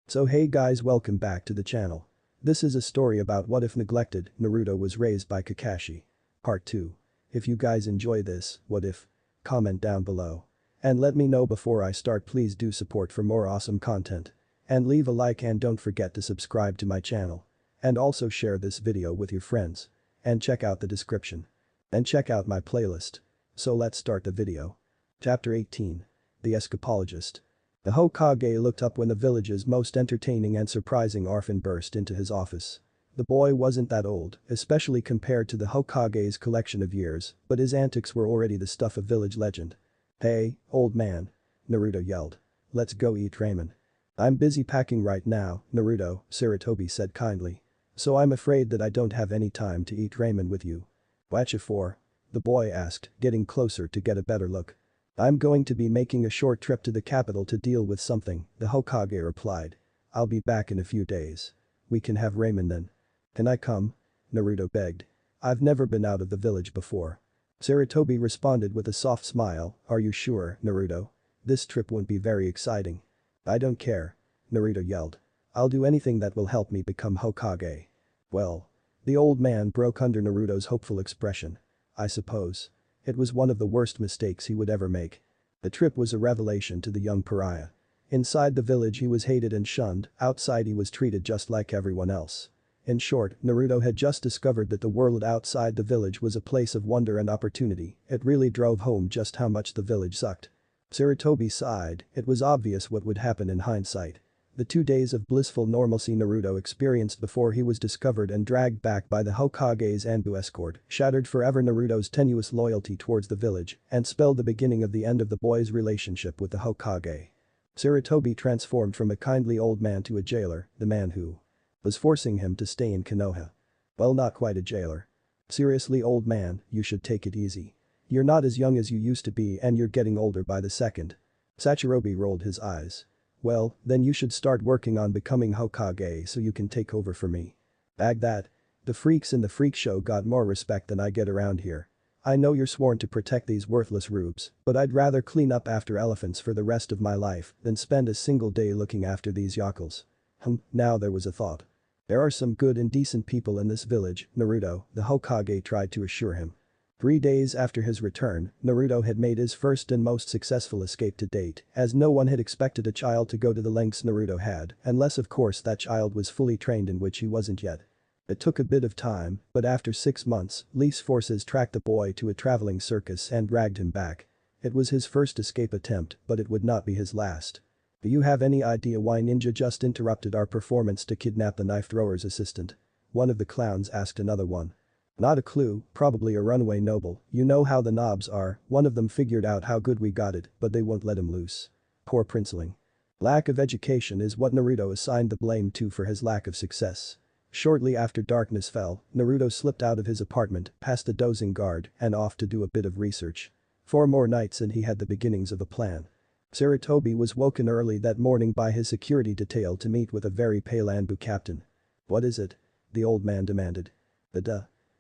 So hey guys, welcome back to the channel. This is a story about what if neglected Naruto was raised by Kakashi. Part 2. If you guys enjoy this, what if? Comment down below. And let me know before I start. Please do support for more awesome content. And leave a like and don't forget to subscribe to my channel. And also share this video with your friends. And check out the description. And check out my playlist. So let's start the video. Chapter 18. The Escapologist. The Hokage looked up when the village's most entertaining and surprising orphan burst into his office. The boy wasn't that old, especially compared to the Hokage's collection of years, but his antics were already the stuff of village legend. "Hey, old man," Naruto yelled. "Let's go eat ramen." "I'm busy packing right now, Naruto," Sarutobi said kindly. "So I'm afraid that I don't have any time to eat ramen with you." "Whatcha for?" the boy asked, getting closer to get a better look. "I'm going to be making a short trip to the capital to deal with something," the Hokage replied. "I'll be back in a few days. We can have ramen then." "Can I come?" Naruto begged. "I've never been out of the village before." Sarutobi responded with a soft smile. "Are you sure, Naruto? This trip won't be very exciting." "I don't care," Naruto yelled. "I'll do anything that will help me become Hokage." "Well." The old man broke under Naruto's hopeful expression. "I suppose. It was one of the worst mistakes he would ever make." The trip was a revelation to the young pariah. Inside the village he was hated and shunned, outside he was treated just like everyone else. In short, Naruto had just discovered that the world outside the village was a place of wonder and opportunity. It really drove home just how much the village sucked. Sarutobi sighed. It was obvious what would happen in hindsight. The 2 days of blissful normalcy Naruto experienced before he was discovered and dragged back by the Hokage's Anbu escort shattered forever Naruto's tenuous loyalty towards the village and spelled the beginning of the end of the boy's relationship with the Hokage. Sarutobi transformed from a kindly old man to a jailer, the man who was forcing him to stay in Konoha. Well, not quite a jailer. "Seriously, old man, you should take it easy. You're not as young as you used to be and you're getting older by the second." Sachirobi rolled his eyes. "Well, then you should start working on becoming Hokage so you can take over for me." "Bag that. The freaks in the freak show got more respect than I get around here. I know you're sworn to protect these worthless rubes, but I'd rather clean up after elephants for the rest of my life than spend a single day looking after these yokkels." Now there was a thought. "There are some good and decent people in this village, Naruto," the Hokage tried to assure him. 3 days after his return, Naruto had made his first and most successful escape to date, as no one had expected a child to go to the lengths Naruto had, unless of course that child was fully trained, in which he wasn't yet. It took a bit of time, but after 6 months, Lee's forces tracked the boy to a traveling circus and dragged him back. It was his first escape attempt, but it would not be his last. "Do you have any idea why Ninja just interrupted our performance to kidnap the knife thrower's assistant?" one of the clowns asked another one. "Not a clue, probably a runaway noble, you know how the knobs are, one of them figured out how good we got it, but they won't let him loose. Poor princeling." Lack of education is what Naruto assigned the blame to for his lack of success. Shortly after darkness fell, Naruto slipped out of his apartment, past the dozing guard, and off to do a bit of research. 4 more nights and he had the beginnings of a plan. Sarutobi was woken early that morning by his security detail to meet with a very pale Anbu captain. "What is it?" the old man demanded.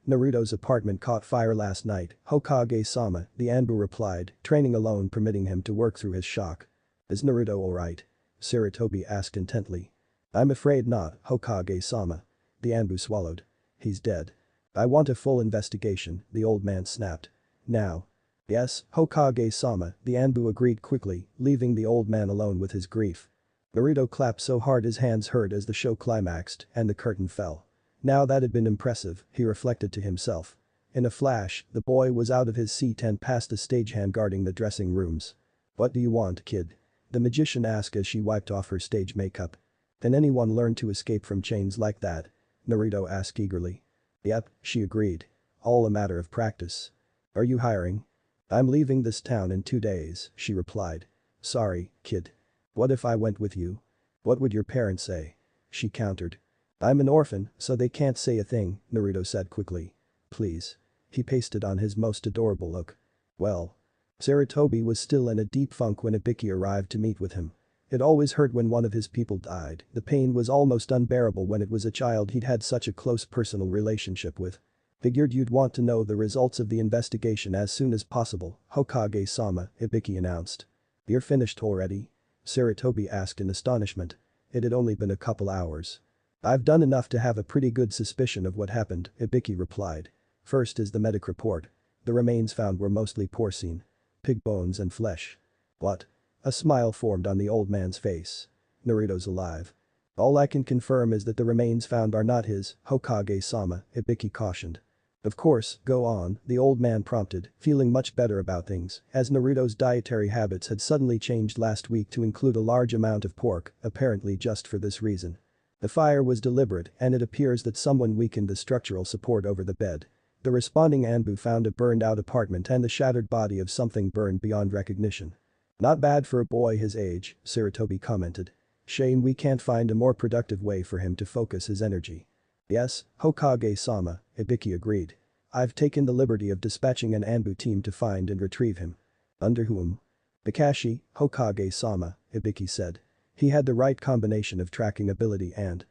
"Naruto's apartment caught fire last night, Hokage-sama," the Anbu replied, training alone permitting him to work through his shock. "Is Naruto alright?" Sarutobi asked intently. "I'm afraid not, Hokage-sama." The Anbu swallowed. "He's dead." "I want a full investigation," the old man snapped. "Now." "Yes, Hokage-sama," the Anbu agreed quickly, leaving the old man alone with his grief. Naruto clapped so hard his hands hurt as the show climaxed and the curtain fell. Now that had been impressive, he reflected to himself. In a flash, the boy was out of his seat and past a stagehand guarding the dressing rooms. "What do you want, kid?" the magician asked as she wiped off her stage makeup. "Can anyone learn to escape from chains like that?" Naruto asked eagerly. "Yep," she agreed. "All a matter of practice." "Are you hiring?" "I'm leaving this town in 2 days," she replied. "Sorry, kid." "What if I went with you?" "What would your parents say?" she countered. "I'm an orphan, so they can't say a thing," Naruto said quickly. "Please." He pasted on his most adorable look. "Well." Sarutobi was still in a deep funk when Ibiki arrived to meet with him. It always hurt when one of his people died, the pain was almost unbearable when it was a child he'd had such a close personal relationship with. "Figured you'd want to know the results of the investigation as soon as possible, Hokage-sama," Ibiki announced. "You're finished already?" Sarutobi asked in astonishment. it had only been a couple hours. I've done enough to have a pretty good suspicion of what happened, Ibiki replied. First is the medic report. The remains found were mostly porcine. Pig bones and flesh. What? A smile formed on the old man's face. Naruto's alive. All I can confirm is that the remains found are not his, Hokage-sama, Ibiki cautioned. Of course, go on, the old man prompted, feeling much better about things, as Naruto's dietary habits had suddenly changed last week to include a large amount of pork, apparently just for this reason. The fire was deliberate and it appears that someone weakened the structural support over the bed. The responding Anbu found a burned-out apartment and the shattered body of something burned beyond recognition. Not bad for a boy his age, Sarutobi commented. Shame we can't find a more productive way for him to focus his energy. Yes, Hokage-sama, Ibiki agreed. I've taken the liberty of dispatching an Anbu team to find and retrieve him. Under whom? Kakashi, Hokage-sama, Ibiki said. He had the right combination of tracking ability and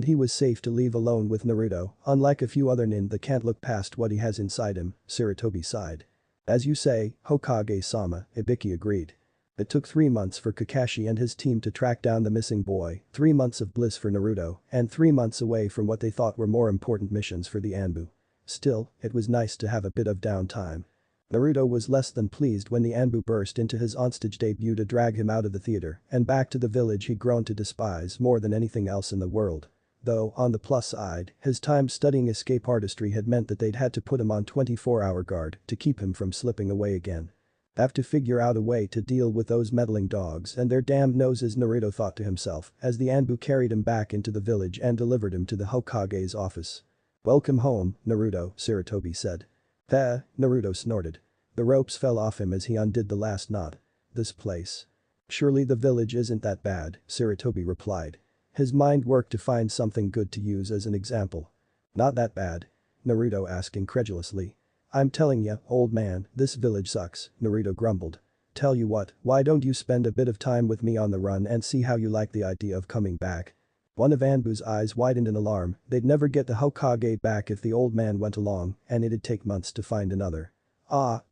he was safe to leave alone with Naruto, unlike a few other nin that can't look past what he has inside him, Sarutobi sighed. As you say, Hokage-sama, Ibiki agreed. It took 3 months for Kakashi and his team to track down the missing boy, 3 months of bliss for Naruto, and 3 months away from what they thought were more important missions for the Anbu. Still, it was nice to have a bit of downtime. Naruto was less than pleased when the Anbu burst into his onstage debut to drag him out of the theater and back to the village he'd grown to despise more than anything else in the world. Though, on the plus side, his time studying escape artistry had meant that they'd had to put him on 24-hour guard to keep him from slipping away again. Have to figure out a way to deal with those meddling dogs and their damned noses, Naruto thought to himself as the Anbu carried him back into the village and delivered him to the Hokage's office. Welcome home, Naruto, Sarutobi said. Naruto snorted. The ropes fell off him as he undid the last knot. This place. Surely the village isn't that bad, Sarutobi replied. His mind worked to find something good to use as an example. Not that bad? Naruto asked incredulously. I'm telling ya, old man, this village sucks, Naruto grumbled. Tell you what, why don't you spend a bit of time with me on the run and see how you like the idea of coming back? One of Anbu's eyes widened in alarm, they'd never get the Hokage back if the old man went along, and it'd take months to find another.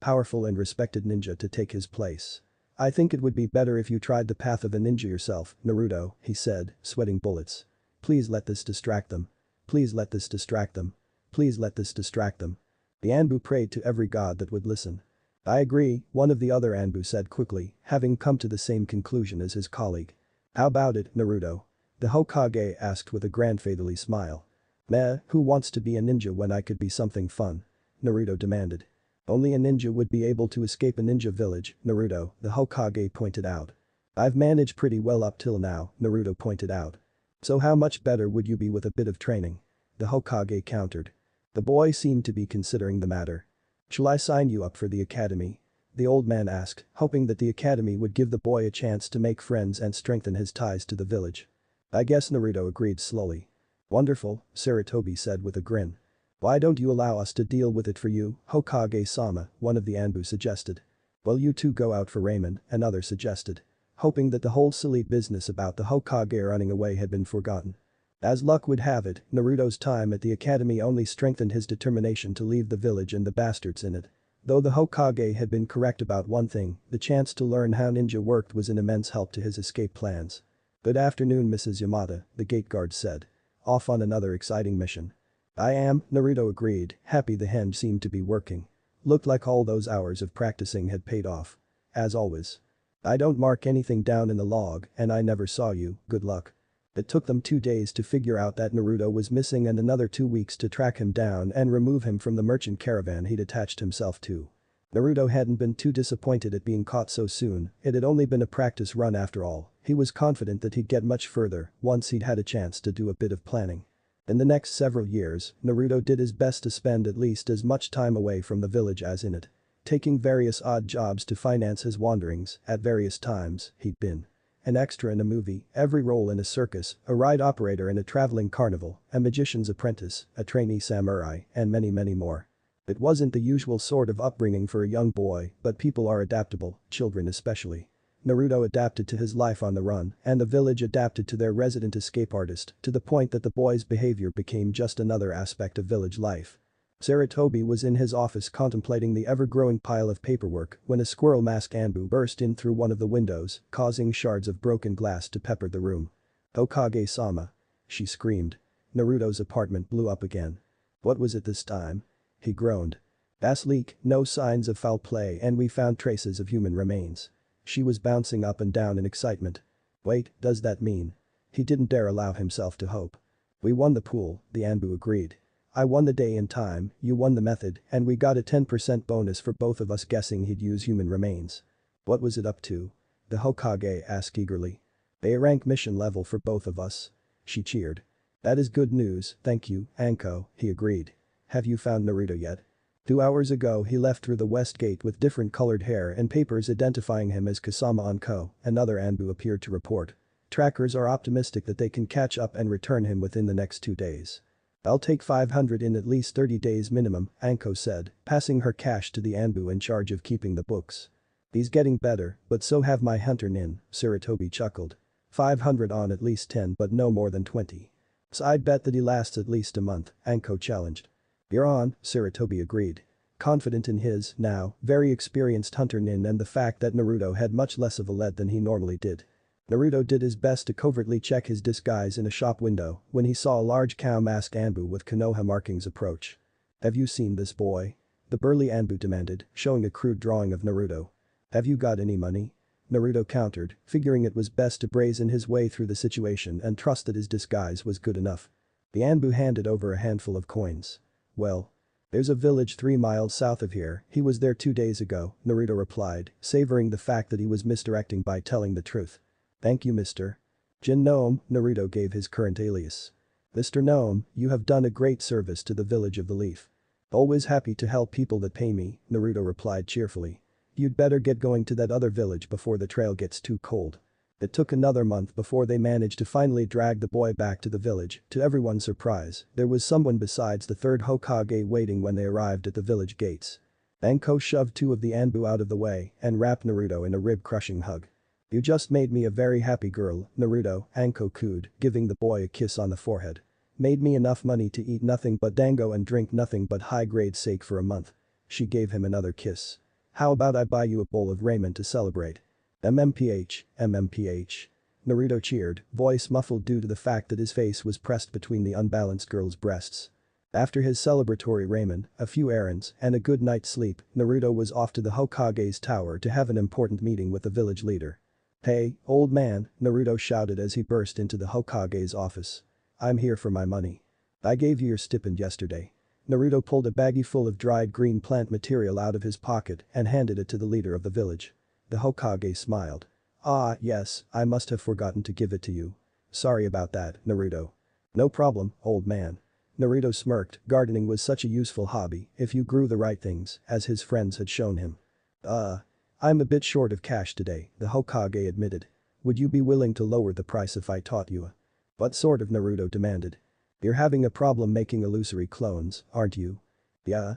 Powerful and respected ninja to take his place. I think it would be better if you tried the path of a ninja yourself, Naruto, he said, sweating bullets. Please let this distract them. Please let this distract them. Please let this distract them. The Anbu prayed to every god that would listen. I agree, one of the other Anbu said quickly, having come to the same conclusion as his colleague. How about it, Naruto? The Hokage asked with a grandfatherly smile. Meh, who wants to be a ninja when I could be something fun? Naruto demanded. Only a ninja would be able to escape a ninja village, Naruto, the Hokage pointed out. I've managed pretty well up till now, Naruto pointed out. So how much better would you be with a bit of training? The Hokage countered. The boy seemed to be considering the matter. Shall I sign you up for the academy? The old man asked, hoping that the academy would give the boy a chance to make friends and strengthen his ties to the village. I guess, Naruto agreed slowly. Wonderful, Sarutobi said with a grin. Why don't you allow us to deal with it for you, Hokage-sama, one of the Anbu suggested. Well, you two go out for ramen, another suggested. Hoping that the whole silly business about the Hokage running away had been forgotten. As luck would have it, Naruto's time at the academy only strengthened his determination to leave the village and the bastards in it. Though the Hokage had been correct about one thing, the chance to learn how ninja worked was an immense help to his escape plans. Good afternoon, Mrs. Yamada, the gate guard said. Off on another exciting mission. I am, Naruto agreed, happy the henge seemed to be working. Looked like all those hours of practicing had paid off. As always. I don't mark anything down in the log and I never saw you, good luck. It took them 2 days to figure out that Naruto was missing and another 2 weeks to track him down and remove him from the merchant caravan he'd attached himself to. Naruto hadn't been too disappointed at being caught so soon, it had only been a practice run after all, he was confident that he'd get much further once he'd had a chance to do a bit of planning. In the next several years, Naruto did his best to spend at least as much time away from the village as in it. Taking various odd jobs to finance his wanderings, at various times, he'd been an extra in a movie, every role in a circus, a ride operator in a traveling carnival, a magician's apprentice, a trainee samurai, and many more. It wasn't the usual sort of upbringing for a young boy, but people are adaptable, children especially. Naruto adapted to his life on the run, and the village adapted to their resident escape artist, to the point that the boy's behavior became just another aspect of village life. Sarutobi was in his office contemplating the ever-growing pile of paperwork when a squirrel-masked Anbu burst in through one of the windows, causing shards of broken glass to pepper the room. "Hokage-sama." She screamed. Naruto's apartment blew up again. What was it this time? He groaned. Gas leak, no signs of foul play, and we found traces of human remains. She was bouncing up and down in excitement. Wait, does that mean? He didn't dare allow himself to hope. We won the pool, the Anbu agreed. I won the day and time, you won the method, and we got a 10% bonus for both of us guessing he'd use human remains. What was it up to? The Hokage asked eagerly. A rank mission level for both of us. She cheered. That is good news, thank you, Anko, he agreed. Have you found Naruto yet? 2 hours ago he left through the west gate with different colored hair and papers identifying him as Kasama Anko, another Anbu appeared to report. Trackers are optimistic that they can catch up and return him within the next 2 days. I'll take 500 in at least 30 days minimum, Anko said, passing her cash to the Anbu in charge of keeping the books. He's getting better, but so have my hunter nin, Sarutobi chuckled. 500 on at least 10 but no more than 20. So I'd bet that he lasts at least a month, Anko challenged. You're on, Sarutobi agreed. Confident in his, now, very experienced hunter nin and the fact that Naruto had much less of a lead than he normally did. Naruto did his best to covertly check his disguise in a shop window when he saw a large cow-masked Anbu with Konoha markings approach. Have you seen this boy? The burly Anbu demanded, showing a crude drawing of Naruto. Have you got any money? Naruto countered, figuring it was best to brazen his way through the situation and trust that his disguise was good enough. The Anbu handed over a handful of coins. Well. There's a village 3 miles south of here, he was there 2 days ago, Naruto replied, savoring the fact that he was misdirecting by telling the truth. Thank you, Mr. Jin Gnome, Naruto gave his current alias. Mr. Gnome, you have done a great service to the village of the Leaf. Always happy to help people that pay me, Naruto replied cheerfully. You'd better get going to that other village before the trail gets too cold. It took another month before they managed to finally drag the boy back to the village. To everyone's surprise, there was someone besides the third Hokage waiting when they arrived at the village gates. Anko shoved 2 of the Anbu out of the way and wrapped Naruto in a rib-crushing hug. You just made me a very happy girl, Naruto, Anko cooed, giving the boy a kiss on the forehead. Made me enough money to eat nothing but dango and drink nothing but high-grade sake for a month. She gave him another kiss. How about I buy you a bowl of ramen to celebrate? MMPH, MMPH. Naruto cheered, voice muffled due to the fact that his face was pressed between the unbalanced girl's breasts. After his celebratory ramen, a few errands, and a good night's sleep, Naruto was off to the Hokage's tower to have an important meeting with the village leader. Hey, old man, Naruto shouted as he burst into the Hokage's office. I'm here for my money. I gave you your stipend yesterday. Naruto pulled a baggie full of dried green plant material out of his pocket and handed it to the leader of the village. The Hokage smiled. Ah, yes, I must have forgotten to give it to you. Sorry about that, Naruto. No problem, old man. Naruto smirked, gardening was such a useful hobby if you grew the right things, as his friends had shown him. I'm a bit short of cash today, the Hokage admitted. Would you be willing to lower the price if I taught you? What sort of, Naruto demanded. You're having a problem making illusory clones, aren't you? Yeah?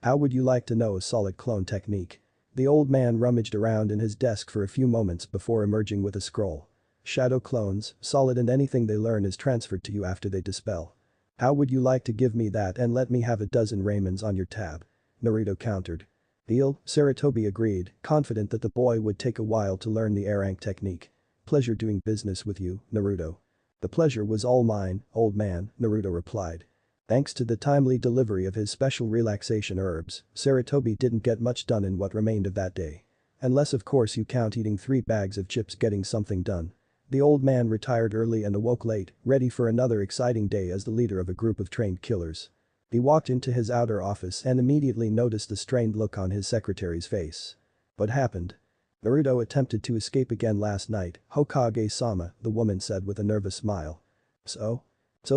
How would you like to know a solid clone technique? The old man rummaged around in his desk for a few moments before emerging with a scroll. Shadow clones, solid and anything they learn is transferred to you after they dispel. How would you like to give me that and let me have a dozen ramens on your tab? Naruto countered. Deal, Sarutobi agreed, confident that the boy would take a while to learn the A-rank technique. Pleasure doing business with you, Naruto. The pleasure was all mine, old man, Naruto replied. Thanks to the timely delivery of his special relaxation herbs, Sarutobi didn't get much done in what remained of that day. Unless of course you count eating 3 bags of chips getting something done. The old man retired early and awoke late, ready for another exciting day as the leader of a group of trained killers. He walked into his outer office and immediately noticed the strained look on his secretary's face. What happened? Naruto attempted to escape again last night, Hokage-sama, the woman said with a nervous smile. So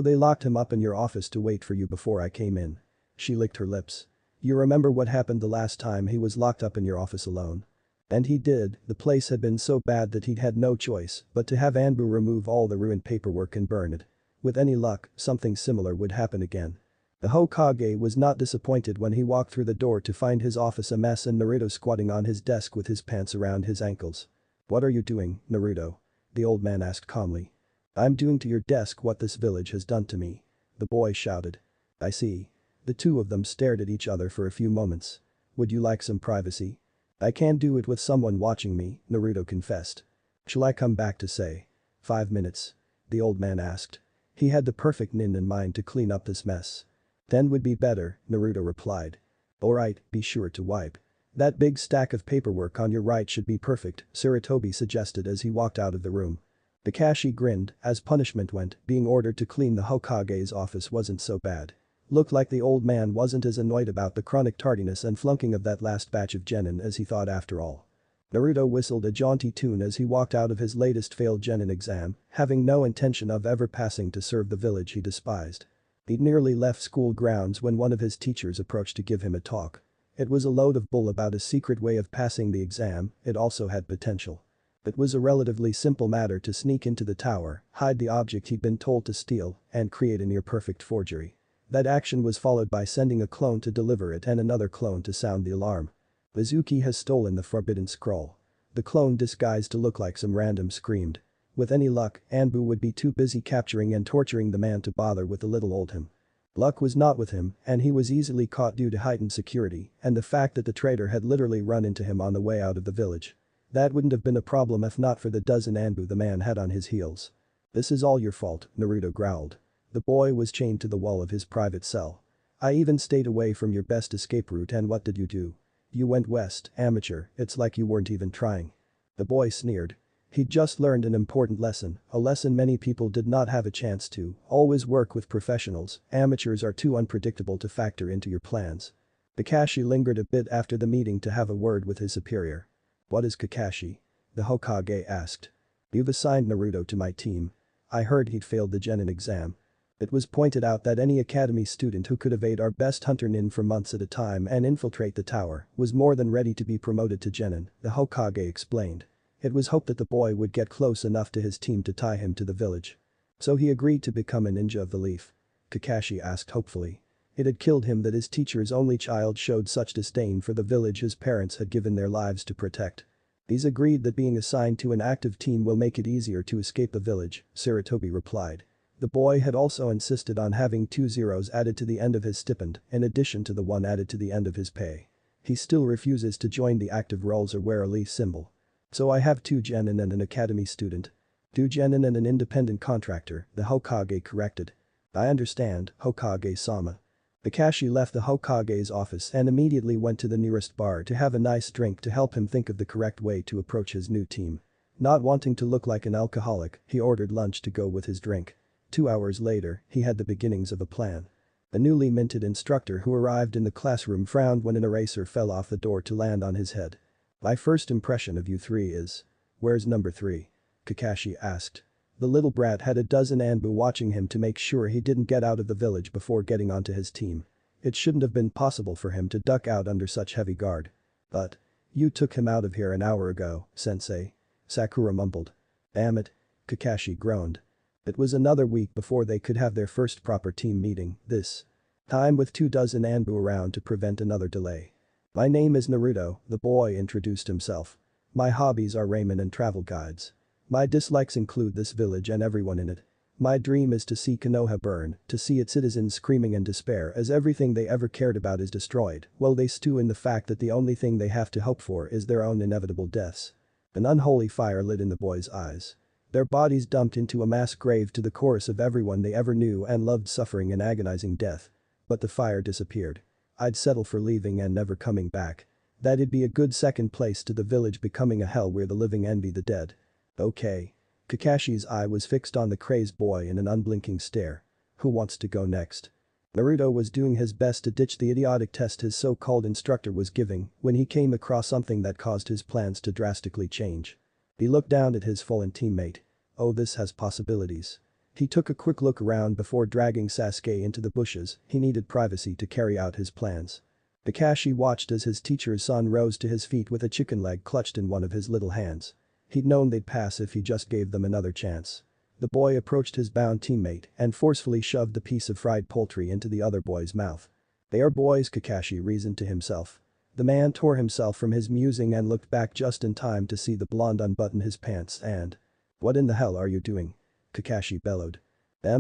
they locked him up in your office to wait for you before I came in. She licked her lips. You remember what happened the last time he was locked up in your office alone? And he did, the place had been so bad that he'd had no choice but to have Anbu remove all the ruined paperwork and burn it. With any luck, something similar would happen again. The Hokage was not disappointed when he walked through the door to find his office a mess and Naruto squatting on his desk with his pants around his ankles. What are you doing, Naruto? The old man asked calmly. I'm doing to your desk what this village has done to me. The boy shouted. I see. The two of them stared at each other for a few moments. Would you like some privacy? I can't do it with someone watching me, Naruto confessed. Shall I come back to say? 5 minutes. the old man asked. He had the perfect nin in mind to clean up this mess. Then would be better, Naruto replied. Alright, be sure to wipe. That big stack of paperwork on your right should be perfect, Sarutobi suggested as he walked out of the room. Kakashi grinned, as punishment went, being ordered to clean the Hokage's office wasn't so bad. Looked like the old man wasn't as annoyed about the chronic tardiness and flunking of that last batch of genin as he thought after all. Naruto whistled a jaunty tune as he walked out of his latest failed genin exam, having no intention of ever passing to serve the village he despised. He'd nearly left school grounds when one of his teachers approached to give him a talk. It was a load of bull about a secret way of passing the exam, it also had potential. It was a relatively simple matter to sneak into the tower, hide the object he'd been told to steal, and create a near-perfect forgery. That action was followed by sending a clone to deliver it and another clone to sound the alarm. Mizuki has stolen the forbidden scroll. The clone disguised to look like some random screamed. With any luck, Anbu would be too busy capturing and torturing the man to bother with the little old him. Luck was not with him, and he was easily caught due to heightened security and the fact that the traitor had literally run into him on the way out of the village. That wouldn't have been a problem if not for the dozen Anbu the man had on his heels. This is all your fault, Naruto growled. The boy was chained to the wall of his private cell. I even stayed away from your best escape route and what did you do? You went west, amateur, it's like you weren't even trying. The boy sneered. He'd just learned an important lesson, a lesson many people did not have a chance to, always work with professionals, amateurs are too unpredictable to factor into your plans. Kakashi lingered a bit after the meeting to have a word with his superior. What is Kakashi? The Hokage asked. You've assigned Naruto to my team. I heard he'd failed the genin exam. It was pointed out that any academy student who could evade our best hunter nin for months at a time and infiltrate the tower was more than ready to be promoted to genin, the Hokage explained. It was hoped that the boy would get close enough to his team to tie him to the village. So he agreed to become a ninja of the leaf? Kakashi asked hopefully. It had killed him that his teacher's only child showed such disdain for the village his parents had given their lives to protect. He's agreed that being assigned to an active team will make it easier to escape the village, Sarutobi replied. The boy had also insisted on having 2 zeros added to the end of his stipend in addition to the one added to the end of his pay. He still refuses to join the active roles or wear a leaf symbol. So I have 2 genin and an academy student. 2 genin and an independent contractor, the Hokage corrected. I understand, Hokage-sama. Kakashi left the Hokage's office and immediately went to the nearest bar to have a nice drink to help him think of the correct way to approach his new team. Not wanting to look like an alcoholic, he ordered lunch to go with his drink. 2 hours later, he had the beginnings of a plan. The newly minted instructor who arrived in the classroom frowned when an eraser fell off the door to land on his head. My first impression of you 3 is. Where's number 3? Kakashi asked. The little brat had a dozen Anbu watching him to make sure he didn't get out of the village before getting onto his team. It shouldn't have been possible for him to duck out under such heavy guard. But. You took him out of here an hour ago, sensei. Sakura mumbled. Damn it. Kakashi groaned. It was another week before they could have their first proper team meeting, this time with 24 Anbu around to prevent another delay. My name is Naruto, the boy introduced himself. My hobbies are ramen and travel guides. My dislikes include this village and everyone in it. My dream is to see Konoha burn, to see its citizens screaming in despair as everything they ever cared about is destroyed, while they stew in the fact that the only thing they have to hope for is their own inevitable deaths. An unholy fire lit in the boys' eyes. Their bodies dumped into a mass grave to the chorus of everyone they ever knew and loved suffering and agonizing death. But the fire disappeared. I'd settle for leaving and never coming back. That'd be a good second place to the village becoming a hell where the living envy the dead. Okay. Kakashi's eye was fixed on the crazed boy in an unblinking stare. Who wants to go next? Naruto was doing his best to ditch the idiotic test his so-called instructor was giving when he came across something that caused his plans to drastically change. He looked down at his fallen teammate. Oh, this has possibilities. He took a quick look around before dragging Sasuke into the bushes, he needed privacy to carry out his plans. Kakashi watched as his teacher's son rose to his feet with a chicken leg clutched in one of his little hands. He'd known they'd pass if he just gave them another chance. The boy approached his bound teammate and forcefully shoved the piece of fried poultry into the other boy's mouth. They are boys, Kakashi reasoned to himself. The man tore himself from his musing and looked back just in time to see the blonde unbutton his pants and. What in the hell are you doing? Kakashi bellowed. The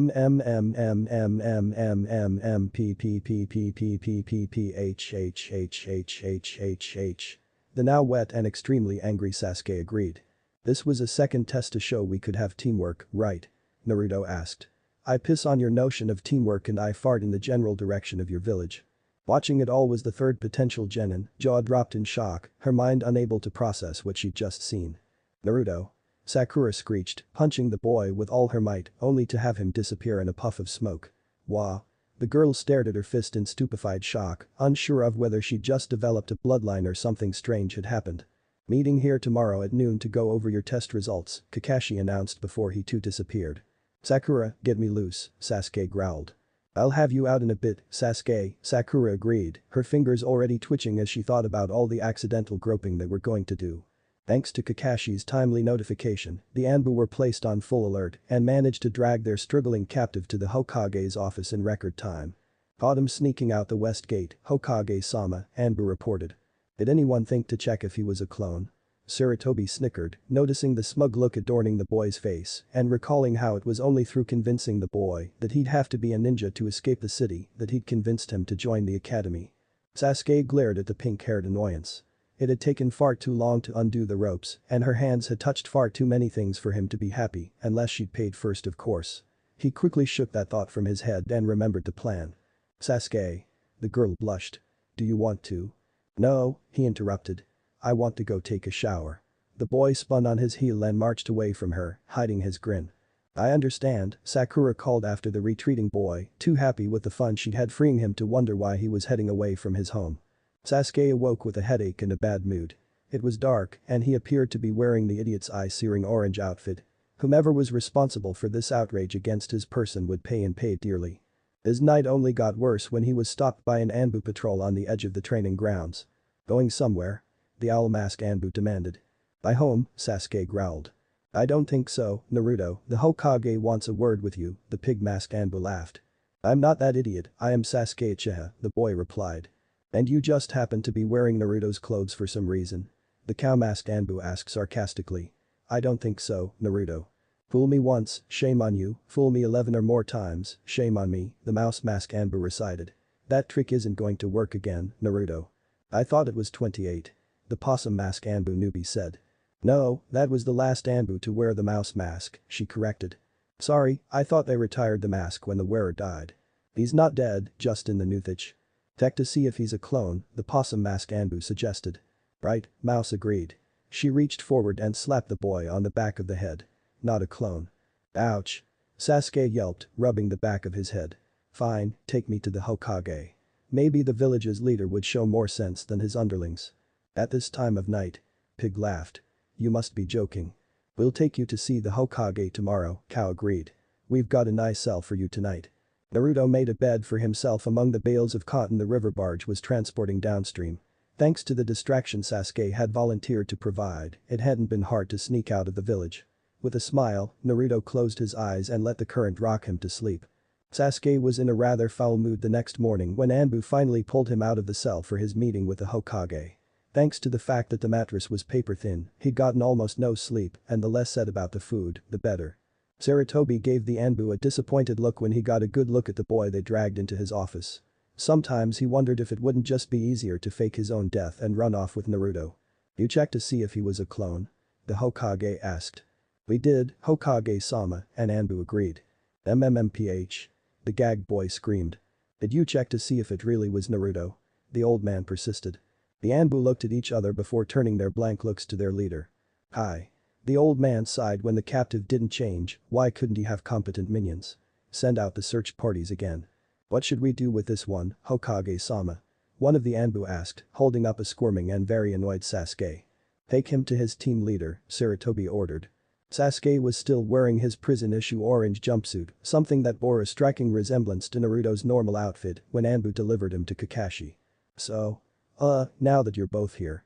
now wet and extremely angry Sasuke agreed. This was a second test to show we could have teamwork, right? Naruto asked. I piss on your notion of teamwork and I fart in the general direction of your village. Watching it all was the third potential genin, jaw dropped in shock, her mind unable to process what she'd just seen. Naruto. Sakura screeched, punching the boy with all her might, only to have him disappear in a puff of smoke. Wah. The girl stared at her fist in stupefied shock, unsure of whether she'd just developed a bloodline or something strange had happened. Meeting here tomorrow at noon to go over your test results, Kakashi announced before he too disappeared. Sakura, get me loose, Sasuke growled. I'll have you out in a bit, Sasuke, Sakura agreed, her fingers already twitching as she thought about all the accidental groping they were going to do. Thanks to Kakashi's timely notification, the Anbu were placed on full alert and managed to drag their struggling captive to the Hokage's office in record time. Caught him sneaking out the west gate, Hokage-sama, Anbu reported. Did anyone think to check if he was a clone? Sarutobi snickered, noticing the smug look adorning the boy's face and recalling how it was only through convincing the boy that he'd have to be a ninja to escape the city that he'd convinced him to join the academy. Sasuke glared at the pink-haired annoyance. It had taken far too long to undo the ropes and her hands had touched far too many things for him to be happy unless she'd paid first of course. He quickly shook that thought from his head and remembered the plan. Sasuke. The girl blushed. Do you want to? No, he interrupted. I want to go take a shower. The boy spun on his heel and marched away from her, hiding his grin. I understand, Sakura called after the retreating boy, too happy with the fun she'd had freeing him to wonder why he was heading away from his home. Sasuke awoke with a headache and a bad mood. It was dark and he appeared to be wearing the idiot's eye-searing orange outfit. Whomever was responsible for this outrage against his person would pay and pay dearly. His night only got worse when he was stopped by an Anbu patrol on the edge of the training grounds. Going somewhere? The owl mask Anbu demanded. By home, Sasuke growled. I don't think so, Naruto, the Hokage wants a word with you, the pig mask Anbu laughed. I'm not that idiot, I am Sasuke Uchiha, the boy replied. And you just happen to be wearing Naruto's clothes for some reason? The cow mask Anbu asked sarcastically. I don't think so, Naruto. Fool me once, shame on you, fool me 11 or more times, shame on me, the mouse mask Anbu recited. That trick isn't going to work again, Naruto. I thought it was 28. The possum mask Anbu newbie said. No, that was the last Anbu to wear the mouse mask, she corrected. Sorry, I thought they retired the mask when the wearer died. He's not dead, just in the Nuthich. Check to see if he's a clone, the possum mask Anbu suggested. Right, Mouse agreed. She reached forward and slapped the boy on the back of the head. Not a clone. Ouch. Sasuke yelped, rubbing the back of his head. Fine, take me to the Hokage. Maybe the village's leader would show more sense than his underlings. At this time of night. Pig laughed. You must be joking. We'll take you to see the Hokage tomorrow, Cow agreed. We've got a nice cell for you tonight. Naruto made a bed for himself among the bales of cotton the river barge was transporting downstream. Thanks to the distraction Sasuke had volunteered to provide, it hadn't been hard to sneak out of the village. With a smile, Naruto closed his eyes and let the current rock him to sleep. Sasuke was in a rather foul mood the next morning when Anbu finally pulled him out of the cell for his meeting with the Hokage. Thanks to the fact that the mattress was paper thin, he'd gotten almost no sleep and the less said about the food, the better. Sarutobi gave the Anbu a disappointed look when he got a good look at the boy they dragged into his office. Sometimes he wondered if it wouldn't just be easier to fake his own death and run off with Naruto. You checked to see if he was a clone? The Hokage asked. We did, Hokage-sama, and Anbu agreed. MMMPH. The gagged boy screamed. Did you check to see if it really was Naruto? The old man persisted. The Anbu looked at each other before turning their blank looks to their leader. Hi. The old man sighed when the captive didn't change, why couldn't he have competent minions? Send out the search parties again. What should we do with this one, Hokage-sama? One of the Anbu asked, holding up a squirming and very annoyed Sasuke. Take him to his team leader, Sarutobi ordered. Sasuke was still wearing his prison-issue orange jumpsuit, something that bore a striking resemblance to Naruto's normal outfit when Anbu delivered him to Kakashi. So? Now that you're both here.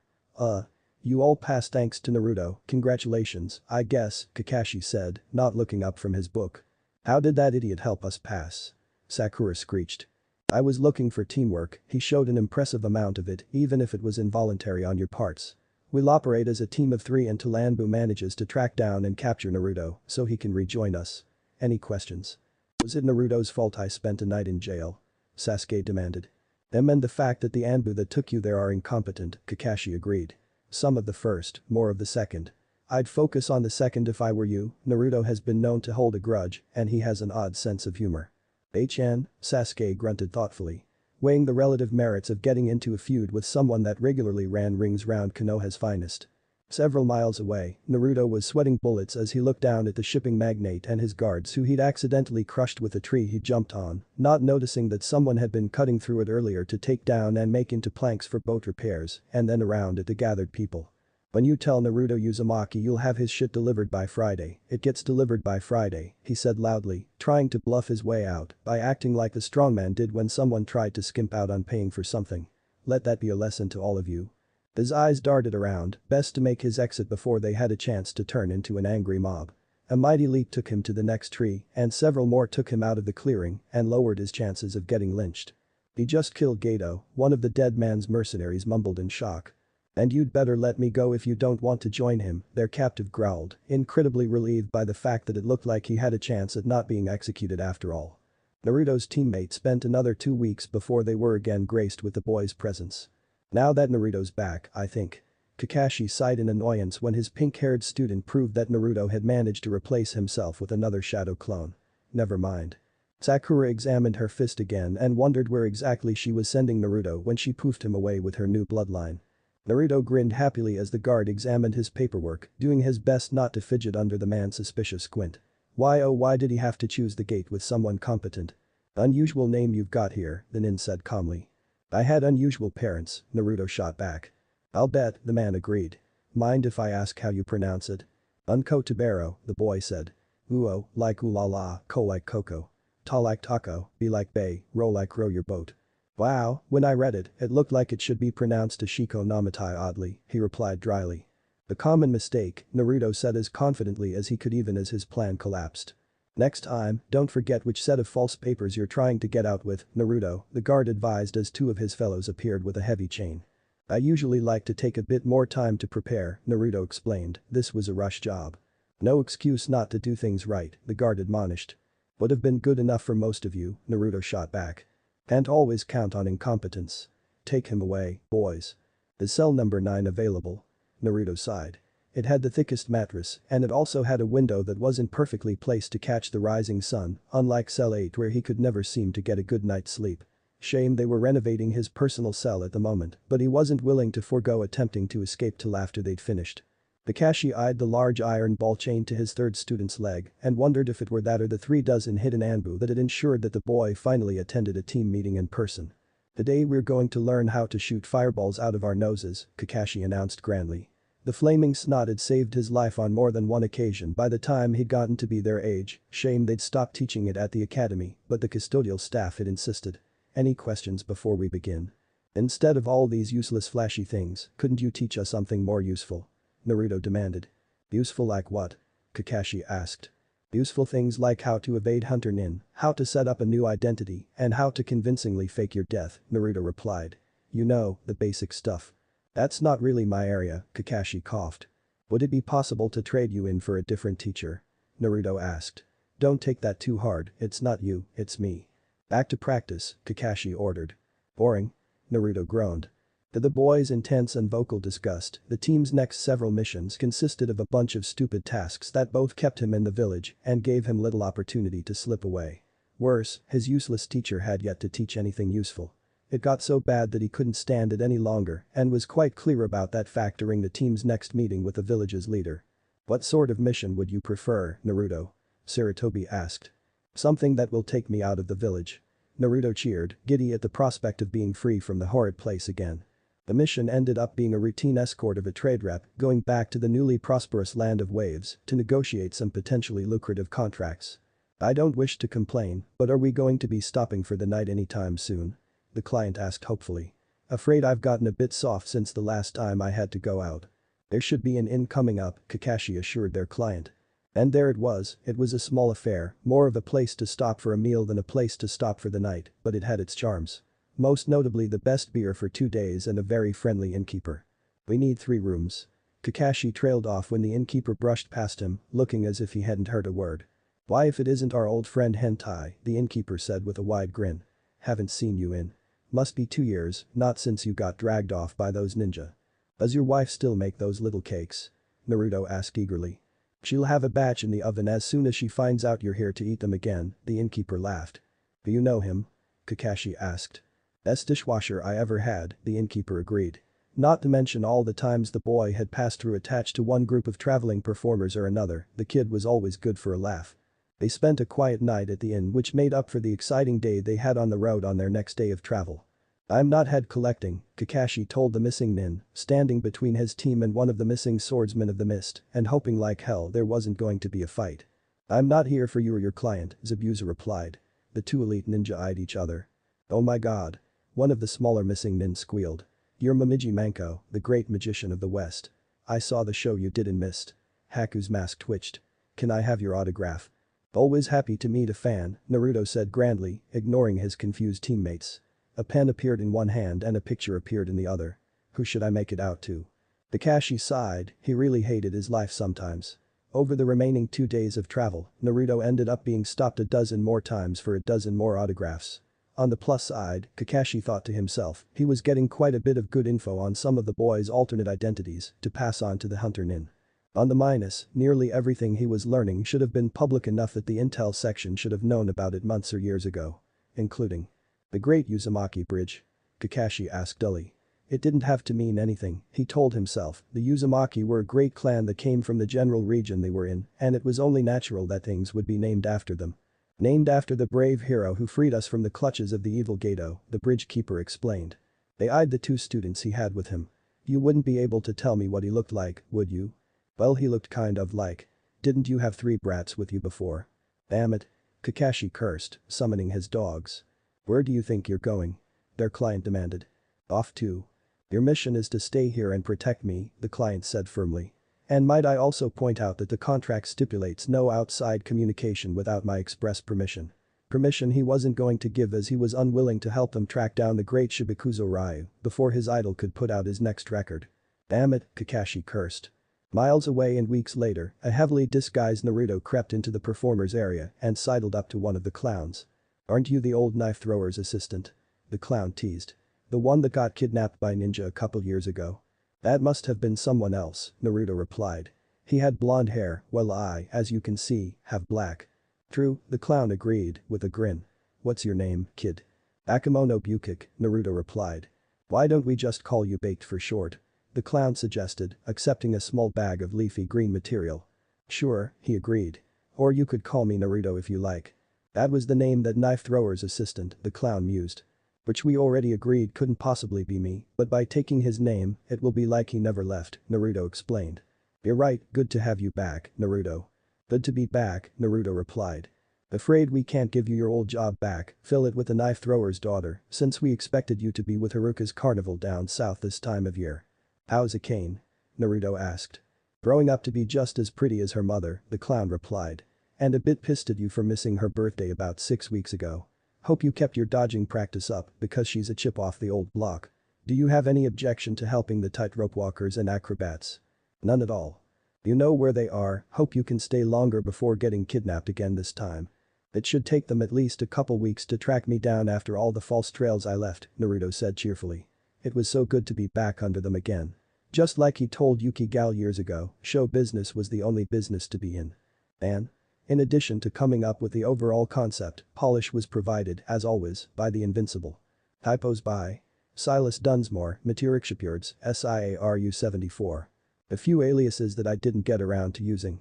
You all passed thanks to Naruto, congratulations, I guess, Kakashi said, not looking up from his book. How did that idiot help us pass? Sakura screeched. I was looking for teamwork, he showed an impressive amount of it even if it was involuntary on your parts. We'll operate as a team of 3 until Anbu manages to track down and capture Naruto so he can rejoin us. Any questions? Was it Naruto's fault I spent a night in jail? Sasuke demanded. And the fact that the Anbu that took you there are incompetent, Kakashi agreed. Some of the first, more of the second. I'd focus on the second if I were you. Naruto has been known to hold a grudge, and he has an odd sense of humor. Sasuke grunted thoughtfully. Weighing the relative merits of getting into a feud with someone that regularly ran rings round Konoha's finest. Several miles away, Naruto was sweating bullets as he looked down at the shipping magnate and his guards who he'd accidentally crushed with a tree he jumped on, not noticing that someone had been cutting through it earlier to take down and make into planks for boat repairs, and then around at the gathered people. When you tell Naruto Uzumaki you'll have his shit delivered by Friday, it gets delivered by Friday, he said loudly, trying to bluff his way out by acting like the strongman did when someone tried to skimp out on paying for something. Let that be a lesson to all of you. His eyes darted around, best to make his exit before they had a chance to turn into an angry mob. A mighty leap took him to the next tree, and several more took him out of the clearing and lowered his chances of getting lynched. He just killed Gato, one of the dead man's mercenaries mumbled in shock. And you'd better let me go if you don't want to join him, their captive growled, incredibly relieved by the fact that it looked like he had a chance at not being executed after all. Naruto's teammates spent another 2 weeks before they were again graced with the boy's presence. Now that Naruto's back, I think. Kakashi sighed in annoyance when his pink-haired student proved that Naruto had managed to replace himself with another shadow clone. Never mind. Sakura examined her fist again and wondered where exactly she was sending Naruto when she poofed him away with her new bloodline. Naruto grinned happily as the guard examined his paperwork, doing his best not to fidget under the man's suspicious squint. Why oh why did he have to choose the gate with someone competent? Unusual name you've got here, the nin said calmly. I had unusual parents, Naruto shot back. I'll bet, the man agreed. Mind if I ask how you pronounce it? Unko Tabero, the boy said. Uo, like ulala, ko like coco. Ta like taco, be like bay, row like row your boat. Wow, when I read it, it looked like it should be pronounced Ashiko Namatai oddly, he replied dryly. A common mistake, Naruto said as confidently as he could even as his plan collapsed. Next time, don't forget which set of false papers you're trying to get out with, Naruto, the guard advised as two of his fellows appeared with a heavy chain. I usually like to take a bit more time to prepare, Naruto explained, this was a rush job. No excuse not to do things right, the guard admonished. Would have been good enough for most of you, Naruto shot back. Can't always count on incompetence. Take him away, boys. Is cell number 9 available? Naruto sighed. It had the thickest mattress, and it also had a window that wasn't perfectly placed to catch the rising sun, unlike cell 8 where he could never seem to get a good night's sleep. Shame they were renovating his personal cell at the moment, but he wasn't willing to forego attempting to escape till after they'd finished. Kakashi eyed the large iron ball chained to his third student's leg and wondered if it were that or the 3 dozen hidden anbu that had ensured that the boy finally attended a team meeting in person. Today we're going to learn how to shoot fireballs out of our noses, Kakashi announced grandly. The flaming snot had saved his life on more than one occasion by the time he'd gotten to be their age, shame they'd stopped teaching it at the academy, but the custodial staff had insisted. Any questions before we begin? Instead of all these useless flashy things, couldn't you teach us something more useful? Naruto demanded. Useful like what? Kakashi asked. Useful things like how to evade Hunter Nin, how to set up a new identity, and how to convincingly fake your death, Naruto replied. You know, the basic stuff. That's not really my area, Kakashi coughed. Would it be possible to trade you in for a different teacher? Naruto asked. Don't take that too hard, it's not you, it's me. Back to practice, Kakashi ordered. Boring? Naruto groaned. To the boy's intense and vocal disgust, the team's next several missions consisted of a bunch of stupid tasks that both kept him in the village and gave him little opportunity to slip away. Worse, his useless teacher had yet to teach anything useful. It got so bad that he couldn't stand it any longer and was quite clear about that fact during the team's next meeting with the village's leader. What sort of mission would you prefer, Naruto? Sarutobi asked. Something that will take me out of the village. Naruto cheered, giddy at the prospect of being free from the horrid place again. The mission ended up being a routine escort of a trade rep going back to the newly prosperous land of waves to negotiate some potentially lucrative contracts. I don't wish to complain, but are we going to be stopping for the night anytime soon? The client asked hopefully. Afraid I've gotten a bit soft since the last time I had to go out. There should be an inn coming up, Kakashi assured their client. And there it was a small affair, more of a place to stop for a meal than a place to stop for the night, but it had its charms. Most notably the best beer for 2 days and a very friendly innkeeper. We need 3 rooms. Kakashi trailed off when the innkeeper brushed past him, looking as if he hadn't heard a word. Why if it isn't our old friend Hentai, the innkeeper said with a wide grin. Haven't seen you in. Must be 2 years, not since you got dragged off by those ninja. Does your wife still make those little cakes? Naruto asked eagerly. She'll have a batch in the oven as soon as she finds out you're here to eat them again, the innkeeper laughed. Do you know him? Kakashi asked. Best dishwasher I ever had, the innkeeper agreed. Not to mention all the times the boy had passed through attached to one group of traveling performers or another, the kid was always good for a laugh. They spent a quiet night at the inn which made up for the exciting day they had on the road on their next day of travel. I'm not head collecting, Kakashi told the missing nin, standing between his team and one of the missing swordsmen of the mist and hoping like hell there wasn't going to be a fight. I'm not here for you or your client, Zabuza replied. The two elite ninja eyed each other. Oh my god. One of the smaller missing nin squealed. You're Momiji Manko, the great magician of the West. I saw the show you did in Mist. Haku's mask twitched. Can I have your autograph? Always happy to meet a fan, Naruto said grandly, ignoring his confused teammates. A pen appeared in one hand and a picture appeared in the other. Who should I make it out to? Kakashi sighed, he really hated his life sometimes. Over the remaining 2 days of travel, Naruto ended up being stopped a dozen more times for a dozen more autographs. On the plus side, Kakashi thought to himself, he was getting quite a bit of good info on some of the boys' alternate identities to pass on to the hunter nin. On the minus, nearly everything he was learning should have been public enough that the intel section should have known about it months or years ago. Including the Great Uzumaki Bridge? Kakashi asked dully. It didn't have to mean anything, he told himself, the Uzumaki were a great clan that came from the general region they were in, and it was only natural that things would be named after them. Named after the brave hero who freed us from the clutches of the evil Gato, the bridge keeper explained. They eyed the two students he had with him. You wouldn't be able to tell me what he looked like, would you? Well, he looked kind of like. Didn't you have 3 brats with you before? Damn it. Kakashi cursed, summoning his dogs. Where do you think you're going? Their client demanded. Off to. Your mission is to stay here and protect me, the client said firmly. And might I also point out that the contract stipulates no outside communication without my express permission. Permission he wasn't going to give as he was unwilling to help them track down the great Shibukuzo Ryu before his idol could put out his next record. Damn it, Kakashi cursed. Miles away and weeks later, a heavily disguised Naruto crept into the performers area and sidled up to one of the clowns. Aren't you the old knife thrower's assistant? The clown teased. The one that got kidnapped by ninja a couple years ago. That must have been someone else, Naruto replied. He had blonde hair, while I, as you can see, have black. True, the clown agreed, with a grin. What's your name, kid? Akemono Bukik, Naruto replied. Why don't we just call you Baked for short? The clown suggested, accepting a small bag of leafy green material. Sure, he agreed. Or you could call me Naruto if you like. That was the name that knife thrower's assistant, the clown mused. Which we already agreed couldn't possibly be me, but by taking his name, it will be like he never left, Naruto explained. You're right, good to have you back, Naruto. Good to be back, Naruto replied. Afraid we can't give you your old job back, fill it with the knife thrower's daughter, since we expected you to be with Haruka's carnival down south this time of year. How's Akane? Naruto asked. Growing up to be just as pretty as her mother, the clown replied. And a bit pissed at you for missing her birthday about 6 weeks ago. Hope you kept your dodging practice up because she's a chip off the old block. Do you have any objection to helping the tightrope walkers and acrobats? None at all. You know where they are, hope you can stay longer before getting kidnapped again this time. It should take them at least a couple weeks to track me down after all the false trails I left, Naruto said cheerfully. It was so good to be back under them again. Just like he told Yuki Gal years ago, show business was the only business to be in. And? In addition to coming up with the overall concept, polish was provided, as always, by the invincible. Typos by Silas Dunsmore, Materikshapurds, SIARU 74. A few aliases that I didn't get around to using.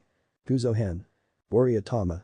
Kuzohen. Boriatama.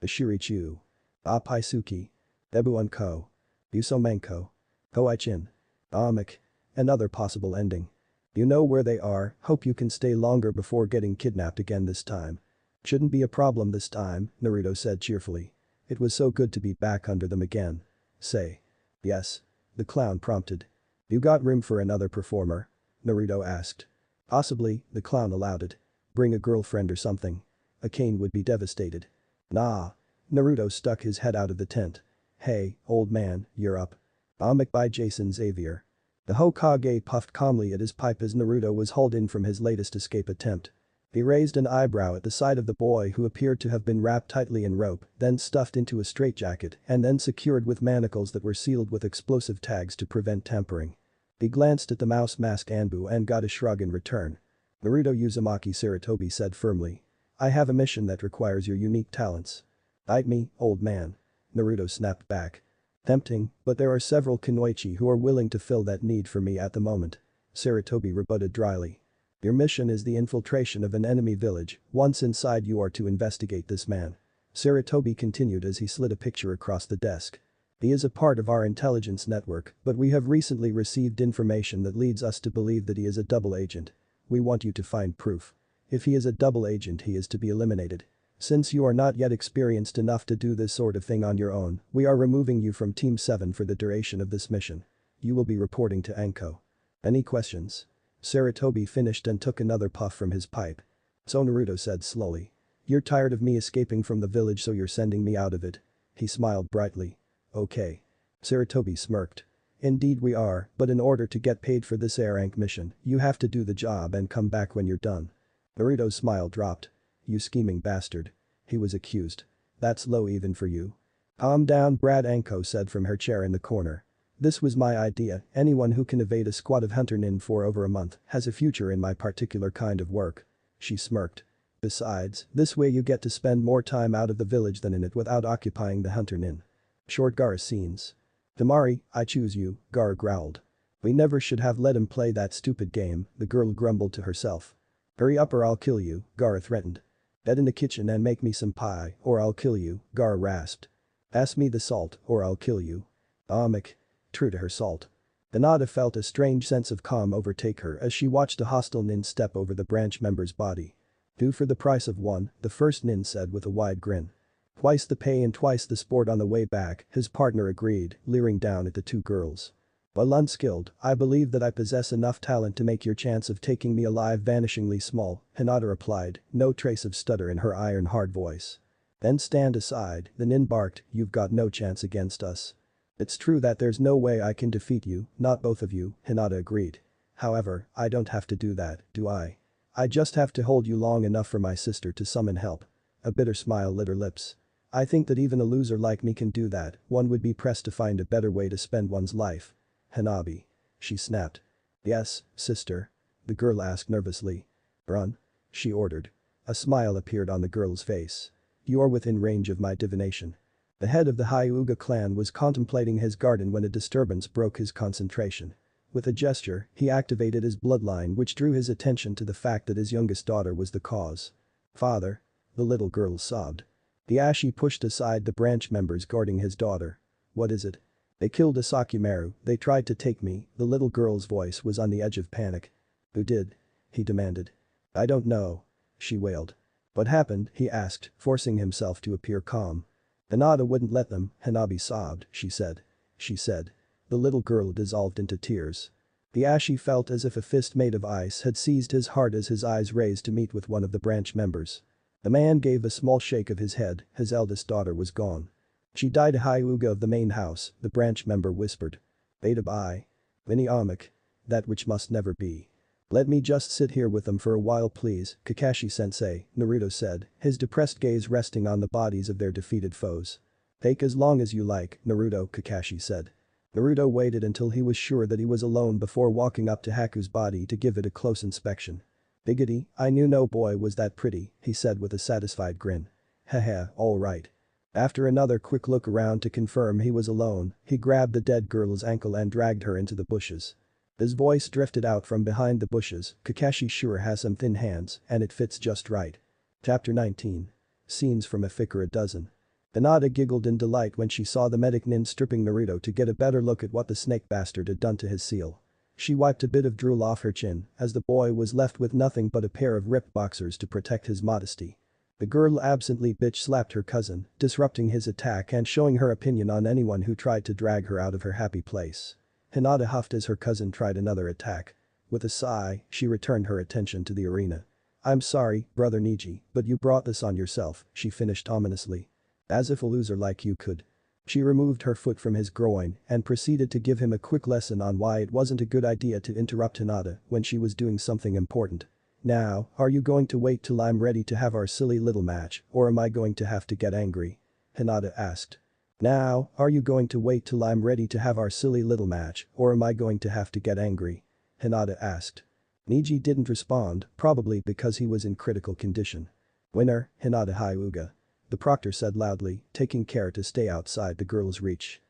Ashirichu. Apaisuki. Debuunko. Busomenko. Koichin. Amik. Another possible ending. You know where they are, hope you can stay longer before getting kidnapped again this time. Shouldn't be a problem this time, Naruto said cheerfully. It was so good to be back under them again. Say. Yes. The clown prompted. You got room for another performer? Naruto asked. Possibly, the clown allowed it. Bring a girlfriend or something. Akane would be devastated. Nah. Naruto stuck his head out of the tent. Hey, old man, you're up. Amik by Jason Xavier. The Hokage puffed calmly at his pipe as Naruto was hauled in from his latest escape attempt. He raised an eyebrow at the sight of the boy who appeared to have been wrapped tightly in rope, then stuffed into a straitjacket and then secured with manacles that were sealed with explosive tags to prevent tampering. He glanced at the mouse-masked Anbu and got a shrug in return. Naruto Uzumaki Sarutobi said firmly. I have a mission that requires your unique talents. Bite me, old man. Naruto snapped back. Tempting, but there are several kunoichi who are willing to fill that need for me at the moment. Sarutobi rebutted dryly. Your mission is the infiltration of an enemy village. Once inside you are to investigate this man. Sarutobi continued as he slid a picture across the desk. He is a part of our intelligence network, but we have recently received information that leads us to believe that he is a double agent. We want you to find proof. If he is a double agent, he is to be eliminated. Since you are not yet experienced enough to do this sort of thing on your own, we are removing you from Team 7 for the duration of this mission. You will be reporting to Anko. Any questions? Sarutobi finished and took another puff from his pipe. So Naruto said slowly. You're tired of me escaping from the village, so you're sending me out of it. He smiled brightly. Okay. Sarutobi smirked. Indeed we are, but in order to get paid for this A-rank mission, you have to do the job and come back when you're done. Naruto's smile dropped. You scheming bastard. He was accused. That's low even for you. Calm down, Brad, Anko said from her chair in the corner. This was my idea. Anyone who can evade a squad of hunter nin for over a month has a future in my particular kind of work. She smirked. Besides, this way you get to spend more time out of the village than in it without occupying the hunter nin. Short Gaara scenes. Temari, I choose you, Gaara growled. We never should have let him play that stupid game, the girl grumbled to herself. Hurry up or I'll kill you, Gaara threatened. Get in the kitchen and make me some pie, or I'll kill you, Gaara rasped. Pass me the salt, or I'll kill you. Amik. True to her salt. Hinata felt a strange sense of calm overtake her as she watched a hostile nin step over the branch member's body. Two for the price of one, the first nin said with a wide grin. Twice the pay and twice the sport on the way back, his partner agreed, leering down at the two girls. While unskilled, I believe that I possess enough talent to make your chance of taking me alive vanishingly small, Hinata replied, no trace of stutter in her iron-hard voice. Then stand aside, the nin barked, you've got no chance against us. It's true that there's no way I can defeat you, not both of you, Hinata agreed. However, I don't have to do that, do I? I just have to hold you long enough for my sister to summon help. A bitter smile lit her lips. I think that even a loser like me can do that, one would be pressed to find a better way to spend one's life. Hanabi. She snapped. Yes, sister? The girl asked nervously. Run. She ordered. A smile appeared on the girl's face. You are within range of my divination. The head of the Hyuga clan was contemplating his garden when a disturbance broke his concentration. With a gesture, he activated his bloodline, which drew his attention to the fact that his youngest daughter was the cause. Father. The little girl sobbed. The Ashi pushed aside the branch members guarding his daughter. What is it? They killed Asakumaru, they tried to take me, the little girl's voice was on the edge of panic. Who did? He demanded. I don't know. She wailed. What happened? He asked, forcing himself to appear calm. Hinata wouldn't let them, Hanabi sobbed, she said. She said. The little girl dissolved into tears. The Ashi felt as if a fist made of ice had seized his heart as his eyes raised to meet with one of the branch members. The man gave a small shake of his head, his eldest daughter was gone. She died a Hyuga of the main house, the branch member whispered. Beta bai. Vinny Amik. That which must never be. Let me just sit here with them for a while please, Kakashi-sensei, Naruto said, his depressed gaze resting on the bodies of their defeated foes. Take as long as you like, Naruto, Kakashi said. Naruto waited until he was sure that he was alone before walking up to Haku's body to give it a close inspection. Biggity, I knew no boy was that pretty, he said with a satisfied grin. Haha, alright. After another quick look around to confirm he was alone, he grabbed the dead girl's ankle and dragged her into the bushes. His voice drifted out from behind the bushes, Kakashi sure has some thin hands, and it fits just right. Chapter 19. Scenes from a Fikura dozen. Hinata giggled in delight when she saw the medic nin stripping Naruto to get a better look at what the snake bastard had done to his seal. She wiped a bit of drool off her chin as the boy was left with nothing but a pair of ripped boxers to protect his modesty. The girl absently bitch-slapped her cousin, disrupting his attack and showing her opinion on anyone who tried to drag her out of her happy place. Hinata huffed as her cousin tried another attack. With a sigh, she returned her attention to the arena. I'm sorry, brother Niji, but you brought this on yourself, she finished ominously. As if a loser like you could. She removed her foot from his groin and proceeded to give him a quick lesson on why it wasn't a good idea to interrupt Hinata when she was doing something important. Now, are you going to wait till I'm ready to have our silly little match, or am I going to have to get angry? Hinata asked. Now, are you going to wait till I'm ready to have our silly little match, or am I going to have to get angry? Hinata asked. Neji didn't respond, probably because he was in critical condition. Winner, Hinata Hyuga. The proctor said loudly, taking care to stay outside the girl's reach.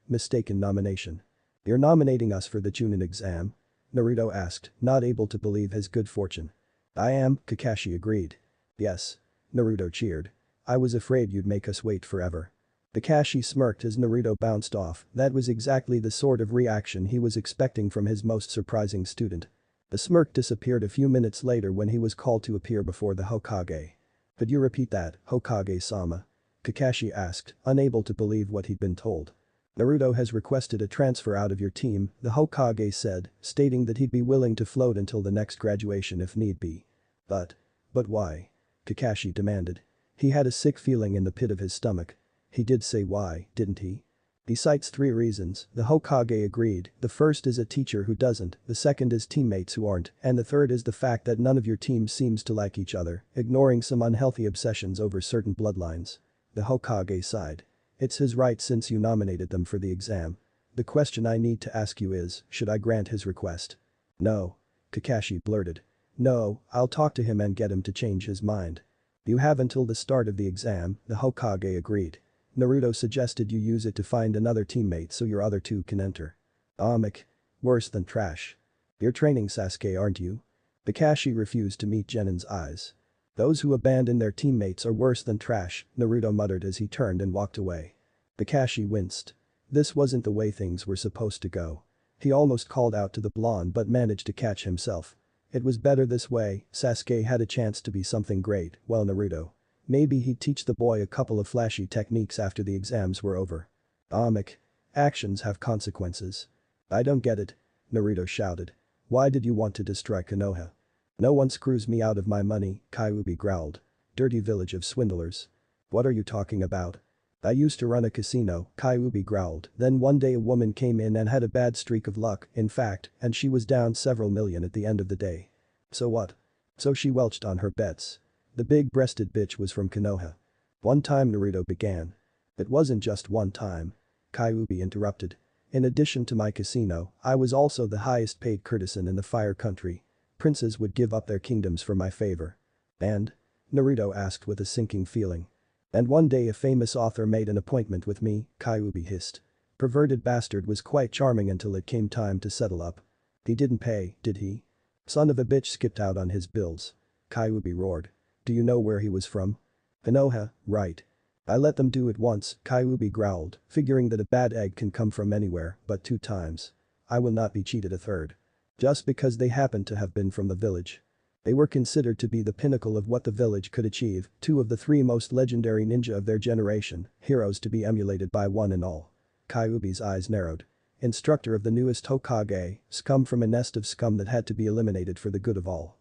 Mistaken nomination. You're nominating us for the Chunin exam? Naruto asked, not able to believe his good fortune. I am, Kakashi agreed. Yes. Naruto cheered. I was afraid you'd make us wait forever. Kakashi smirked as Naruto bounced off, that was exactly the sort of reaction he was expecting from his most surprising student. The smirk disappeared a few minutes later when he was called to appear before the Hokage. Could you repeat that, Hokage-sama? Kakashi asked, unable to believe what he'd been told. Naruto has requested a transfer out of your team, the Hokage said, stating that he'd be willing to float until the next graduation if need be. But why? Kakashi demanded. He had a sick feeling in the pit of his stomach. He did say why, didn't he? He cites 3 reasons, the Hokage agreed, the first is a teacher who doesn't, the second is teammates who aren't, and the third is the fact that none of your team seems to like each other, ignoring some unhealthy obsessions over certain bloodlines. The Hokage sighed. It's his right since you nominated them for the exam. The question I need to ask you is, should I grant his request? No. Kakashi blurted. No, I'll talk to him and get him to change his mind. You have until the start of the exam, the Hokage agreed. Naruto suggested you use it to find another teammate so your other 2 can enter. Worse than trash. You're training Sasuke, aren't you? Kakashi refused to meet Genin's eyes. Those who abandon their teammates are worse than trash, Naruto muttered as he turned and walked away. Kakashi winced. This wasn't the way things were supposed to go. He almost called out to the blonde but managed to catch himself. It was better this way, Sasuke had a chance to be something great, while Naruto. Maybe he'd teach the boy a couple of flashy techniques after the exams were over. Actions have consequences. I don't get it. Naruto shouted. Why did you want to destroy Konoha? No one screws me out of my money, Kyuubi growled. Dirty village of swindlers. What are you talking about? I used to run a casino, Kyuubi growled, then one day a woman came in and had a bad streak of luck, in fact, and she was down several million at the end of the day. So what? So she welched on her bets. The big-breasted bitch was from Konoha. One time Naruto began. It wasn't just one time. Kyuubi interrupted. In addition to my casino, I was also the highest paid courtesan in the Fire Country. Princes would give up their kingdoms for my favor. And? Naruto asked with a sinking feeling. And one day a famous author made an appointment with me, Kyuubi hissed. Perverted bastard was quite charming until it came time to settle up. He didn't pay, did he? Son of a bitch skipped out on his bills. Kyuubi roared. Do you know where he was from? Konoha, right. I let them do it once, Kyuubi growled, figuring that a bad egg can come from anywhere, but 2 times. I will not be cheated a third. Just because they happened to have been from the village. They were considered to be the pinnacle of what the village could achieve, 2 of the 3 most legendary ninja of their generation, heroes to be emulated by one and all. Kyuubi's eyes narrowed. Instructor of the newest Hokage, scum from a nest of scum that had to be eliminated for the good of all.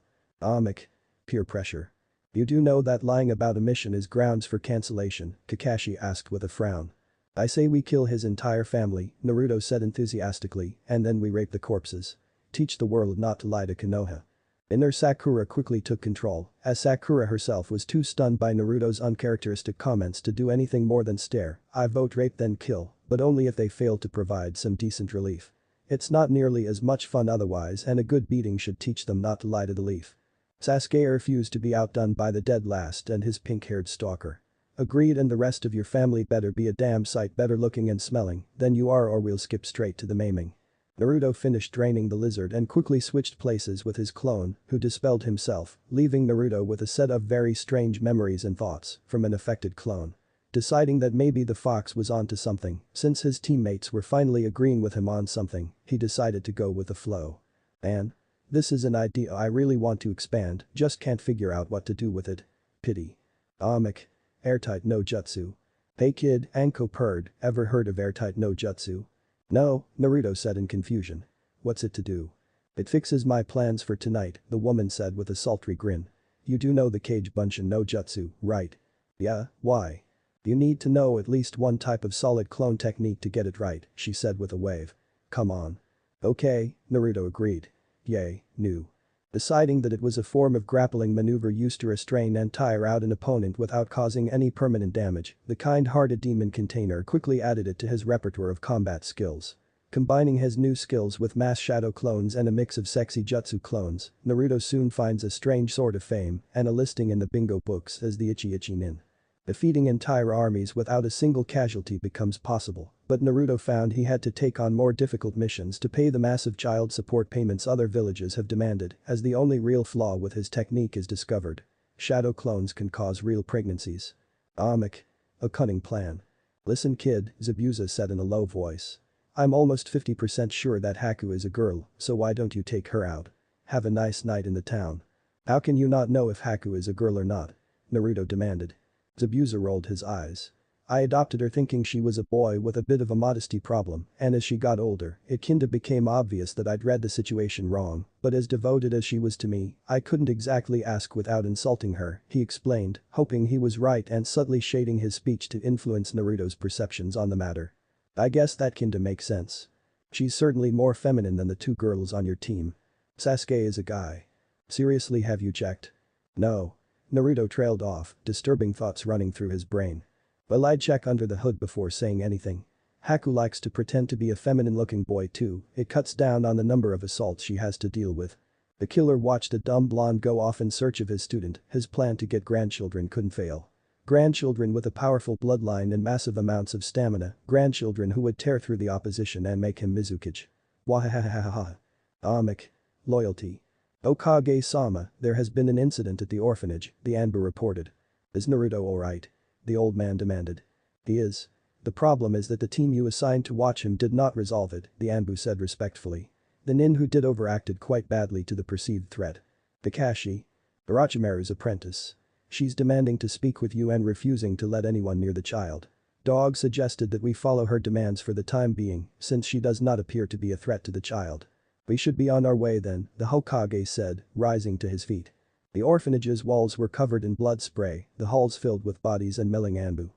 Peer pressure. You do know that lying about a mission is grounds for cancellation, Kakashi asked with a frown. I say we kill his entire family, Naruto said enthusiastically, and then we rape the corpses. Teach the world not to lie to Konoha. Inner Sakura quickly took control, as Sakura herself was too stunned by Naruto's uncharacteristic comments to do anything more than stare. I vote rape then kill, but only if they fail to provide some decent relief. It's not nearly as much fun otherwise and a good beating should teach them not to lie to the leaf. Sasuke refused to be outdone by the dead last and his pink-haired stalker. Agreed, and the rest of your family better be a damn sight better looking and smelling than you are or we'll skip straight to the maiming. Naruto finished draining the lizard and quickly switched places with his clone, who dispelled himself, leaving Naruto with a set of very strange memories and thoughts from an affected clone. Deciding that maybe the fox was onto something, since his teammates were finally agreeing with him on something, he decided to go with the flow. And? This is an idea I really want to expand, just can't figure out what to do with it. Pity. Airtight no jutsu. Hey kid, Anko purred, ever heard of airtight no jutsu? No, Naruto said in confusion. What's it to do? It fixes my plans for tonight, the woman said with a sultry grin. You do know the Kage Bunshin no jutsu, right? Yeah, why? You need to know at least one type of solid clone technique to get it right, she said with a wave. Come on. Okay, Naruto agreed. Yay, knew. Deciding that it was a form of grappling maneuver used to restrain and tire out an opponent without causing any permanent damage, the kind-hearted demon container quickly added it to his repertoire of combat skills. Combining his new skills with mass shadow clones and a mix of sexy jutsu clones, Naruto soon finds a strange sort of fame and a listing in the bingo books as the Ichi Nin. Defeating entire armies without a single casualty becomes possible, but Naruto found he had to take on more difficult missions to pay the massive child support payments other villages have demanded, as the only real flaw with his technique is discovered. Shadow clones can cause real pregnancies. Amek. A cunning plan. Listen kid, Zabuza said in a low voice. I'm almost 50% sure that Haku is a girl, so why don't you take her out? Have a nice night in the town. How can you not know if Haku is a girl or not? Naruto demanded. Zabuza rolled his eyes. I adopted her thinking she was a boy with a bit of a modesty problem, and as she got older, it kinda became obvious that I'd read the situation wrong, but as devoted as she was to me, I couldn't exactly ask without insulting her, he explained, hoping he was right and subtly shading his speech to influence Naruto's perceptions on the matter. I guess that kinda makes sense. She's certainly more feminine than the two girls on your team. Sasuke is a guy. Seriously, have you checked? No. Naruto trailed off, disturbing thoughts running through his brain. Well, I'd check under the hood before saying anything. Haku likes to pretend to be a feminine-looking boy too, it cuts down on the number of assaults she has to deal with. The killer watched a dumb blonde go off in search of his student, his plan to get grandchildren couldn't fail. Grandchildren with a powerful bloodline and massive amounts of stamina, grandchildren who would tear through the opposition and make him Mizukage. Wahahahaha. Amek. Loyalty. Okage-sama, there has been an incident at the orphanage, the Anbu reported. Is Naruto alright? The old man demanded. He is. The problem is that the team you assigned to watch him did not resolve it, the Anbu said respectfully. The nin who did overacted quite badly to the perceived threat. Kakashi. Orochimaru's apprentice. She's demanding to speak with you and refusing to let anyone near the child. Dog suggested that we follow her demands for the time being, since she does not appear to be a threat to the child. We should be on our way then, the Hokage said, rising to his feet. The orphanage's walls were covered in blood spray, the halls filled with bodies and milling Anbu.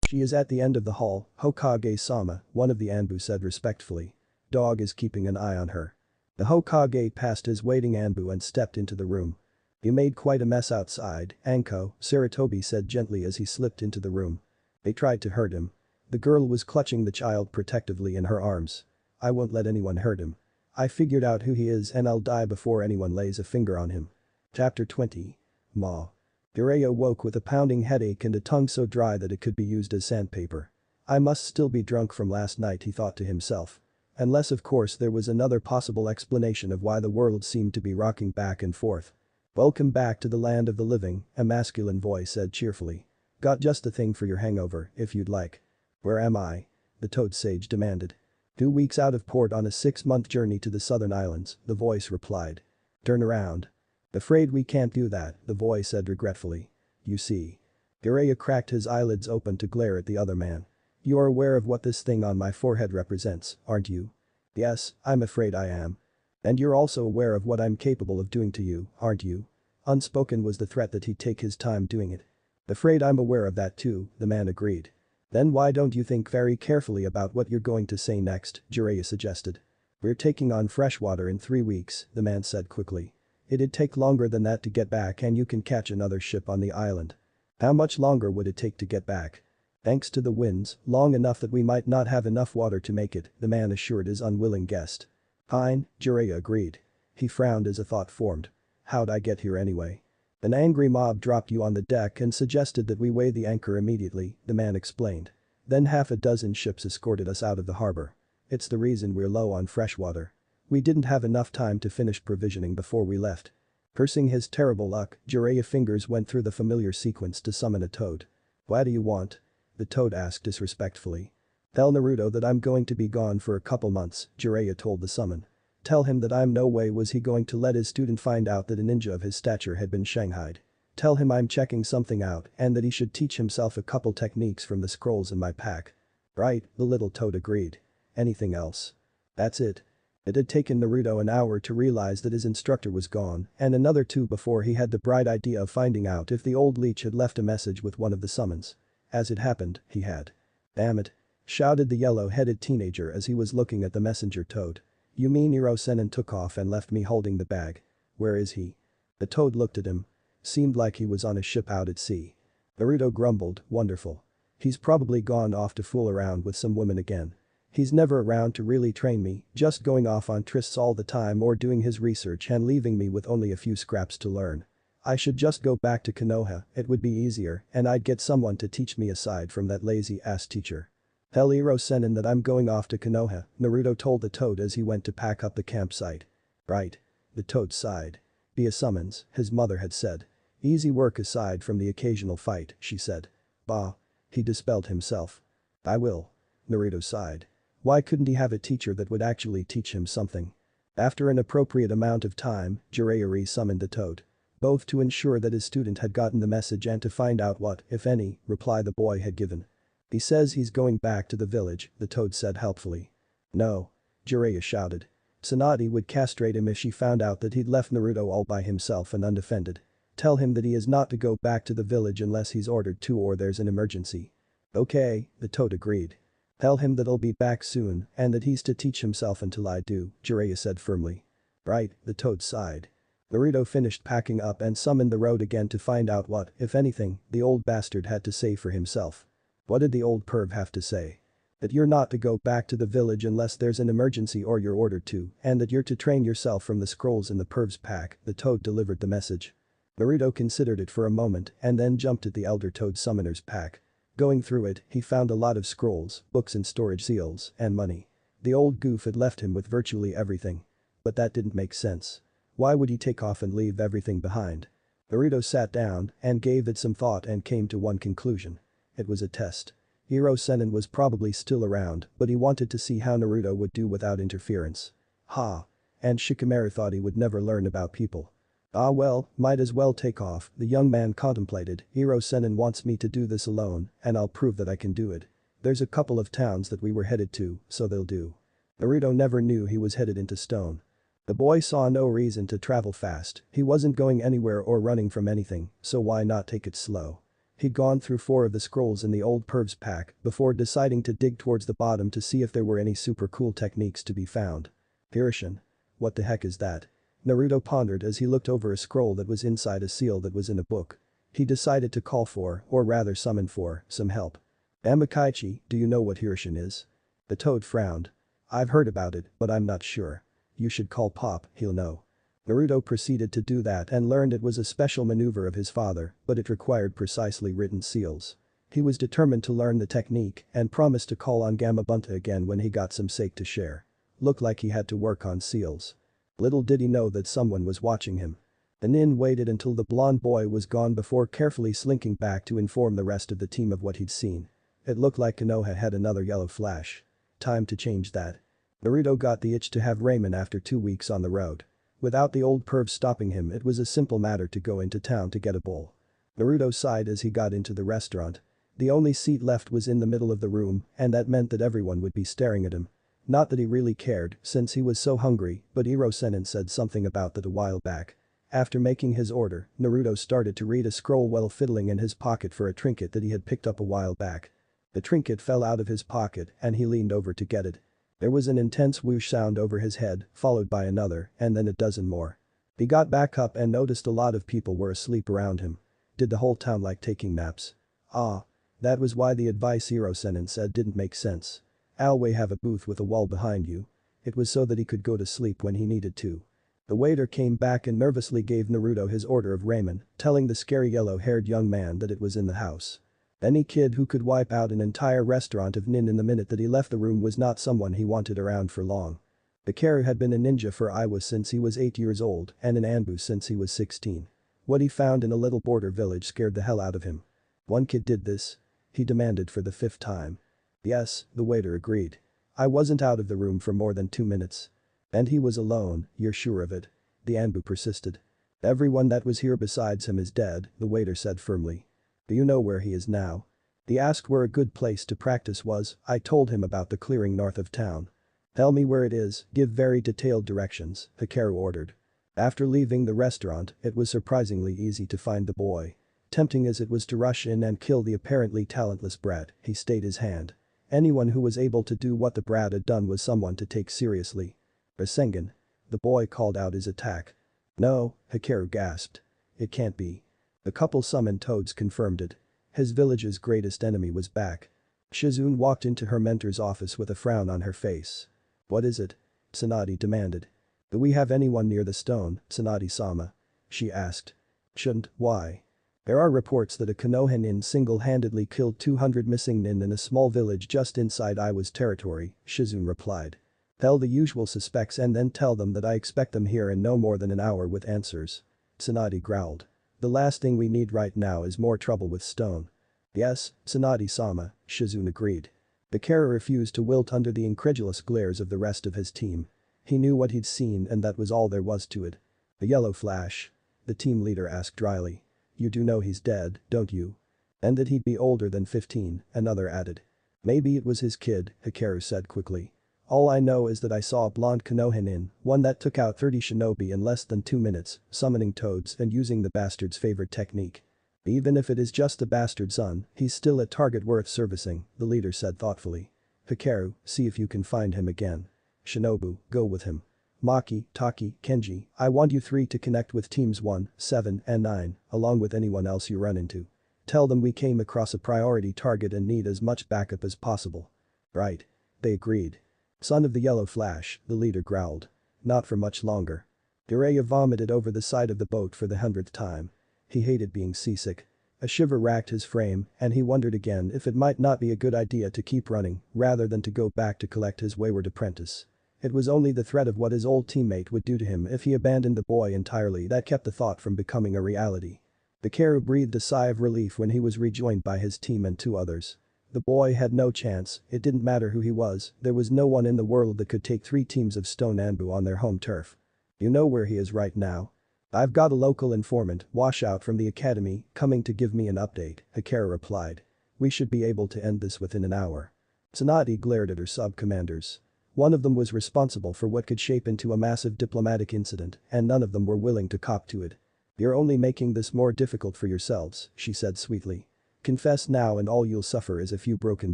She is at the end of the hall, Hokage-sama, one of the Anbu said respectfully. Dog is keeping an eye on her. The Hokage passed his waiting Anbu and stepped into the room. You made quite a mess outside, Anko, Saratobi said gently as he slipped into the room. They tried to hurt him. The girl was clutching the child protectively in her arms. I won't let anyone hurt him. I figured out who he is and I'll die before anyone lays a finger on him. Chapter 20. Ma. Jiraiya woke with a pounding headache and a tongue so dry that it could be used as sandpaper. I must still be drunk from last night, he thought to himself. Unless of course there was another possible explanation of why the world seemed to be rocking back and forth. Welcome back to the land of the living, a masculine voice said cheerfully. Got just the thing for your hangover, if you'd like. Where am I? The toad sage demanded. 2 weeks out of port on a 6-month journey to the southern islands, the voice replied. Turn around. Afraid we can't do that, the voice said regretfully. You see. Jiraiya cracked his eyelids open to glare at the other man. You are aware of what this thing on my forehead represents, aren't you? Yes, I'm afraid I am. And you're also aware of what I'm capable of doing to you, aren't you? Unspoken was the threat that he'd take his time doing it. Afraid I'm aware of that too, the man agreed. Then why don't you think very carefully about what you're going to say next, Jiraiya suggested. We're taking on freshwater in 3 weeks, the man said quickly. It'd take longer than that to get back and you can catch another ship on the island. How much longer would it take to get back? Thanks to the winds, long enough that we might not have enough water to make it, the man assured his unwilling guest. Fine, Jiraiya agreed. He frowned as a thought formed. How'd I get here anyway? An angry mob dropped you on the deck and suggested that we weigh the anchor immediately, the man explained. Then half a dozen ships escorted us out of the harbor. It's the reason we're low on fresh water. We didn't have enough time to finish provisioning before we left. Cursing his terrible luck, Jiraiya's fingers went through the familiar sequence to summon a toad. What do you want? The toad asked disrespectfully. Tell Naruto that I'm going to be gone for a couple months, Jiraiya told the summon. Tell him that I'm no way was he going to let his student find out that a ninja of his stature had been shanghaied. Tell him I'm checking something out and that he should teach himself a couple techniques from the scrolls in my pack. Right, the little toad agreed. Anything else? That's it. It had taken Naruto an hour to realize that his instructor was gone and another 2 before he had the bright idea of finding out if the old leech had left a message with one of the summons. As it happened, he had. Damn it. Shouted the yellow-headed teenager as he was looking at the messenger toad. You mean Iro-sennin took off and left me holding the bag? Where is he? The toad looked at him. Seemed like he was on a ship out at sea. Naruto grumbled, wonderful. He's probably gone off to fool around with some women again. He's never around to really train me, just going off on trysts all the time or doing his research and leaving me with only a few scraps to learn. I should just go back to Konoha, it would be easier, and I'd get someone to teach me aside from that lazy-ass teacher. Tell Iro Sennin that I'm going off to Konoha, Naruto told the toad as he went to pack up the campsite. Right. The toad sighed. Be a summons, his mother had said. Easy work aside from the occasional fight, she said. Bah. He dispelled himself. I will. Naruto sighed. Why couldn't he have a teacher that would actually teach him something? After an appropriate amount of time, Jiraiya summoned the toad. Both to ensure that his student had gotten the message and to find out what, if any, reply the boy had given. He says he's going back to the village, the toad said helpfully. No. Jiraiya shouted. Tsunade would castrate him if she found out that he'd left Naruto all by himself and undefended. Tell him that he is not to go back to the village unless he's ordered to or there's an emergency. Okay, the toad agreed. Tell him that I'll be back soon and that he's to teach himself until I do, Jiraiya said firmly. Right, the toad sighed. Naruto finished packing up and summoned the road again to find out what, if anything, the old bastard had to say for himself. What did the old perv have to say? That you're not to go back to the village unless there's an emergency or you're ordered to, and that you're to train yourself from the scrolls in the perv's pack, the toad delivered the message. Naruto considered it for a moment and then jumped at the elder toad summoner's pack. Going through it, he found a lot of scrolls, books and storage seals, and money. The old goof had left him with virtually everything. But that didn't make sense. Why would he take off and leave everything behind? Naruto sat down and gave it some thought and came to one conclusion. It was a test. Iro Sennin was probably still around, but he wanted to see how Naruto would do without interference. Ha. And Shikamaru thought he would never learn about people. Ah well, might as well take off, the young man contemplated. Iro Sennin wants me to do this alone, and I'll prove that I can do it. There's a couple of towns that we were headed to, so they'll do. Naruto never knew he was headed into stone. The boy saw no reason to travel fast, he wasn't going anywhere or running from anything, so why not take it slow? He'd gone through 4 of the scrolls in the old perv's pack before deciding to dig towards the bottom to see if there were any super cool techniques to be found. Hirishin. What the heck is that? Naruto pondered as he looked over a scroll that was inside a seal that was in a book. He decided to call for, or rather summon for, some help. Amakaichi, do you know what Hirishin is? The toad frowned. I've heard about it, but I'm not sure. You should call Pop, he'll know. Naruto proceeded to do that and learned it was a special maneuver of his father, but it required precisely written seals. He was determined to learn the technique and promised to call on Gamabunta again when he got some sake to share. Looked like he had to work on seals. Little did he know that someone was watching him. The nin waited until the blonde boy was gone before carefully slinking back to inform the rest of the team of what he'd seen. It looked like Konoha had another yellow flash. Time to change that. Naruto got the itch to have ramen after 2 weeks on the road. Without the old perv stopping him, it was a simple matter to go into town to get a bowl. Naruto sighed as he got into the restaurant. The only seat left was in the middle of the room, and that meant that everyone would be staring at him. Not that he really cared, since he was so hungry, but Iro Sennin said something about that a while back. After making his order, Naruto started to read a scroll while fiddling in his pocket for a trinket that he had picked up a while back. The trinket fell out of his pocket and he leaned over to get it. There was an intense whoosh sound over his head, followed by another, and then a dozen more. He got back up and noticed a lot of people were asleep around him. Did the whole town like taking naps? Ah. That was why the advice Iro Sennin said didn't make sense. Always have a booth with a wall behind you. It was so that he could go to sleep when he needed to. The waiter came back and nervously gave Naruto his order of ramen, telling the scary yellow-haired young man that it was in the house. Any kid who could wipe out an entire restaurant of nin in the minute that he left the room was not someone he wanted around for long. The Karu had been a ninja for Iwa since he was 8 years old and an Anbu since he was 16. What he found in a little border village scared the hell out of him. One kid did this? He demanded for the 5th time. Yes, the waiter agreed. I wasn't out of the room for more than 2 minutes. And he was alone, you're sure of it? The Anbu persisted. Everyone that was here besides him is dead, the waiter said firmly. Do you know where he is now? He asked where a good place to practice was. I told him about the clearing north of town. Tell me where it is, give very detailed directions, Hikaru ordered. After leaving the restaurant, it was surprisingly easy to find the boy. Tempting as it was to rush in and kill the apparently talentless brat, he stayed his hand. Anyone who was able to do what the brat had done was someone to take seriously. Rasengan. The boy called out his attack. No, Hikaru gasped. It can't be. The couple summoned toads confirmed it. His village's greatest enemy was back. Shizune walked into her mentor's office with a frown on her face. "What is it?" Tsunade demanded. "Do we have anyone near the stone, Tsunade-sama?" she asked. "Shouldn't, why?" "There are reports that a Konoha nin single-handedly killed 200 missing nin in a small village just inside Iwa's territory," Shizune replied. "Tell the usual suspects and then tell them that I expect them here in no more than an hour with answers." Tsunade growled. "The last thing we need right now is more trouble with stone." "Yes, Tsunade-sama," Shizune agreed. Bakura refused to wilt under the incredulous glares of the rest of his team. He knew what he'd seen and that was all there was to it. "The yellow flash?" the team leader asked dryly. "You do know he's dead, don't you?" "And that he'd be older than 15, another added. "Maybe it was his kid," Hikaru said quickly. "All I know is that I saw a blonde Konoha nin, one that took out 30 shinobi in less than 2 minutes, summoning toads and using the bastard's favorite technique." "Even if it is just a bastard son, he's still a target worth servicing," the leader said thoughtfully. "Hikaru, see if you can find him again. Shinobu, go with him. Maki, Taki, Kenji, I want you three to connect with teams 1, 7 and 9, along with anyone else you run into. Tell them we came across a priority target and need as much backup as possible." "Right." They agreed. "Son of the yellow flash," the leader growled. "Not for much longer." Jiraiya vomited over the side of the boat for the 100th time. He hated being seasick. A shiver racked his frame and he wondered again if it might not be a good idea to keep running rather than to go back to collect his wayward apprentice. It was only the threat of what his old teammate would do to him if he abandoned the boy entirely that kept the thought from becoming a reality. Bakura breathed a sigh of relief when he was rejoined by his team and 2 others. The boy had no chance, it didn't matter who he was, there was no one in the world that could take 3 teams of stone Anbu on their home turf. "You know where he is right now?" "I've got a local informant, washout from the academy, coming to give me an update," Hikaru replied. "We should be able to end this within an hour." Tsunade glared at her sub-commanders. One of them was responsible for what could shape into a massive diplomatic incident and none of them were willing to cop to it. "You're only making this more difficult for yourselves," she said sweetly. "Confess now and all you'll suffer is a few broken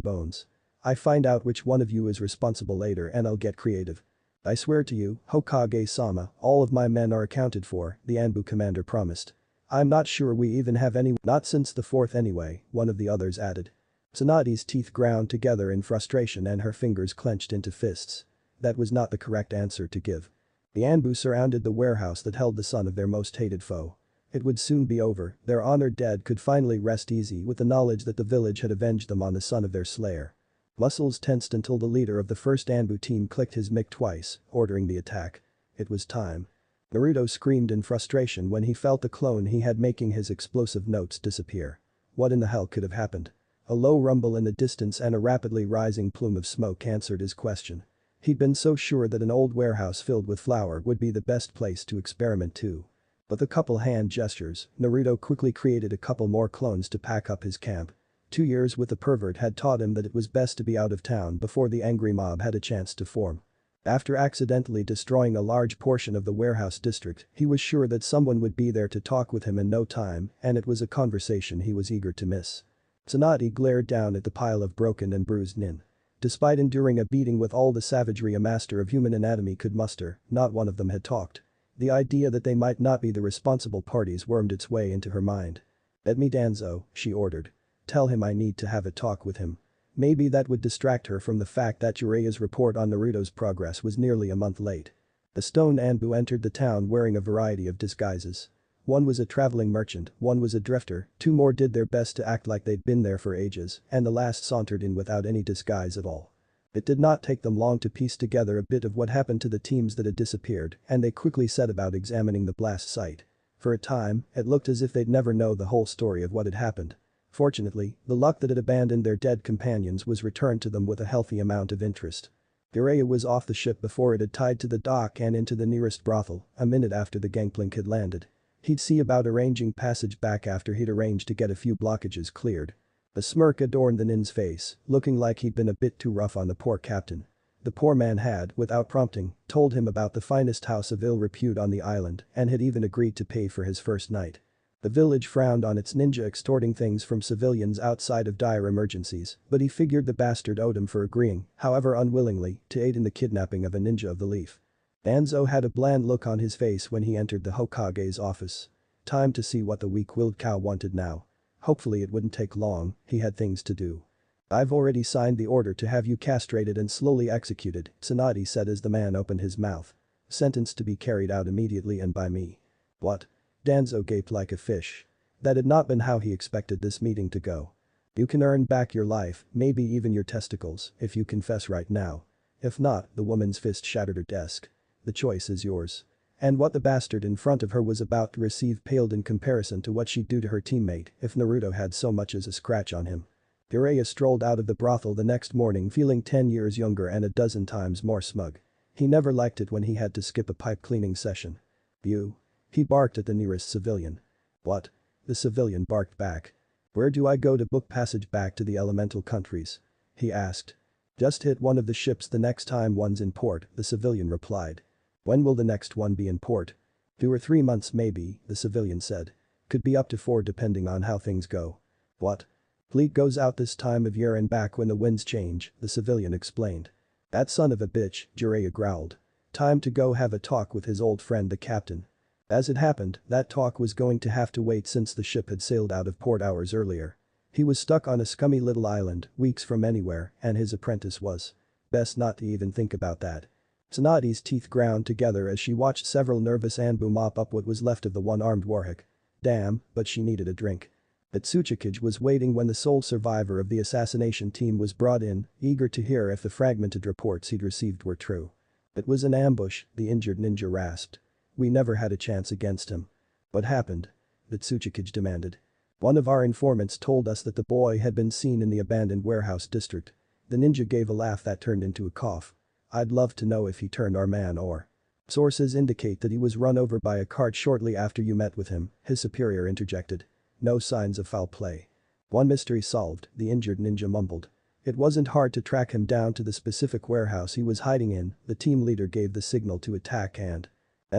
bones. I find out which one of you is responsible later and I'll get creative." "I swear to you, Hokage-sama, all of my men are accounted for," the Anbu commander promised. "I'm not sure we even have any." "Not since the 4th anyway," one of the others added. Tsunade's teeth ground together in frustration and her fingers clenched into fists. That was not the correct answer to give. The Anbu surrounded the warehouse that held the son of their most hated foe. It would soon be over, their honored dead could finally rest easy with the knowledge that the village had avenged them on the son of their slayer. Muscles tensed until the leader of the first Anbu team clicked his mic twice, ordering the attack. It was time. Naruto screamed in frustration when he felt the clone he had making his explosive notes disappear. What in the hell could have happened? A low rumble in the distance and a rapidly rising plume of smoke answered his question. He'd been so sure that an old warehouse filled with flour would be the best place to experiment too. With a couple hand gestures, Naruto quickly created a couple more clones to pack up his camp. 2 years with the pervert had taught him that it was best to be out of town before the angry mob had a chance to form. After accidentally destroying a large portion of the warehouse district, he was sure that someone would be there to talk with him in no time and it was a conversation he was eager to miss. Tsunade glared down at the pile of broken and bruised nin. Despite enduring a beating with all the savagery a master of human anatomy could muster, not one of them had talked. The idea that they might not be the responsible parties wormed its way into her mind. "Let me Danzo," she ordered. "Tell him I need to have a talk with him." Maybe that would distract her from the fact that Jiraiya's report on Naruto's progress was nearly a month late. The stone Anbu entered the town wearing a variety of disguises. One was a traveling merchant, one was a drifter, 2 more did their best to act like they'd been there for ages, and the last sauntered in without any disguise at all. It did not take them long to piece together a bit of what happened to the teams that had disappeared, and they quickly set about examining the blast site. For a time, it looked as if they'd never know the whole story of what had happened. Fortunately, the luck that had abandoned their dead companions was returned to them with a healthy amount of interest. Jiraiya was off the ship before it had tied to the dock and into the nearest brothel, a minute after the gangplank had landed. He'd see about arranging passage back after he'd arranged to get a few blockages cleared. A smirk adorned the nin's face, looking like he'd been a bit too rough on the poor captain. The poor man had, without prompting, told him about the finest house of ill repute on the island and had even agreed to pay for his first night. The village frowned on its ninja extorting things from civilians outside of dire emergencies, but he figured the bastard owed him for agreeing, however unwillingly, to aid in the kidnapping of a ninja of the leaf. Danzo had a bland look on his face when he entered the Hokage's office. Time to see what the weak-willed cow wanted now. Hopefully it wouldn't take long, he had things to do. I've already signed the order to have you castrated and slowly executed, Tsunade said as the man opened his mouth. Sentenced to be carried out immediately and by me. What? Danzo gaped like a fish. That had not been how he expected this meeting to go. You can earn back your life, maybe even your testicles, if you confess right now. If not, the woman's fist shattered her desk. The choice is yours. And what the bastard in front of her was about to receive paled in comparison to what she'd do to her teammate if Naruto had so much as a scratch on him. Jiraiya strolled out of the brothel the next morning feeling 10 years younger and a dozen times more smug. He never liked it when he had to skip a pipe cleaning session. You. He barked at the nearest civilian. What? The civilian barked back. Where do I go to book passage back to the elemental countries? He asked. Just hit one of the ships the next time one's in port, the civilian replied. When will the next one be in port? 2 or 3 months maybe, the civilian said. Could be up to 4 depending on how things go. What? Fleet goes out this time of year and back when the winds change, the civilian explained. That son of a bitch, Jiraiya growled. Time to go have a talk with his old friend the captain. As it happened, that talk was going to have to wait since the ship had sailed out of port hours earlier. He was stuck on a scummy little island, weeks from anywhere, and his apprentice was. Best not to even think about that. Tsunade's teeth ground together as she watched several nervous Anbu mop up what was left of the one-armed warhick. Damn, but she needed a drink. Itachi was waiting when the sole survivor of the assassination team was brought in, eager to hear if the fragmented reports he'd received were true. It was an ambush, the injured ninja rasped. We never had a chance against him. What happened? Itachi demanded. One of our informants told us that the boy had been seen in the abandoned warehouse district. The ninja gave a laugh that turned into a cough. I'd love to know if he turned our man or. Sources indicate that he was run over by a cart shortly after you met with him, his superior interjected. No signs of foul play. One mystery solved, the injured ninja mumbled. It wasn't hard to track him down to the specific warehouse he was hiding in, the team leader gave the signal to attack and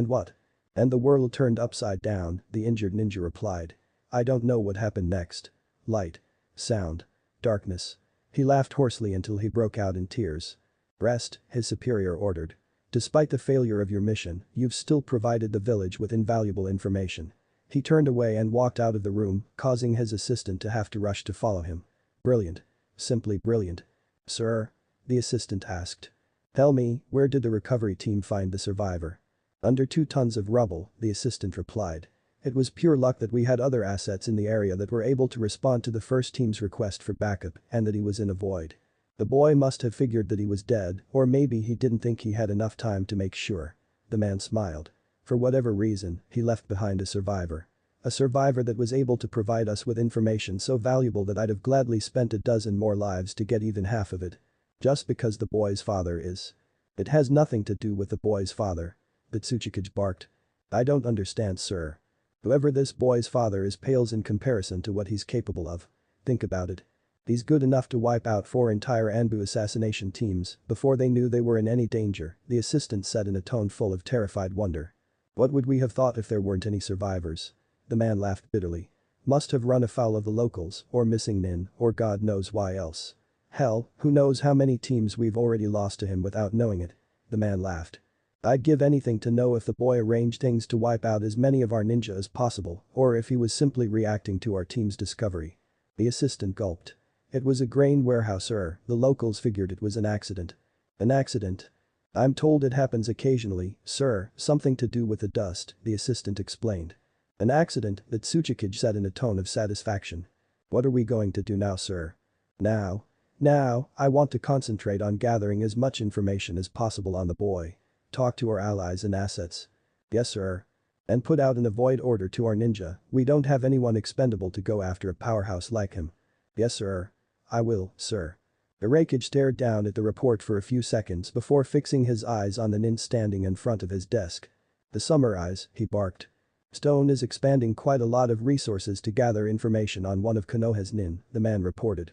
what? And the world turned upside down, the injured ninja replied. I don't know what happened next. Light. Sound. Darkness. He laughed hoarsely until he broke out in tears. Rest, his superior ordered. Despite the failure of your mission, you've still provided the village with invaluable information. He turned away and walked out of the room, causing his assistant to have to rush to follow him. Brilliant. Simply brilliant. Sir? The assistant asked. Tell me, where did the recovery team find the survivor? Under 2 tons of rubble, the assistant replied. It was pure luck that we had other assets in the area that were able to respond to the first team's request for backup and that he was in a void. The boy must have figured that he was dead, or maybe he didn't think he had enough time to make sure. The man smiled. For whatever reason, he left behind a survivor. A survivor that was able to provide us with information so valuable that I'd have gladly spent a dozen more lives to get even half of it. Just because the boy's father is. It has nothing to do with the boy's father. Itachi barked. I don't understand, sir. Whoever this boy's father is pales in comparison to what he's capable of. Think about it. He's good enough to wipe out 4 entire Anbu assassination teams before they knew they were in any danger, the assistant said in a tone full of terrified wonder. What would we have thought if there weren't any survivors? The man laughed bitterly. Must have run afoul of the locals, or missing Nin, or God knows why else. Hell, who knows how many teams we've already lost to him without knowing it. The man laughed. I'd give anything to know if the boy arranged things to wipe out as many of our ninja as possible, or if he was simply reacting to our team's discovery. The assistant gulped. It was a grain warehouse, sir. The locals figured it was an accident. An accident? I'm told it happens occasionally, sir, something to do with the dust, the assistant explained. An accident, Itachi said in a tone of satisfaction. What are we going to do now, sir? Now, I want to concentrate on gathering as much information as possible on the boy. Talk to our allies and assets. Yes, sir. And put out an avoid order to our ninja, we don't have anyone expendable to go after a powerhouse like him. Yes, sir. I will, sir. Itachi stared down at the report for a few seconds before fixing his eyes on the nin standing in front of his desk. To summarize, he barked. Stone is expanding quite a lot of resources to gather information on one of Konoha's nin, the man reported.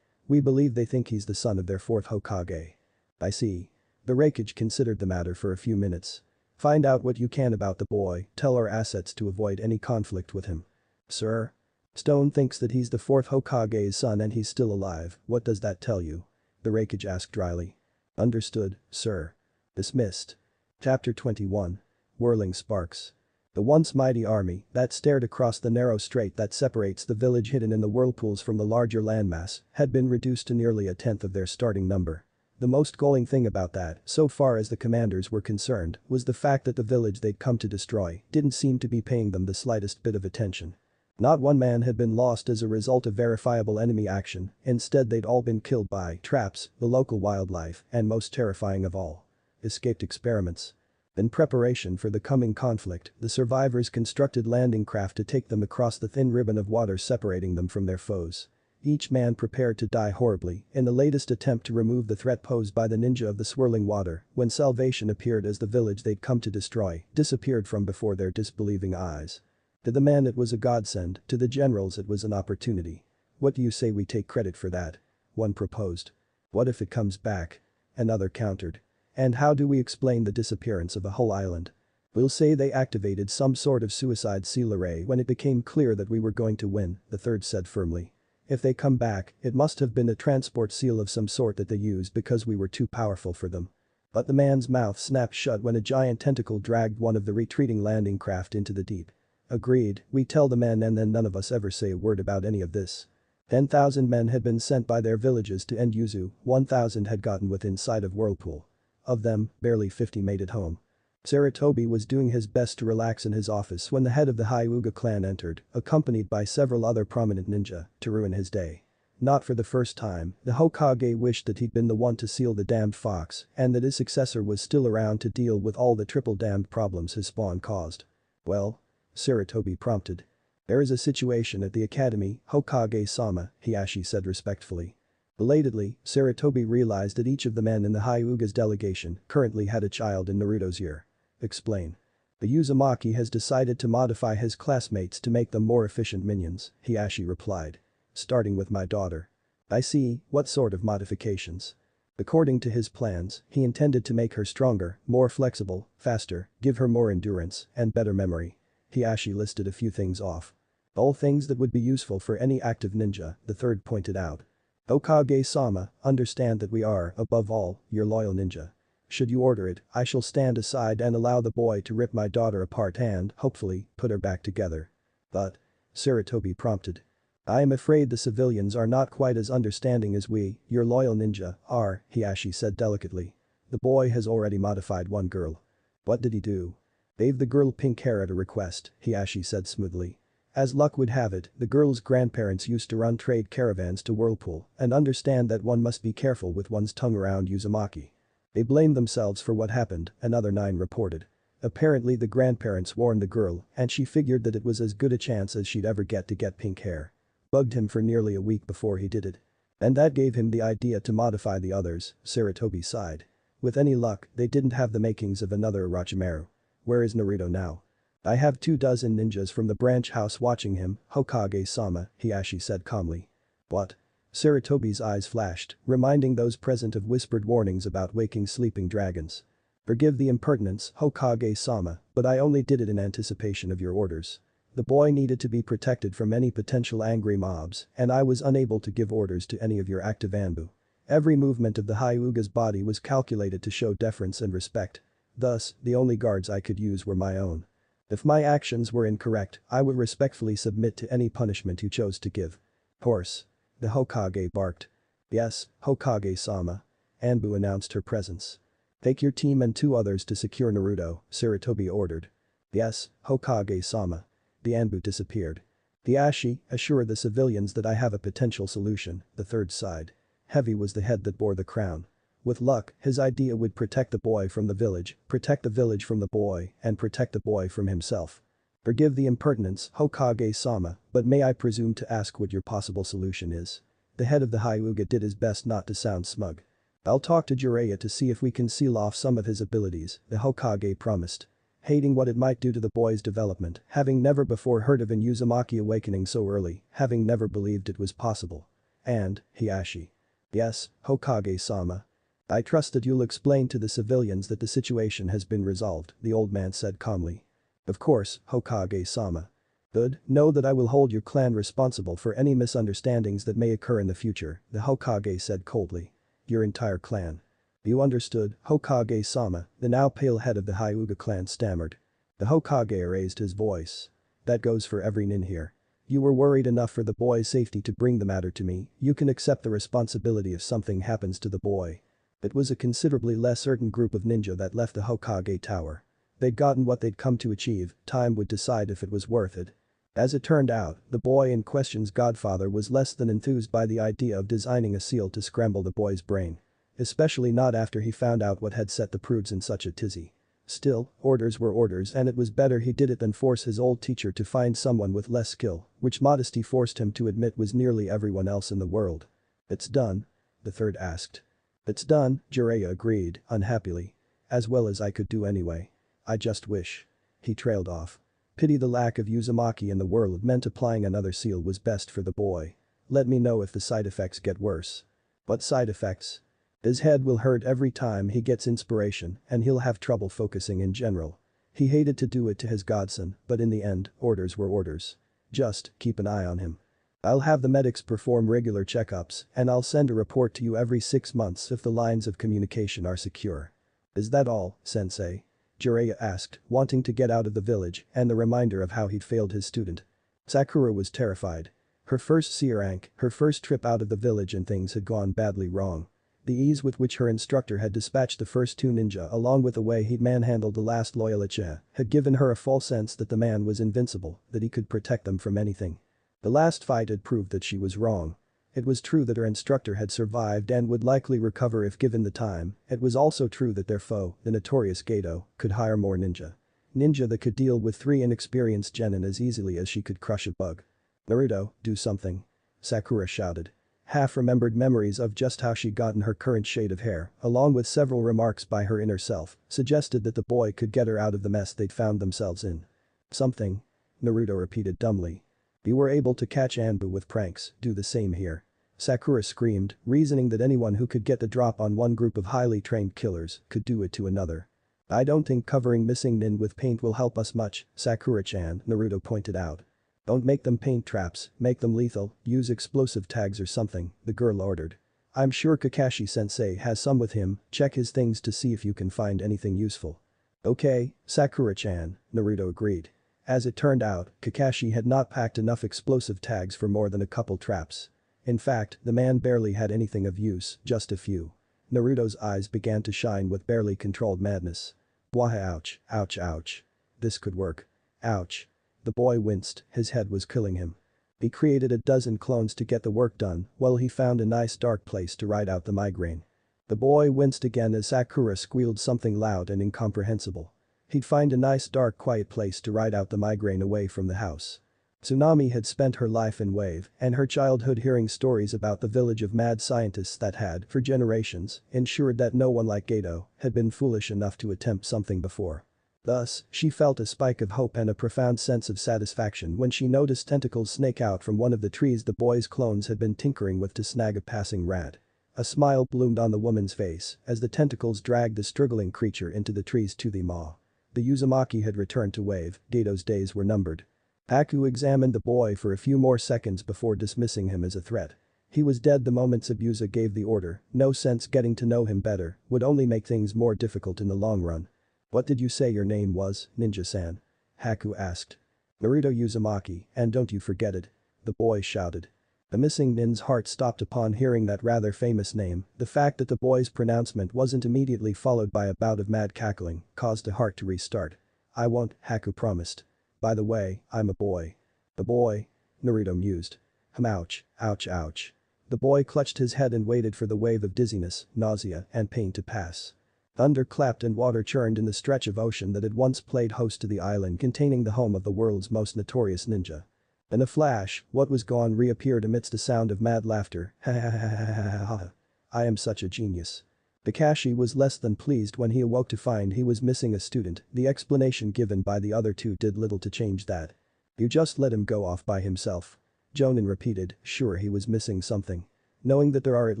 We believe they think he's the son of their 4th Hokage. I see. Itachi considered the matter for a few minutes. Find out what you can about the boy, tell our assets to avoid any conflict with him. Sir? Stone thinks that he's the 4th Hokage's son and he's still alive, what does that tell you? Itachi asked dryly. Understood, sir. Dismissed. Chapter 21. Whirling Sparks. The once mighty army that stared across the narrow strait that separates the village hidden in the whirlpools from the larger landmass had been reduced to nearly a tenth of their starting number. The most galling thing about that, so far as the commanders were concerned, was the fact that the village they'd come to destroy didn't seem to be paying them the slightest bit of attention. Not one man had been lost as a result of verifiable enemy action, instead they'd all been killed by traps, the local wildlife, and most terrifying of all, escaped experiments. In preparation for the coming conflict, the survivors constructed landing craft to take them across the thin ribbon of water separating them from their foes. Each man prepared to die horribly in the latest attempt to remove the threat posed by the ninja of the swirling water when salvation appeared as the village they'd come to destroy disappeared from before their disbelieving eyes. To the men it was a godsend, to the generals it was an opportunity. "What do you say we take credit for that?" one proposed. "What if it comes back?" another countered. "And how do we explain the disappearance of a whole island?" "We'll say they activated some sort of suicide seal array when it became clear that we were going to win," the third said firmly. "If they come back, it must have been a transport seal of some sort that they used because we were too powerful for them." But the man's mouth snapped shut when a giant tentacle dragged one of the retreating landing craft into the deep. "Agreed, we tell the men and then none of us ever say a word about any of this." 10,000 men had been sent by their villages to end Yuzu, 1,000 had gotten within sight of Whirlpool. Of them, barely 50 made it home. Sarutobi was doing his best to relax in his office when the head of the Hyuga clan entered, accompanied by several other prominent ninja, to ruin his day. Not for the first time, the Hokage wished that he'd been the one to seal the damned fox and that his successor was still around to deal with all the triple damned problems his spawn caused. "Well?" Sarutobi prompted. "There is a situation at the academy, Hokage-sama," Hiashi said respectfully. Belatedly, Sarutobi realized that each of the men in the Hyuga's delegation currently had a child in Naruto's year. "Explain." "The Uzumaki has decided to modify his classmates to make them more efficient minions," Hiashi replied. "Starting with my daughter." "I see, what sort of modifications?" "According to his plans, he intended to make her stronger, more flexible, faster, give her more endurance, and better memory." Hiashi listed a few things off. "All things that would be useful for any active ninja," the third pointed out. "Hokage-sama, understand that we are, above all, your loyal ninja. Should you order it, I shall stand aside and allow the boy to rip my daughter apart and, hopefully, put her back together." "But," Sarutobi prompted. "I am afraid the civilians are not quite as understanding as we, your loyal ninja, are," Hiashi said delicately. "The boy has already modified one girl." "What did he do?" "Gave the girl pink hair at a request," Hiashi said smoothly. "As luck would have it, the girl's grandparents used to run trade caravans to Whirlpool and understand that one must be careful with one's tongue around Uzumaki. They blamed themselves for what happened," another 9 reported. "Apparently the grandparents warned the girl and she figured that it was as good a chance as she'd ever get to get pink hair. Bugged him for nearly a week before he did it. And that gave him the idea to modify the others," Sarutobi sighed. "With any luck, they didn't have the makings of another Orochimaru. Where is Naruto now?" "I have 24 ninjas from the branch house watching him, Hokage-sama," Hiashi said calmly. "What?" Sarutobi's eyes flashed, reminding those present of whispered warnings about waking sleeping dragons. "Forgive the impertinence, Hokage-sama, but I only did it in anticipation of your orders. The boy needed to be protected from any potential angry mobs, and I was unable to give orders to any of your active Anbu. Every movement of the Hyuga's body was calculated to show deference and respect. Thus, the only guards I could use were my own. If my actions were incorrect, I would respectfully submit to any punishment you chose to give." "Horse." The Hokage barked. "Yes, Hokage-sama." Anbu announced her presence. "Take your team and 2 others to secure Naruto," Sarutobi ordered. "Yes, Hokage-sama." The Anbu disappeared. "Hiashi, assure the civilians that I have a potential solution," the third sighed. Heavy was the head that bore the crown. With luck, his idea would protect the boy from the village, protect the village from the boy, and protect the boy from himself. "Forgive the impertinence, Hokage-sama, but may I presume to ask what your possible solution is?" The head of the Hyuga did his best not to sound smug. "I'll talk to Jiraiya to see if we can seal off some of his abilities," the Hokage promised. Hating what it might do to the boy's development, having never before heard of an Uzumaki awakening so early, having never believed it was possible. And, Hiashi. "Yes, Hokage-sama. I trust that you'll explain to the civilians that the situation has been resolved," the old man said calmly. "Of course, Hokage-sama. Good, know that I will hold your clan responsible for any misunderstandings that may occur in the future," the Hokage said coldly. "Your entire clan." "You understood, Hokage-sama," the now pale head of the Hyuga clan stammered. The Hokage raised his voice. That goes for every nin here. You were worried enough for the boy's safety to bring the matter to me, you can accept the responsibility if something happens to the boy. It was a considerably less certain group of ninja that left the Hokage tower. They'd gotten what they'd come to achieve, time would decide if it was worth it. As it turned out, the boy in question's godfather was less than enthused by the idea of designing a seal to scramble the boy's brain. Especially not after he found out what had set the prudes in such a tizzy. Still, orders were orders and it was better he did it than force his old teacher to find someone with less skill, which modesty forced him to admit was nearly everyone else in the world. It's done? The third asked. It's done, Jiraiya agreed, unhappily. As well as I could do anyway. I just wish. He trailed off. Pity the lack of uzumaki in the world meant applying another seal was best for the boy. Let me know if the side effects get worse. What side effects? His head will hurt every time he gets inspiration and he'll have trouble focusing in general. He hated to do it to his godson, but in the end, orders were orders. Just keep an eye on him. I'll have the medics perform regular checkups and I'll send a report to you every 6 months if the lines of communication are secure. Is that all, sensei? Jiraiya asked, wanting to get out of the village and the reminder of how he'd failed his student. Sakura was terrified. Her first C rank, her first trip out of the village and things had gone badly wrong. The ease with which her instructor had dispatched the first 2 ninja along with the way he'd manhandled the last loyal uchiha had given her a false sense that the man was invincible, that he could protect them from anything. The last fight had proved that she was wrong. It was true that her instructor had survived and would likely recover if given the time, it was also true that their foe, the notorious Gedo, could hire more ninja. Ninja that could deal with 3 inexperienced genin as easily as she could crush a bug. Naruto, do something. Sakura shouted. Half-remembered memories of just how she'd gotten her current shade of hair, along with several remarks by her inner self, suggested that the boy could get her out of the mess they'd found themselves in. Something. Naruto repeated dumbly. You were able to catch Anbu with pranks, do the same here. Sakura screamed, reasoning that anyone who could get the drop on one group of highly trained killers could do it to another. I don't think covering missing nin with paint will help us much, Sakura-chan, Naruto pointed out. Don't make them paint traps, make them lethal, use explosive tags or something, the girl ordered. I'm sure Kakashi-sensei has some with him, check his things to see if you can find anything useful. Okay, Sakura-chan, Naruto agreed. As it turned out, Kakashi had not packed enough explosive tags for more than a couple traps. In fact, the man barely had anything of use, just a few. Naruto's eyes began to shine with barely controlled madness. Wah ouch, ouch ouch. This could work. Ouch. The boy winced, his head was killing him. He created a dozen clones to get the work done while he found a nice dark place to ride out the migraine. The boy winced again as Sakura squealed something loud and incomprehensible. He'd find a nice dark quiet place to ride out the migraine away from the house. Tsunami had spent her life in Wave and her childhood hearing stories about the village of mad scientists that had, for generations, ensured that no one like Gedo had been foolish enough to attempt something before. Thus, she felt a spike of hope and a profound sense of satisfaction when she noticed tentacles snake out from one of the trees the boy's clones had been tinkering with to snag a passing rat. A smile bloomed on the woman's face as the tentacles dragged the struggling creature into the tree's toothy maw. The Uzumaki had returned to Wave, Gedo's days were numbered. Haku examined the boy for a few more seconds before dismissing him as a threat. He was dead the moment Sabusa gave the order, no sense getting to know him better, would only make things more difficult in the long run. What did you say your name was, Ninja-san? Haku asked. Naruto Uzumaki, and don't you forget it. The boy shouted. The missing nin's heart stopped upon hearing that rather famous name, the fact that the boy's pronouncement wasn't immediately followed by a bout of mad cackling caused the heart to restart. I won't, Haku promised. By the way, I'm a boy. A boy? Naruto mused. Ouch, ouch ouch. The boy clutched his head and waited for the wave of dizziness, nausea, and pain to pass. Thunder clapped and water churned in the stretch of ocean that had once played host to the island containing the home of the world's most notorious ninja. In a flash, what was gone reappeared amidst a sound of mad laughter. Ha ha ha ha ha ha. I am such a genius. Kakashi was less than pleased when he awoke to find he was missing a student, the explanation given by the other two did little to change that. You just let him go off by himself. Jonin repeated, sure he was missing something. Knowing that there are at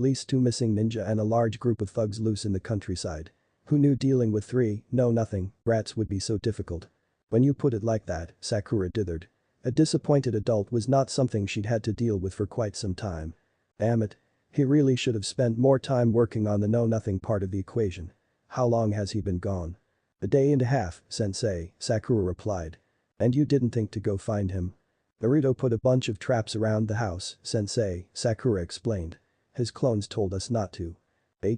least 2 missing ninja and a large group of thugs loose in the countryside. Who knew dealing with 3, know-nothing, rats would be so difficult? When you put it like that, Sakura dithered. A disappointed adult was not something she'd had to deal with for quite some time. Damn it. He really should have spent more time working on the know-nothing part of the equation. How long has he been gone? "A day and a half, sensei," Sakura replied. "And you didn't think to go find him?" "Naruto put a bunch of traps around the house, sensei," Sakura explained. "His clones told us not to."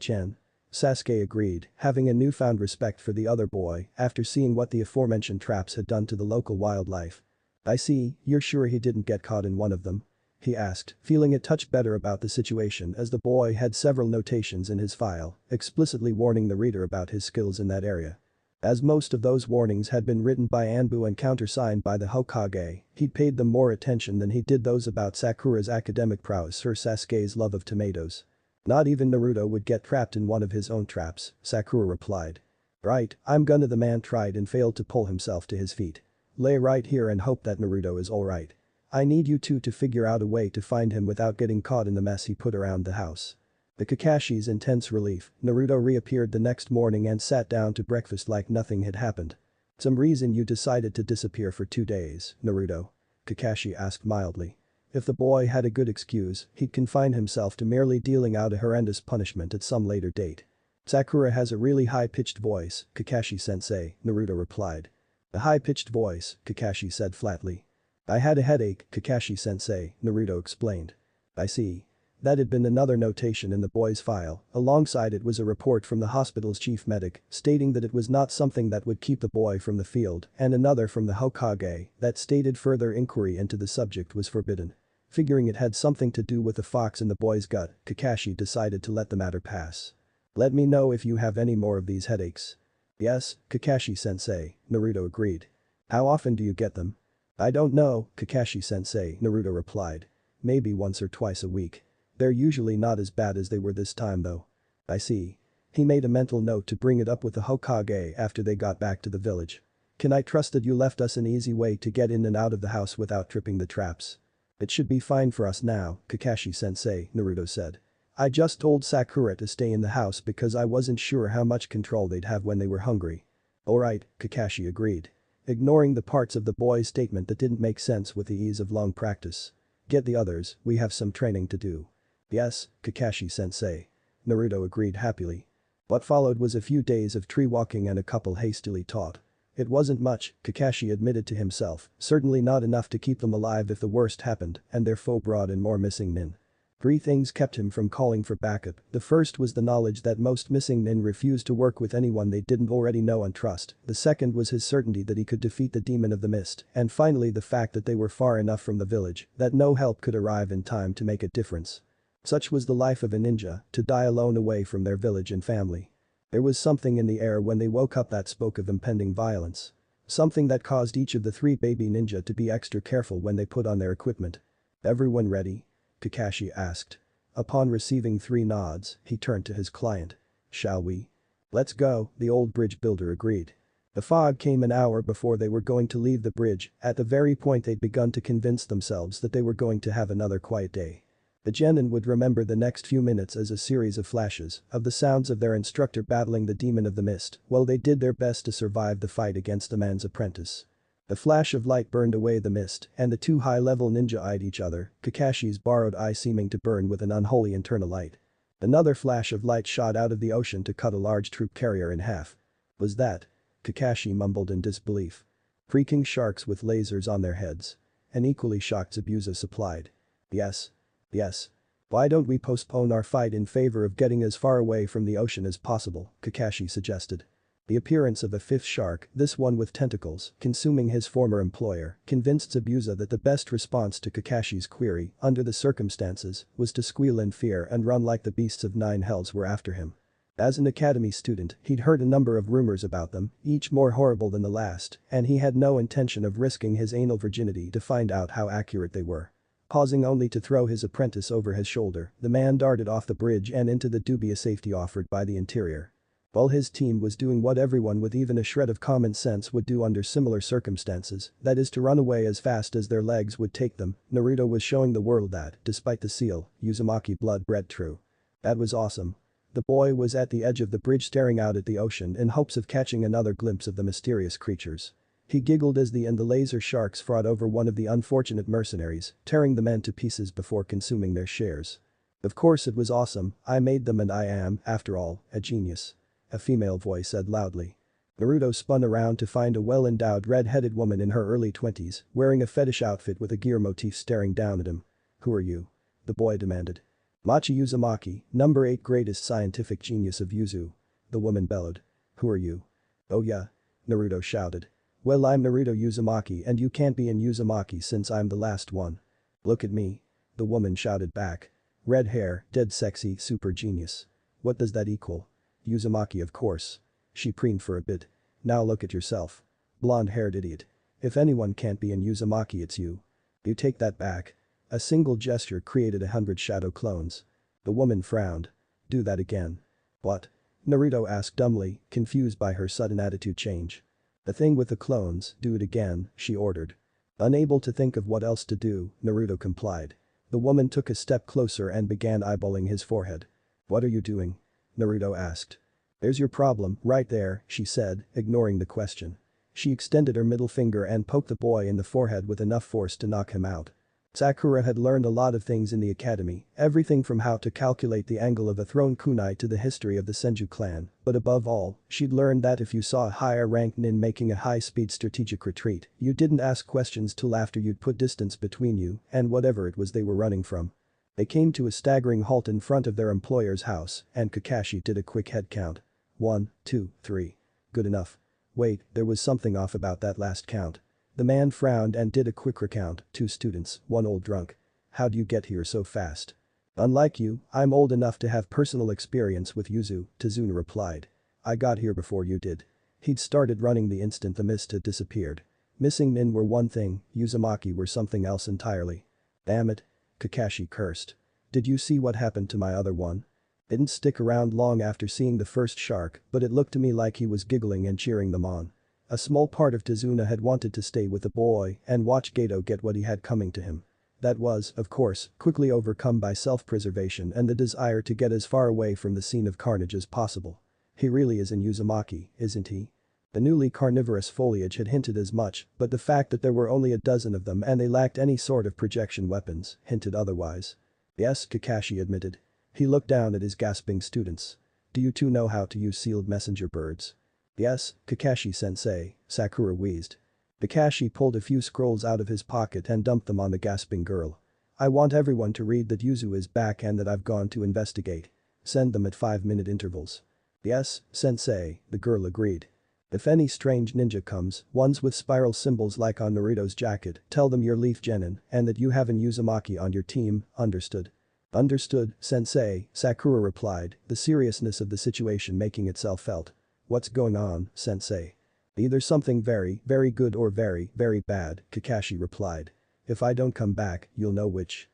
"Chan." Sasuke agreed, having a newfound respect for the other boy after seeing what the aforementioned traps had done to the local wildlife. "I see, you're sure he didn't get caught in one of them?" he asked, feeling a touch better about the situation as the boy had several notations in his file, explicitly warning the reader about his skills in that area. As most of those warnings had been written by Anbu and countersigned by the Hokage, he'd paid them more attention than he did those about Sakura's academic prowess or Sasuke's love of tomatoes. "Not even Naruto would get trapped in one of his own traps," Sakura replied. "Right, I'm gonna." The man tried and failed to pull himself to his feet. "Lay right here and hope that Naruto is alright. I need you two to figure out a way to find him without getting caught in the mess he put around the house." To Kakashi's intense relief, Naruto reappeared the next morning and sat down to breakfast like nothing had happened. "Some reason you decided to disappear for 2 days, Naruto?" Kakashi asked mildly. If the boy had a good excuse, he'd confine himself to merely dealing out a horrendous punishment at some later date. "Sakura has a really high-pitched voice, Kakashi-sensei," Naruto replied. "A high-pitched voice," Kakashi said flatly. "I had a headache, Kakashi-sensei," Naruto explained. "I see." That had been another notation in the boy's file, alongside it was a report from the hospital's chief medic stating that it was not something that would keep the boy from the field, and another from the Hokage that stated further inquiry into the subject was forbidden. Figuring it had something to do with the fox in the boy's gut, Kakashi decided to let the matter pass. "Let me know if you have any more of these headaches." "Yes, Kakashi-sensei," Naruto agreed. "How often do you get them?" "I don't know, Kakashi-sensei," Naruto replied. "Maybe once or twice a week. They're usually not as bad as they were this time though." "I see." He made a mental note to bring it up with the Hokage after they got back to the village. "Can I trust that you left us an easy way to get in and out of the house without tripping the traps?" "It should be fine for us now, Kakashi-sensei," Naruto said. "I just told Sakura to stay in the house because I wasn't sure how much control they'd have when they were hungry." "Alright," Kakashi agreed. Ignoring the parts of the boy's statement that didn't make sense with the ease of long practice. "Get the others, we have some training to do." "Yes, Kakashi-sensei." Naruto agreed happily. What followed was a few days of tree walking and a couple hastily taught. It wasn't much, Kakashi admitted to himself, certainly not enough to keep them alive if the worst happened and their foe brought in more missing nin. 3 things kept him from calling for backup. The first was the knowledge that most missing nin refused to work with anyone they didn't already know and trust. The second was his certainty that he could defeat the demon of the mist, and finally the fact that they were far enough from the village that no help could arrive in time to make a difference. Such was the life of a ninja, to die alone away from their village and family. There was something in the air when they woke up that spoke of impending violence. Something that caused each of the 3 baby ninja to be extra careful when they put on their equipment. "Everyone ready?" Kakashi asked. Upon receiving 3 nods, he turned to his client. "Shall we?" "Let's go," the old bridge builder agreed. The fog came an hour before they were going to leave the bridge, at the very point they'd begun to convince themselves that they were going to have another quiet day. The genin would remember the next few minutes as a series of flashes of the sounds of their instructor battling the demon of the mist while they did their best to survive the fight against the man's apprentice. The flash of light burned away the mist and the 2 high-level ninja eyed each other, Kakashi's borrowed eye seeming to burn with an unholy internal light. Another flash of light shot out of the ocean to cut a large troop carrier in half. "Was that?" Kakashi mumbled in disbelief. "Freaking sharks with lasers on their heads." An equally shocked Zabuza supplied. "Yes. Yes. Why don't we postpone our fight in favor of getting as far away from the ocean as possible?" Kakashi suggested. The appearance of a 5th shark, this one with tentacles, consuming his former employer, convinced Zabuza that the best response to Kakashi's query, under the circumstances, was to squeal in fear and run like the beasts of 9 hells were after him. As an academy student, he'd heard a number of rumors about them, each more horrible than the last, and he had no intention of risking his anal virginity to find out how accurate they were. Pausing only to throw his apprentice over his shoulder, the man darted off the bridge and into the dubious safety offered by the interior. While his team was doing what everyone with even a shred of common sense would do under similar circumstances, that is to run away as fast as their legs would take them, Naruto was showing the world that, despite the seal, Uzumaki blood bred true. That was awesome. The boy was at the edge of the bridge staring out at the ocean in hopes of catching another glimpse of the mysterious creatures. He giggled as the laser sharks fought over one of the unfortunate mercenaries, tearing the men to pieces before consuming their shares. "Of course it was awesome, I made them and I am, after all, a genius," a female voice said loudly. Naruto spun around to find a well-endowed red-headed woman in her early 20s, wearing a fetish outfit with a gear motif staring down at him. "Who are you?" the boy demanded. "Machi Uzumaki, number 8 greatest scientific genius of Yuzu," the woman bellowed. "Who are you?" "Oh yeah?" Naruto shouted. "Well, I'm Naruto Uzumaki and you can't be in Uzumaki since I'm the last one." "Look at me," the woman shouted back. "Red hair, dead sexy, super genius. What does that equal?" "Uzumaki of course." She preened for a bit. "Now look at yourself. Blonde-haired idiot. If anyone can't be in Uzumaki it's you." "You take that back." A single gesture created 100 shadow clones. The woman frowned. "Do that again." "What?" Naruto asked dumbly, confused by her sudden attitude change. "The thing with the clones, do it again," she ordered. Unable to think of what else to do, Naruto complied. The woman took a step closer and began eyeballing his forehead. "What are you doing?" Naruto asked. "There's your problem, right there," she said, ignoring the question. She extended her middle finger and poked the boy in the forehead with enough force to knock him out. Sakura had learned a lot of things in the academy, everything from how to calculate the angle of a thrown kunai to the history of the Senju clan, but above all, she'd learned that if you saw a higher-ranked nin making a high-speed strategic retreat, you didn't ask questions till after you'd put distance between you and whatever it was they were running from. They came to a staggering halt in front of their employer's house, and Kakashi did a quick head count. 1, 2, 3. Good enough. Wait, there was something off about that last count. The man frowned and did a quick recount, 2 students, 1 old drunk. How'd you get here so fast? Unlike you, I'm old enough to have personal experience with Yuzu, Tazuna replied. I got here before you did. He'd started running the instant the mist had disappeared. Missing nin were one thing, Uzumaki were something else entirely. Damn it. Kakashi cursed. Did you see what happened to my other one? Didn't stick around long after seeing the first shark, but it looked to me like he was giggling and cheering them on. A small part of Tazuna had wanted to stay with the boy and watch Gato get what he had coming to him. That was, of course, quickly overcome by self-preservation and the desire to get as far away from the scene of carnage as possible. He really is in Uzumaki, isn't he? The newly carnivorous foliage had hinted as much, but the fact that there were only a dozen of them and they lacked any sort of projection weapons hinted otherwise. Yes, Kakashi admitted. He looked down at his gasping students. Do you two know how to use sealed messenger birds? Yes, Kakashi-sensei, Sakura wheezed. Kakashi pulled a few scrolls out of his pocket and dumped them on the gasping girl. I want everyone to read that Yuzu is back and that I've gone to investigate. Send them at 5-minute intervals. Yes, sensei, the girl agreed. If any strange ninja comes, ones with spiral symbols like on Naruto's jacket, tell them you're Leaf Genin and that you have an Uzumaki on your team, understood? Understood, sensei, Sakura replied, the seriousness of the situation making itself felt. What's going on, sensei? Either something very, very good or very, very bad, Kakashi replied. If I don't come back, you'll know which.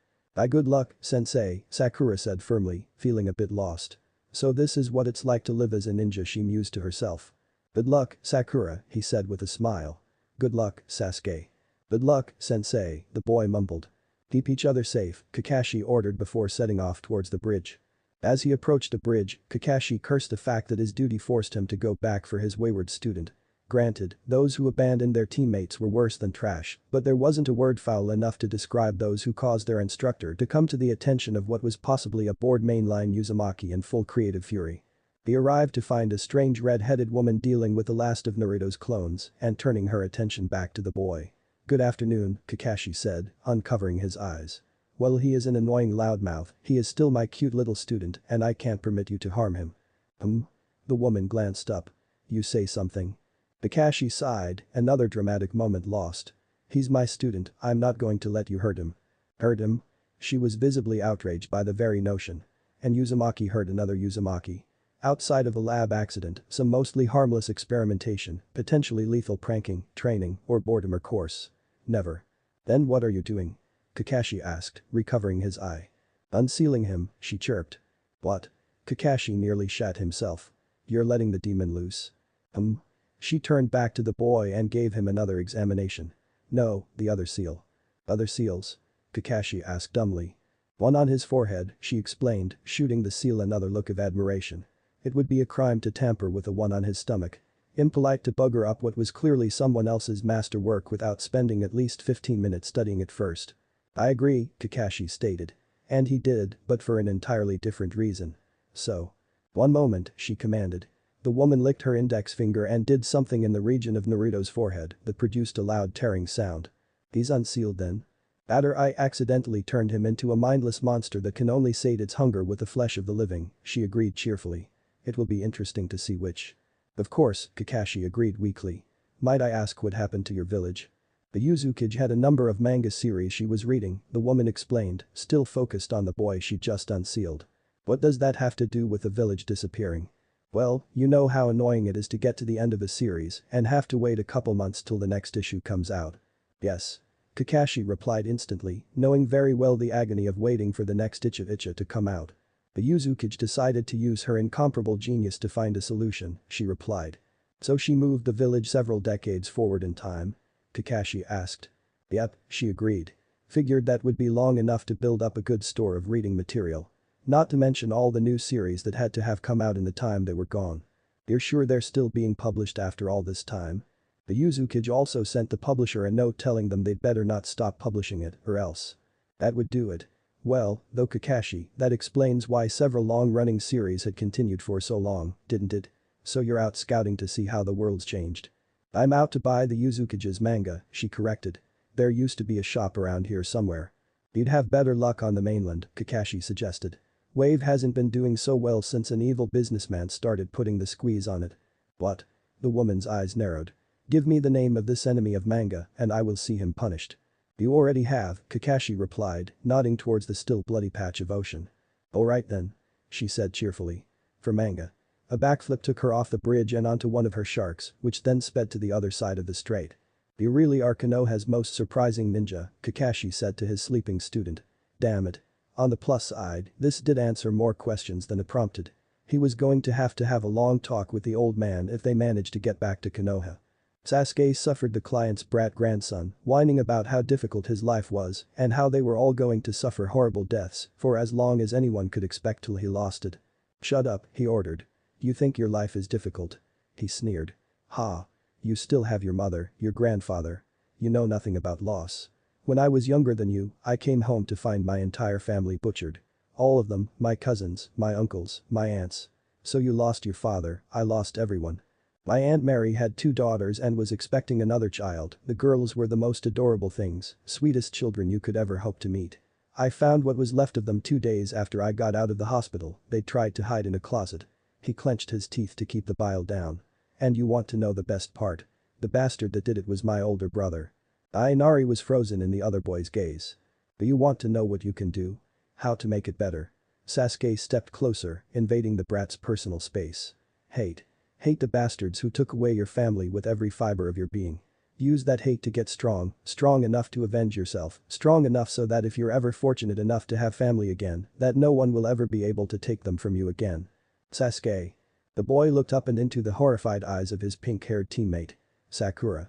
Good luck, sensei, Sakura said firmly, feeling a bit lost. So this is what it's like to live as a ninja, she mused to herself. Good luck, Sakura, he said with a smile. Good luck, Sasuke. Good luck, sensei, the boy mumbled. Keep each other safe, Kakashi ordered before setting off towards the bridge. As he approached the bridge, Kakashi cursed the fact that his duty forced him to go back for his wayward student. Granted, those who abandoned their teammates were worse than trash, but there wasn't a word foul enough to describe those who caused their instructor to come to the attention of what was possibly a bored mainline Uzumaki in full creative fury. He arrived to find a strange red-headed woman dealing with the last of Naruto's clones and turning her attention back to the boy. Good afternoon, Kakashi said, uncovering his eyes. Well, he is an annoying loudmouth, he is still my cute little student and I can't permit you to harm him. The woman glanced up. You say something. Kakashi sighed, another dramatic moment lost. He's my student, I'm not going to let you hurt him. Hurt him? She was visibly outraged by the very notion. And Uzumaki hurt another Uzumaki. Outside of a lab accident, some mostly harmless experimentation, potentially lethal pranking, training, or boredom or course. Never. Then what are you doing? Kakashi asked, recovering his eye. Unsealing him, she chirped. What? Kakashi nearly shat himself. You're letting the demon loose. She turned back to the boy and gave him another examination. No, the other seal. Other seals? Kakashi asked dumbly. One on his forehead, she explained, shooting the seal another look of admiration. It would be a crime to tamper with the one on his stomach. Impolite to bugger up what was clearly someone else's masterwork without spending at least 15 minutes studying it first. I agree, Kakashi stated. And he did, but for an entirely different reason. So. One moment, she commanded. The woman licked her index finger and did something in the region of Naruto's forehead that produced a loud tearing sound. He's unsealed then. After I accidentally turned him into a mindless monster that can only sate its hunger with the flesh of the living, she agreed cheerfully. It will be interesting to see which. Of course, Kakashi agreed weakly. Might I ask what happened to your village? The Uzukage had a number of manga series she was reading, the woman explained, still focused on the boy she just unsealed. What does that have to do with the village disappearing? Well, you know how annoying it is to get to the end of a series and have to wait a couple months till the next issue comes out. Yes. Kakashi replied instantly, knowing very well the agony of waiting for the next icha to come out. The Uzukage decided to use her incomparable genius to find a solution, she replied. So she moved the village several decades forward in time? Kakashi asked. Yep, she agreed. Figured that would be long enough to build up a good store of reading material. Not to mention all the new series that had to have come out in the time they were gone. You're sure they're still being published after all this time? The Uzukage also sent the publisher a note telling them they'd better not stop publishing it or else. That would do it. Well, though Kakashi, that explains why several long-running series had continued for so long, didn't it? So you're out scouting to see how the world's changed. I'm out to buy the Uzukage's manga, she corrected. There used to be a shop around here somewhere. You'd have better luck on the mainland, Kakashi suggested. Wave hasn't been doing so well since an evil businessman started putting the squeeze on it. What? The woman's eyes narrowed. Give me the name of this enemy of manga and I will see him punished. You already have, Kakashi replied, nodding towards the still bloody patch of ocean. Alright then. She said cheerfully. For manga. A backflip took her off the bridge and onto one of her sharks, which then sped to the other side of the strait. You really are Konoha's most surprising ninja, Kakashi said to his sleeping student. Damn it. On the plus side, this did answer more questions than it prompted. He was going to have a long talk with the old man if they managed to get back to Konoha. Sasuke suffered the client's brat grandson, whining about how difficult his life was and how they were all going to suffer horrible deaths for as long as anyone could expect till he lost it. Shut up, he ordered. You think your life is difficult? He sneered. Ha. You still have your mother, your grandfather. You know nothing about loss. When I was younger than you, I came home to find my entire family butchered. All of them, my cousins, my uncles, my aunts. So you lost your father, I lost everyone. My Aunt Mary had 2 daughters and was expecting another child. The girls were the most adorable things, sweetest children you could ever hope to meet. I found what was left of them 2 days after I got out of the hospital. They tried to hide in a closet. He clenched his teeth to keep the bile down. And you want to know the best part? The bastard that did it was my older brother. Ainari was frozen in the other boy's gaze. Do you want to know what you can do? How to make it better? Sasuke stepped closer, invading the brat's personal space. Hate. Hate the bastards who took away your family with every fiber of your being. Use that hate to get strong, strong enough to avenge yourself, strong enough so that if you're ever fortunate enough to have family again, that no one will ever be able to take them from you again. Sasuke. The boy looked up and into the horrified eyes of his pink-haired teammate. Sakura.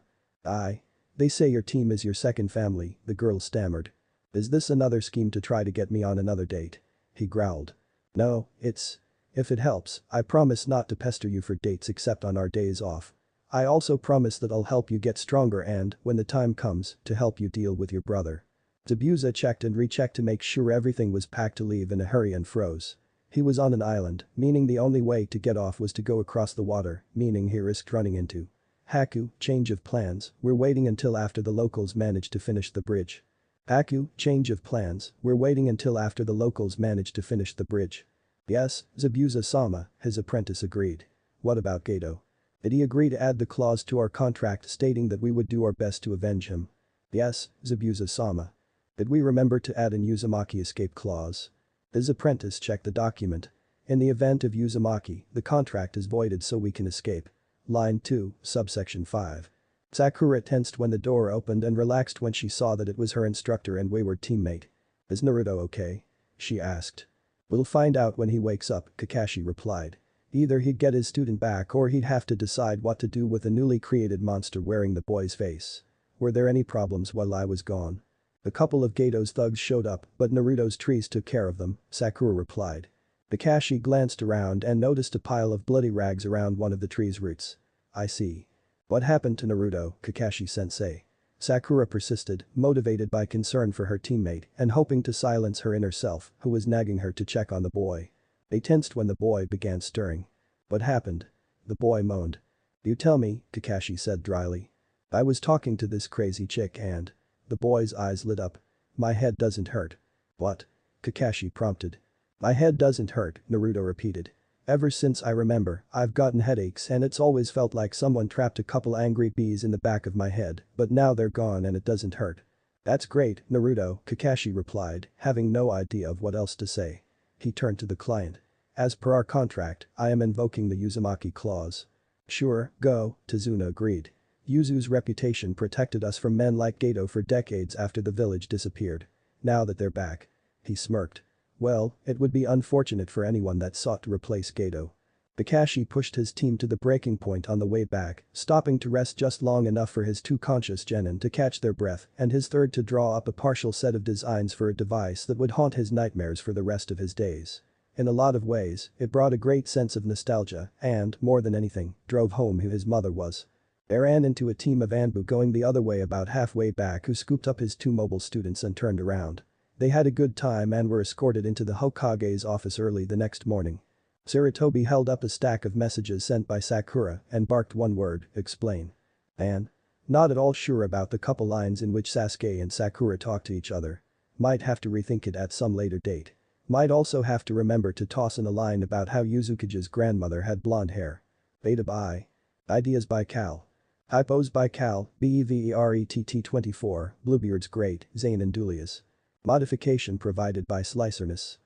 They say your team is your second family, the girl stammered. Is this another scheme to try to get me on another date? He growled. No, it's… If it helps, I promise not to pester you for dates except on our days off. I also promise that I'll help you get stronger and, when the time comes, to help you deal with your brother. Zabuza checked and rechecked to make sure everything was packed to leave in a hurry and froze. He was on an island, meaning the only way to get off was to go across the water, meaning he risked running into. Haku, change of plans, we're waiting until after the locals manage to finish the bridge. Haku, change of plans, we're waiting until after the locals manage to finish the bridge. Yes, Zabuza-sama, his apprentice agreed. What about Gato? Did he agree to add the clause to our contract stating that we would do our best to avenge him? Yes, Zabuza-sama. Did we remember to add an Uzumaki escape clause? His apprentice checked the document. In the event of Uzumaki, the contract is voided so we can escape. Line 2, subsection 5. Sakura tensed when the door opened and relaxed when she saw that it was her instructor and wayward teammate. Is Naruto okay? She asked. We'll find out when he wakes up, Kakashi replied. Either he'd get his student back or he'd have to decide what to do with the newly created monster wearing the boy's face. Were there any problems while I was gone? A couple of Gato's thugs showed up, but Naruto's trees took care of them, Sakura replied. Kakashi glanced around and noticed a pile of bloody rags around one of the tree's roots. I see. What happened to Naruto, Kakashi-sensei? Sakura persisted, motivated by concern for her teammate and hoping to silence her inner self, who was nagging her to check on the boy. They tensed when the boy began stirring. What happened? The boy moaned. You tell me, Kakashi said dryly. I was talking to this crazy chick and… The boy's eyes lit up. My head doesn't hurt. What? Kakashi prompted. My head doesn't hurt, Naruto repeated. Ever since I remember, I've gotten headaches and it's always felt like someone trapped a couple angry bees in the back of my head, but now they're gone and it doesn't hurt. That's great, Naruto, Kakashi replied, having no idea of what else to say. He turned to the client. As per our contract, I am invoking the Uzumaki clause. Sure, go, Tazuna agreed. Yuzu's reputation protected us from men like Gato for decades after the village disappeared. Now that they're back. He smirked. Well, it would be unfortunate for anyone that sought to replace Gato. Kakashi pushed his team to the breaking point on the way back, stopping to rest just long enough for his two conscious genin to catch their breath and his third to draw up a partial set of designs for a device that would haunt his nightmares for the rest of his days. In a lot of ways, it brought a great sense of nostalgia and, more than anything, drove home who his mother was. They ran into a team of Anbu going the other way about halfway back who scooped up his two mobile students and turned around. They had a good time and were escorted into the Hokage's office early the next morning. Sarutobi held up a stack of messages sent by Sakura and barked one word, explain. And? Not at all sure about the couple lines in which Sasuke and Sakura talk to each other. Might have to rethink it at some later date. Might also have to remember to toss in a line about how Yuzukage's grandmother had blonde hair. Beta by. Ideas by Cal. Hypos by Cal, BEVERETT 24, Bluebeard's Great, Zane and Dulius. Modification provided by Slicerness.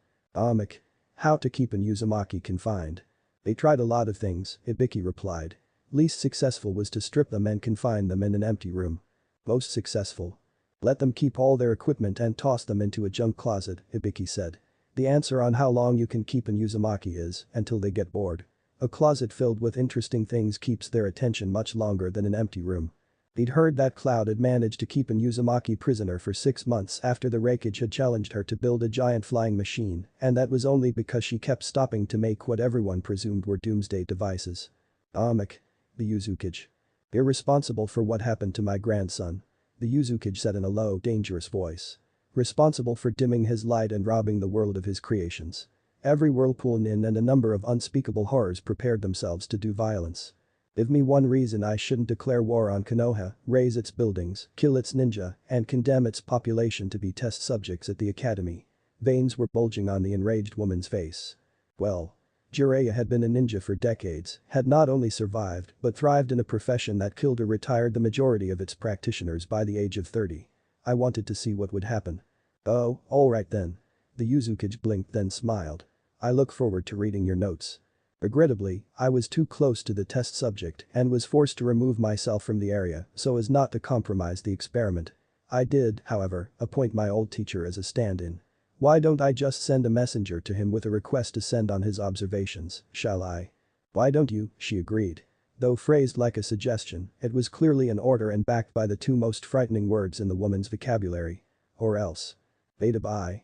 How to keep an Uzumaki confined. They tried a lot of things, Ibiki replied. Least successful was to strip them and confine them in an empty room. Most successful. Let them keep all their equipment and toss them into a junk closet, Ibiki said. The answer on how long you can keep an Uzumaki is, until they get bored. A closet filled with interesting things keeps their attention much longer than an empty room. He'd heard that Cloud had managed to keep an Uzumaki prisoner for 6 months after the Raikage had challenged her to build a giant flying machine, and that was only because she kept stopping to make what everyone presumed were doomsday devices. The Uzukage. You're responsible for what happened to my grandson. The Uzukage said in a low, dangerous voice. Responsible for dimming his light and robbing the world of his creations. Every whirlpool nin and a number of unspeakable horrors prepared themselves to do violence. Give me one reason I shouldn't declare war on Konoha, raise its buildings, kill its ninja, and condemn its population to be test subjects at the academy. Veins were bulging on the enraged woman's face. Well. Jiraiya had been a ninja for decades, had not only survived but thrived in a profession that killed or retired the majority of its practitioners by the age of 30. I wanted to see what would happen. Oh, alright then. The Uzukage blinked then smiled. I look forward to reading your notes. Regrettably, I was too close to the test subject and was forced to remove myself from the area so as not to compromise the experiment. I did, however, appoint my old teacher as a stand-in. Why don't I just send a messenger to him with a request to send on his observations, shall I? Why don't you, she agreed. Though phrased like a suggestion, it was clearly an order and backed by the two most frightening words in the woman's vocabulary. Or else. Beta by.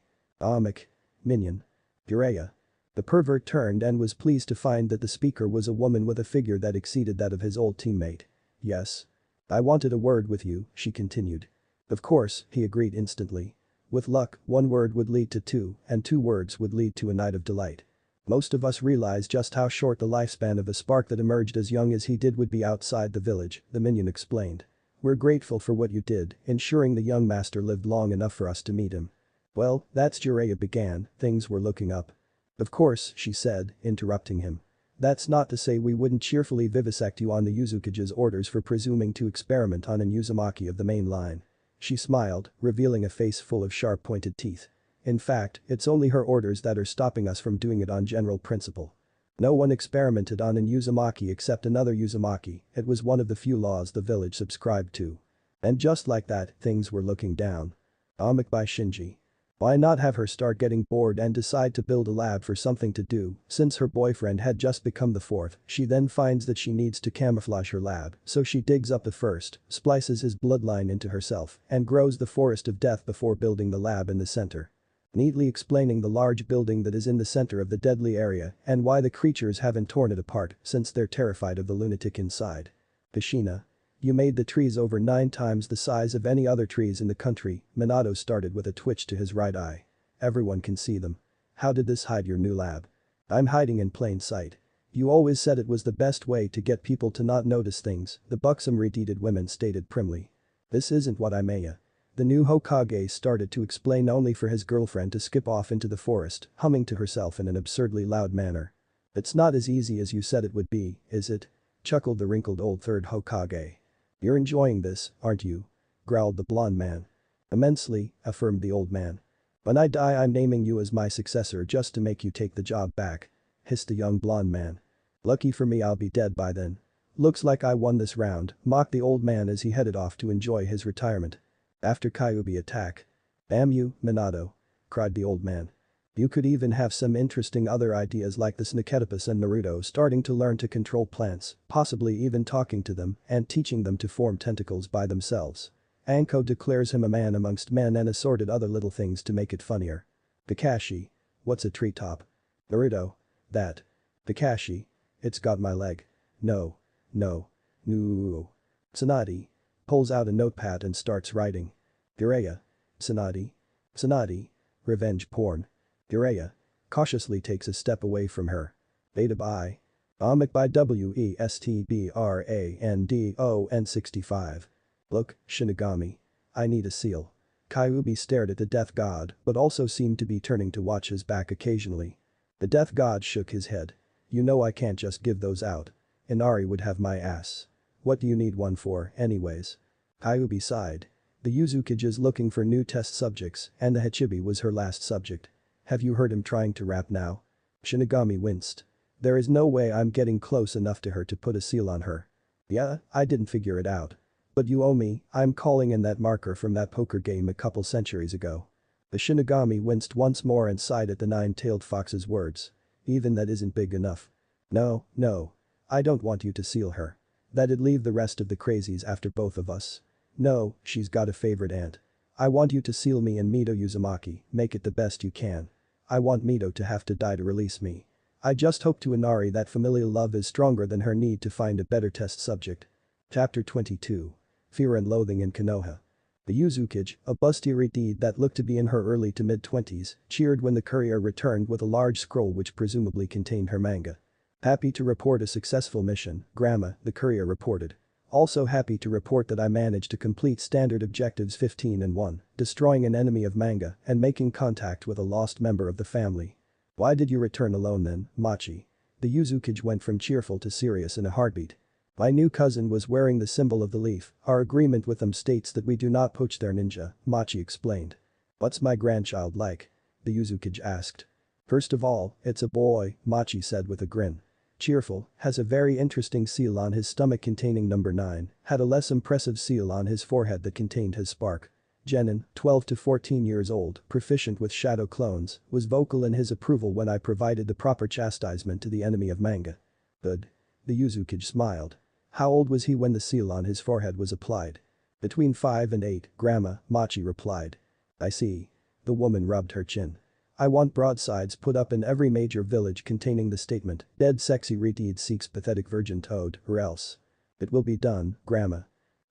Minion. Jiraiya. The pervert turned and was pleased to find that the speaker was a woman with a figure that exceeded that of his old teammate. Yes. I wanted a word with you, she continued. Of course, he agreed instantly. With luck, one word would lead to two, and two words would lead to a night of delight. Most of us realize just how short the lifespan of a spark that emerged as young as he did would be outside the village, the minion explained. We're grateful for what you did, ensuring the young master lived long enough for us to meet him. Well, that's Jiraiya began, things were looking up. Of course, she said, interrupting him. That's not to say we wouldn't cheerfully vivisect you on the Uzukage's orders for presuming to experiment on an Uzumaki of the main line. She smiled, revealing a face full of sharp-pointed teeth. In fact, it's only her orders that are stopping us from doing it on general principle. No one experimented on an Uzumaki except another Uzumaki, it was one of the few laws the village subscribed to. And just like that, things were looking down. By Shinji. Why not have her start getting bored and decide to build a lab for something to do, since her boyfriend had just become the fourth, she then finds that she needs to camouflage her lab, so she digs up the first, splices his bloodline into herself, and grows the forest of death before building the lab in the center. Neatly explaining the large building that is in the center of the deadly area and why the creatures haven't torn it apart since they're terrified of the lunatic inside. Kushina. You made the trees over 9 times the size of any other trees in the country, Minato started with a twitch to his right eye. Everyone can see them. How did this hide your new lab? I'm hiding in plain sight. You always said it was the best way to get people to not notice things, the buxom redheaded woman stated primly. This isn't what I mean. The new Hokage started to explain only for his girlfriend to skip off into the forest, humming to herself in an absurdly loud manner. It's not as easy as you said it would be, is it? Chuckled the wrinkled old third Hokage. You're enjoying this, aren't you? Growled the blonde man. Immensely, affirmed the old man. When I die I'm naming you as my successor just to make you take the job back. Hissed the young blonde man. Lucky for me I'll be dead by then. Looks like I won this round, mocked the old man as he headed off to enjoy his retirement. After Kyuubi attack. Damn you, Minato. Cried the old man. You could even have some interesting other ideas like the Snaketopus and Naruto starting to learn to control plants, possibly even talking to them and teaching them to form tentacles by themselves. Anko declares him a man amongst men and assorted other little things to make it funnier. Kakashi. What's a treetop? Naruto. That. Kakashi. It's got my leg. No. No. No. Tsunade. Pulls out a notepad and starts writing. Jiraiya. Tsunade. Tsunade. Revenge porn. Jiraiya. Cautiously takes a step away from her. Beta by. Omik by WESTBRANDON 65. Look, Shinigami. I need a seal. Kyuubi stared at the death god but also seemed to be turning to watch his back occasionally. The death god shook his head. You know I can't just give those out. Inari would have my ass. What do you need one for, anyways? Kyuubi sighed. The Uzukage is looking for new test subjects and the Hachibi was her last subject. Have you heard him trying to rap now? Shinigami winced. There is no way I'm getting close enough to her to put a seal on her. Yeah, I didn't figure it out. But you owe me, I'm calling in that marker from that poker game a couple centuries ago. The Shinigami winced once more and sighed at the nine-tailed fox's words. Even that isn't big enough. No, no. I don't want you to seal her. That'd leave the rest of the crazies after both of us. No, she's got a favorite aunt. I want you to seal me and Mito Uzumaki, make it the best you can. I want Mito to have to die to release me. I just hope to Inari that familial love is stronger than her need to find a better test subject. Chapter 22. Fear and Loathing in Konoha. The Uzukage, a busty redhead that looked to be in her early to mid-20s, cheered when the courier returned with a large scroll which presumably contained her manga. Happy to report a successful mission, Grandma, the courier reported. Also happy to report that I managed to complete standard objectives 15 and 1, destroying an enemy of manga and making contact with a lost member of the family. Why did you return alone then, Machi? The Uzukage went from cheerful to serious in a heartbeat. My new cousin was wearing the symbol of the leaf, our agreement with them states that we do not poach their ninja, Machi explained. What's my grandchild like? The Uzukage asked. First of all, it's a boy, Machi said with a grin. Cheerful, has a very interesting seal on his stomach containing number 9, had a less impressive seal on his forehead that contained his spark. Jenin, 12 to 14 years old, proficient with shadow clones, was vocal in his approval when I provided the proper chastisement to the enemy of manga. Good. The Uzukage smiled. How old was he when the seal on his forehead was applied? Between 5 and 8, Grandma, Machi replied. I see. The woman rubbed her chin. I want broadsides put up in every major village containing the statement, dead sexy redhead seeks pathetic virgin toad, or else. It will be done, Grandma.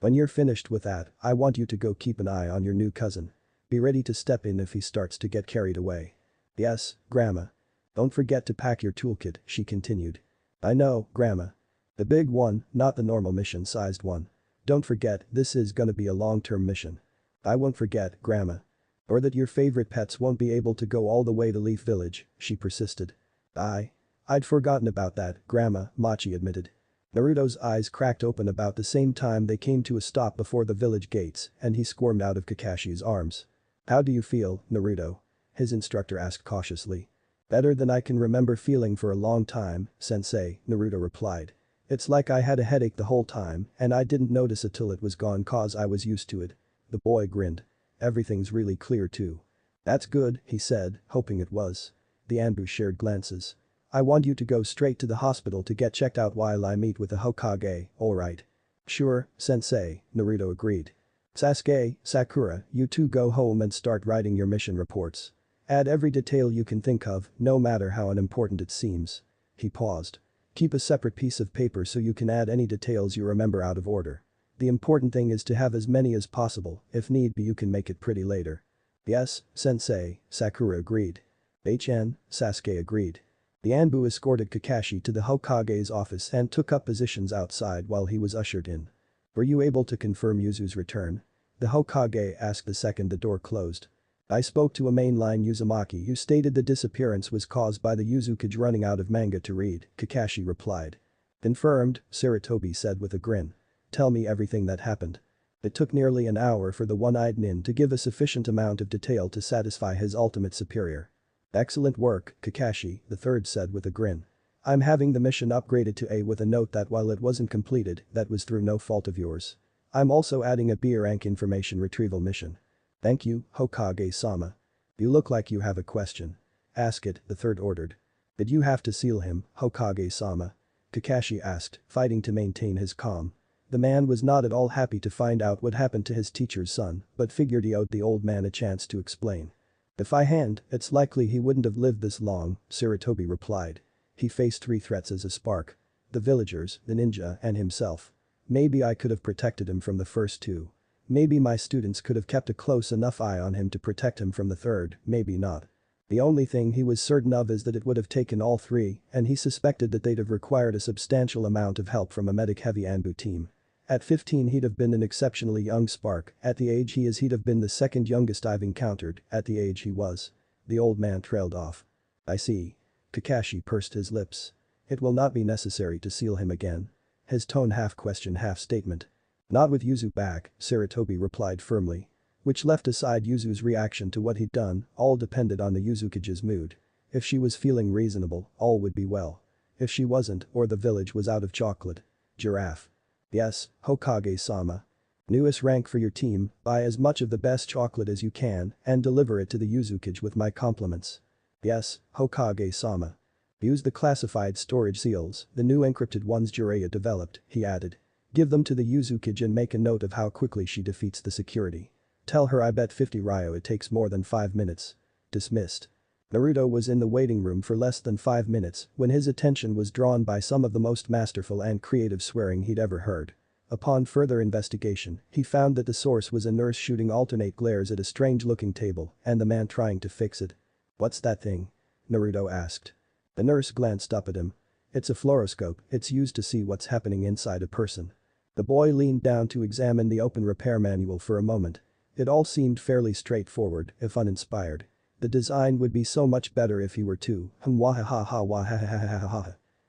When you're finished with that, I want you to go keep an eye on your new cousin. Be ready to step in if he starts to get carried away. Yes, Grandma. Don't forget to pack your toolkit, she continued. I know, Grandma. The big one, not the normal mission-sized one. Don't forget, this is gonna be a long-term mission. I won't forget, Grandma. Or that your favorite pets won't be able to go all the way to Leaf Village, she persisted. I'd forgotten about that, Grandma, Machi admitted. Naruto's eyes cracked open about the same time they came to a stop before the village gates and he squirmed out of Kakashi's arms. How do you feel, Naruto? His instructor asked cautiously. Better than I can remember feeling for a long time, Sensei, Naruto replied. It's like I had a headache the whole time and I didn't notice it till it was gone cause I was used to it. The boy grinned. Everything's really clear too. That's good, he said, hoping it was. The Anbu shared glances. I want you to go straight to the hospital to get checked out while I meet with the Hokage, alright? Sure, Sensei, Naruto agreed. Sasuke, Sakura, you two go home and start writing your mission reports. Add every detail you can think of, no matter how unimportant it seems. He paused. Keep a separate piece of paper so you can add any details you remember out of order. The important thing is to have as many as possible, if need be you can make it pretty later. Yes, Sensei, Sakura agreed. HN, Sasuke agreed. The Anbu escorted Kakashi to the Hokage's office and took up positions outside while he was ushered in. Were you able to confirm Yuzu's return? The Hokage asked the second the door closed. I spoke to a mainline Uzumaki who stated the disappearance was caused by the Uzukage running out of manga to read, Kakashi replied. Confirmed, Sarutobi said with a grin. Tell me everything that happened. It took nearly an hour for the one-eyed nin to give a sufficient amount of detail to satisfy his ultimate superior. Excellent work, Kakashi, the third said with a grin. I'm having the mission upgraded to A with a note that while it wasn't completed, that was through no fault of yours. I'm also adding a B rank information retrieval mission. Thank you, Hokage-sama. You look like you have a question. Ask it, the third ordered. Did you have to seal him, Hokage-sama? Kakashi asked, fighting to maintain his calm. The man was not at all happy to find out what happened to his teacher's son, but figured he owed the old man a chance to explain. If I hadn't, it's likely he wouldn't have lived this long, Sarutobi replied. He faced 3 threats as a spark. The villagers, the ninja, and himself. Maybe I could have protected him from the first 2. Maybe my students could have kept a close enough eye on him to protect him from the third, maybe not. The only thing he was certain of is that it would have taken all 3, and he suspected that they'd have required a substantial amount of help from a medic-heavy Anbu team. At 15 he'd have been an exceptionally young spark, at the age he is he'd have been the second youngest I've encountered, at the age he was. The old man trailed off. I see. Kakashi pursed his lips. It will not be necessary to seal him again. His tone half question half statement. Not with Yuzu back, Sarutobi replied firmly. Which left aside Yuzu's reaction to what he'd done, all depended on the Uzukage's mood. If she was feeling reasonable, all would be well. If she wasn't, or the village was out of chocolate. Giraffe. Yes, Hokage-sama. Newest rank for your team, buy as much of the best chocolate as you can and deliver it to the Uzukage with my compliments. Yes, Hokage-sama. Use the classified storage seals, the new encrypted ones Jiraiya developed, he added. Give them to the Uzukage and make a note of how quickly she defeats the security. Tell her I bet 50 ryo it takes more than 5 minutes. Dismissed. Naruto was in the waiting room for less than 5 minutes when his attention was drawn by some of the most masterful and creative swearing he'd ever heard. Upon further investigation, he found that the source was a nurse shooting alternate glares at a strange-looking table and the man trying to fix it. What's that thing? Naruto asked. The nurse glanced up at him. It's a fluoroscope, it's used to see what's happening inside a person. The boy leaned down to examine the open repair manual for a moment. It all seemed fairly straightforward, if uninspired. The design would be so much better if he were to,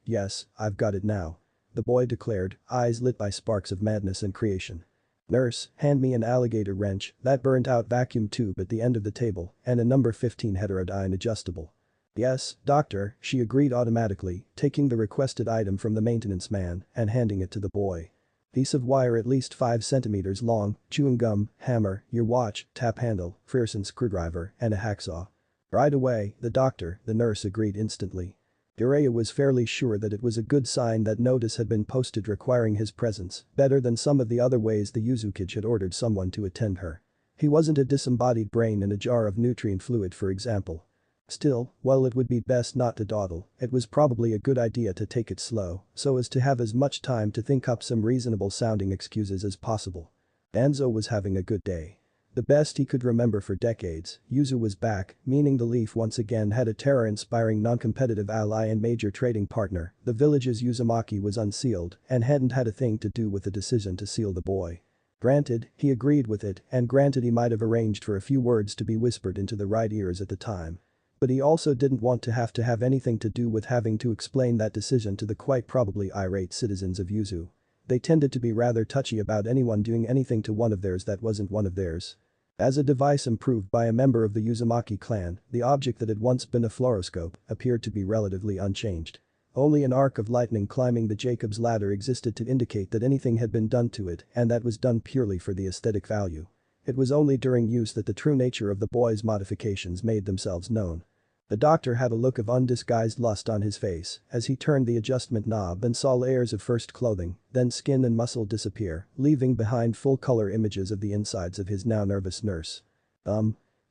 Yes, I've got it now. The boy declared, eyes lit by sparks of madness and creation. Nurse, hand me an alligator wrench, that burnt-out vacuum tube at the end of the table, and a number 15 heterodyne adjustable. Yes, doctor, she agreed automatically, taking the requested item from the maintenance man and handing it to the boy. Piece of wire at least 5 centimeters long, chewing gum, hammer, your watch, tap handle, Frearson screwdriver, and a hacksaw. Right away, the nurse agreed instantly. Jiraiya was fairly sure that it was a good sign that notice had been posted requiring his presence, better than some of the other ways the Uzukage had ordered someone to attend her. He wasn't a disembodied brain in a jar of nutrient fluid for example. Still, while it would be best not to dawdle, it was probably a good idea to take it slow, so as to have as much time to think up some reasonable-sounding excuses as possible. Danzo was having a good day. The best he could remember for decades, Yuzu was back, meaning the Leaf once again had a terror-inspiring non-competitive ally and major trading partner, the village's Uzumaki was unsealed and hadn't had a thing to do with the decision to seal the boy. Granted, he agreed with it, and granted he might have arranged for a few words to be whispered into the right ears at the time. But he also didn't want to have anything to do with having to explain that decision to the quite probably irate citizens of Yuzu. They tended to be rather touchy about anyone doing anything to one of theirs that wasn't one of theirs. As a device improved by a member of the Uzumaki clan, the object that had once been a fluoroscope appeared to be relatively unchanged. Only an arc of lightning climbing the Jacob's ladder existed to indicate that anything had been done to it, and that was done purely for the aesthetic value. It was only during use that the true nature of the boy's modifications made themselves known. The doctor had a look of undisguised lust on his face as he turned the adjustment knob and saw layers of first clothing, then skin and muscle disappear, leaving behind full-color images of the insides of his now nervous nurse.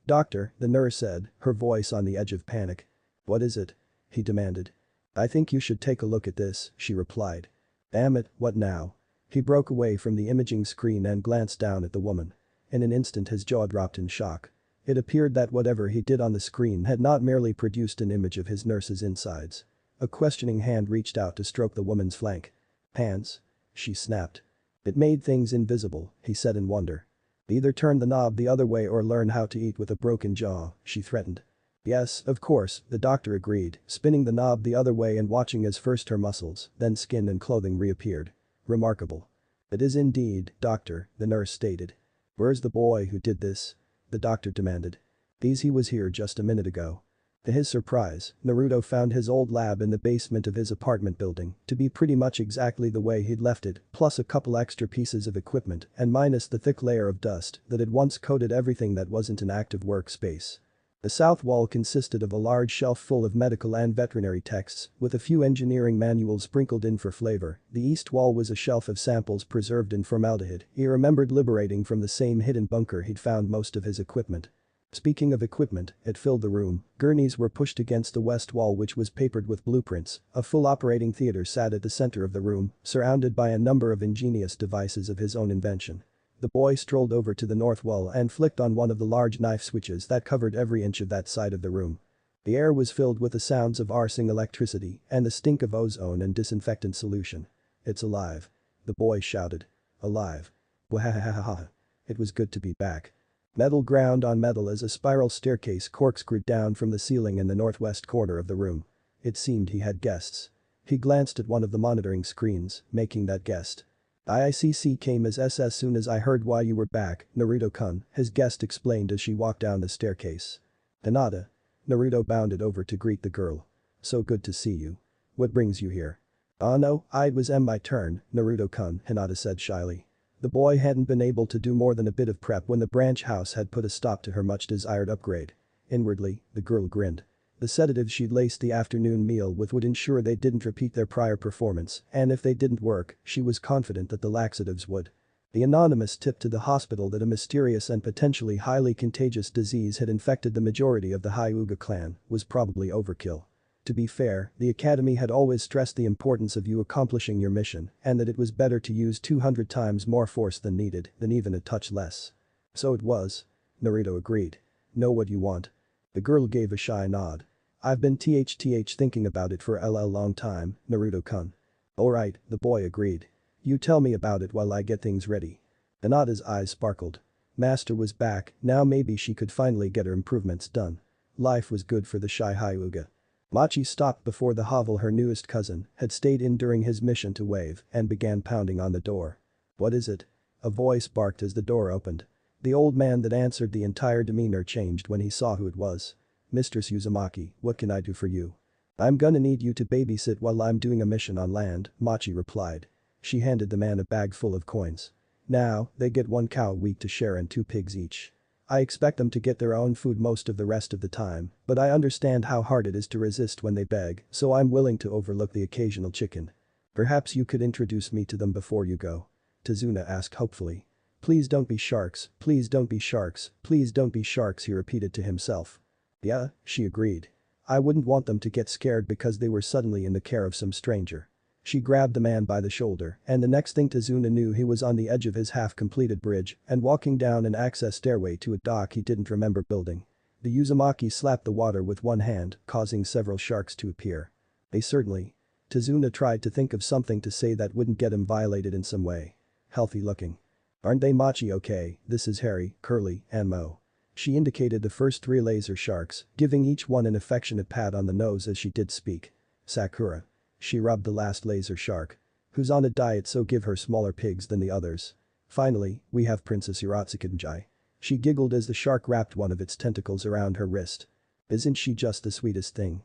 Doctor, the nurse said, her voice on the edge of panic. What is it? He demanded. I think you should take a look at this, she replied. Damn it, what now? He broke away from the imaging screen and glanced down at the woman. In an instant his jaw dropped in shock. It appeared that whatever he did on the screen had not merely produced an image of his nurse's insides. A questioning hand reached out to stroke the woman's flank. Hands? She snapped. It made things invisible, he said in wonder. Either turn the knob the other way or learn how to eat with a broken jaw, she threatened. Yes, of course, the doctor agreed, spinning the knob the other way and watching as first her muscles, then skin and clothing reappeared. Remarkable. It is indeed, doctor, the nurse stated. Where's the boy who did this? The doctor demanded. He was here just a minute ago. To his surprise, Naruto found his old lab in the basement of his apartment building to be pretty much exactly the way he'd left it, plus a couple extra pieces of equipment and minus the thick layer of dust that had once coated everything that wasn't an active workspace. The south wall consisted of a large shelf full of medical and veterinary texts, with a few engineering manuals sprinkled in for flavor. The east wall was a shelf of samples preserved in formaldehyde he remembered liberating from the same hidden bunker he'd found most of his equipment. Speaking of equipment, it filled the room. Gurneys were pushed against the west wall which was papered with blueprints. A full operating theater sat at the center of the room, surrounded by a number of ingenious devices of his own invention. The boy strolled over to the north wall and flicked on one of the large knife switches that covered every inch of that side of the room. The air was filled with the sounds of arcing electricity and the stink of ozone and disinfectant solution. It's alive. The boy shouted. Alive. Wahahaha. It was good to be back. Metal ground on metal as a spiral staircase corkscrewed down from the ceiling in the northwest corner of the room. It seemed he had guests. He glanced at one of the monitoring screens, making that guest. IICC came as soon as I heard why you were back, Naruto-kun, his guest explained as she walked down the staircase. Hinata. Naruto bounded over to greet the girl. So good to see you. What brings you here? Oh no, it was my turn, Naruto-kun, Hinata said shyly. The boy hadn't been able to do more than a bit of prep when the branch house had put a stop to her much-desired upgrade. Inwardly, the girl grinned. The sedatives she'd laced the afternoon meal with would ensure they didn't repeat their prior performance, and if they didn't work, she was confident that the laxatives would. The anonymous tip to the hospital that a mysterious and potentially highly contagious disease had infected the majority of the Hyuga clan was probably overkill. To be fair, the academy had always stressed the importance of you accomplishing your mission and that it was better to use 200 times more force than needed than even a touch less. So it was. Naruto agreed. Know what you want? The girl gave a shy nod. I've been thinking about it for a long time, Naruto-kun. Alright, the boy agreed. You tell me about it while I get things ready. Hinata's eyes sparkled. Master was back, now maybe she could finally get her improvements done. Life was good for the shy Hyuga. Machi stopped before the hovel her newest cousin had stayed in during his mission to Wave and began pounding on the door. What is it? A voice barked as the door opened. The old man that answered the entire demeanor changed when he saw who it was. Mistress Uzumaki, what can I do for you? I'm gonna need you to babysit while I'm doing a mission on land, Machi replied. She handed the man a bag full of coins. Now, they get 1 cow a week to share and 2 pigs each. I expect them to get their own food most of the rest of the time, but I understand how hard it is to resist when they beg, so I'm willing to overlook the occasional chicken. Perhaps you could introduce me to them before you go. Tazuna asked hopefully. Please don't be sharks, please don't be sharks, please don't be sharks, he repeated to himself. Yeah, she agreed. I wouldn't want them to get scared because they were suddenly in the care of some stranger. She grabbed the man by the shoulder and the next thing Tazuna knew he was on the edge of his half-completed bridge and walking down an access stairway to a dock he didn't remember building. The Uzumaki slapped the water with one hand, causing several sharks to appear. They certainly. Tazuna tried to think of something to say that wouldn't get him violated in some way. Healthy looking. Aren't they, Machi? Okay, this is Harry, Curly, and Mo. She indicated the first 3 laser sharks, giving each one an affectionate pat on the nose as she did speak. Sakura. She rubbed the last laser shark. Who's on a diet, so give her smaller pigs than the others. Finally, we have Princess Iratsukinjai. She giggled as the shark wrapped one of its tentacles around her wrist. Isn't she just the sweetest thing?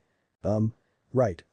Right,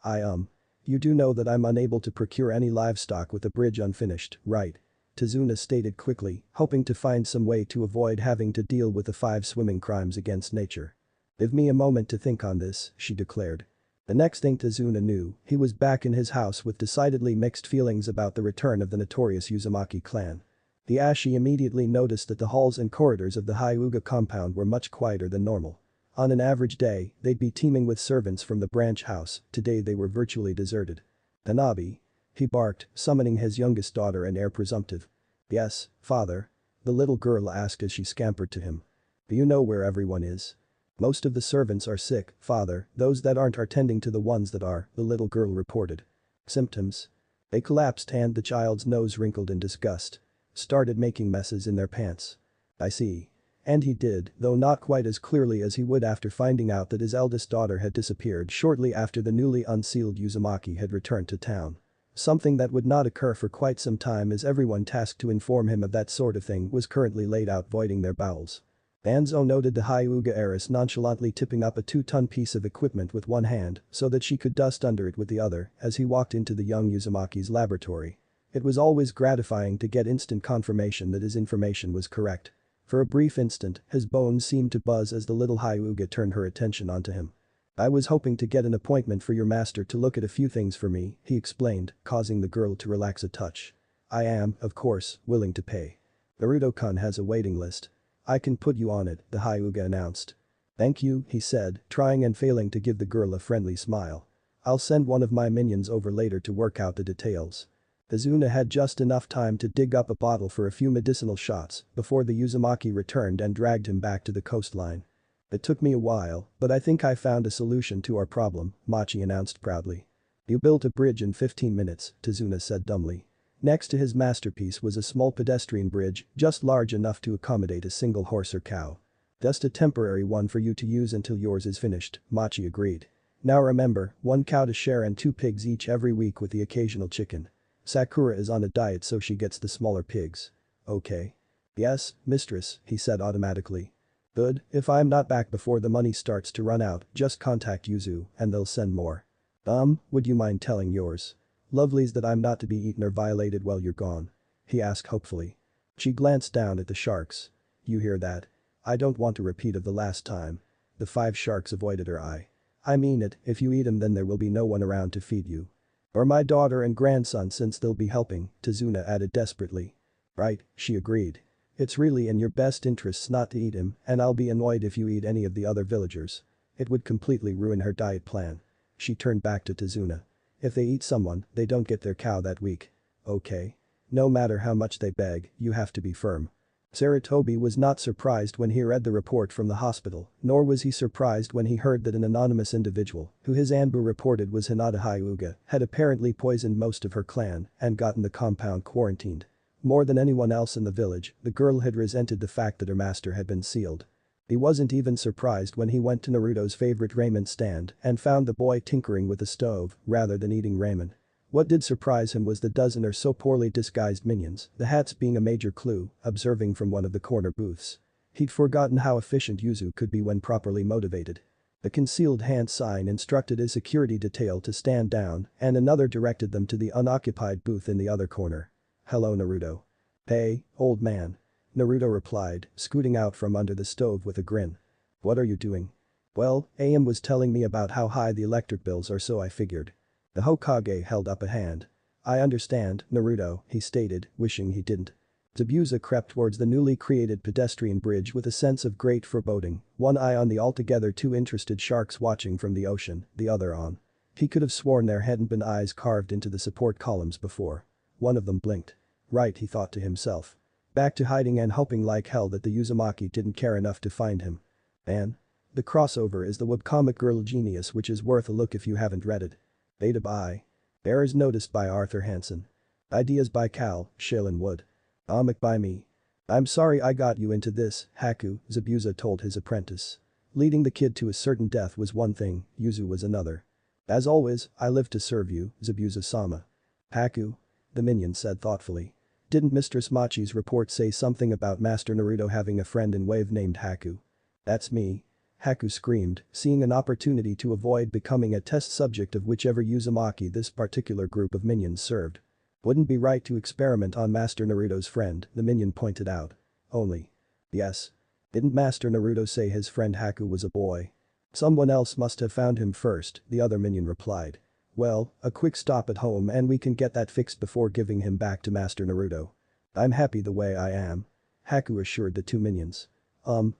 You do know that I'm unable to procure any livestock with the bridge unfinished, right? Tazuna stated quickly, hoping to find some way to avoid having to deal with the 5 swimming crimes against nature. Give me a moment to think on this, she declared. The next thing Tazuna knew, he was back in his house with decidedly mixed feelings about the return of the notorious Uzumaki clan. The Ashi immediately noticed that the halls and corridors of the Hyuga compound were much quieter than normal. On an average day, they'd be teeming with servants from the branch house, today they were virtually deserted. Hanabi. He barked, summoning his youngest daughter and heir presumptive. Yes, father. The little girl asked as she scampered to him. Do you know where everyone is? Most of the servants are sick, father, those that aren't are tending to the ones that are, the little girl reported. Symptoms? They collapsed and the child's nose wrinkled in disgust. Started making messes in their pants. I see. And he did, though not quite as clearly as he would after finding out that his eldest daughter had disappeared shortly after the newly unsealed Uzumaki had returned to town. Something that would not occur for quite some time as everyone tasked to inform him of that sort of thing was currently laid out voiding their bowels. Anzo noted the Hyuga heiress nonchalantly tipping up a 2-ton piece of equipment with one hand so that she could dust under it with the other as he walked into the young Uzumaki's laboratory. It was always gratifying to get instant confirmation that his information was correct. For a brief instant, his bones seemed to buzz as the little Hyuga turned her attention onto him. I was hoping to get an appointment for your master to look at a few things for me, he explained, causing the girl to relax a touch. I am, of course, willing to pay. Naruto-kun has a waiting list. I can put you on it, the Hyuga announced. Thank you, he said, trying and failing to give the girl a friendly smile. I'll send one of my minions over later to work out the details. Izuna had just enough time to dig up a bottle for a few medicinal shots before the Uzumaki returned and dragged him back to the coastline. It took me a while, but I think I found a solution to our problem, Machi announced proudly. You built a bridge in 15 minutes, Tizuna said dumbly. Next to his masterpiece was a small pedestrian bridge, just large enough to accommodate a single horse or cow. Just a temporary one for you to use until yours is finished, Machi agreed. Now remember, 1 cow to share and 2 pigs each every week with the occasional chicken. Sakura is on a diet so she gets the smaller pigs. Okay. Yes, mistress, he said automatically. Good, if I'm not back before the money starts to run out, just contact Yuzu and they'll send more. Would you mind telling yours lovelies that I'm not to be eaten or violated while you're gone? He asked hopefully. She glanced down at the sharks. You hear that? I don't want a repeat of the last time. The 5 sharks avoided her eye. I mean it, if you eat 'em then there will be no one around to feed you. Or my daughter and grandson since they'll be helping, Tizuna added desperately. Right, she agreed. It's really in your best interests not to eat him and I'll be annoyed if you eat any of the other villagers. It would completely ruin her diet plan. She turned back to Tizuna. If they eat someone, they don't get their cow that week. Okay. No matter how much they beg, you have to be firm. Sarutobi was not surprised when he read the report from the hospital, nor was he surprised when he heard that an anonymous individual, who his Anbu reported was Hinata Hyuga, had apparently poisoned most of her clan and gotten the compound quarantined. More than anyone else in the village, the girl had resented the fact that her master had been sealed. He wasn't even surprised when he went to Naruto's favorite ramen stand and found the boy tinkering with the stove rather than eating ramen. What did surprise him was the dozen or so poorly disguised minions, the hats being a major clue, observing from one of the corner booths. He'd forgotten how efficient Yuzu could be when properly motivated. The concealed hand sign instructed his security detail to stand down and another directed them to the unoccupied booth in the other corner. Hello Naruto. Hey, old man. Naruto replied, scooting out from under the stove with a grin. What are you doing? Well, AM was telling me about how high the electric bills are so I figured. The Hokage held up a hand. I understand, Naruto, he stated, wishing he didn't. Zabuza crept towards the newly created pedestrian bridge with a sense of great foreboding, one eye on the altogether too interested sharks watching from the ocean, the other on. He could have sworn there hadn't been eyes carved into the support columns before. One of them blinked. Right, he thought to himself. Back to hiding and hoping like hell that the Uzumaki didn't care enough to find him. And? The crossover is the webcomic Girl Genius which is worth a look if you haven't read it. Beta by. Errors noticed by Arthur Hansen. Ideas by Cal, Shailin Wood. Comic by me. I'm sorry I got you into this, Haku, Zabuza told his apprentice. Leading the kid to a certain death was one thing, Yuzu was another. As always, I live to serve you, Zabuza-sama. Haku? The minion said thoughtfully. Didn't Mistress Machi's report say something about Master Naruto having a friend in Wave named Haku? That's me. Haku screamed, seeing an opportunity to avoid becoming a test subject of whichever Uzumaki this particular group of minions served. Wouldn't be right to experiment on Master Naruto's friend, the minion pointed out. Only. Yes. Didn't Master Naruto say his friend Haku was a boy? Someone else must have found him first, the other minion replied. Well, a quick stop at home and we can get that fixed before giving him back to Master Naruto. I'm happy the way I am. Haku assured the 2 minions.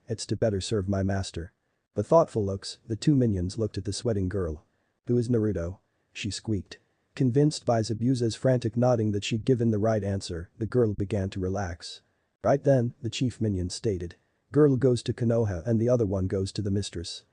It's to better serve my master. With thoughtful looks, the 2 minions looked at the sweating girl. Who is Naruto? She squeaked. Convinced by Zabuza's frantic nodding that she'd given the right answer, the girl began to relax. Right then, the chief minion stated. Girl goes to Konoha and the other one goes to the mistress.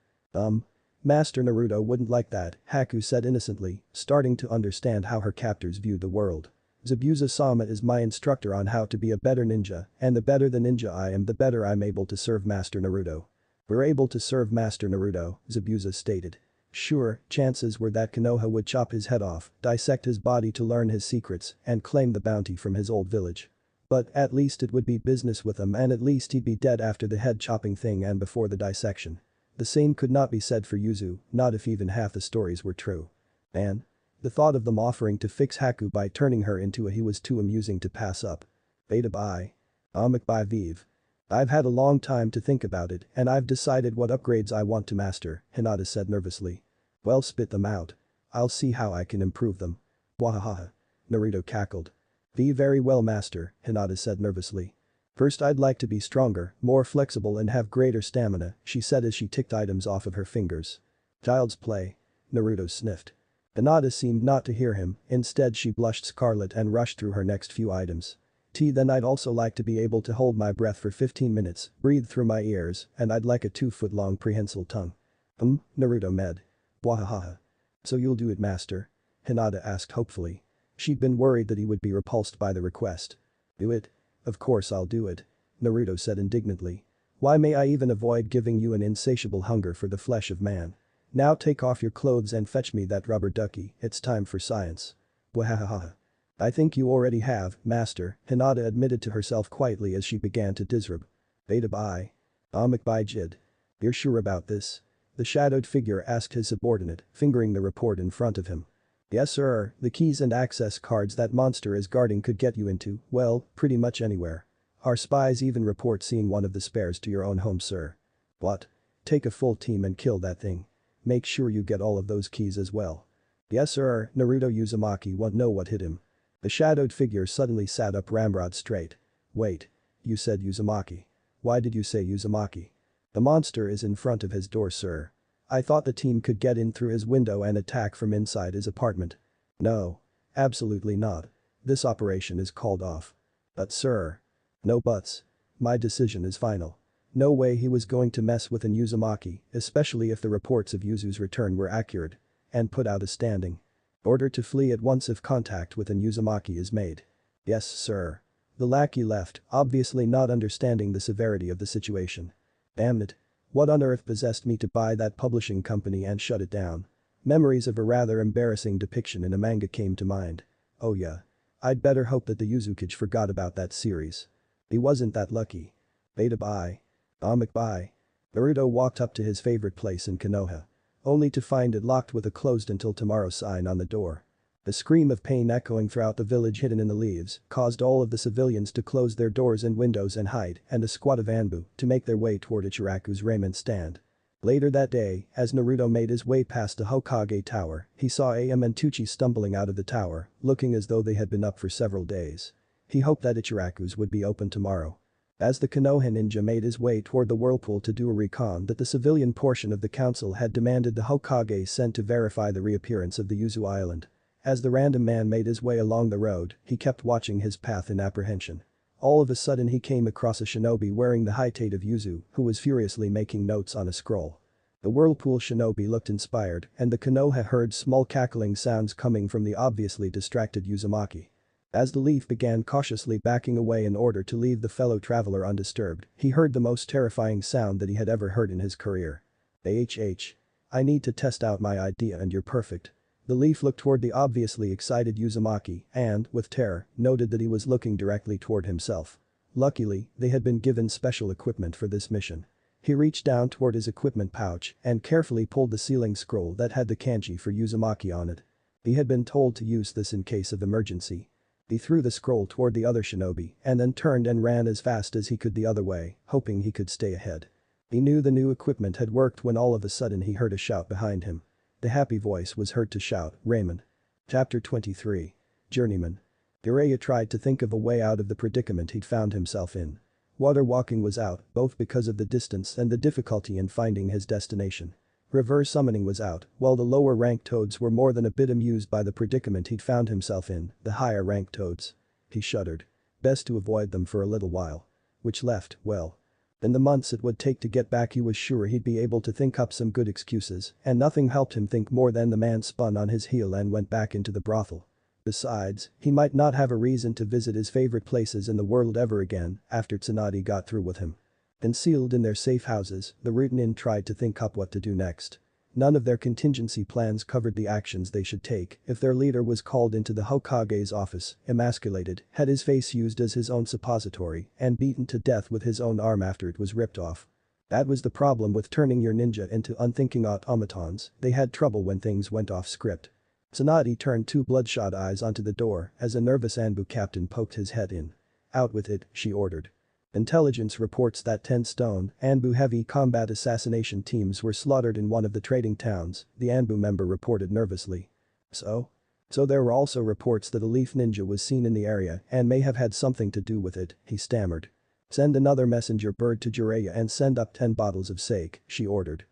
Master Naruto wouldn't like that, Haku said innocently, starting to understand how her captors viewed the world. Zabuza-sama is my instructor on how to be a better ninja, and the better the ninja I am the better I'm able to serve Master Naruto. We're able to serve Master Naruto, Zabuza stated. Sure, chances were that Konoha would chop his head off, dissect his body to learn his secrets, and claim the bounty from his old village. But at least it would be business with him, and at least he'd be dead after the head chopping thing and before the dissection. The same could not be said for Yuzu, not if even half the stories were true. And the thought of them offering to fix Haku by turning her into a he was too amusing to pass up. Beta bye. Amak bye Vive. I've had a long time to think about it and I've decided what upgrades I want to master, Hinata said nervously. Well, spit them out. I'll see how I can improve them. Wahaha. Naruto cackled. Very well master, Hinata said nervously. First I'd like to be stronger, more flexible and have greater stamina, she said as she ticked items off of her fingers. Child's play. Naruto sniffed. Hinata seemed not to hear him, instead she blushed scarlet and rushed through her next few items. Then I'd also like to be able to hold my breath for 15 minutes, breathe through my ears, and I'd like a 2-foot-long prehensile tongue. Naruto med. Wahaha. So you'll do it master? Hinata asked hopefully. She'd been worried that he would be repulsed by the request. Do it? Of course I'll do it. Naruto said indignantly. Why may I even avoid giving you an insatiable hunger for the flesh of man? Now take off your clothes and fetch me that rubber ducky, it's time for science. Wahahaha. I think you already have, master, Hinata admitted to herself quietly as she began to disrobe. Beta bye. Amak bye Jid. You're sure about this? The shadowed figure asked his subordinate, fingering the report in front of him. Yes sir, the keys and access cards that monster is guarding could get you into, well, pretty much anywhere. Our spies even report seeing one of the spares to your own home sir. What? Take a full team and kill that thing. Make sure you get all of those keys as well. Yes sir, Naruto Uzumaki won't know what hit him. The shadowed figure suddenly sat up ramrod straight. Wait. You said Uzumaki. Why did you say Uzumaki? The monster is in front of his door sir. I thought the team could get in through his window and attack from inside his apartment. No. Absolutely not. This operation is called off. But sir. No buts. My decision is final. No way he was going to mess with an Uzumaki, especially if the reports of Yuzu's return were accurate. And put out a standing order to flee at once if contact with an Uzumaki is made. Yes sir. The lackey left, obviously not understanding the severity of the situation. Damn it. What on earth possessed me to buy that publishing company and shut it down? Memories of a rather embarrassing depiction in a manga came to mind. Oh yeah. I'd better hope that the Yuzukage forgot about that series. He wasn't that lucky. Beta bye. Amak bye. Naruto walked up to his favorite place in Konoha. Only to find it locked with a closed until tomorrow sign on the door. A scream of pain echoing throughout the village hidden in the leaves caused all of the civilians to close their doors and windows and hide and a squad of Anbu to make their way toward Ichiraku's raiment stand. Later that day, as Naruto made his way past the Hokage tower, he saw Am and Tuchi stumbling out of the tower, looking as though they had been up for several days. He hoped that Ichiraku's would be open tomorrow. As the Konoha ninja made his way toward the whirlpool to do a recon that the civilian portion of the council had demanded the Hokage send to verify the reappearance of the Yuzu Island. As the random man made his way along the road, he kept watching his path in apprehension. All of a sudden he came across a shinobi wearing the high-tate of Yuzu who was furiously making notes on a scroll. The whirlpool shinobi looked inspired and the Konoha heard small cackling sounds coming from the obviously distracted Uzumaki. As the leaf began cautiously backing away in order to leave the fellow traveler undisturbed, he heard the most terrifying sound that he had ever heard in his career. I need to test out my idea and you're perfect. The leaf looked toward the obviously excited Uzumaki and, with terror, noted that he was looking directly toward himself. Luckily, they had been given special equipment for this mission. He reached down toward his equipment pouch and carefully pulled the sealing scroll that had the kanji for Uzumaki on it. He had been told to use this in case of emergency. He threw the scroll toward the other shinobi and then turned and ran as fast as he could the other way, hoping he could stay ahead. He knew the new equipment had worked when all of a sudden he heard a shout behind him. The happy voice was heard to shout, Raymond. Chapter 23. Journeyman. Jiraiya tried to think of a way out of the predicament he'd found himself in. Water walking was out, both because of the distance and the difficulty in finding his destination. Reverse summoning was out, while the lower ranked toads were more than a bit amused by the predicament he'd found himself in, the higher ranked toads. He shuddered. Best to avoid them for a little while. Which left, well. In the months it would take to get back he was sure he'd be able to think up some good excuses, and nothing helped him think more than the man spun on his heel and went back into the brothel. Besides, he might not have a reason to visit his favorite places in the world ever again after Tsunade got through with him. Concealed in their safe houses, the Rutanin tried to think up what to do next. None of their contingency plans covered the actions they should take if their leader was called into the Hokage's office, emasculated, had his face used as his own suppository, and beaten to death with his own arm after it was ripped off. That was the problem with turning your ninja into unthinking automatons, they had trouble when things went off script. Tsunade turned two bloodshot eyes onto the door as a nervous Anbu captain poked his head in. "Out with it," she ordered. Intelligence reports that 10 stone Anbu heavy combat assassination teams were slaughtered in one of the trading towns, the Anbu member reported nervously. So there were also reports that a leaf ninja was seen in the area and may have had something to do with it, he stammered. "Send another messenger bird to Jiraiya and send up 10 bottles of sake," she ordered.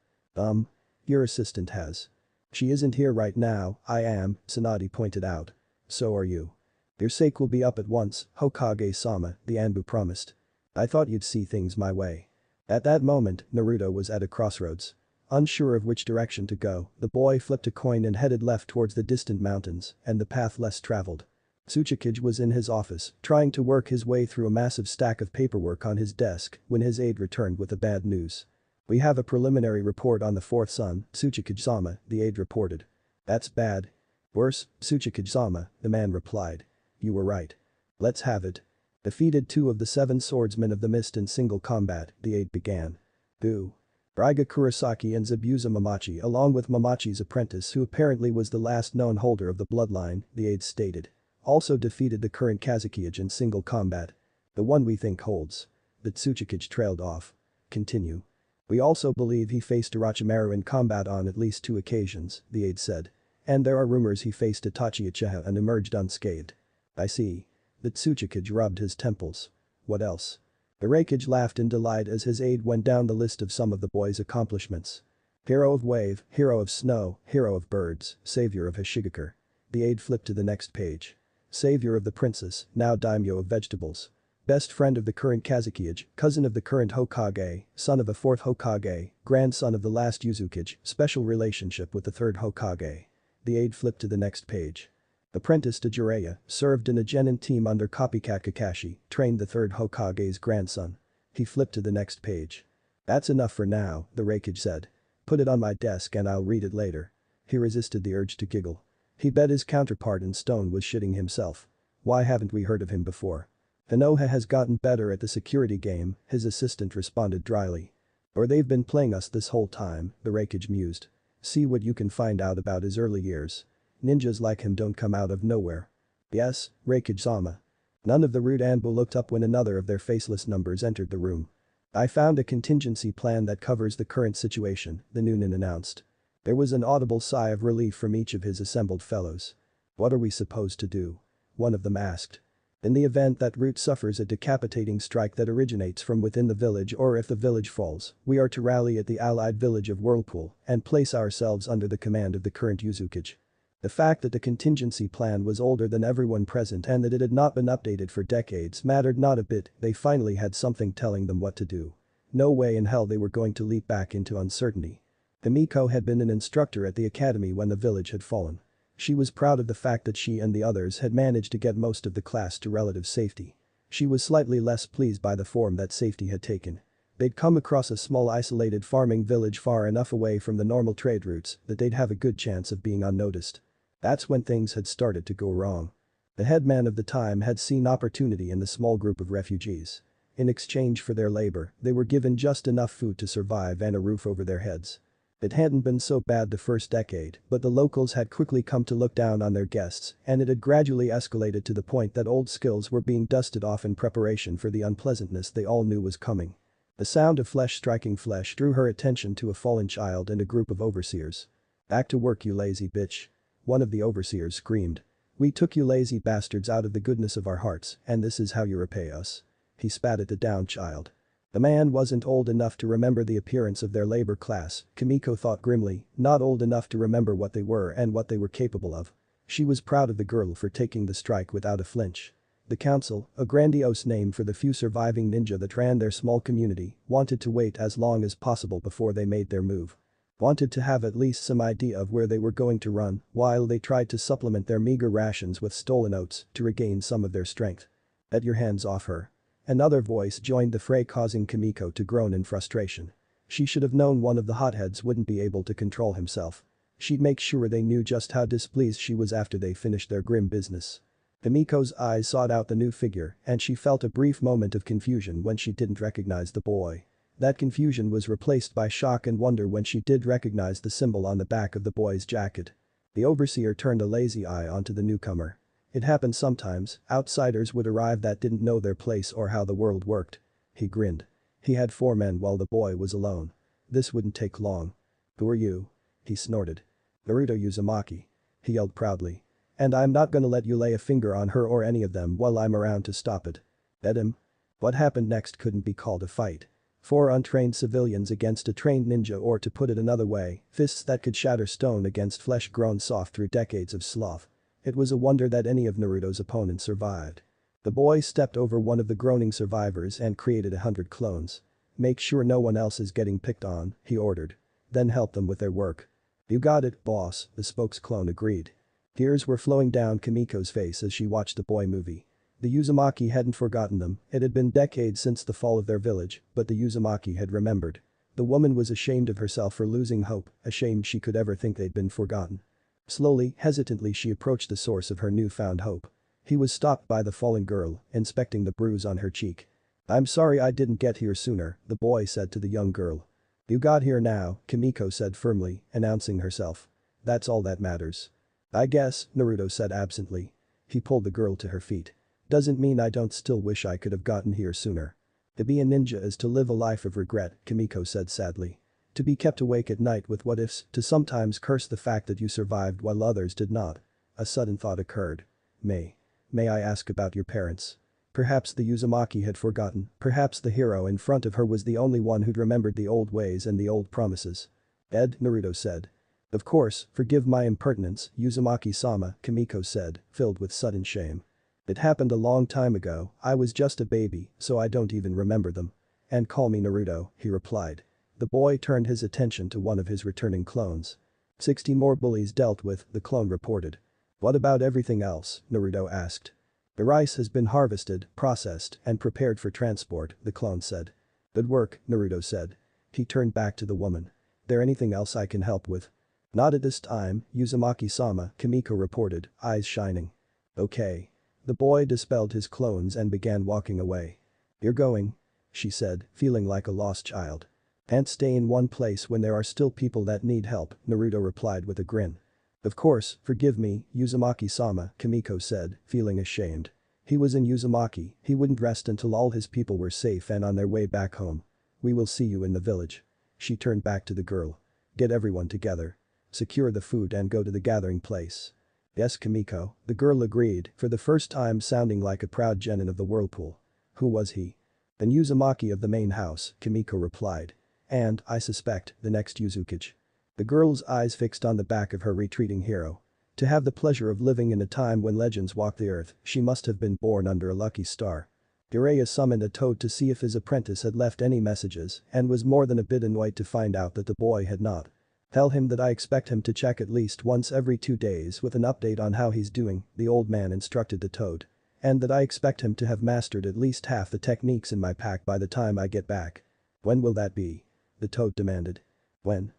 Your assistant has. She isn't here right now, I am," Tsunade pointed out. "So are you. Your sake will be up at once, Hokage-sama," the Anbu promised. "I thought you'd see things my way." At that moment, Naruto was at a crossroads. Unsure of which direction to go, the boy flipped a coin and headed left towards the distant mountains and the path less traveled. Tsuchikage was in his office, trying to work his way through a massive stack of paperwork on his desk when his aide returned with the bad news. "We have a preliminary report on the fourth son, Tsuchikage-sama," the aide reported. "That's bad." "Worse, Tsuchikage-sama," the man replied. "You were right. Let's have it." "Defeated 2 of the 7 swordsmen of the mist in single combat," the aide began. "Who?" "Raiga Kurosaki and Zabuza Mamachi along with Mamachi's apprentice who apparently was the last known holder of the bloodline," the aide stated. "Also defeated the current Kazekage in single combat. The one we think holds." The Tsuchikage trailed off. "Continue." "We also believe he faced Orochimaru in combat on at least 2 occasions," the aide said. "And there are rumors he faced Itachi Uchiha and emerged unscathed." "I see." The Tsuchikage rubbed his temples. "What else?" The Raikage laughed in delight as his aide went down the list of some of the boy's accomplishments. "Hero of wave, hero of snow, hero of birds, savior of Hashigakure." The aide flipped to the next page. "Savior of the princess, now daimyo of vegetables. Best friend of the current Kazekage, cousin of the current Hokage, son of a 4th Hokage, grandson of the last Uzukage, special relationship with the 3rd Hokage." The aide flipped to the next page. "Apprentice to Jiraiya, served in a genin team under copycat Kakashi, trained the 3rd Hokage's grandson." He flipped to the next page. "That's enough for now," the Raikage said. "Put it on my desk and I'll read it later." He resisted the urge to giggle. He bet his counterpart in stone was shitting himself. "Why haven't we heard of him before?" "Konoha has gotten better at the security game," his assistant responded dryly. "Or they've been playing us this whole time," the Raikage mused. "See what you can find out about his early years. Ninjas like him don't come out of nowhere." "Yes, Raikage-sama." None of the rude Anbu looked up when another of their faceless numbers entered the room. "I found a contingency plan that covers the current situation," the Noonin announced. There was an audible sigh of relief from each of his assembled fellows. "What are we supposed to do?" one of them asked. "In the event that Root suffers a decapitating strike that originates from within the village or if the village falls, we are to rally at the allied village of Whirlpool and place ourselves under the command of the current Uzukage." The fact that the contingency plan was older than everyone present and that it had not been updated for decades mattered not a bit, they finally had something telling them what to do. No way in hell they were going to leap back into uncertainty. Himiko had been an instructor at the academy when the village had fallen. She was proud of the fact that she and the others had managed to get most of the class to relative safety. She was slightly less pleased by the form that safety had taken. They'd come across a small isolated farming village far enough away from the normal trade routes that they'd have a good chance of being unnoticed. That's when things had started to go wrong. The headman of the time had seen opportunity in the small group of refugees. In exchange for their labor, they were given just enough food to survive and a roof over their heads. It hadn't been so bad the first decade, but the locals had quickly come to look down on their guests, and it had gradually escalated to the point that old skills were being dusted off in preparation for the unpleasantness they all knew was coming. The sound of flesh striking flesh drew her attention to a fallen child and a group of overseers. "Back to work, you lazy bitch." One of the overseers screamed. "We took you lazy bastards out of the goodness of our hearts, and this is how you repay us." He spat at the downed child. The man wasn't old enough to remember the appearance of their labor class, Kimiko thought grimly, not old enough to remember what they were and what they were capable of. She was proud of the girl for taking the strike without a flinch. The council, a grandiose name for the few surviving ninja that ran their small community, wanted to wait as long as possible before they made their move. Wanted to have at least some idea of where they were going to run while they tried to supplement their meager rations with stolen oats to regain some of their strength. "Get your hands off her." Another voice joined the fray, causing Kimiko to groan in frustration. She should have known one of the hotheads wouldn't be able to control himself. She'd make sure they knew just how displeased she was after they finished their grim business. Kimiko's eyes sought out the new figure and she felt a brief moment of confusion when she didn't recognize the boy. That confusion was replaced by shock and wonder when she did recognize the symbol on the back of the boy's jacket. The overseer turned a lazy eye onto the newcomer. It happened sometimes, outsiders would arrive that didn't know their place or how the world worked. He grinned. He had 4 men while the boy was alone. This wouldn't take long. "Who are you?" He snorted. "Naruto Uzumaki," he yelled proudly. "And I'm not gonna let you lay a finger on her or any of them while I'm around to stop it." "Get him?" What happened next couldn't be called a fight. 4 untrained civilians against a trained ninja, or to put it another way, fists that could shatter stone against flesh grown soft through decades of sloth. It was a wonder that any of Naruto's opponents survived. The boy stepped over one of the groaning survivors and created 100 clones. "Make sure no one else is getting picked on," he ordered. "Then help them with their work." "You got it, boss," the spokes clone agreed. Tears were flowing down Kimiko's face as she watched the boy movie. The Uzumaki hadn't forgotten them, it had been decades since the fall of their village, but the Uzumaki had remembered. The woman was ashamed of herself for losing hope, ashamed she could ever think they'd been forgotten. Slowly, hesitantly she approached the source of her newfound hope. He was stopped by the fallen girl, inspecting the bruise on her cheek. "I'm sorry I didn't get here sooner," the boy said to the young girl. "You got here now," Kimiko said firmly, announcing herself. "That's all that matters." "I guess," Naruto said absently. He pulled the girl to her feet. "Doesn't mean I don't still wish I could have gotten here sooner." "To be a ninja is to live a life of regret," Kimiko said sadly. "To be kept awake at night with what ifs, to sometimes curse the fact that you survived while others did not." A sudden thought occurred. May I ask about your parents?" Perhaps the Uzumaki had forgotten, perhaps the hero in front of her was the only one who'd remembered the old ways and the old promises. Naruto said. "Of course, forgive my impertinence, Uzumaki-sama," Kimiko said, filled with sudden shame. "It happened a long time ago, I was just a baby, so I don't even remember them." "And call me Naruto," he replied. The boy turned his attention to one of his returning clones. 60 more bullies dealt with, the clone reported. "What about everything else?" Naruto asked. "The rice has been harvested, processed, and prepared for transport," the clone said. "Good work," Naruto said. He turned back to the woman. "There anything else I can help with?" "Not at this time, Uzumaki-sama," Kimiko reported, eyes shining. "Okay." The boy dispelled his clones and began walking away. "You're going?" she said, feeling like a lost child. "Can't stay in one place when there are still people that need help," Naruto replied with a grin. "Of course, forgive me, Uzumaki-sama," Kimiko said, feeling ashamed. He was in Uzumaki, he wouldn't rest until all his people were safe and on their way back home. "We will see you in the village." She turned back to the girl. "Get everyone together. Secure the food and go to the gathering place." "Yes, Kimiko," the girl agreed, for the first time sounding like a proud genin of the whirlpool. "Who was he?" "An Uzumaki of the main house," Kimiko replied. "And, I suspect, the next Uzukage." The girl's eyes fixed on the back of her retreating hero. To have the pleasure of living in a time when legends walked the earth, she must have been born under a lucky star. Jiraiya summoned a toad to see if his apprentice had left any messages and was more than a bit annoyed to find out that the boy had not. "Tell him that I expect him to check at least once every 2 days with an update on how he's doing," the old man instructed the toad. "And that I expect him to have mastered at least half the techniques in my pack by the time I get back." "When will that be?" the toad demanded. When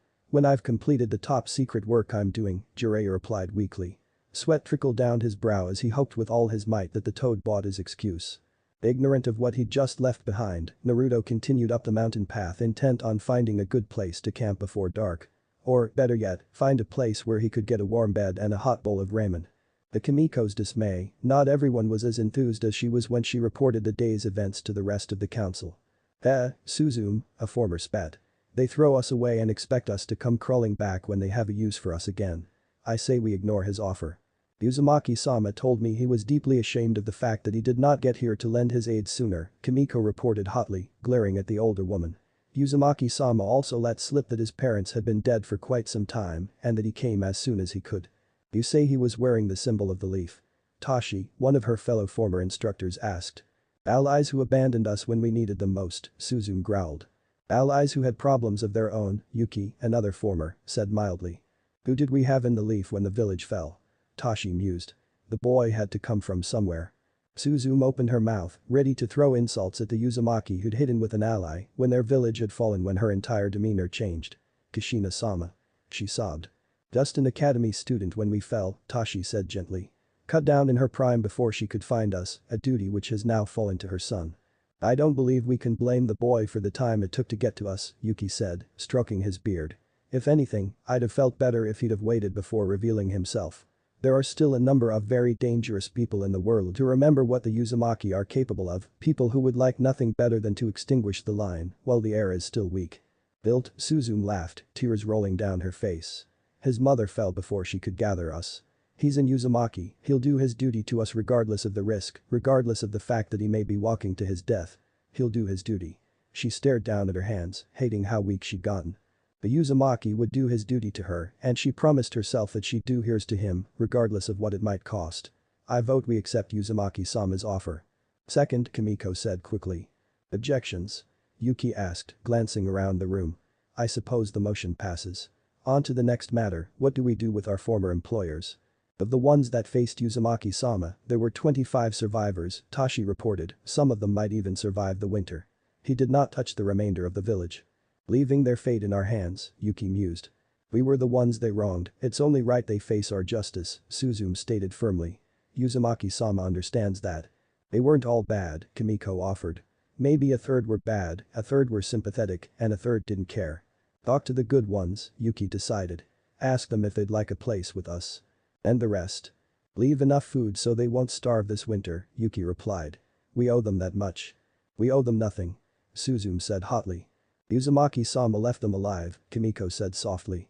I've completed the top secret work I'm doing," Jiraiya replied weakly. Sweat trickled down his brow as he hoped with all his might that the toad bought his excuse. Ignorant of what he'd just left behind, Naruto continued up the mountain path intent on finding a good place to camp before dark. Or, better yet, find a place where he could get a warm bed and a hot bowl of ramen. To Kimiko's dismay, not everyone was as enthused as she was when she reported the day's events to the rest of the council. Suzume, a former spat. They throw us away and expect us to come crawling back when they have a use for us again. I say we ignore his offer. Uzumaki-sama told me he was deeply ashamed of the fact that he did not get here to lend his aid sooner, Kimiko reported hotly, glaring at the older woman. Uzumaki-sama also let slip that his parents had been dead for quite some time and that he came as soon as he could. "You say he was wearing the symbol of the leaf?" Tashi, one of her fellow former instructors asked. Allies who abandoned us when we needed them most, Suzume growled. Allies who had problems of their own, Yuki, another former, said mildly. Who did we have in the leaf when the village fell? Tashi mused. The boy had to come from somewhere. Suzume opened her mouth, ready to throw insults at the Uzumaki who'd hidden with an ally when their village had fallen when her entire demeanor changed. Kushina-sama. She sobbed. Just an academy student when we fell, Tashi said gently. Cut down in her prime before she could find us, a duty which has now fallen to her son. I don't believe we can blame the boy for the time it took to get to us, Yuki said, stroking his beard. If anything, I'd have felt better if he'd have waited before revealing himself. There are still a number of very dangerous people in the world to remember what the Uzumaki are capable of, people who would like nothing better than to extinguish the line while the air is still weak. Built, Suzume laughed, tears rolling down her face. His mother fell before she could gather us. He's an Uzumaki, he'll do his duty to us regardless of the risk, regardless of the fact that he may be walking to his death. He'll do his duty. She stared down at her hands, hating how weak she'd gotten. The Uzumaki would do his duty to her and she promised herself that she'd do hers to him, regardless of what it might cost. I vote we accept Uzumaki-sama's offer. Second, Kimiko said quickly. Objections? Yuki asked, glancing around the room. I suppose the motion passes. On to the next matter, what do we do with our former employers? Of the ones that faced Uzumaki-sama, there were 25 survivors, Tashi reported, some of them might even survive the winter. He did not touch the remainder of the village. Leaving their fate in our hands, Yuki mused. We were the ones they wronged, it's only right they face our justice, Suzume stated firmly. Uzumaki-sama understands that. They weren't all bad, Kimiko offered. Maybe a third were bad, a third were sympathetic, and a third didn't care. Talk to the good ones, Yuki decided. Ask them if they'd like a place with us. And the rest. Leave enough food so they won't starve this winter, Yuki replied. We owe them that much. We owe them nothing. Suzume said hotly. Uzumaki-sama left them alive, Kimiko said softly.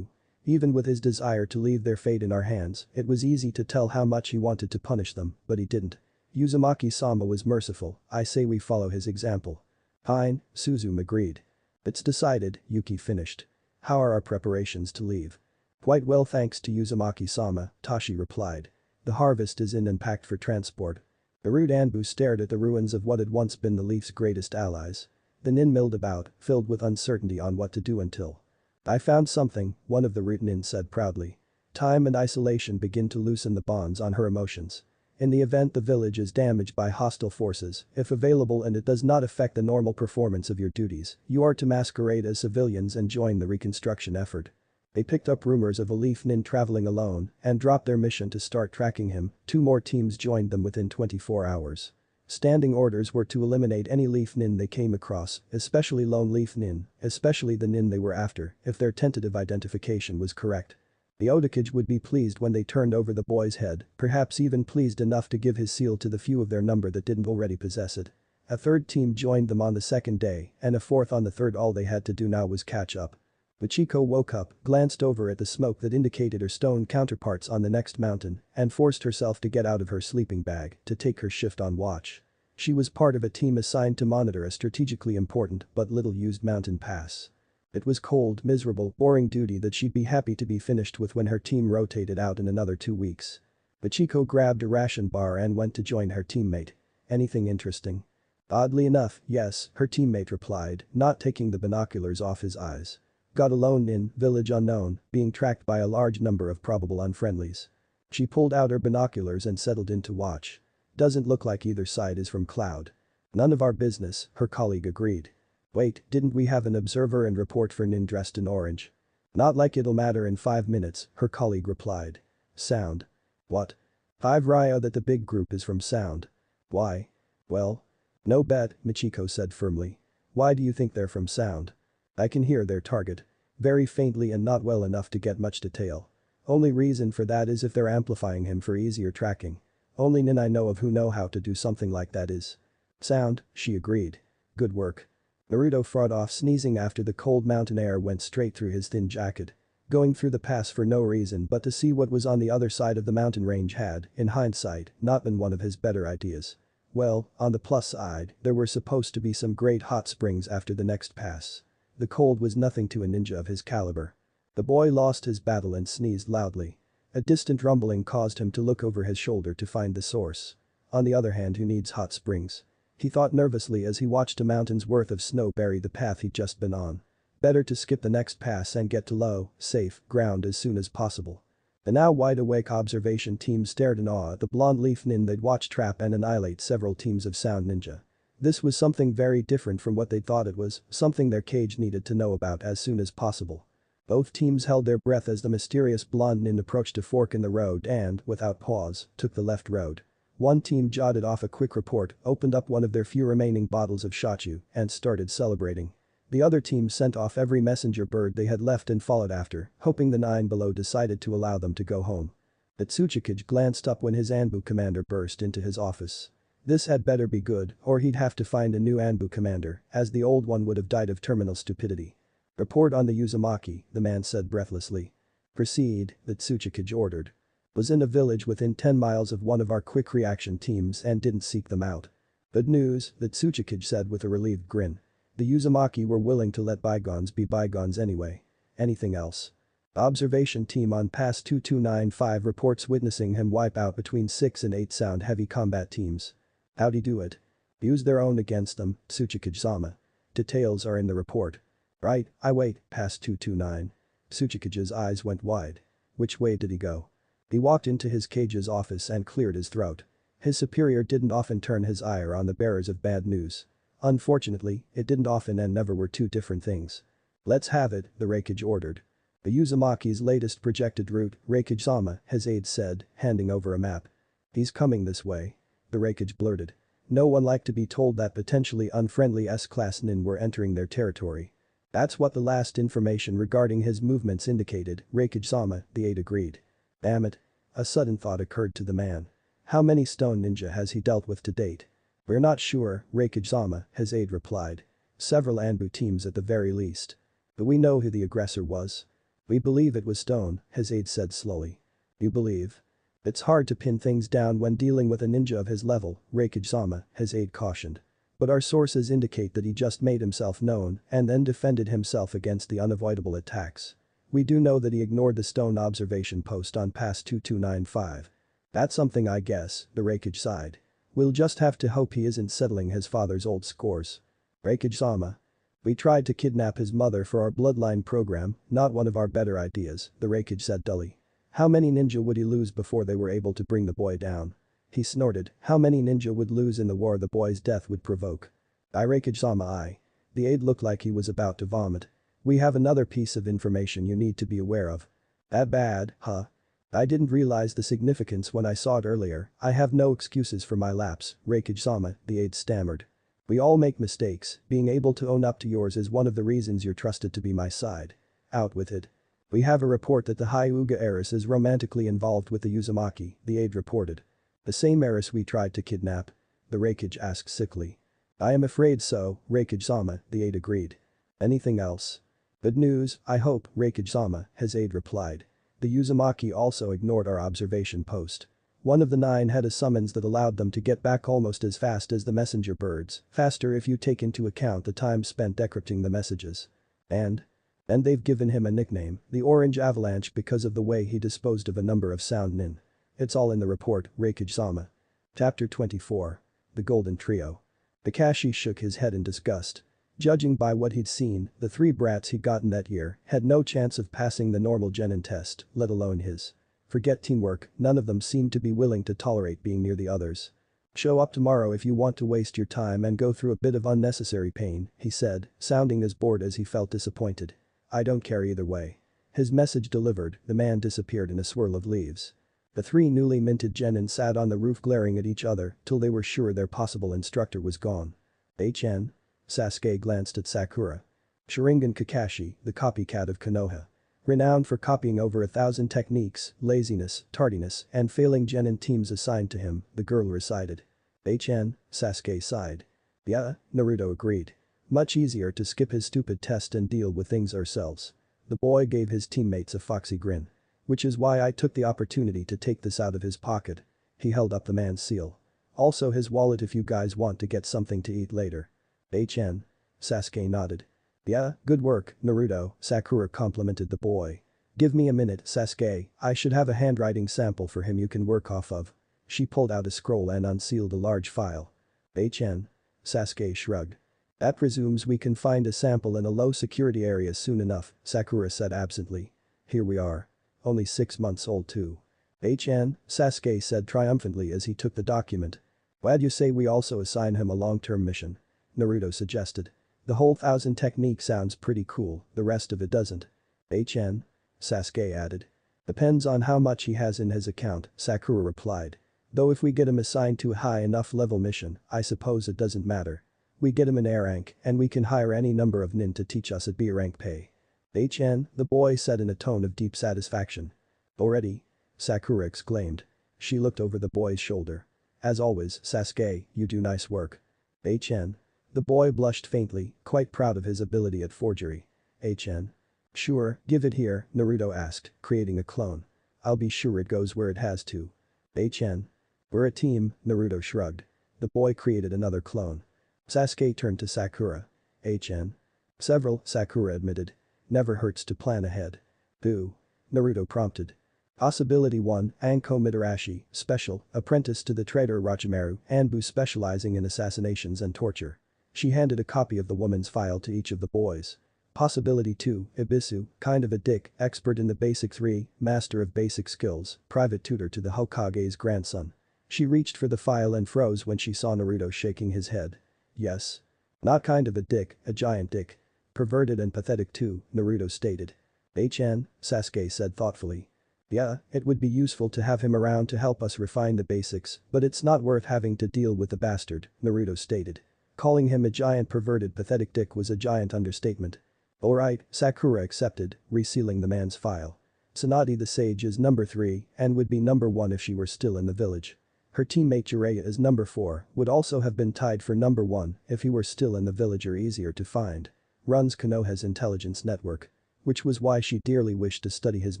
Even with his desire to leave their fate in our hands, it was easy to tell how much he wanted to punish them, but he didn't. Uzumaki-sama was merciful, I say we follow his example. Fine, Suzume agreed. It's decided, Yuki finished. How are our preparations to leave? Quite well thanks to Uzumaki-sama, Tashi replied. The harvest is in and packed for transport. The rude Anbu stared at the ruins of what had once been the Leaf's greatest allies. The nin milled about, filled with uncertainty on what to do until. I found something, one of the root nin said proudly. Time and isolation begin to loosen the bonds on her emotions. In the event the village is damaged by hostile forces, if available and it does not affect the normal performance of your duties, you are to masquerade as civilians and join the reconstruction effort. They picked up rumors of a Leaf nin traveling alone and dropped their mission to start tracking him, 2 more teams joined them within 24 hours. Standing orders were to eliminate any Leaf nin they came across, especially lone Leaf nin, especially the nin they were after, if their tentative identification was correct. The Otakage would be pleased when they turned over the boy's head, perhaps even pleased enough to give his seal to the few of their number that didn't already possess it. A third team joined them on the second day, and a fourth on the third. All they had to do now was catch up. Michiko woke up, glanced over at the smoke that indicated her stone counterparts on the next mountain, and forced herself to get out of her sleeping bag to take her shift on watch. She was part of a team assigned to monitor a strategically important but little-used mountain pass. It was cold, miserable, boring duty that she'd be happy to be finished with when her team rotated out in another 2 weeks. Michiko grabbed a ration bar and went to join her teammate. Anything interesting? Oddly enough, yes, her teammate replied, not taking the binoculars off his eyes. Got alone in village unknown, being tracked by a large number of probable unfriendlies. She pulled out her binoculars and settled in to watch. Doesn't look like either side is from Cloud. None of our business, her colleague agreed. Wait, didn't we have an observer and report for nin dressed in orange? Not like it'll matter in 5 minutes, her colleague replied. Sound. What? 5 Ryo that the big group is from Sound. Why? Well. No bet, Michiko said firmly. Why do you think they're from Sound? I can hear their target. Very faintly and not well enough to get much detail. Only reason for that is if they're amplifying him for easier tracking. Only nin I know of who know how to do something like that is. Sound, she agreed. Good work. Naruto fought off sneezing after the cold mountain air went straight through his thin jacket. Going through the pass for no reason but to see what was on the other side of the mountain range had, in hindsight, not been one of his better ideas. Well, on the plus side, there were supposed to be some great hot springs after the next pass. The cold was nothing to a ninja of his caliber. The boy lost his battle and sneezed loudly. A distant rumbling caused him to look over his shoulder to find the source. On the other hand, who needs hot springs? He thought nervously as he watched a mountain's worth of snow bury the path he'd just been on. Better to skip the next pass and get to low, safe ground as soon as possible. The now wide-awake observation team stared in awe at the blonde leaf nin they'd watched trap and annihilate several teams of sound ninja. This was something very different from what they'd thought it was, something their cage needed to know about as soon as possible. Both teams held their breath as the mysterious blonde nin approached a fork in the road and, without pause, took the left road. One team jotted off a quick report, opened up one of their few remaining bottles of shochu, and started celebrating. The other team sent off every messenger bird they had left and followed after, hoping the 9 below decided to allow them to go home. The Tsuchikage glanced up when his Anbu commander burst into his office. This had better be good, or he'd have to find a new Anbu commander, as the old one would have died of terminal stupidity. "Report on the Uzumaki," the man said breathlessly. "Proceed," the Tsuchikage ordered. "Was in a village within 10 miles of one of our quick reaction teams and didn't seek them out." "Good news," the Tsuchikage said with a relieved grin. "The Uzumaki were willing to let bygones be bygones anyway. Anything else?" Observation team on pass 2295 reports witnessing him wipe out between 6 and 8 sound heavy combat teams. "How'd he do it?" "Use their own against them, Tsuchikage-sama. Details are in the report." "Right, I wait, pass 229. Tsuchikage's eyes went wide. "Which way did he go?" He walked into his cage's office and cleared his throat. His superior didn't often turn his ire on the bearers of bad news. Unfortunately, it didn't often and never were two different things. "Let's have it," the Reikage ordered. "The Uzumaki's latest projected route, Reikage-sama," his aide said, handing over a map. "He's coming this way," the Reikage blurted. No one liked to be told that potentially unfriendly S-class nin were entering their territory. "That's what the last information regarding his movements indicated, Reikage-sama," the aide agreed. "Damn it." A sudden thought occurred to the man. How many stone ninja has he dealt with to date? "We're not sure, Reikage-sama," his aide replied. "Several Anbu teams at the very least. But we know who the aggressor was." "We believe it was Stone," his aide said slowly. "You believe?" "It's hard to pin things down when dealing with a ninja of his level, Reikage-sama," his aide cautioned. "But our sources indicate that he just made himself known and then defended himself against the unavoidable attacks. We do know that he ignored the Stone observation post on pass 2295. "That's something I guess," the Reikage sighed. "We'll just have to hope he isn't settling his father's old scores." "Reikage-sama. We tried to kidnap his mother for our bloodline program, not one of our better ideas," the Reikage said dully. "How many ninja would he lose before they were able to bring the boy down?" He snorted. "How many ninja would lose in the war the boy's death would provoke?" "I Reikage-sama I." The aide looked like he was about to vomit. "We have another piece of information you need to be aware of." "That bad, huh?" "I didn't realize the significance when I saw it earlier. I have no excuses for my lapse, Reikage-sama," the aide stammered. "We all make mistakes, being able to own up to yours is one of the reasons you're trusted to be my side." "Out with it." "We have a report that the Hyuga heiress is romantically involved with the Uzumaki," the aide reported. "The same heiress we tried to kidnap?" the Reikage asked sickly. "I am afraid so, Reikage-sama," the aide agreed. "Anything else?" "Good news, I hope, Reikage-sama," his aide replied. "The Uzumaki also ignored our observation post. One of the 9 had a summons that allowed them to get back almost as fast as the messenger birds, faster if you take into account the time spent decrypting the messages. And they've given him a nickname, the Orange Avalanche, because of the way he disposed of a number of sound nin. It's all in the report, Reikage-sama." Chapter 24. The Golden Trio. Kakashi shook his head in disgust. Judging by what he'd seen, the 3 brats he'd gotten that year had no chance of passing the normal genin test, let alone his. Forget teamwork, none of them seemed to be willing to tolerate being near the others. "Show up tomorrow if you want to waste your time and go through a bit of unnecessary pain," he said, sounding as bored as he felt disappointed. "I don't care either way." His message delivered, the man disappeared in a swirl of leaves. The 3 newly minted genin sat on the roof glaring at each other till they were sure their possible instructor was gone. "HN?" Sasuke glanced at Sakura. Sharingan Kakashi, the copycat of Konoha. Renowned for copying over 1,000 techniques, laziness, tardiness, and failing genin teams assigned to him, the girl recited. "HN?" Sasuke sighed. "Yeah," Naruto agreed. "Much easier to skip his stupid test and deal with things ourselves." The boy gave his teammates a foxy grin. "Which is why I took the opportunity to take this out of his pocket." He held up the man's seal. "Also his wallet if you guys want to get something to eat later." "HN?" Sasuke nodded. "Yeah, good work, Naruto," Sakura complimented the boy. Give me a minute, Sasuke, I should have a handwriting sample for him you can work off of. She pulled out a scroll and unsealed a large file. HN. Sasuke shrugged. That presumes we can find a sample in a low-security area soon enough, Sakura said absently. Here we are. Only 6 months old too. HN, Sasuke said triumphantly as he took the document. Why'd you say we also assign him a long-term mission? Naruto suggested. The whole 1000 technique sounds pretty cool, the rest of it doesn't. HN? Sasuke added. Depends on how much he has in his account, Sakura replied. Though if we get him assigned to a high enough level mission, I suppose it doesn't matter. We get him an A rank and we can hire any number of nin to teach us at B rank pay. HN, the boy said in a tone of deep satisfaction. Already? Sakura exclaimed. She looked over the boy's shoulder. As always, Sasuke, you do nice work. HN. The boy blushed faintly, quite proud of his ability at forgery. HN. Sure, give it here, Naruto asked, creating a clone. I'll be sure it goes where it has to. HN. We're a team, Naruto shrugged. The boy created another clone. Sasuke turned to Sakura. HN. Several, Sakura admitted. Never hurts to plan ahead. Who? Naruto prompted. Possibility 1, Anko Mitarashi, special, apprentice to the traitor Orochimaru, Anbu specializing in assassinations and torture. She handed a copy of the woman's file to each of the boys. Possibility 2, Ibisu, kind of a dick, expert in the basic 3, master of basic skills, private tutor to the Hokage's grandson. She reached for the file and froze when she saw Naruto shaking his head. Yes. Not kind of a dick, a giant dick. Perverted and pathetic too, Naruto stated. HN, Sasuke said thoughtfully. Yeah, it would be useful to have him around to help us refine the basics, but it's not worth having to deal with the bastard, Naruto stated. Calling him a giant perverted pathetic dick was a giant understatement. Alright, Sakura accepted, resealing the man's file. Tsunade the sage is number 3 and would be number 1 if she were still in the village. Her teammate Jiraiya is number 4, would also have been tied for number 1 if he were still in the village or easier to find. Runs Konoha's intelligence network. Which was why she dearly wished to study his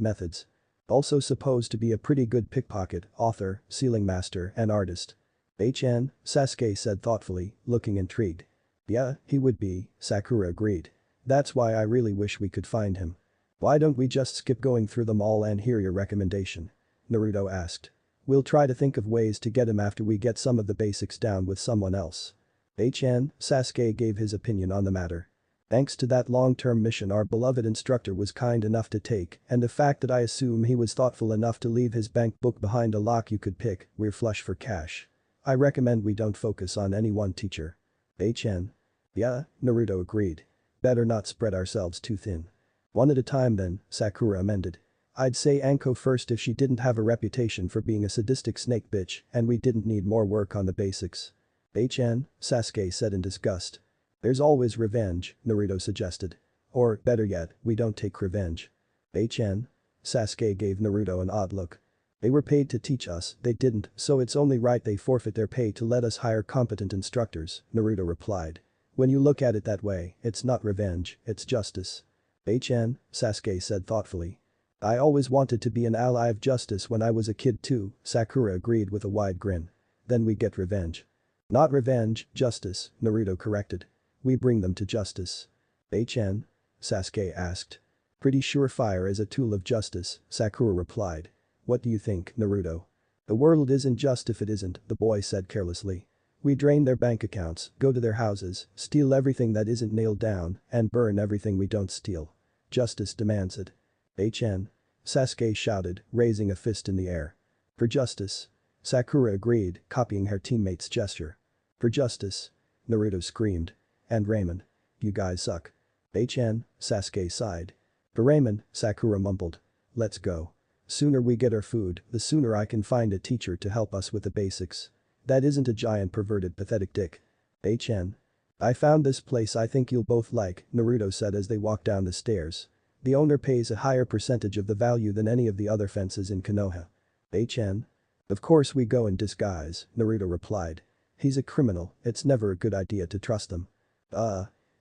methods. Also supposed to be a pretty good pickpocket, author, sealing master and artist. HN, Sasuke said thoughtfully, looking intrigued. Yeah, he would be, Sakura agreed. That's why I really wish we could find him. Why don't we just skip going through them all and hear your recommendation? Naruto asked. We'll try to think of ways to get him after we get some of the basics down with someone else. HN, Sasuke gave his opinion on the matter. Thanks to that long-term mission our beloved instructor was kind enough to take and the fact that I assume he was thoughtful enough to leave his bank book behind a lock you could pick, we're flush for cash. I recommend we don't focus on any one teacher. HN. Yeah, Naruto agreed. Better not spread ourselves too thin. One at a time then, Sakura amended. I'd say Anko first if she didn't have a reputation for being a sadistic snake bitch and we didn't need more work on the basics. HN, Sasuke said in disgust. There's always revenge, Naruto suggested. Or, better yet, we don't take revenge. HN. Sasuke gave Naruto an odd look. They were paid to teach us, they didn't, so it's only right they forfeit their pay to let us hire competent instructors, Naruto replied. When you look at it that way, it's not revenge, it's justice. HN, Sasuke said thoughtfully. I always wanted to be an ally of justice when I was a kid too, Sakura agreed with a wide grin. Then we get revenge. Not revenge, justice, Naruto corrected. We bring them to justice. HN? Sasuke asked. Pretty sure fire is a tool of justice, Sakura replied. What do you think, Naruto? The world isn't just if it isn't, the boy said carelessly. We drain their bank accounts, go to their houses, steal everything that isn't nailed down, and burn everything we don't steal. Justice demands it. HN? Sasuke shouted, raising a fist in the air. For justice. Sakura agreed, copying her teammate's gesture. For justice. Naruto screamed. And Raymond. You guys suck. HN, Sasuke sighed. For Raymond, Sakura mumbled. Let's go. Sooner we get our food, the sooner I can find a teacher to help us with the basics. That isn't a giant perverted pathetic dick. HN. I found this place I think you'll both like, Naruto said as they walked down the stairs. The owner pays a higher percentage of the value than any of the other fences in Konoha. HN. Of course we go in disguise, Naruto replied. He's a criminal, it's never a good idea to trust him.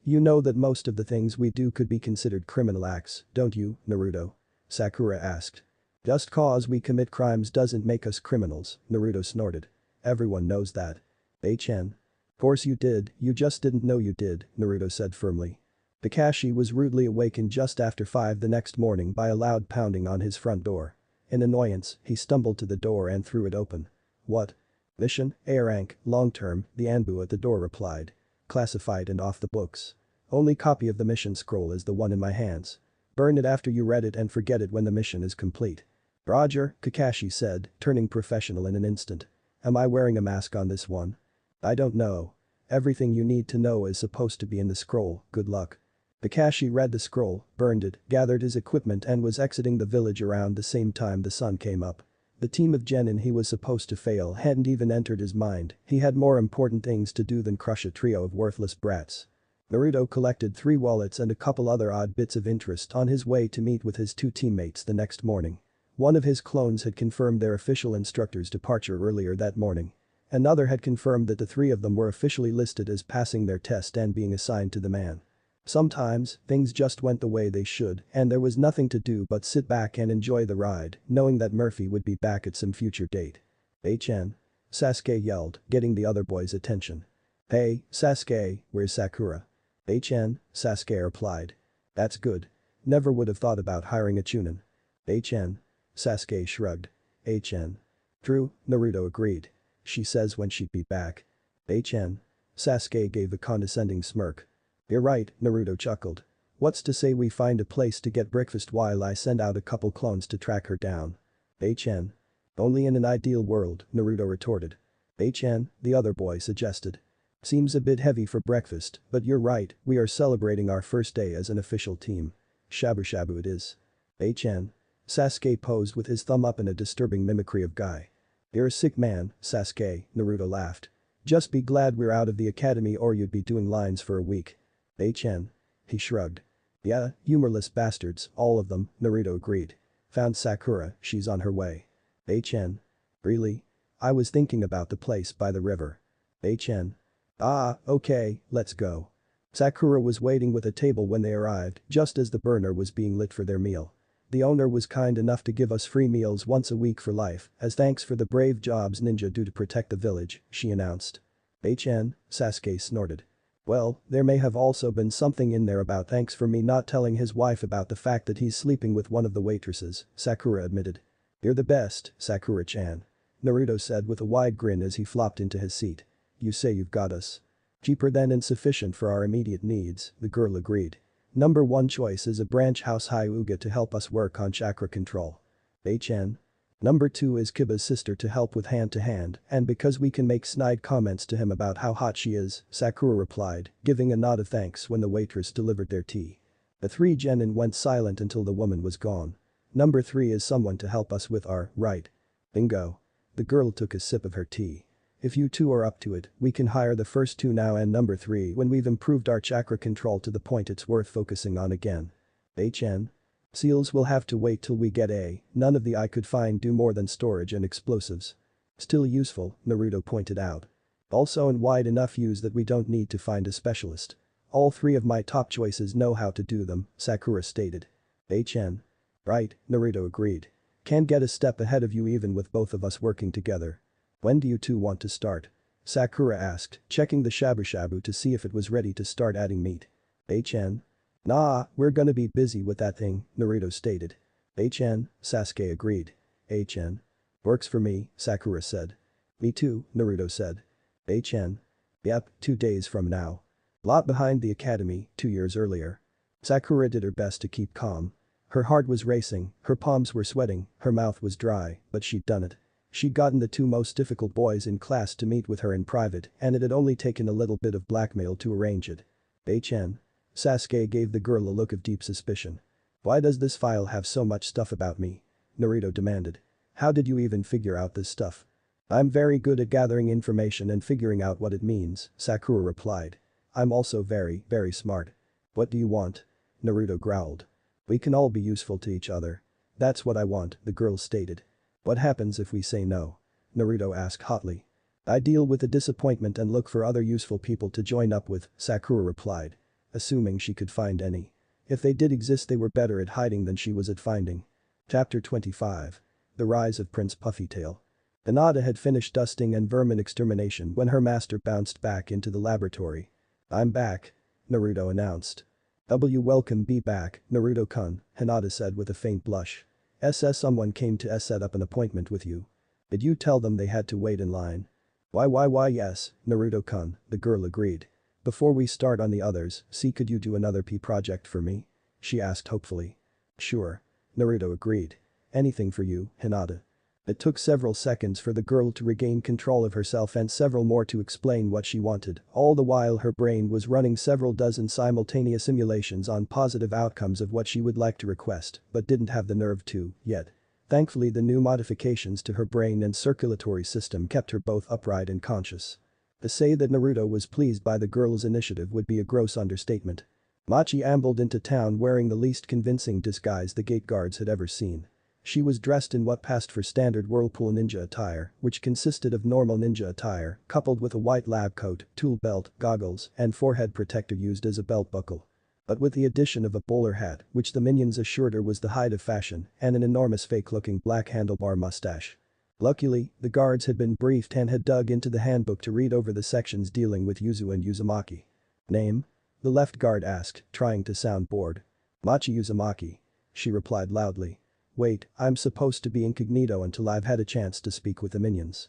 You know that most of the things we do could be considered criminal acts, don't you, Naruto? Sakura asked. Just cause we commit crimes doesn't make us criminals, Naruto snorted. Everyone knows that. HN. Course you did, you just didn't know you did, Naruto said firmly. Kakashi was rudely awakened just after 5 the next morning by a loud pounding on his front door. In annoyance, he stumbled to the door and threw it open. "What? Mission, A rank, long term," the Anbu at the door replied. "Classified and off the books. Only copy of the mission scroll is the one in my hands. Burn it after you read it and forget it when the mission is complete." "Roger," Kakashi said, turning professional in an instant. "Am I wearing a mask on this one?" "I don't know. Everything you need to know is supposed to be in the scroll, good luck." Kakashi read the scroll, burned it, gathered his equipment and was exiting the village around the same time the sun came up. The team of genin he was supposed to fail hadn't even entered his mind, he had more important things to do than crush a trio of worthless brats. Naruto collected 3 wallets and a couple other odd bits of interest on his way to meet with his 2 teammates the next morning. One of his clones had confirmed their official instructor's departure earlier that morning. Another had confirmed that the 3 of them were officially listed as passing their test and being assigned to the man. Sometimes, things just went the way they should and there was nothing to do but sit back and enjoy the ride, knowing that Murphy would be back at some future date. "Hey-chan," Sasuke yelled, getting the other boy's attention. "Hey, Sasuke, where's Sakura?" "Hey-chan," Sasuke replied. "That's good. Never would have thought about hiring a chunin." "Hey-chan." Sasuke shrugged. "Hey-chan." "True," Naruto agreed. "She says when she'd be back." "Hey-chan." Sasuke gave a condescending smirk. "You're right," Naruto chuckled. "What's to say we find a place to get breakfast while I send out a couple clones to track her down?" "Hey-chan." "Only in an ideal world," Naruto retorted. "Hey-chan," the other boy suggested. "Seems a bit heavy for breakfast, but you're right, we are celebrating our first day as an official team. Shabu shabu it is." "Hey-chan." Sasuke posed with his thumb up in a disturbing mimicry of Guy. "You're a sick man, Sasuke," Naruto laughed. "Just be glad we're out of the academy or you'd be doing lines for a week." "Hey-chan." He shrugged. "Yeah, humorless bastards, all of them," Naruto agreed. "Found Sakura, she's on her way." "Hey-chan." "Really? I was thinking about the place by the river." "Hey-chan." "Ah, okay, let's go." Sakura was waiting with a table when they arrived, just as the burner was being lit for their meal. "The owner was kind enough to give us free meals once a week for life, as thanks for the brave jobs ninja do to protect the village," she announced. "Hey-chan," Sasuke snorted. "Well, there may have also been something in there about thanks for me not telling his wife about the fact that he's sleeping with one of the waitresses," Sakura admitted. "You're the best, Sakura-chan," Naruto said with a wide grin as he flopped into his seat. "You say you've got us. Cheaper than insufficient for our immediate needs," the girl agreed. "Number 1 choice is a branch house Hyuga to help us work on chakra control." "Hey-chan." "Number 2 is Kiba's sister to help with hand-to-hand and because we can make snide comments to him about how hot she is," Sakura replied, giving a nod of thanks when the waitress delivered their tea. The 3 genin went silent until the woman was gone. "Number 3 is someone to help us with our, right." "Bingo." The girl took a sip of her tea. "If you 2 are up to it, we can hire the first 2 now and number 3 when we've improved our chakra control to the point it's worth focusing on again." "Hey-chan." "Seals will have to wait till we get A, none of the I could find do more than storage and explosives." "Still useful," Naruto pointed out. "Also in wide enough use that we don't need to find a specialist. All 3 of my top choices know how to do them," Sakura stated. "Hey-chan." "Right," Naruto agreed. "Can't get a step ahead of you even with both of us working together." "When do you 2 want to start?" Sakura asked, checking the shabu-shabu to see if it was ready to start adding meat. "Hey-chan." "Nah, we're gonna be busy with that thing," Naruto stated. "Hey-chan," Sasuke agreed. "Hey-chan." "Works for me," Sakura said. "Me too," Naruto said. "Hey-chan." "Yep, 2 days from now." Blot behind the academy, 2 years earlier. Sakura did her best to keep calm. Her heart was racing, her palms were sweating, her mouth was dry, but she'd done it. She'd gotten the 2 most difficult boys in class to meet with her in private and it had only taken a little bit of blackmail to arrange it. "Hey-chan." Sasuke gave the girl a look of deep suspicion. "Why does this file have so much stuff about me?" Naruto demanded. "How did you even figure out this stuff?" "I'm very good at gathering information and figuring out what it means," Sakura replied. "I'm also very, very smart." "What do you want?" Naruto growled. "We can all be useful to each other." "That's what I want," the girl stated. "What happens if we say no?" Naruto asked hotly. "I deal with the disappointment and look for other useful people to join up with," Sakura replied. Assuming she could find any. If they did exist they were better at hiding than she was at finding. Chapter 25. The Rise of Prince Puffytail. Hinata had finished dusting and vermin extermination when her master bounced back into the laboratory. "I'm back," Naruto announced. Welcome be back, Naruto-kun, Hinata said with a faint blush. Someone came to set up an appointment with you. Did you tell them they had to wait in line? Why yes, Naruto-kun, the girl agreed. Before we start on the others, could you do another project for me? She asked hopefully. Sure. Naruto agreed. Anything for you, Hinata. It took several seconds for the girl to regain control of herself and several more to explain what she wanted, all the while her brain was running several dozen simultaneous simulations on positive outcomes of what she would like to request, but didn't have the nerve to, yet. Thankfully the new modifications to her brain and circulatory system kept her both upright and conscious. To say that Naruto was pleased by the girl's initiative would be a gross understatement. Machi ambled into town wearing the least convincing disguise the gate guards had ever seen. She was dressed in what passed for standard Whirlpool ninja attire, which consisted of normal ninja attire, coupled with a white lab coat, tool belt, goggles, and forehead protector used as a belt buckle. But with the addition of a bowler hat, which the minions assured her was the height of fashion, and an enormous fake-looking black handlebar mustache. Luckily, the guards had been briefed and had dug into the handbook to read over the sections dealing with Yuzu and Uzumaki. Name? The left guard asked, trying to sound bored. Machi Uzumaki. She replied loudly. Wait, I'm supposed to be incognito until I've had a chance to speak with the minions.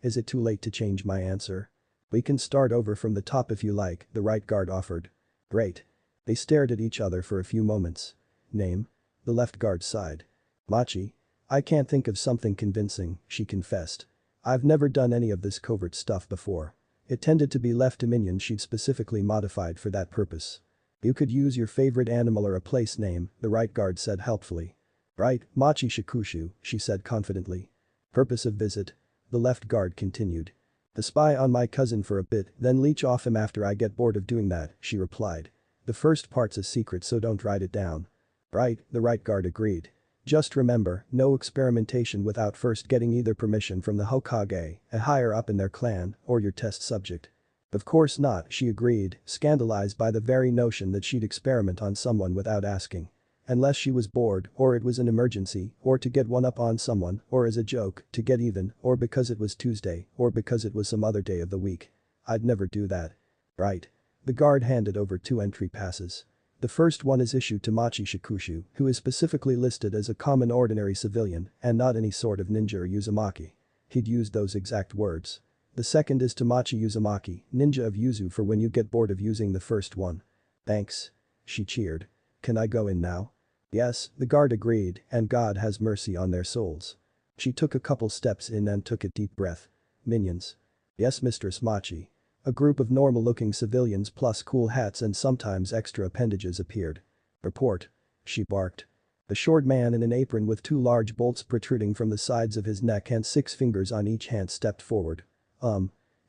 Is it too late to change my answer? We can start over from the top if you like, the right guard offered. Great. They stared at each other for a few moments. Name? The left guard sighed. Machi. I can't think of something convincing, she confessed. I've never done any of this covert stuff before. It tended to be left to minions she'd specifically modified for that purpose. You could use your favorite animal or a place name, the right guard said helpfully. Right, Machi Shikushu, she said confidently. Purpose of visit? The left guard continued. To spy on my cousin for a bit, then leech off him after I get bored of doing that, she replied. The first part's a secret so don't write it down. Right, the right guard agreed. Just remember, no experimentation without first getting either permission from the Hokage, a higher up in their clan, or your test subject. Of course not, she agreed, scandalized by the very notion that she'd experiment on someone without asking. Unless she was bored, or it was an emergency, or to get one up on someone, or as a joke, to get even, or because it was Tuesday, or because it was some other day of the week. I'd never do that. Right. The guard handed over 2 entry passes. The first one is issued to Machi Shikushu, who is specifically listed as a common ordinary civilian and not any sort of ninja or Uzumaki. He'd used those exact words. The second is to Machi Uzumaki, ninja of Yuzu for when you get bored of using the first one. Thanks. She cheered. Can I go in now? Yes, the guard agreed, and God has mercy on their souls. She took a couple steps in and took a deep breath. Minions. Yes, Mistress Machi. A group of normal-looking civilians plus cool hats and sometimes extra appendages appeared. Report. She barked. The short man in an apron with 2 large bolts protruding from the sides of his neck and 6 fingers on each hand stepped forward.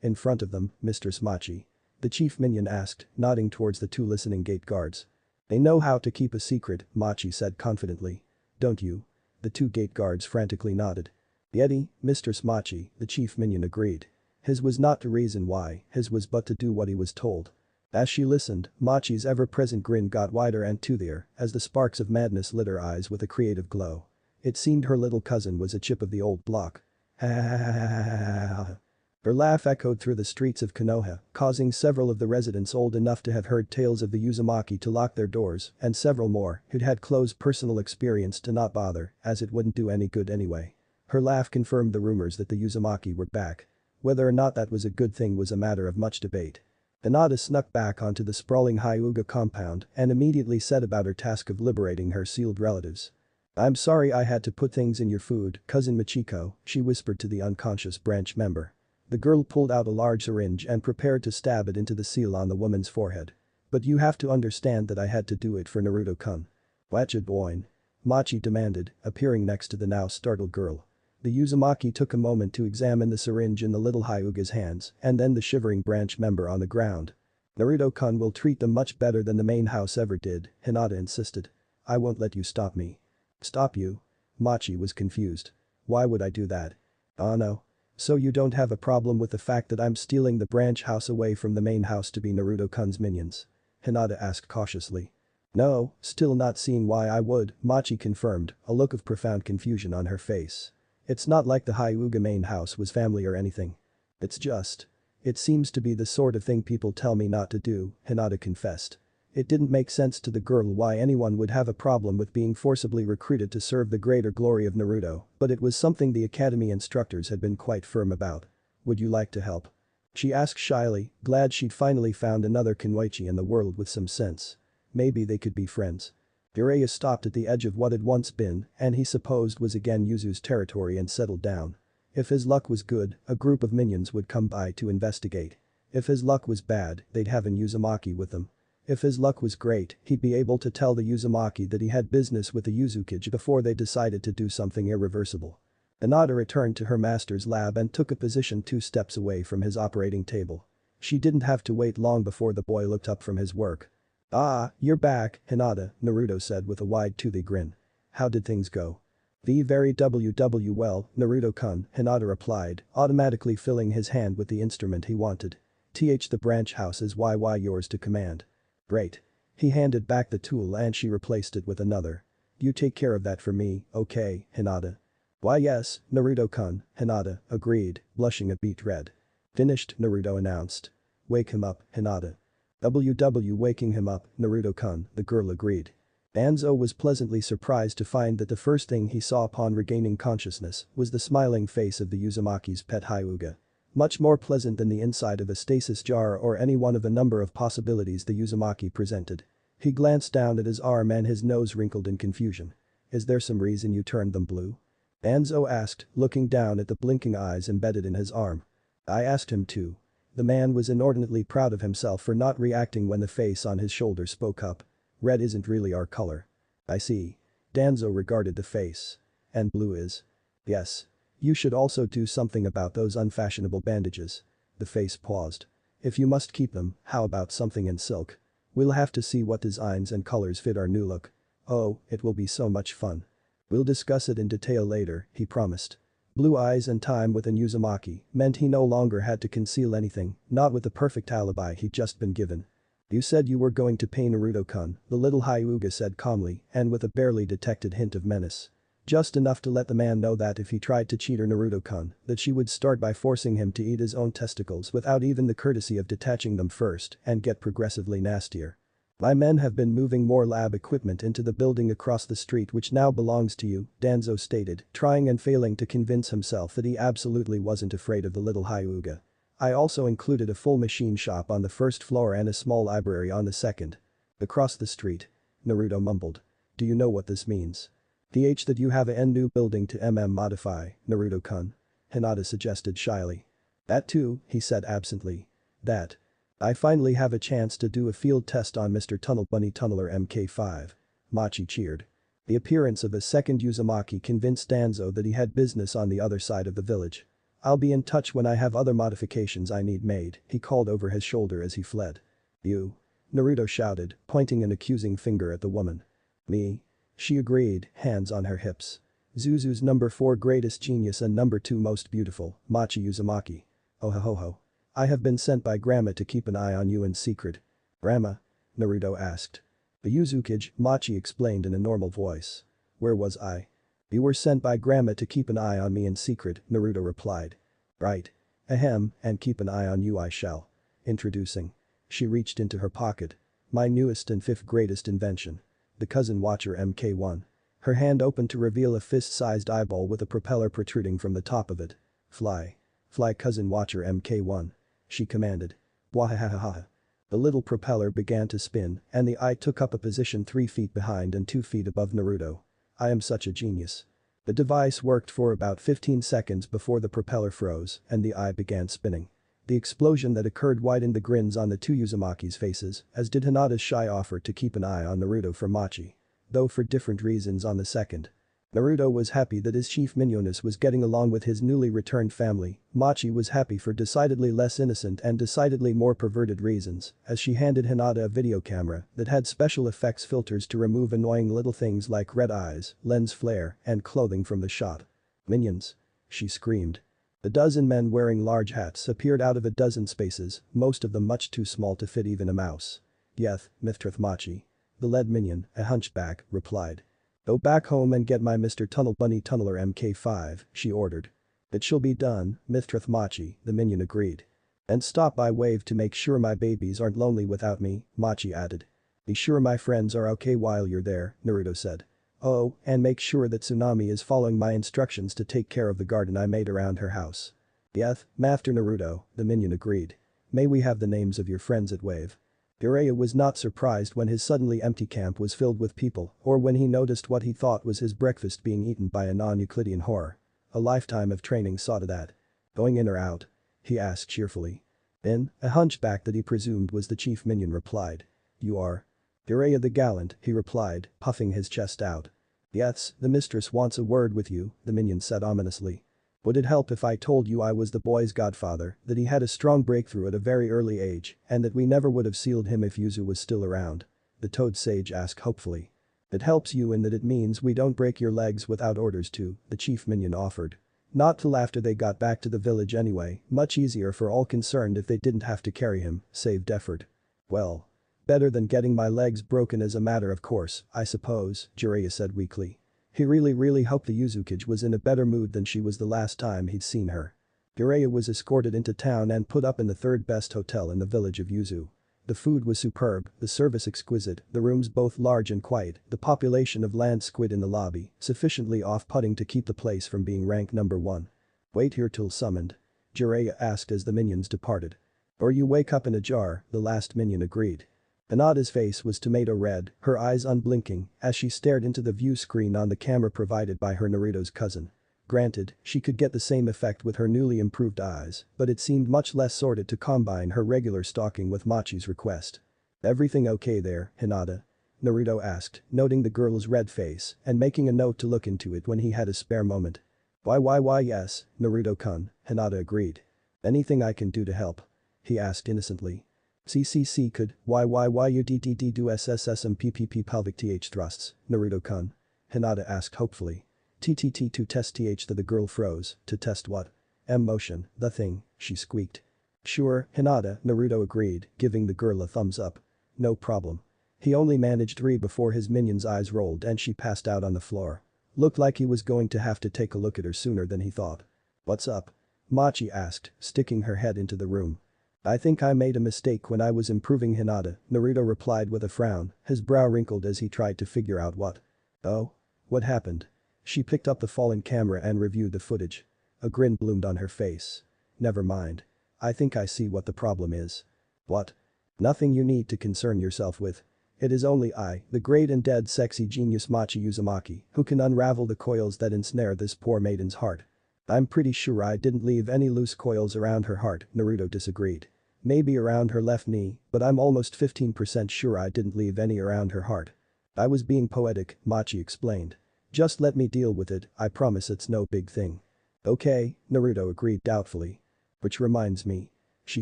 In front of them, Mistress Machi. The chief minion asked, nodding towards the 2 listening gate guards. They know how to keep a secret, Machi said confidently. Don't you? The 2 gate guards frantically nodded. Yeti, Mistress Machi, the chief minion agreed. His was not to reason why, his was but to do what he was told. As she listened, Machi's ever-present grin got wider and toothier as the sparks of madness lit her eyes with a creative glow. It seemed her little cousin was a chip of the old block. Ha ha ha ha ha ha. Her laugh echoed through the streets of Konoha, causing several of the residents old enough to have heard tales of the Uzumaki to lock their doors, and several more who'd had close personal experience to not bother, as it wouldn't do any good anyway. Her laugh confirmed the rumors that the Uzumaki were back. Whether or not that was a good thing was a matter of much debate. Hinata snuck back onto the sprawling Hyuga compound and immediately set about her task of liberating her sealed relatives. I'm sorry I had to put things in your food, Cousin Michiko, she whispered to the unconscious branch member. The girl pulled out a large syringe and prepared to stab it into the seal on the woman's forehead. But you have to understand that I had to do it for Naruto-kun. Whatcha boin? Machi demanded, appearing next to the now startled girl. The Uzumaki took a moment to examine the syringe in the little Hyuga's hands and then the shivering branch member on the ground. Naruto-kun will treat them much better than the main house ever did, Hinata insisted. I won't let you stop me. Stop you? Machi was confused. Why would I do that? Oh no. So you don't have a problem with the fact that I'm stealing the branch house away from the main house to be Naruto-kun's minions? Hinata asked cautiously. No, still not seeing why I would, Machi confirmed, a look of profound confusion on her face. It's not like the Hyuga main house was family or anything. It's just. It seems to be the sort of thing people tell me not to do, Hinata confessed. It didn't make sense to the girl why anyone would have a problem with being forcibly recruited to serve the greater glory of Naruto, but it was something the academy instructors had been quite firm about. Would you like to help? She asked shyly, glad she'd finally found another Kenwaichi in the world with some sense. Maybe they could be friends. Jiraiya stopped at the edge of what had once been, and he supposed was again Yuzu's territory and settled down. If his luck was good, a group of minions would come by to investigate. If his luck was bad, they'd have an Uzumaki with them. If his luck was great, he'd be able to tell the Uzumaki that he had business with the Uzukage before they decided to do something irreversible. Hinata returned to her master's lab and took a position 2 steps away from his operating table. She didn't have to wait long before the boy looked up from his work. "Ah, you're back, Hinata," Naruto said with a wide-toothy grin. "How did things go?" Very well, Naruto-kun," Hinata replied, automatically filling his hand with the instrument he wanted. The branch house is yours to command." "Great." He handed back the tool and she replaced it with another. "You take care of that for me, okay, Hinata?" "Why yes, Naruto-kun," Hinata agreed, blushing a beet red. "Finished," Naruto announced. "Wake him up, Hinata." Waking him up, Naruto-kun," the girl agreed. Danzo was pleasantly surprised to find that the first thing he saw upon regaining consciousness was the smiling face of the Uzumaki's pet Hyuga. Much more pleasant than the inside of a stasis jar or any one of a number of possibilities the Uzumaki presented. He glanced down at his arm and his nose wrinkled in confusion. "Is there some reason you turned them blue?" Danzo asked, looking down at the blinking eyes embedded in his arm. "I asked him to." The man was inordinately proud of himself for not reacting when the face on his shoulder spoke up. "Red isn't really our color." "I see." Danzo regarded the face. "And blue is?" "Yes. You should also do something about those unfashionable bandages." The face paused. "If you must keep them, how about something in silk? We'll have to see what designs and colors fit our new look. Oh, it will be so much fun. We'll discuss it in detail later," he promised. Blue eyes and time with an Uzumaki meant he no longer had to conceal anything, not with the perfect alibi he'd just been given. "You said you were going to pay Naruto-kun," the little Hyuga said calmly and with a barely detected hint of menace. Just enough to let the man know that if he tried to cheat her Naruto-kun, that she would start by forcing him to eat his own testicles without even the courtesy of detaching them first and get progressively nastier. "My men have been moving more lab equipment into the building across the street which now belongs to you," Danzo stated, trying and failing to convince himself that he absolutely wasn't afraid of the little Hyuga. "I also included a full machine shop on the first floor and a small library on the second." "Across the street," Naruto mumbled. "Do you know what this means?" That you have a new building to modify, Naruto-kun," Hinata suggested shyly. "That too," he said absently. "That. I finally have a chance to do a field test on Mr. Tunnel Bunny Tunneler MK5. Machi cheered. The appearance of a second Uzumaki convinced Danzo that he had business on the other side of the village. "I'll be in touch when I have other modifications I need made," he called over his shoulder as he fled. "You?" Naruto shouted, pointing an accusing finger at the woman. "Me?" She agreed, hands on her hips. "Zuzu's number 4 greatest genius and number 2 most beautiful, Machi Uzumaki. Oh ho ho ho. I have been sent by Grandma to keep an eye on you in secret." "Grandma?" Naruto asked. "The Uzukage," Machi explained in a normal voice. "Where was I?" "You were sent by Grandma to keep an eye on me in secret," Naruto replied. "Right. Ahem, and keep an eye on you I shall. Introducing." She reached into her pocket. "My newest and 5th greatest invention. The Cousin Watcher MK1. Her hand opened to reveal a fist-sized eyeball with a propeller protruding from the top of it. "Fly. Fly Cousin Watcher MK1. She commanded. Wahahaha. The little propeller began to spin and the eye took up a position 3 feet behind and 2 feet above Naruto. "I am such a genius." The device worked for about 15 seconds before the propeller froze and the eye began spinning. The explosion that occurred widened the grins on the 2 Uzumaki's faces, as did Hinata's shy offer to keep an eye on Naruto for Machi. Though for different reasons on the second. Naruto was happy that his chief minioness was getting along with his newly returned family. Machi was happy for decidedly less innocent and decidedly more perverted reasons, as she handed Hinata a video camera that had special effects filters to remove annoying little things like red eyes, lens flare, and clothing from the shot. "Minions!" she screamed. A dozen men wearing large hats appeared out of a dozen spaces, most of them much too small to fit even a mouse. "Yeth, Mithrath Machi." The lead minion, a hunchback, replied. "Go back home and get my Mr. Tunnel Bunny Tunneler MK5, she ordered. "It shall be done, Mithrath Machi," the minion agreed. "And stop by wave to make sure my babies aren't lonely without me," Machi added. Be sure my friends are okay while you're there, Naruto said. Oh, and make sure that Tsunami is following my instructions to take care of the garden I made around her house. Yes, Master Naruto, the minion agreed. May we have the names of your friends at Wave? Jiraiya was not surprised when his suddenly empty camp was filled with people or when he noticed what he thought was his breakfast being eaten by a non-Euclidean horror. A lifetime of training saw to that. Going in or out? He asked cheerfully. In, a hunchback that he presumed was the chief minion replied. You are? Jiraiya the Gallant, he replied, puffing his chest out. Yes, the mistress wants a word with you, the minion said ominously. Would it help if I told you I was the boy's godfather, that he had a strong breakthrough at a very early age, and that we never would have sealed him if Yuzu was still around? The Toad Sage asked hopefully. It helps you in that it means we don't break your legs without orders to, the chief minion offered. Not till after they got back to the village anyway, much easier for all concerned if they didn't have to carry him, saved effort. Well. Better than getting my legs broken as a matter of course, I suppose, Jiraiya said weakly. He really hoped the Uzukage was in a better mood than she was the last time he'd seen her. Jiraiya was escorted into town and put up in the third best hotel in the village of Yuzu. The food was superb, the service exquisite, the rooms both large and quiet, the population of land squid in the lobby, sufficiently off-putting to keep the place from being ranked number 1. Wait here till summoned? Jiraiya asked as the minions departed. Or you wake up in a jar, the last minion agreed. Hinata's face was tomato red, her eyes unblinking, as she stared into the view screen on the camera provided by her Naruto's cousin. Granted, she could get the same effect with her newly improved eyes, but it seemed much less sorted to combine her regular stalking with Machi's request. Everything okay there, Hinata? Naruto asked, noting the girl's red face and making a note to look into it when he had a spare moment. Why yes, Naruto-kun, Hinata agreed. Anything I can do to help? He asked innocently. CCC could, why you ddd do SSSMPPP pelvic th thrusts, Naruto-kun? Hinata asked hopefully. TTT to test th the girl froze, to test what? Motion, the thing, she squeaked. Sure, Hinata, Naruto agreed, giving the girl a thumbs up. No problem. He only managed 3 before his minion's eyes rolled and she passed out on the floor. Looked like he was going to have to take a look at her sooner than he thought. What's up? Machi asked, sticking her head into the room. I think I made a mistake when I was improving Hinata, Naruto replied with a frown, his brow wrinkled as he tried to figure out what. Oh? What happened? She picked up the fallen camera and reviewed the footage. A grin bloomed on her face. Never mind. I think I see what the problem is. What? Nothing you need to concern yourself with. It is only I, the great and dead sexy genius Machi Uzumaki, who can unravel the coils that ensnare this poor maiden's heart. I'm pretty sure I didn't leave any loose coils around her heart, Naruto disagreed. Maybe around her left knee, but I'm almost 15% sure I didn't leave any around her heart. I was being poetic, Machi explained. Just let me deal with it, I promise it's no big thing. Okay, Naruto agreed doubtfully. Which reminds me. She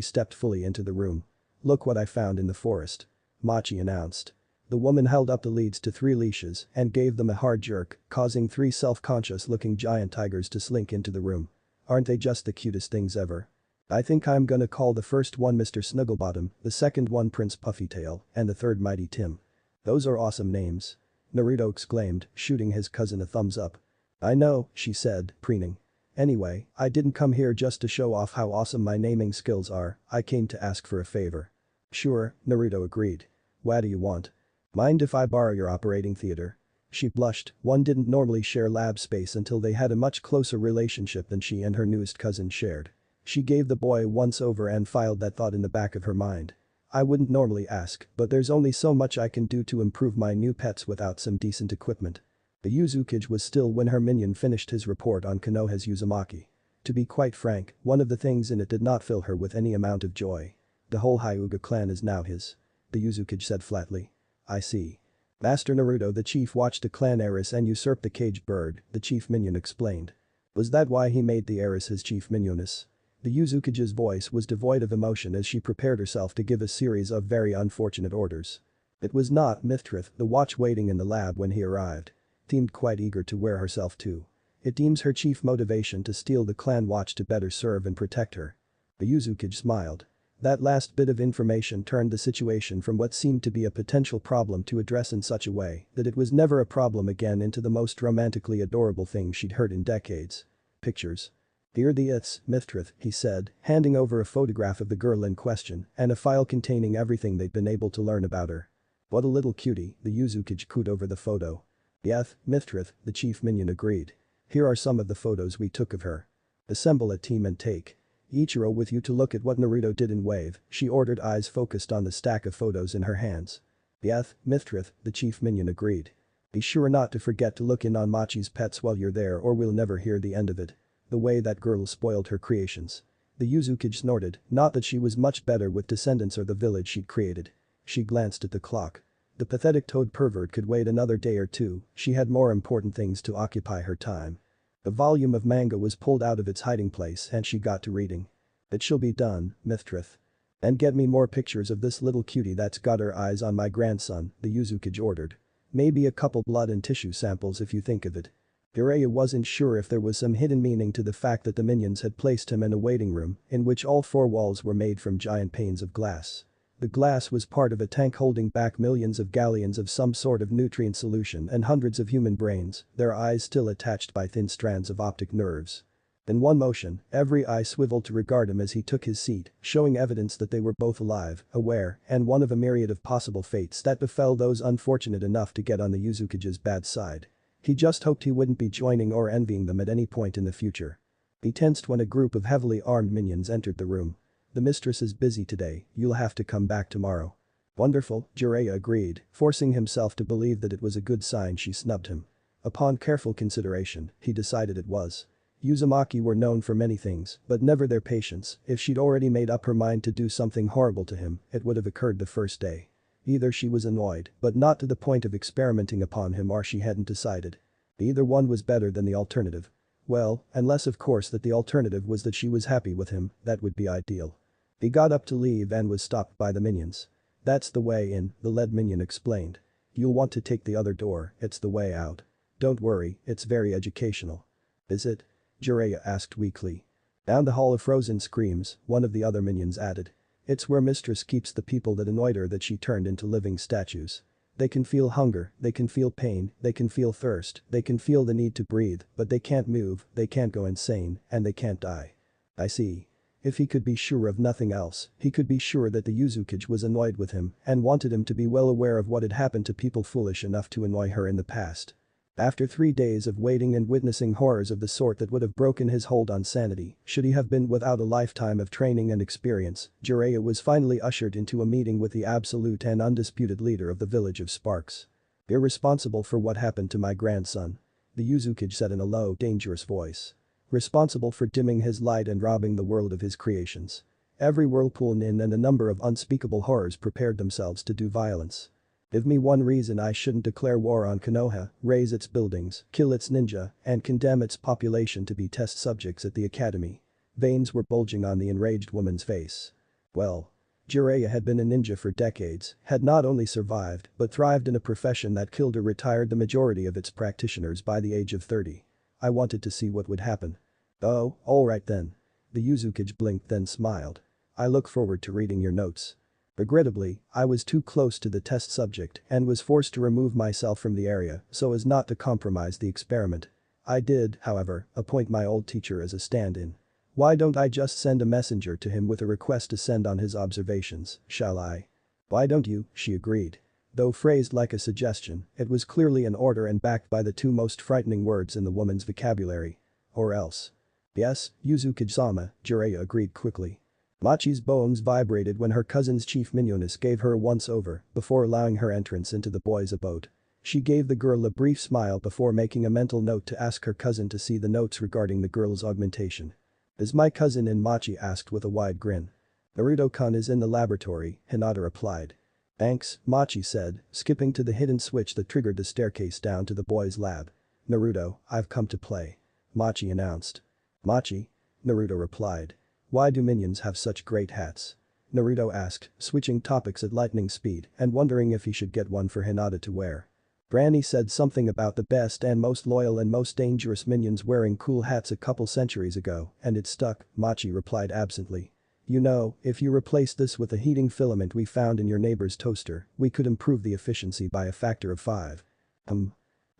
stepped fully into the room. Look what I found in the forest. Machi announced. The woman held up the leads to 3 leashes and gave them a hard jerk, causing 3 self-conscious looking giant tigers to slink into the room. Aren't they just the cutest things ever? I think I'm gonna call the first one Mr. Snugglebottom, the second one Prince Puffytail, and the third Mighty Tim. Those are awesome names. Naruto exclaimed, shooting his cousin a thumbs up. I know, she said, preening. Anyway, I didn't come here just to show off how awesome my naming skills are, I came to ask for a favor. Sure, Naruto agreed. What do you want? Mind if I borrow your operating theater? She blushed, one didn't normally share lab space until they had a much closer relationship than she and her newest cousin shared. She gave the boy a once-over and filed that thought in the back of her mind. I wouldn't normally ask, but there's only so much I can do to improve my new pets without some decent equipment. The Uzukage was still when her minion finished his report on Konoha's Uzumaki. To be quite frank, one of the things in it did not fill her with any amount of joy. The whole Hyuga clan is now his. The Uzukage said flatly. I see. Master Naruto the chief watched a clan heiress and usurp the caged bird, the chief minion explained. Was that why he made the heiress his chief minioness? The Uzukage's voice was devoid of emotion as she prepared herself to give a series of very unfortunate orders. It was not Mithrath, the watch waiting in the lab when he arrived. Seemed quite eager to wear herself too. It deems her chief motivation to steal the clan watch to better serve and protect her. The Uzukage smiled. That last bit of information turned the situation from what seemed to be a potential problem to address in such a way that it was never a problem again into the most romantically adorable thing she'd heard in decades. Pictures. Here the it's, Mithrath, he said, handing over a photograph of the girl in question and a file containing everything they'd been able to learn about her. What a little cutie, the Uzukage cooed over the photo. Yeth, Mithrath, the chief minion agreed. Here are some of the photos we took of her. Assemble a team and take Ichiro with you to look at what Naruto did in Wave, she ordered, eyes focused on the stack of photos in her hands. Yeth, Mithrath, the chief minion agreed. Be sure not to forget to look in on Machi's pets while you're there or we'll never hear the end of it. The way that girl spoiled her creations. The Uzukage snorted, not that she was much better with descendants or the village she'd created. She glanced at the clock. The pathetic toad pervert could wait another day or two, she had more important things to occupy her time. A volume of manga was pulled out of its hiding place and she got to reading. It shall be done, Mithrath. And get me more pictures of this little cutie that's got her eyes on my grandson, the Uzukage ordered. Maybe a couple blood and tissue samples if you think of it. Jiraiya wasn't sure if there was some hidden meaning to the fact that the minions had placed him in a waiting room in which all four walls were made from giant panes of glass. The glass was part of a tank holding back millions of galleons of some sort of nutrient solution and hundreds of human brains, their eyes still attached by thin strands of optic nerves. In one motion, every eye swiveled to regard him as he took his seat, showing evidence that they were both alive, aware, and one of a myriad of possible fates that befell those unfortunate enough to get on the Uzukage's bad side. He just hoped he wouldn't be joining or envying them at any point in the future. He tensed when a group of heavily armed minions entered the room. The mistress is busy today, you'll have to come back tomorrow. Wonderful, Jiraiya agreed, forcing himself to believe that it was a good sign she snubbed him. Upon careful consideration, he decided it was. Uzumaki were known for many things, but never their patience. If she'd already made up her mind to do something horrible to him, it would have occurred the first day. Either she was annoyed, but not to the point of experimenting upon him, or she hadn't decided. Either one was better than the alternative. Well, unless of course that the alternative was that she was happy with him, that would be ideal. He got up to leave and was stopped by the minions. That's the way in, the lead minion explained. You'll want to take the other door, it's the way out. Don't worry, it's very educational. Is it? Jiraiya asked weakly. Down the hall of frozen screams, one of the other minions added. It's where Mistress keeps the people that annoyed her that she turned into living statues. They can feel hunger, they can feel pain, they can feel thirst, they can feel the need to breathe, but they can't move, they can't go insane, and they can't die. I see. If he could be sure of nothing else, he could be sure that the Uzukage was annoyed with him and wanted him to be well aware of what had happened to people foolish enough to annoy her in the past. After 3 days of waiting and witnessing horrors of the sort that would have broken his hold on sanity, should he have been without a lifetime of training and experience, Jiraiya was finally ushered into a meeting with the absolute and undisputed leader of the village of Sparks. You're responsible for what happened to my grandson. The Uzukage said in a low, dangerous voice. Responsible for dimming his light and robbing the world of his creations. Every whirlpool nin and a number of unspeakable horrors prepared themselves to do violence. Give me one reason I shouldn't declare war on Konoha, raze its buildings, kill its ninja, and condemn its population to be test subjects at the academy. Veins were bulging on the enraged woman's face. Well. Jiraiya had been a ninja for decades, had not only survived but thrived in a profession that killed or retired the majority of its practitioners by the age of 30. I wanted to see what would happen. Oh, alright then. The Uzukage blinked then smiled. I look forward to reading your notes. Regrettably, I was too close to the test subject and was forced to remove myself from the area so as not to compromise the experiment. I did, however, appoint my old teacher as a stand-in. Why don't I just send a messenger to him with a request to send on his observations, shall I? Why don't you, she agreed. Though phrased like a suggestion, it was clearly an order and backed by the two most frightening words in the woman's vocabulary. Or else. Yes, Uzukage-sama, Jiraiya agreed quickly. Machi's bones vibrated when her cousin's chief minioness gave her a once-over before allowing her entrance into the boys' abode. She gave the girl a brief smile before making a mental note to ask her cousin to see the notes regarding the girl's augmentation. Is my cousin in? Machi asked with a wide grin. Naruto-kun is in the laboratory, Hinata replied. Thanks, Machi said, skipping to the hidden switch that triggered the staircase down to the boys' lab. Naruto, I've come to play. Machi announced. Machi? Naruto replied. Why do minions have such great hats? Naruto asked, switching topics at lightning speed and wondering if he should get one for Hinata to wear. Granny said something about the best and most loyal and most dangerous minions wearing cool hats a couple centuries ago, and it stuck, Machi replied absently. You know, if you replace this with a heating filament we found in your neighbor's toaster, we could improve the efficiency by a factor of 5.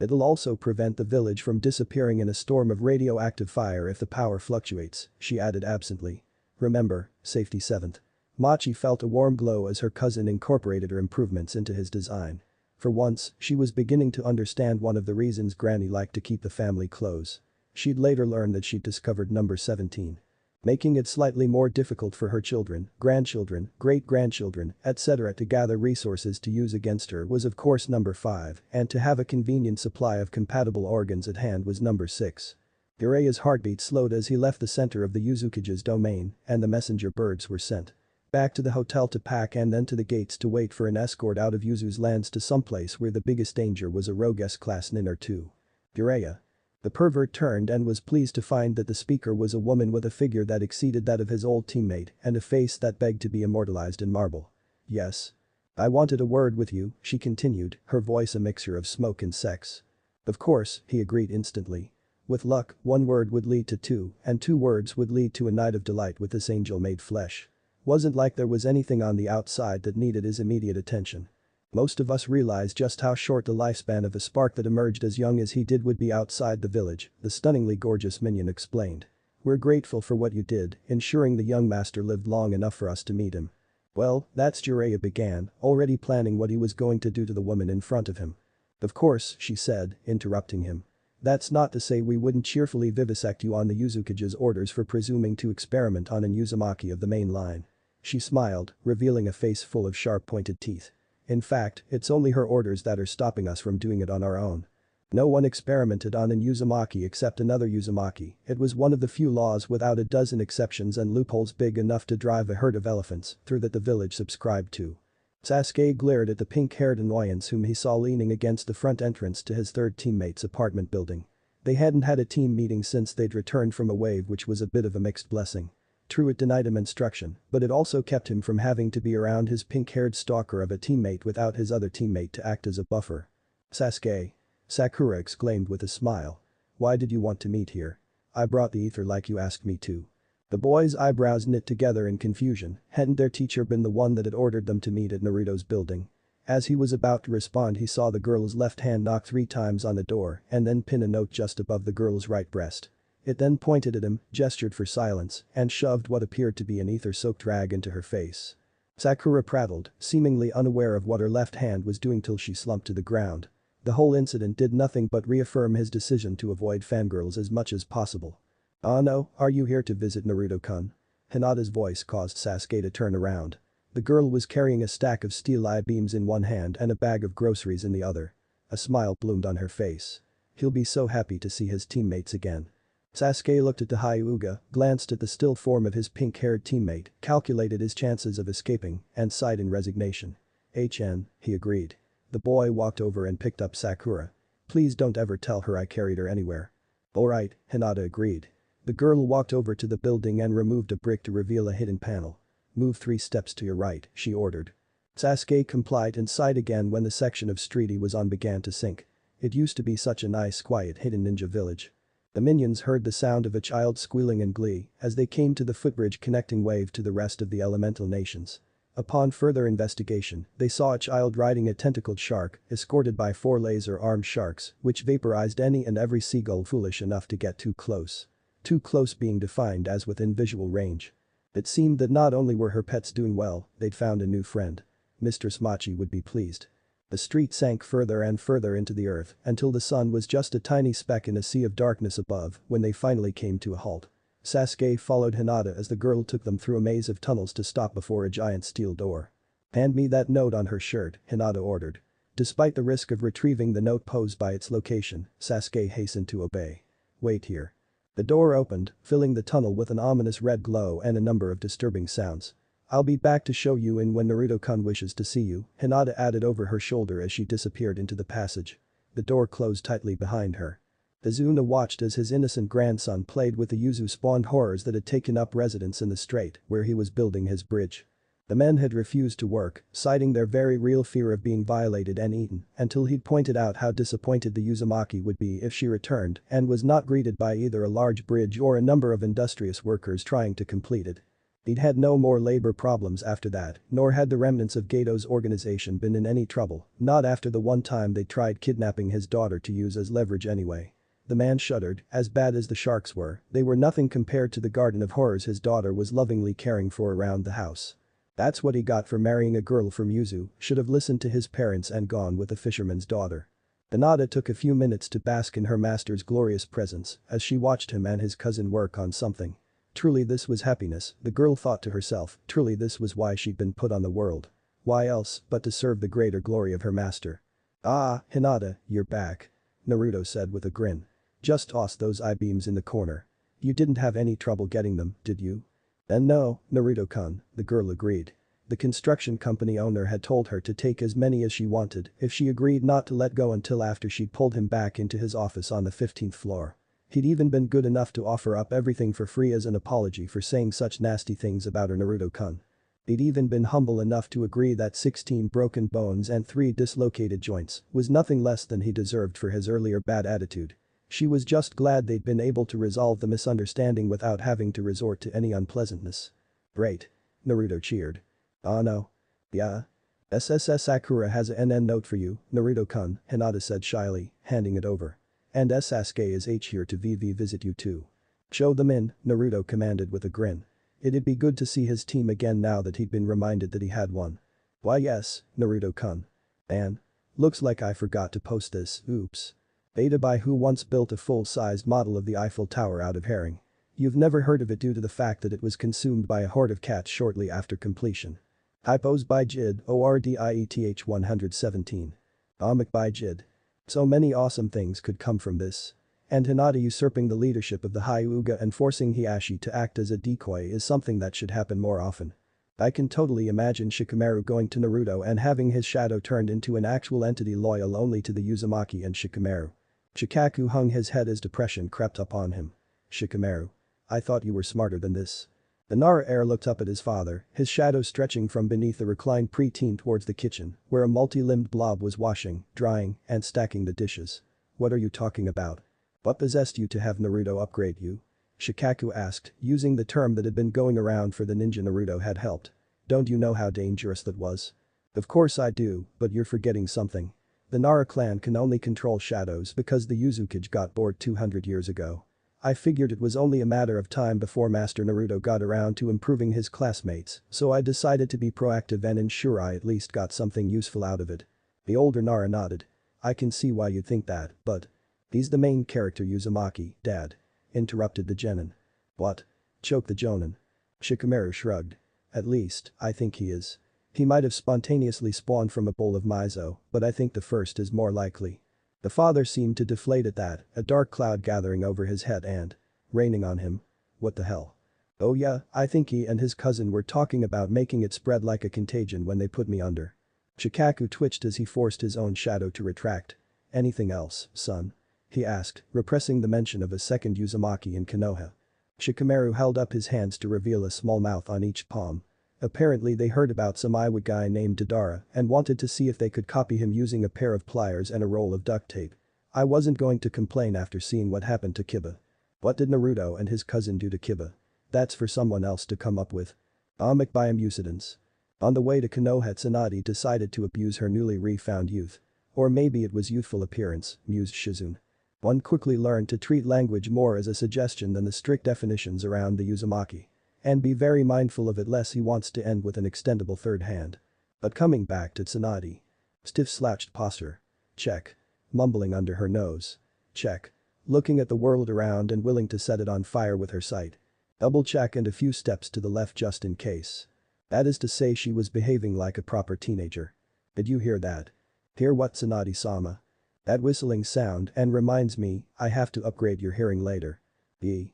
It'll also prevent the village from disappearing in a storm of radioactive fire if the power fluctuates, she added absently. Remember, safety 7th. Machi felt a warm glow as her cousin incorporated her improvements into his design. For once, she was beginning to understand one of the reasons Granny liked to keep the family close. She'd later learn that she'd discovered number 17. Making it slightly more difficult for her children, grandchildren, great-grandchildren, etc. to gather resources to use against her was of course number 5, and to have a convenient supply of compatible organs at hand was number 6. Uraya's heartbeat slowed as he left the center of the Uzukage's domain, and the messenger birds were sent. Back to the hotel to pack and then to the gates to wait for an escort out of Yuzu's lands to someplace where the biggest danger was a rogue S-class nin or two. Uraya. The pervert turned and was pleased to find that the speaker was a woman with a figure that exceeded that of his old teammate and a face that begged to be immortalized in marble. Yes. I wanted a word with you, she continued, her voice a mixture of smoke and sex. Of course, he agreed instantly. With luck, one word would lead to two, and two words would lead to a night of delight with this angel made flesh. Wasn't like there was anything on the outside that needed his immediate attention. Most of us realize just how short the lifespan of a spark that emerged as young as he did would be outside the village, the stunningly gorgeous minion explained. We're grateful for what you did, ensuring the young master lived long enough for us to meet him. Well, that's Jiraiya began, already planning what he was going to do to the woman in front of him. Of course, she said, interrupting him. That's not to say we wouldn't cheerfully vivisect you on the Uzukage's orders for presuming to experiment on an uzumaki of the main line. She smiled, revealing a face full of sharp-pointed teeth. In fact, it's only her orders that are stopping us from doing it on our own. No one experimented on an uzumaki except another uzumaki. It was one of the few laws without a dozen exceptions and loopholes big enough to drive a herd of elephants through that the village subscribed to. Sasuke glared at the pink-haired annoyance whom he saw leaning against the front entrance to his third teammate's apartment building. They hadn't had a team meeting since they'd returned from a wave, which was a bit of a mixed blessing. True, it denied him instruction, but it also kept him from having to be around his pink-haired stalker of a teammate without his other teammate to act as a buffer. Sasuke. Sakura exclaimed with a smile. Why did you want to meet here? I brought the ether like you asked me to. The boys' eyebrows knit together in confusion. Hadn't their teacher been the one that had ordered them to meet at Naruto's building? As he was about to respond, he saw the girl's left hand knock 3 times on the door and then pin a note just above the girl's right breast. It then pointed at him, gestured for silence, and shoved what appeared to be an ether-soaked rag into her face. Sakura prattled, seemingly unaware of what her left hand was doing till she slumped to the ground. The whole incident did nothing but reaffirm his decision to avoid fangirls as much as possible. "Ah no, are you here to visit Naruto-kun?" Hinata's voice caused Sasuke to turn around. The girl was carrying a stack of steel I-beams in one hand and a bag of groceries in the other. A smile bloomed on her face. He'll be so happy to see his teammates again. Sasuke looked at the Hyuga, glanced at the still form of his pink-haired teammate, calculated his chances of escaping, and sighed in resignation. "HN," he agreed. The boy walked over and picked up Sakura. "Please don't ever tell her I carried her anywhere." "Alright," Hinata agreed. The girl walked over to the building and removed a brick to reveal a hidden panel. "Move 3 steps to your right," she ordered. Sasuke complied and sighed again when the section of street he was on began to sink. It used to be such a nice, quiet, hidden ninja village. The minions heard the sound of a child squealing in glee as they came to the footbridge connecting Wave to the rest of the elemental nations. Upon further investigation, they saw a child riding a tentacled shark, escorted by 4 laser-armed sharks, which vaporized any and every seagull foolish enough to get too close. Too close being defined as within visual range. It seemed that not only were her pets doing well, they'd found a new friend. Mistress Machi would be pleased. The street sank further and further into the earth until the sun was just a tiny speck in a sea of darkness above when they finally came to a halt. Sasuke followed Hinata as the girl took them through a maze of tunnels to stop before a giant steel door. "Hand me that note on her shirt," Hinata ordered. Despite the risk of retrieving the note posed by its location, Sasuke hastened to obey. "Wait here." The door opened, filling the tunnel with an ominous red glow and a number of disturbing sounds. "I'll be back to show you in when Naruto-kun wishes to see you," Hinata added over her shoulder as she disappeared into the passage. The door closed tightly behind her. Izuna watched as his innocent grandson played with the Yuzu-spawned horrors that had taken up residence in the strait where he was building his bridge. The men had refused to work, citing their very real fear of being violated and eaten, until he'd pointed out how disappointed the Uzumaki would be if she returned and was not greeted by either a large bridge or a number of industrious workers trying to complete it. He'd had no more labor problems after that, nor had the remnants of Gato's organization been in any trouble, not after the one time they tried kidnapping his daughter to use as leverage anyway. The man shuddered, as bad as the sharks were, they were nothing compared to the garden of horrors his daughter was lovingly caring for around the house. That's what he got for marrying a girl from Yuzu, should have listened to his parents and gone with a fisherman's daughter. Hinata took a few minutes to bask in her master's glorious presence as she watched him and his cousin work on something. Truly this was happiness, the girl thought to herself, truly this was why she'd been put on the world. Why else but to serve the greater glory of her master. Ah, Hinata, you're back. Naruto said with a grin. Just toss those eye-beams in the corner. You didn't have any trouble getting them, did you? And no, Naruto-kun, the girl agreed. The construction company owner had told her to take as many as she wanted if she agreed not to let go until after she'd pulled him back into his office on the 15th floor. He'd even been good enough to offer up everything for free as an apology for saying such nasty things about her Naruto-kun. He'd even been humble enough to agree that 16 broken bones and 3 dislocated joints was nothing less than he deserved for his earlier bad attitude. She was just glad they'd been able to resolve the misunderstanding without having to resort to any unpleasantness. Great. Naruto cheered. Oh no. Yeah. SSS Sakura has a NN note for you, Naruto-kun, Hinata said shyly, handing it over. And Sasuke is H here to visit you too. Show them in, Naruto commanded with a grin. It'd be good to see his team again now that he'd been reminded that he had one. Why yes, Naruto-kun. And? Looks like I forgot to post this, oops. Beta by who once built a full-sized model of the Eiffel Tower out of herring. You've never heard of it due to the fact that it was consumed by a horde of cats shortly after completion. Hypos by Jid, ORDIETH 117. Omik by Jid. So many awesome things could come from this. And Hinata usurping the leadership of the Hyuga and forcing Hiashi to act as a decoy is something that should happen more often. I can totally imagine Shikamaru going to Naruto and having his shadow turned into an actual entity loyal only to the Uzumaki and Shikamaru. Shikaku hung his head as depression crept upon him. Shikamaru. I thought you were smarter than this. The Nara heir looked up at his father, his shadow stretching from beneath the reclined preteen towards the kitchen, where a multi-limbed blob was washing, drying, and stacking the dishes. What are you talking about? What possessed you to have Naruto upgrade you? Shikaku asked, using the term that had been going around for the ninja Naruto had helped. Don't you know how dangerous that was? Of course I do, but you're forgetting something. The Nara clan can only control shadows because the Uzukage got bored 200 years ago. I figured it was only a matter of time before Master Naruto got around to improving his classmates, so I decided to be proactive and ensure I at least got something useful out of it. The older Nara nodded. I can see why you'd think that, but… He's the main character Uzumaki, Dad. Interrupted the Genin. What? Choked the Jonin. Shikamaru shrugged. At least, I think he is. He might have spontaneously spawned from a bowl of miso, but I think the first is more likely. The father seemed to deflate at that, a dark cloud gathering over his head and raining on him. What the hell? Oh yeah, I think he and his cousin were talking about making it spread like a contagion when they put me under. Shikaku twitched as he forced his own shadow to retract. Anything else, son? He asked, repressing the mention of a second Uzumaki in Konoha. Shikamaru held up his hands to reveal a small mouth on each palm. Apparently they heard about some Iowa guy named Deidara and wanted to see if they could copy him using a pair of pliers and a roll of duct tape. I wasn't going to complain after seeing what happened to Kiba. What did Naruto and his cousin do to Kiba? That's for someone else to come up with. Omik by Amusidence. On the way to Konoha Tsunade decided to abuse her newly re-found youth. Or maybe it was youthful appearance, mused Shizune. One quickly learned to treat language more as a suggestion than the strict definitions around the Uzumaki. And be very mindful of it lest he wants to end with an extendable third hand. But coming back to Tsunade. Stiff slouched posture. Check. Mumbling under her nose. Check. Looking at the world around and willing to set it on fire with her sight. Double check and a few steps to the left just in case. That is to say she was behaving like a proper teenager. Did you hear that? Hear what, Tsunade-sama? That whistling sound and reminds me, I have to upgrade your hearing later. The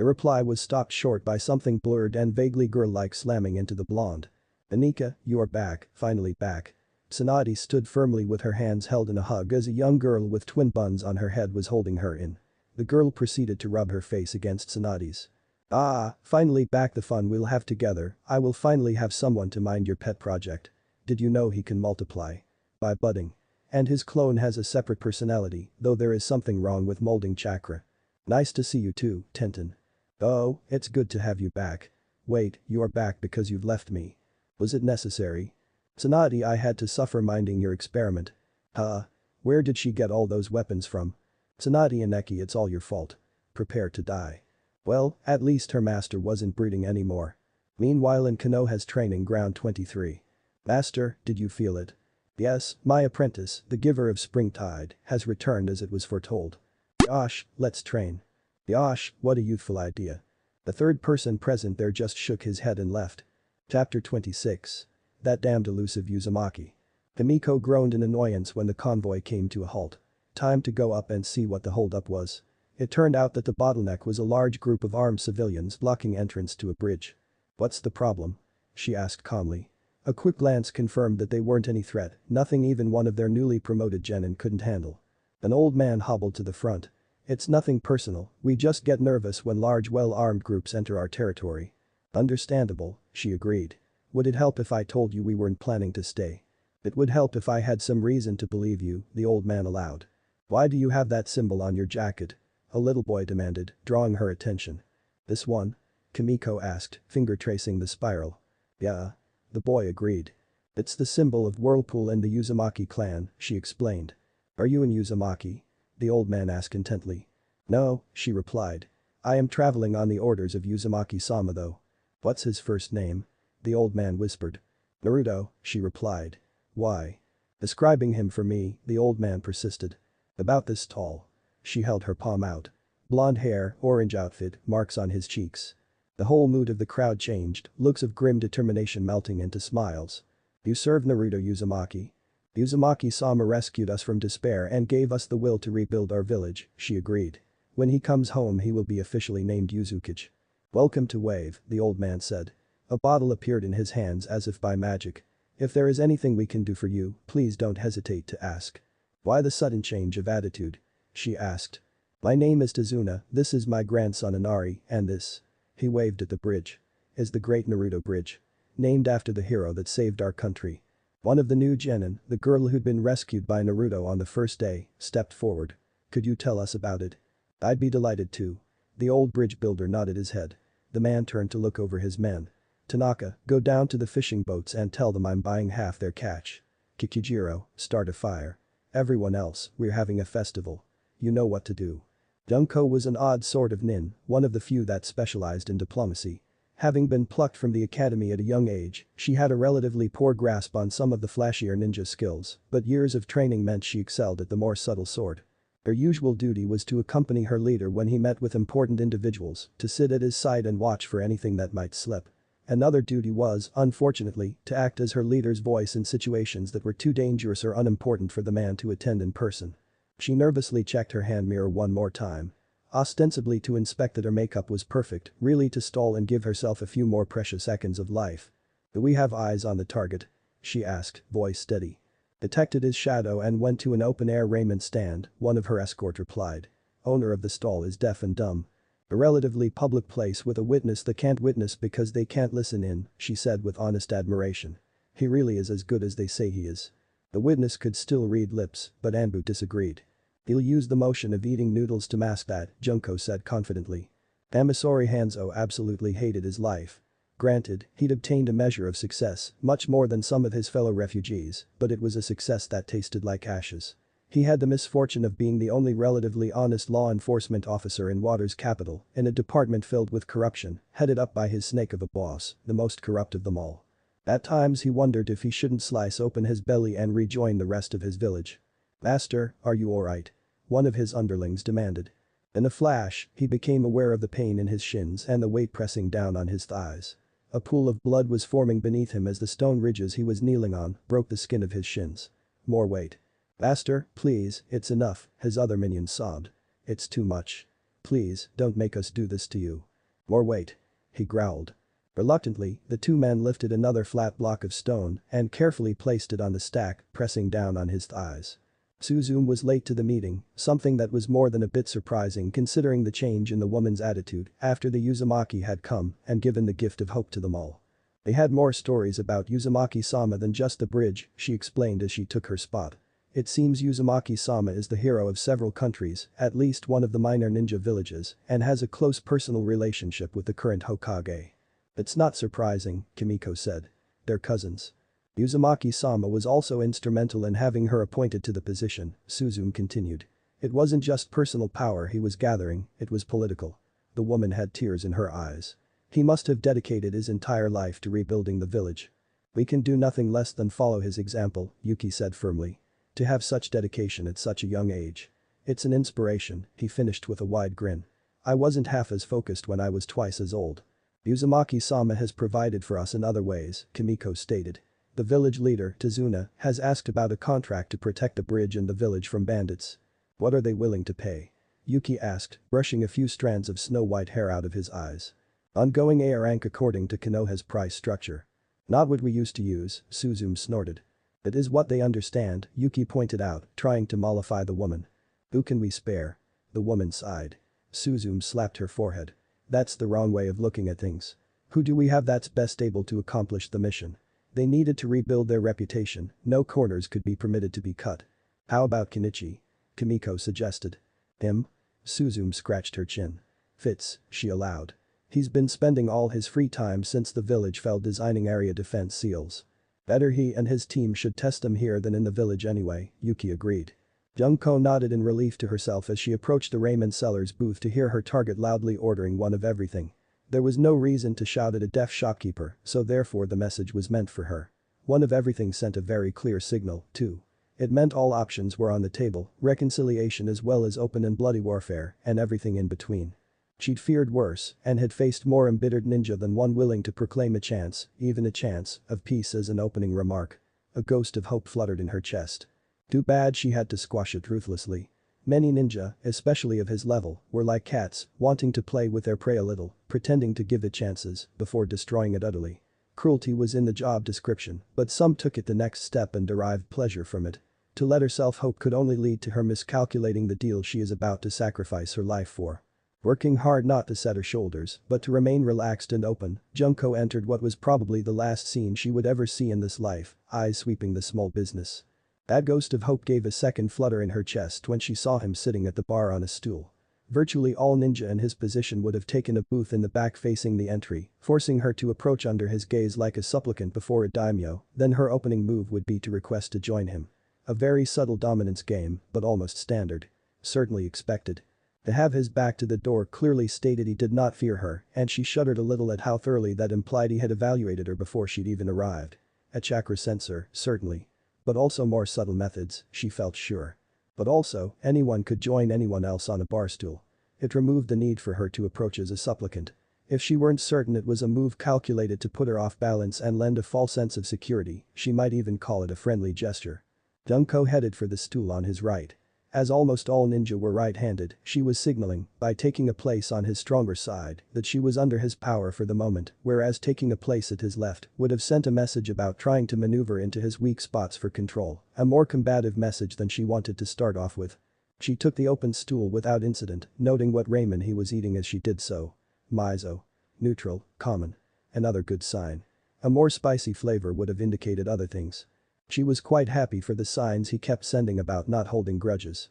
reply was stopped short by something blurred and vaguely girl-like slamming into the blonde. Anika, you are back, finally back. Tsunade stood firmly with her hands held in a hug as a young girl with twin buns on her head was holding her in. The girl proceeded to rub her face against Tsunade's. Ah, finally back, the fun we'll have together. I will finally have someone to mind your pet project. Did you know he can multiply? By budding. And his clone has a separate personality, though there is something wrong with molding chakra. Nice to see you too, Tenten. Oh, it's good to have you back. Wait, you are back because you've left me. Was it necessary? Tsunade, I had to suffer minding your experiment. Huh? Where did she get all those weapons from? Tsunade Aneki, it's all your fault. Prepare to die. Well, at least her master wasn't breeding anymore. Meanwhile in Konoha's training ground 23. Master, did you feel it? Yes, my apprentice, the giver of springtide, has returned as it was foretold. Gosh, let's train. Gosh, what a youthful idea. The third person present there just shook his head and left. Chapter 26. That damned elusive Uzumaki. Kimiko groaned in annoyance when the convoy came to a halt. Time to go up and see what the holdup was. It turned out that the bottleneck was a large group of armed civilians blocking entrance to a bridge. What's the problem? She asked calmly. A quick glance confirmed that they weren't any threat, nothing even one of their newly promoted genin couldn't handle. An old man hobbled to the front. It's nothing personal, we just get nervous when large well-armed groups enter our territory. Understandable, she agreed. Would it help if I told you we weren't planning to stay? It would help if I had some reason to believe you, the old man allowed. Why do you have that symbol on your jacket? A little boy demanded, drawing her attention. This one? Kimiko asked, finger tracing the spiral. Yeah. The boy agreed. It's the symbol of Whirlpool and the Uzumaki clan, she explained. Are you in Uzumaki? The old man asked intently. No, she replied. I am traveling on the orders of Uzumaki-sama though. What's his first name? The old man whispered. Naruto, she replied. Why? Describing him for me, the old man persisted. About this tall. She held her palm out. Blonde hair, orange outfit, marks on his cheeks. The whole mood of the crowd changed, looks of grim determination melting into smiles. You served Naruto Uzumaki. Uzumaki-sama rescued us from despair and gave us the will to rebuild our village, she agreed. When he comes home he will be officially named Uzukage. Welcome to Wave, the old man said. A bottle appeared in his hands as if by magic. If there is anything we can do for you, please don't hesitate to ask. Why the sudden change of attitude? She asked. My name is Tazuna, this is my grandson Inari, and this. He waved at the bridge. Is the Great Naruto Bridge. Named after the hero that saved our country. One of the new genin, the girl who'd been rescued by Naruto on the first day, stepped forward. Could you tell us about it? I'd be delighted to. The old bridge builder nodded his head. The man turned to look over his men. Tanaka, go down to the fishing boats and tell them I'm buying half their catch. Kikijiro, start a fire. Everyone else, we're having a festival. You know what to do. Junko was an odd sort of nin, one of the few that specialized in diplomacy. Having been plucked from the academy at a young age, she had a relatively poor grasp on some of the flashier ninja skills, but years of training meant she excelled at the more subtle sort. Her usual duty was to accompany her leader when he met with important individuals, to sit at his side and watch for anything that might slip. Another duty was, unfortunately, to act as her leader's voice in situations that were too dangerous or unimportant for the man to attend in person. She nervously checked her hand mirror one more time. Ostensibly to inspect that her makeup was perfect, really to stall and give herself a few more precious seconds of life. Do we have eyes on the target? She asked, voice steady. Detected his shadow and went to an open-air raiment stand, one of her escort replied. Owner of the stall is deaf and dumb. A relatively public place with a witness that can't witness because they can't listen in, she said with honest admiration. He really is as good as they say he is. The witness could still read lips, but Anbu disagreed. He'll use the motion of eating noodles to mask that, Junko said confidently. Amasori Hanzo absolutely hated his life. Granted, he'd obtained a measure of success, much more than some of his fellow refugees, but it was a success that tasted like ashes. He had the misfortune of being the only relatively honest law enforcement officer in Water's capital, in a department filled with corruption, headed up by his snake of a boss, the most corrupt of them all. At times he wondered if he shouldn't slice open his belly and rejoin the rest of his village. Master, are you alright? One of his underlings demanded. In a flash, he became aware of the pain in his shins and the weight pressing down on his thighs. A pool of blood was forming beneath him as the stone ridges he was kneeling on broke the skin of his shins. More weight. Master, please, it's enough, his other minion sobbed. It's too much. Please, don't make us do this to you. More weight. He growled. Reluctantly, the two men lifted another flat block of stone and carefully placed it on the stack, pressing down on his thighs. Suzume was late to the meeting, something that was more than a bit surprising considering the change in the woman's attitude after the Uzumaki had come and given the gift of hope to them all. They had more stories about Uzumaki-sama than just the bridge, she explained as she took her spot. It seems Uzumaki-sama is the hero of several countries, at least one of the minor ninja villages, and has a close personal relationship with the current Hokage. It's not surprising, Kimiko said. They're cousins. Uzumaki-sama was also instrumental in having her appointed to the position, Suzume continued. It wasn't just personal power he was gathering, it was political. The woman had tears in her eyes. He must have dedicated his entire life to rebuilding the village. We can do nothing less than follow his example, Yuki said firmly. To have such dedication at such a young age. It's an inspiration, he finished with a wide grin. I wasn't half as focused when I was twice as old. Uzumaki-sama has provided for us in other ways, Kimiko stated. The village leader, Tazuna, has asked about a contract to protect a bridge in the village from bandits. What are they willing to pay? Yuki asked, brushing a few strands of snow-white hair out of his eyes. Ongoing A rank according to Konoha's price structure. Not what we used to use, Suzume snorted. It is what they understand, Yuki pointed out, trying to mollify the woman. Who can we spare? The woman sighed. Suzume slapped her forehead. That's the wrong way of looking at things. Who do we have that's best able to accomplish the mission? They needed to rebuild their reputation, no corners could be permitted to be cut. How about Kenichi? Kimiko suggested. Him? Suzume scratched her chin. Fits, she allowed. He's been spending all his free time since the village fell designing area defense seals. Better he and his team should test them here than in the village anyway, Yuki agreed. Junko nodded in relief to herself as she approached the ramen seller's booth to hear her target loudly ordering one of everything. There was no reason to shout at a deaf shopkeeper, so therefore the message was meant for her. One of everything sent a very clear signal, too. It meant all options were on the table, reconciliation as well as open and bloody warfare, and everything in between. She'd feared worse and had faced more embittered ninja than one willing to proclaim a chance, even a chance, of peace as an opening remark. A ghost of hope fluttered in her chest. Too bad she had to squash it ruthlessly. Many ninja, especially of his level, were like cats, wanting to play with their prey a little, pretending to give it chances, before destroying it utterly. Cruelty was in the job description, but some took it the next step and derived pleasure from it. To let herself hope could only lead to her miscalculating the deal she is about to sacrifice her life for. Working hard not to set her shoulders, but to remain relaxed and open, Junko entered what was probably the last scene she would ever see in this life, eyes sweeping the small business. That ghost of hope gave a second flutter in her chest when she saw him sitting at the bar on a stool. Virtually all ninja in his position would have taken a booth in the back facing the entry, forcing her to approach under his gaze like a supplicant before a daimyo, then her opening move would be to request to join him. A very subtle dominance game, but almost standard. Certainly expected. To have his back to the door clearly stated he did not fear her, and she shuddered a little at how thoroughly that implied he had evaluated her before she'd even arrived. A chakra sensor, certainly. But also more subtle methods, she felt sure. But also, anyone could join anyone else on a bar stool. It removed the need for her to approach as a supplicant. If she weren't certain it was a move calculated to put her off balance and lend a false sense of security, she might even call it a friendly gesture. Junko headed for the stool on his right. As almost all ninja were right-handed, she was signaling, by taking a place on his stronger side, that she was under his power for the moment, whereas taking a place at his left would have sent a message about trying to maneuver into his weak spots for control, a more combative message than she wanted to start off with. She took the open stool without incident, noting what ramen he was eating as she did so. Miso. Neutral, common. Another good sign. A more spicy flavor would have indicated other things. She was quite happy for the signs he kept sending about not holding grudges.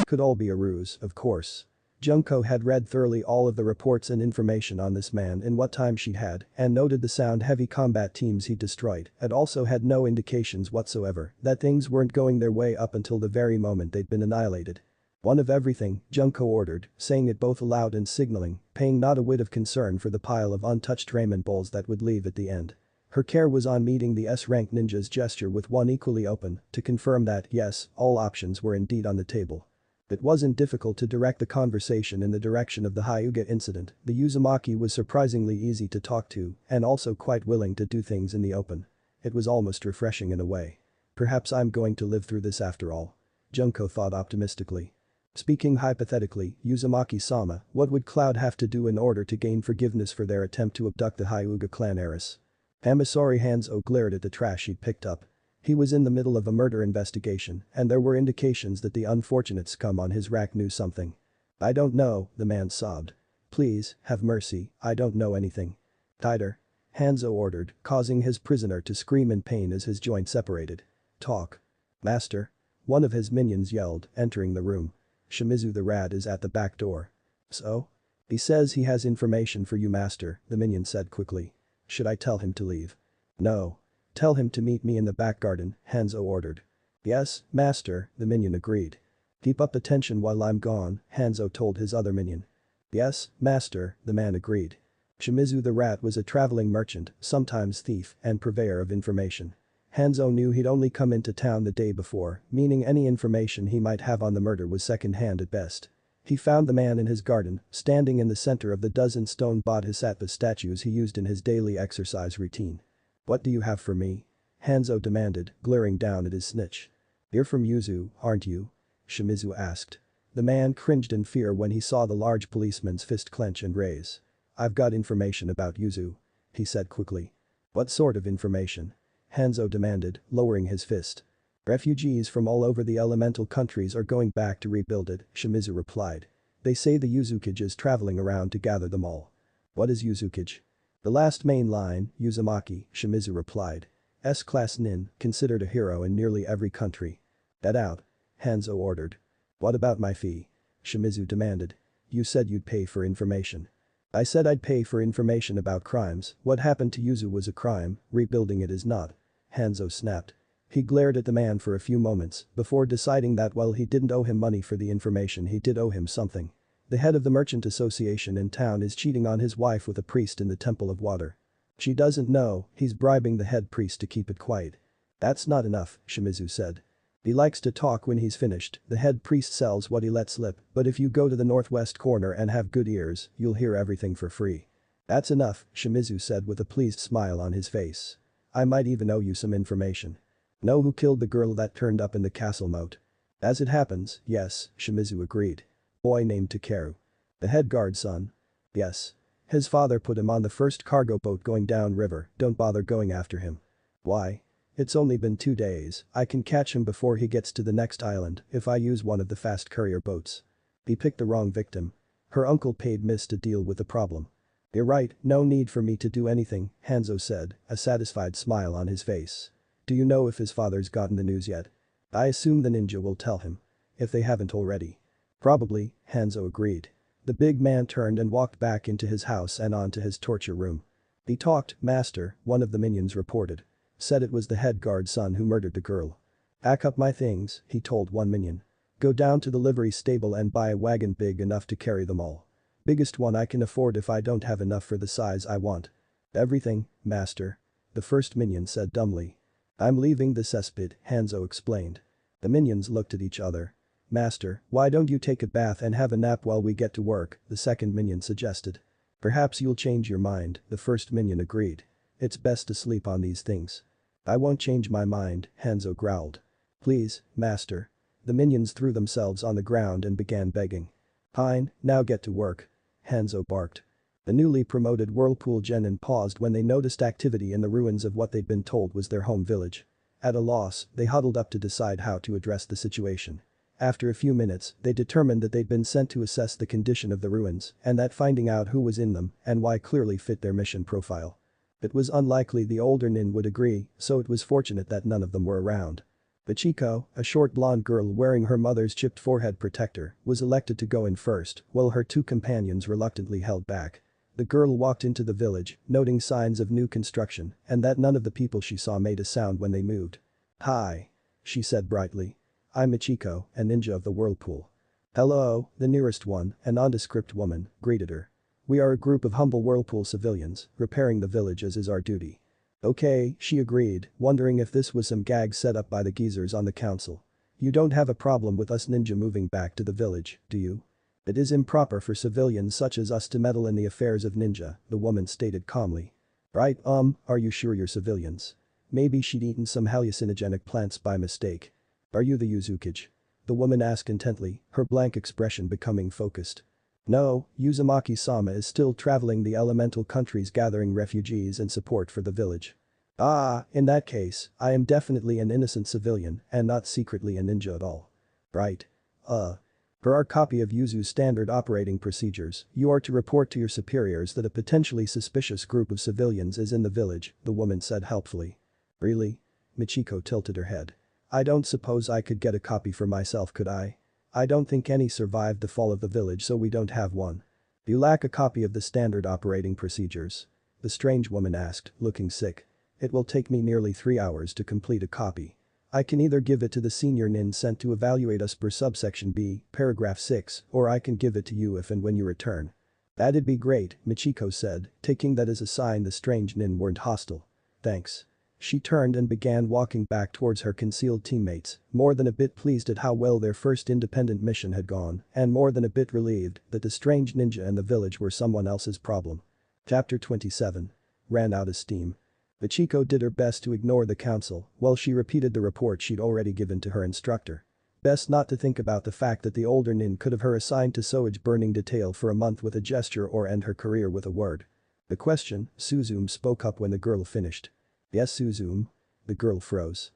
Could all be a ruse, of course. Junko had read thoroughly all of the reports and information on this man in what time she had and noted the sound-heavy combat teams he destroyed and also had no indications whatsoever that things weren't going their way up until the very moment they'd been annihilated. One of everything, Junko ordered, saying it both aloud and signaling, paying not a whit of concern for the pile of untouched ramen bowls that would leave at the end. Her care was on meeting the S-rank ninja's gesture with one equally open to confirm that, yes, all options were indeed on the table. It wasn't difficult to direct the conversation in the direction of the Hyuga incident, the Uzumaki was surprisingly easy to talk to and also quite willing to do things in the open. It was almost refreshing in a way. Perhaps I'm going to live through this after all. Junko thought optimistically. Speaking hypothetically, Uzumaki-sama, what would Cloud have to do in order to gain forgiveness for their attempt to abduct the Hyuga clan heiress? Emissary Hanzo glared at the trash he'd picked up. He was in the middle of a murder investigation, and there were indications that the unfortunate scum on his rack knew something. I don't know, the man sobbed. Please, have mercy, I don't know anything. Tighter. Hanzo ordered, causing his prisoner to scream in pain as his joint separated. Talk. Master. One of his minions yelled, entering the room. Shimizu the rat is at the back door. So? He says he has information for you, master, the minion said quickly. Should I tell him to leave? No. Tell him to meet me in the back garden, Hanzo ordered. Yes, master, the minion agreed. Keep up the tension while I'm gone, Hanzo told his other minion. Yes, master, the man agreed. Shimizu the rat was a traveling merchant, sometimes thief, and purveyor of information. Hanzo knew he'd only come into town the day before, meaning any information he might have on the murder was second-hand at best. He found the man in his garden, standing in the center of the dozen stone bodhisattva statues he used in his daily exercise routine. "What do you have for me?" Hanzo demanded, glaring down at his snitch. "You're from Yuzu, aren't you?" Shimizu asked. The man cringed in fear when he saw the large policeman's fist clench and raise. "I've got information about Yuzu," he said quickly. "What sort of information?" Hanzo demanded, lowering his fist. "Refugees from all over the elemental countries are going back to rebuild it," Shimizu replied. "They say the Uzukage is traveling around to gather them all." "What is Uzukage?" "The last main line, Uzumaki," Shimizu replied. S-class nin, considered a hero in nearly every country. "Get out," Hanzo ordered. "What about my fee?" Shimizu demanded. "You said you'd pay for information." "I said I'd pay for information about crimes. What happened to Yuzu was a crime, rebuilding it is not," Hanzo snapped. He glared at the man for a few moments before deciding that while he didn't owe him money for the information, he did owe him something. The head of the merchant association in town is cheating on his wife with a priest in the Temple of Water. She doesn't know, he's bribing the head priest to keep it quiet. "That's not enough," Shimizu said. "He likes to talk when he's finished, the head priest sells what he lets slip, but if you go to the northwest corner and have good ears, you'll hear everything for free." "That's enough," Shimizu said with a pleased smile on his face. "I might even owe you some information. Know who killed the girl that turned up in the castle moat?" "As it happens, yes," Shimizu agreed. "Boy named Takeru. The head guard's son?" "Yes. His father put him on the first cargo boat going down river, don't bother going after him." "Why?" "It's only been 2 days, I can catch him before he gets to the next island if I use one of the fast courier boats." He picked the wrong victim. Her uncle paid Miss to deal with the problem. "You're right, no need for me to do anything," Hanzo said, a satisfied smile on his face. "Do you know if his father's gotten the news yet?" "I assume the ninja will tell him. If they haven't already." "Probably," Hanzo agreed. The big man turned and walked back into his house and onto his torture room. "He talked, master," one of the minions reported. "Said it was the head guard's son who murdered the girl." "Pack up my things," he told one minion. "Go down to the livery stable and buy a wagon big enough to carry them all. Biggest one I can afford if I don't have enough for the size I want." "Everything, master," the first minion said dumbly. "I'm leaving the cesspit," Hanzo explained. The minions looked at each other. "Master, why don't you take a bath and have a nap while we get to work?" the second minion suggested. "Perhaps you'll change your mind," the first minion agreed. "It's best to sleep on these things." "I won't change my mind," Hanzo growled. "Please, master." The minions threw themselves on the ground and began begging. "Fine, now get to work," Hanzo barked. The newly promoted Whirlpool Genin paused when they noticed activity in the ruins of what they'd been told was their home village. At a loss, they huddled up to decide how to address the situation. After a few minutes, they determined that they'd been sent to assess the condition of the ruins and that finding out who was in them and why clearly fit their mission profile. It was unlikely the older nin would agree, so it was fortunate that none of them were around. Michiko, a short blonde girl wearing her mother's chipped forehead protector, was elected to go in first, while her 2 companions reluctantly held back. The girl walked into the village, noting signs of new construction and that none of the people she saw made a sound when they moved. "Hi," she said brightly. "I'm Michiko, a ninja of the Whirlpool." "Hello," the nearest one, a nondescript woman, greeted her. "We are a group of humble Whirlpool civilians, repairing the village as is our duty." "Okay," she agreed, wondering if this was some gag set up by the geezers on the council. "You don't have a problem with us ninja moving back to the village, do you?" "It is improper for civilians such as us to meddle in the affairs of ninja," the woman stated calmly. "Right, are you sure you're civilians? Maybe she'd eaten some hallucinogenic plants by mistake." "Are you the Uzukage?" the woman asked intently, her blank expression becoming focused. "No, Uzumaki-sama is still traveling the elemental countries gathering refugees and support for the village." "Ah, in that case, I am definitely an innocent civilian and not secretly a ninja at all." "Right. Per our copy of Yuzu's standard operating procedures, you are to report to your superiors that a potentially suspicious group of civilians is in the village," the woman said helpfully. "Really?" Michiko tilted her head. "I don't suppose I could get a copy for myself, could I? I don't think any survived the fall of the village, so we don't have one." "You lack a copy of the standard operating procedures?" the strange woman asked, looking sick. "It will take me nearly 3 hours to complete a copy. I can either give it to the senior nin sent to evaluate us per subsection B, paragraph 6, or I can give it to you if and when you return." That'd be great, Michiko said, taking that as a sign the strange nin weren't hostile. Thanks. She turned and began walking back towards her concealed teammates, more than a bit pleased at how well their first independent mission had gone, and more than a bit relieved that the strange ninja in the village were someone else's problem. Chapter 27. Ran out of steam. Michiko did her best to ignore the council while she repeated the report she'd already given to her instructor. Best not to think about the fact that the older nin could have her assigned to Soage burning detail for a month with a gesture or end her career with a word. The question, Suzume spoke up when the girl finished. Yes, Suzume? The girl froze.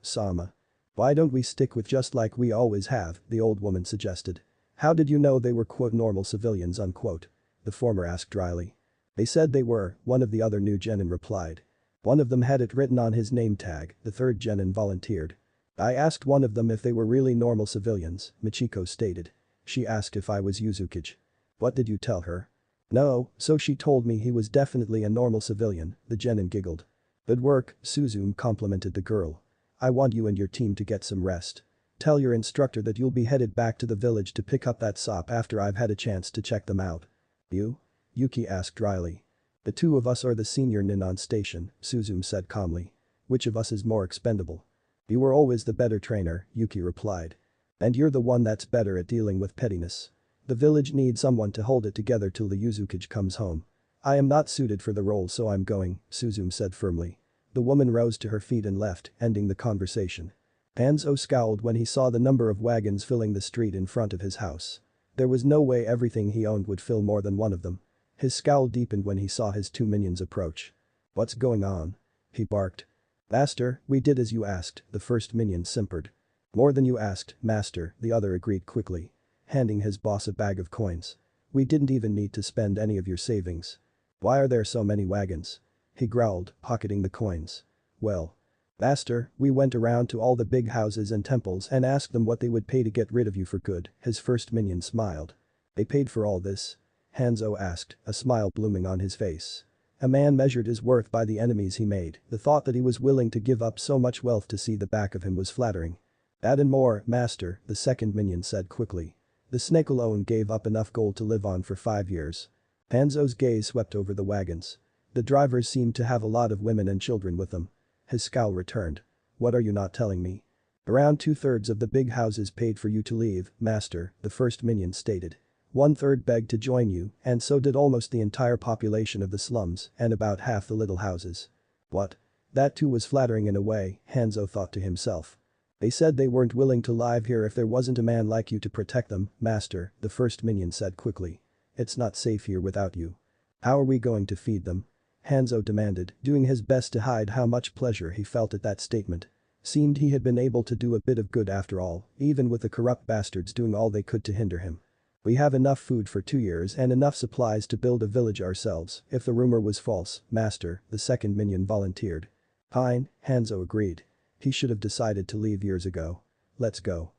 Sama. Why don't we stick with just like we always have, the old woman suggested. How did you know they were quote normal civilians unquote? The former asked dryly. They said they were, one of the other new genin replied. One of them had it written on his name tag, the third genin volunteered. I asked one of them if they were really normal civilians, Michiko stated. She asked if I was Yuzukage. What did you tell her? No, so she told me he was definitely a normal civilian, the genin giggled. Good work, Suzume complimented the girl. I want you and your team to get some rest. Tell your instructor that you'll be headed back to the village to pick up that sop after I've had a chance to check them out. You? Yuki asked dryly. The two of us are the senior nin on station, Suzume said calmly. Which of us is more expendable? You were always the better trainer, Yuki replied. And you're the one that's better at dealing with pettiness. The village needs someone to hold it together till the Yuzukage comes home. I am not suited for the role so I'm going, Suzume said firmly. The woman rose to her feet and left, ending the conversation. Hanzo scowled when he saw the number of wagons filling the street in front of his house. There was no way everything he owned would fill more than one of them. His scowl deepened when he saw his two minions approach. What's going on? He barked. Master, we did as you asked, the first minion simpered. More than you asked, Master, the other agreed quickly. Handing his boss a bag of coins. We didn't even need to spend any of your savings. Why are there so many wagons? He growled, pocketing the coins. Well. Master, we went around to all the big houses and temples and asked them what they would pay to get rid of you for good, his first minion smiled. They paid for all this? Hanzo asked, a smile blooming on his face. A man measured his worth by the enemies he made, the thought that he was willing to give up so much wealth to see the back of him was flattering. That and more, Master, the second minion said quickly. The snake alone gave up enough gold to live on for 5 years. Hanzo's gaze swept over the wagons. The drivers seemed to have a lot of women and children with them. His scowl returned. What are you not telling me? Around 2/3 of the big houses paid for you to leave, Master, the first minion stated. 1/3 begged to join you, and so did almost the entire population of the slums and about half the little houses. What? That too was flattering in a way, Hanzo thought to himself. They said they weren't willing to live here if there wasn't a man like you to protect them, Master, the first minion said quickly. It's not safe here without you. How are we going to feed them? Hanzo demanded, doing his best to hide how much pleasure he felt at that statement. Seemed he had been able to do a bit of good after all, even with the corrupt bastards doing all they could to hinder him. We have enough food for 2 years and enough supplies to build a village ourselves, if the rumor was false, Master, the second minion volunteered. Fine, Hanzo agreed. He should have decided to leave years ago. Let's go.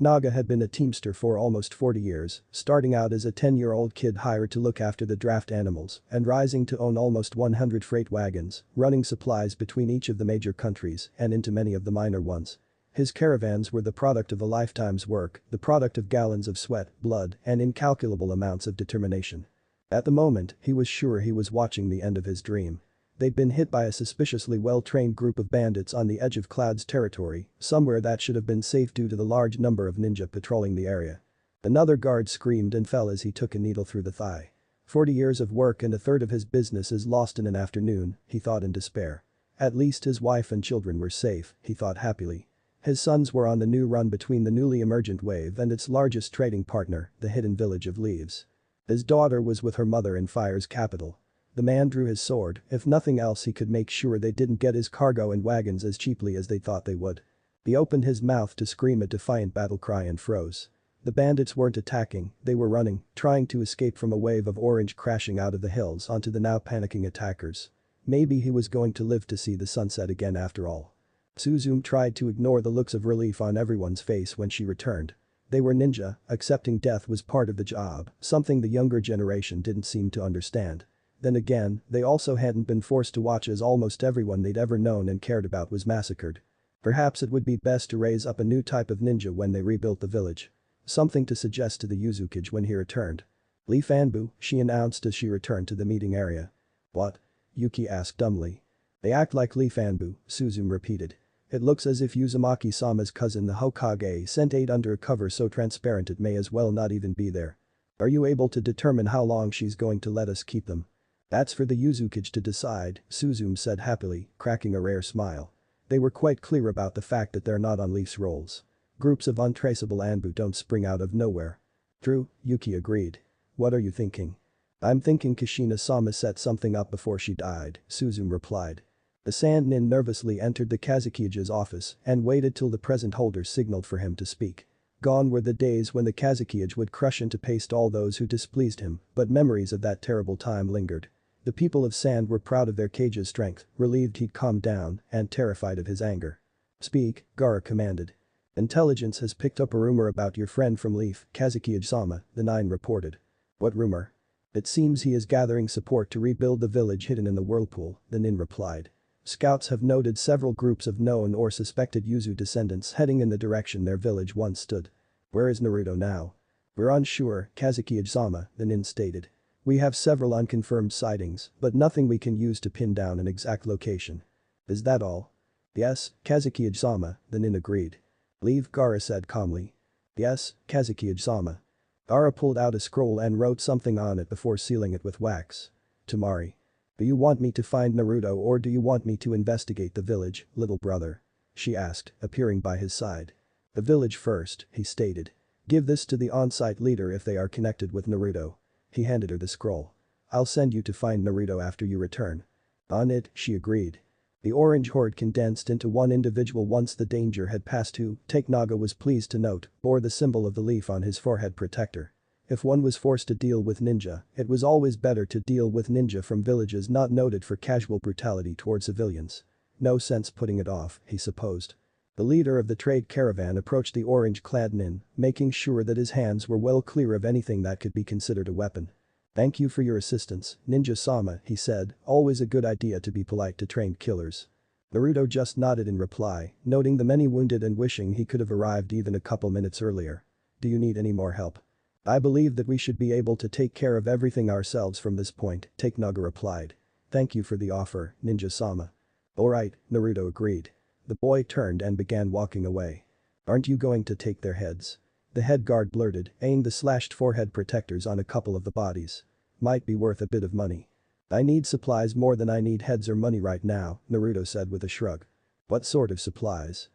Naga had been a teamster for almost 40 years, starting out as a 10-year-old kid hired to look after the draft animals and rising to own almost 100 freight wagons, running supplies between each of the major countries and into many of the minor ones. His caravans were the product of a lifetime's work, the product of gallons of sweat, blood, and incalculable amounts of determination. At the moment, he was sure he was watching the end of his dream. They'd been hit by a suspiciously well-trained group of bandits on the edge of Cloud's territory, somewhere that should have been safe due to the large number of ninja patrolling the area. Another guard screamed and fell as he took a needle through the thigh. 40 years of work and a third of his business is lost in an afternoon, he thought in despair. At least his wife and children were safe, he thought happily. His sons were on the new run between the newly emergent wave and its largest trading partner, the hidden village of Leaves. His daughter was with her mother in Fire's capital. The man drew his sword, if nothing else he could make sure they didn't get his cargo and wagons as cheaply as they thought they would. He opened his mouth to scream a defiant battle cry and froze. The bandits weren't attacking, they were running, trying to escape from a wave of orange crashing out of the hills onto the now panicking attackers. Maybe he was going to live to see the sunset again after all. Suzume tried to ignore the looks of relief on everyone's face when she returned. They were ninja, accepting death was part of the job, something the younger generation didn't seem to understand. Then again, they also hadn't been forced to watch as almost everyone they'd ever known and cared about was massacred. Perhaps it would be best to raise up a new type of ninja when they rebuilt the village. Something to suggest to the Yuzukage when he returned. Leaf Anbu, she announced as she returned to the meeting area. What? Yuki asked dumbly. They act like Leaf Anbu, Suzume repeated. It looks as if Uzumaki-sama's cousin the Hokage sent aid under a cover so transparent it may as well not even be there. Are you able to determine how long she's going to let us keep them? That's for the Uzukage to decide, Suzume said happily, cracking a rare smile. They were quite clear about the fact that they're not on Leaf's rolls. Groups of untraceable Anbu don't spring out of nowhere. True, Yuki agreed. What are you thinking? I'm thinking Kushina-sama set something up before she died, Suzume replied. The Sand Nin nervously entered the Kazukiyage's office and waited till the present holder signaled for him to speak. Gone were the days when the Kazukiyage would crush into paste all those who displeased him, but memories of that terrible time lingered. The people of Sand were proud of their Kage's strength, relieved he'd calmed down, and terrified of his anger. Speak, Gaara commanded. Intelligence has picked up a rumor about your friend from Leaf, Kazukiyage-sama, the Nine reported. What rumor? It seems he is gathering support to rebuild the village hidden in the whirlpool, the Nin replied. Scouts have noted several groups of known or suspected Yuzu descendants heading in the direction their village once stood. Where is Naruto now? We're unsure, Kazukiyage-sama, the Nin stated. We have several unconfirmed sightings, but nothing we can use to pin down an exact location. Is that all? Yes, Kazukiyage-sama, the Nin agreed. Leave, Gaara said calmly. Yes, Kazukiyage-sama. Gaara pulled out a scroll and wrote something on it before sealing it with wax. Tamari. Do you want me to find Naruto or do you want me to investigate the village, little brother? She asked, appearing by his side. The village first, he stated. Give this to the on-site leader if they are connected with Naruto. He handed her the scroll. I'll send you to find Naruto after you return. On it, she agreed. The orange horde condensed into one individual once the danger had passed who, Naga was pleased to note, bore the symbol of the leaf on his forehead protector. If one was forced to deal with ninja, it was always better to deal with ninja from villages not noted for casual brutality toward civilians. No sense putting it off, he supposed. The leader of the trade caravan approached the orange-clad Nin, making sure that his hands were well clear of anything that could be considered a weapon. Thank you for your assistance, Ninja-sama, he said, always a good idea to be polite to trained killers. Naruto just nodded in reply, noting the many wounded and wishing he could have arrived even a couple minutes earlier. Do you need any more help? I believe that we should be able to take care of everything ourselves from this point, Naga replied. Thank you for the offer, Ninja-sama. Alright, Naruto agreed. The boy turned and began walking away. Aren't you going to take their heads? The head guard blurted, eyeing the slashed forehead protectors on a couple of the bodies. Might be worth a bit of money. I need supplies more than I need heads or money right now, Naruto said with a shrug. What sort of supplies?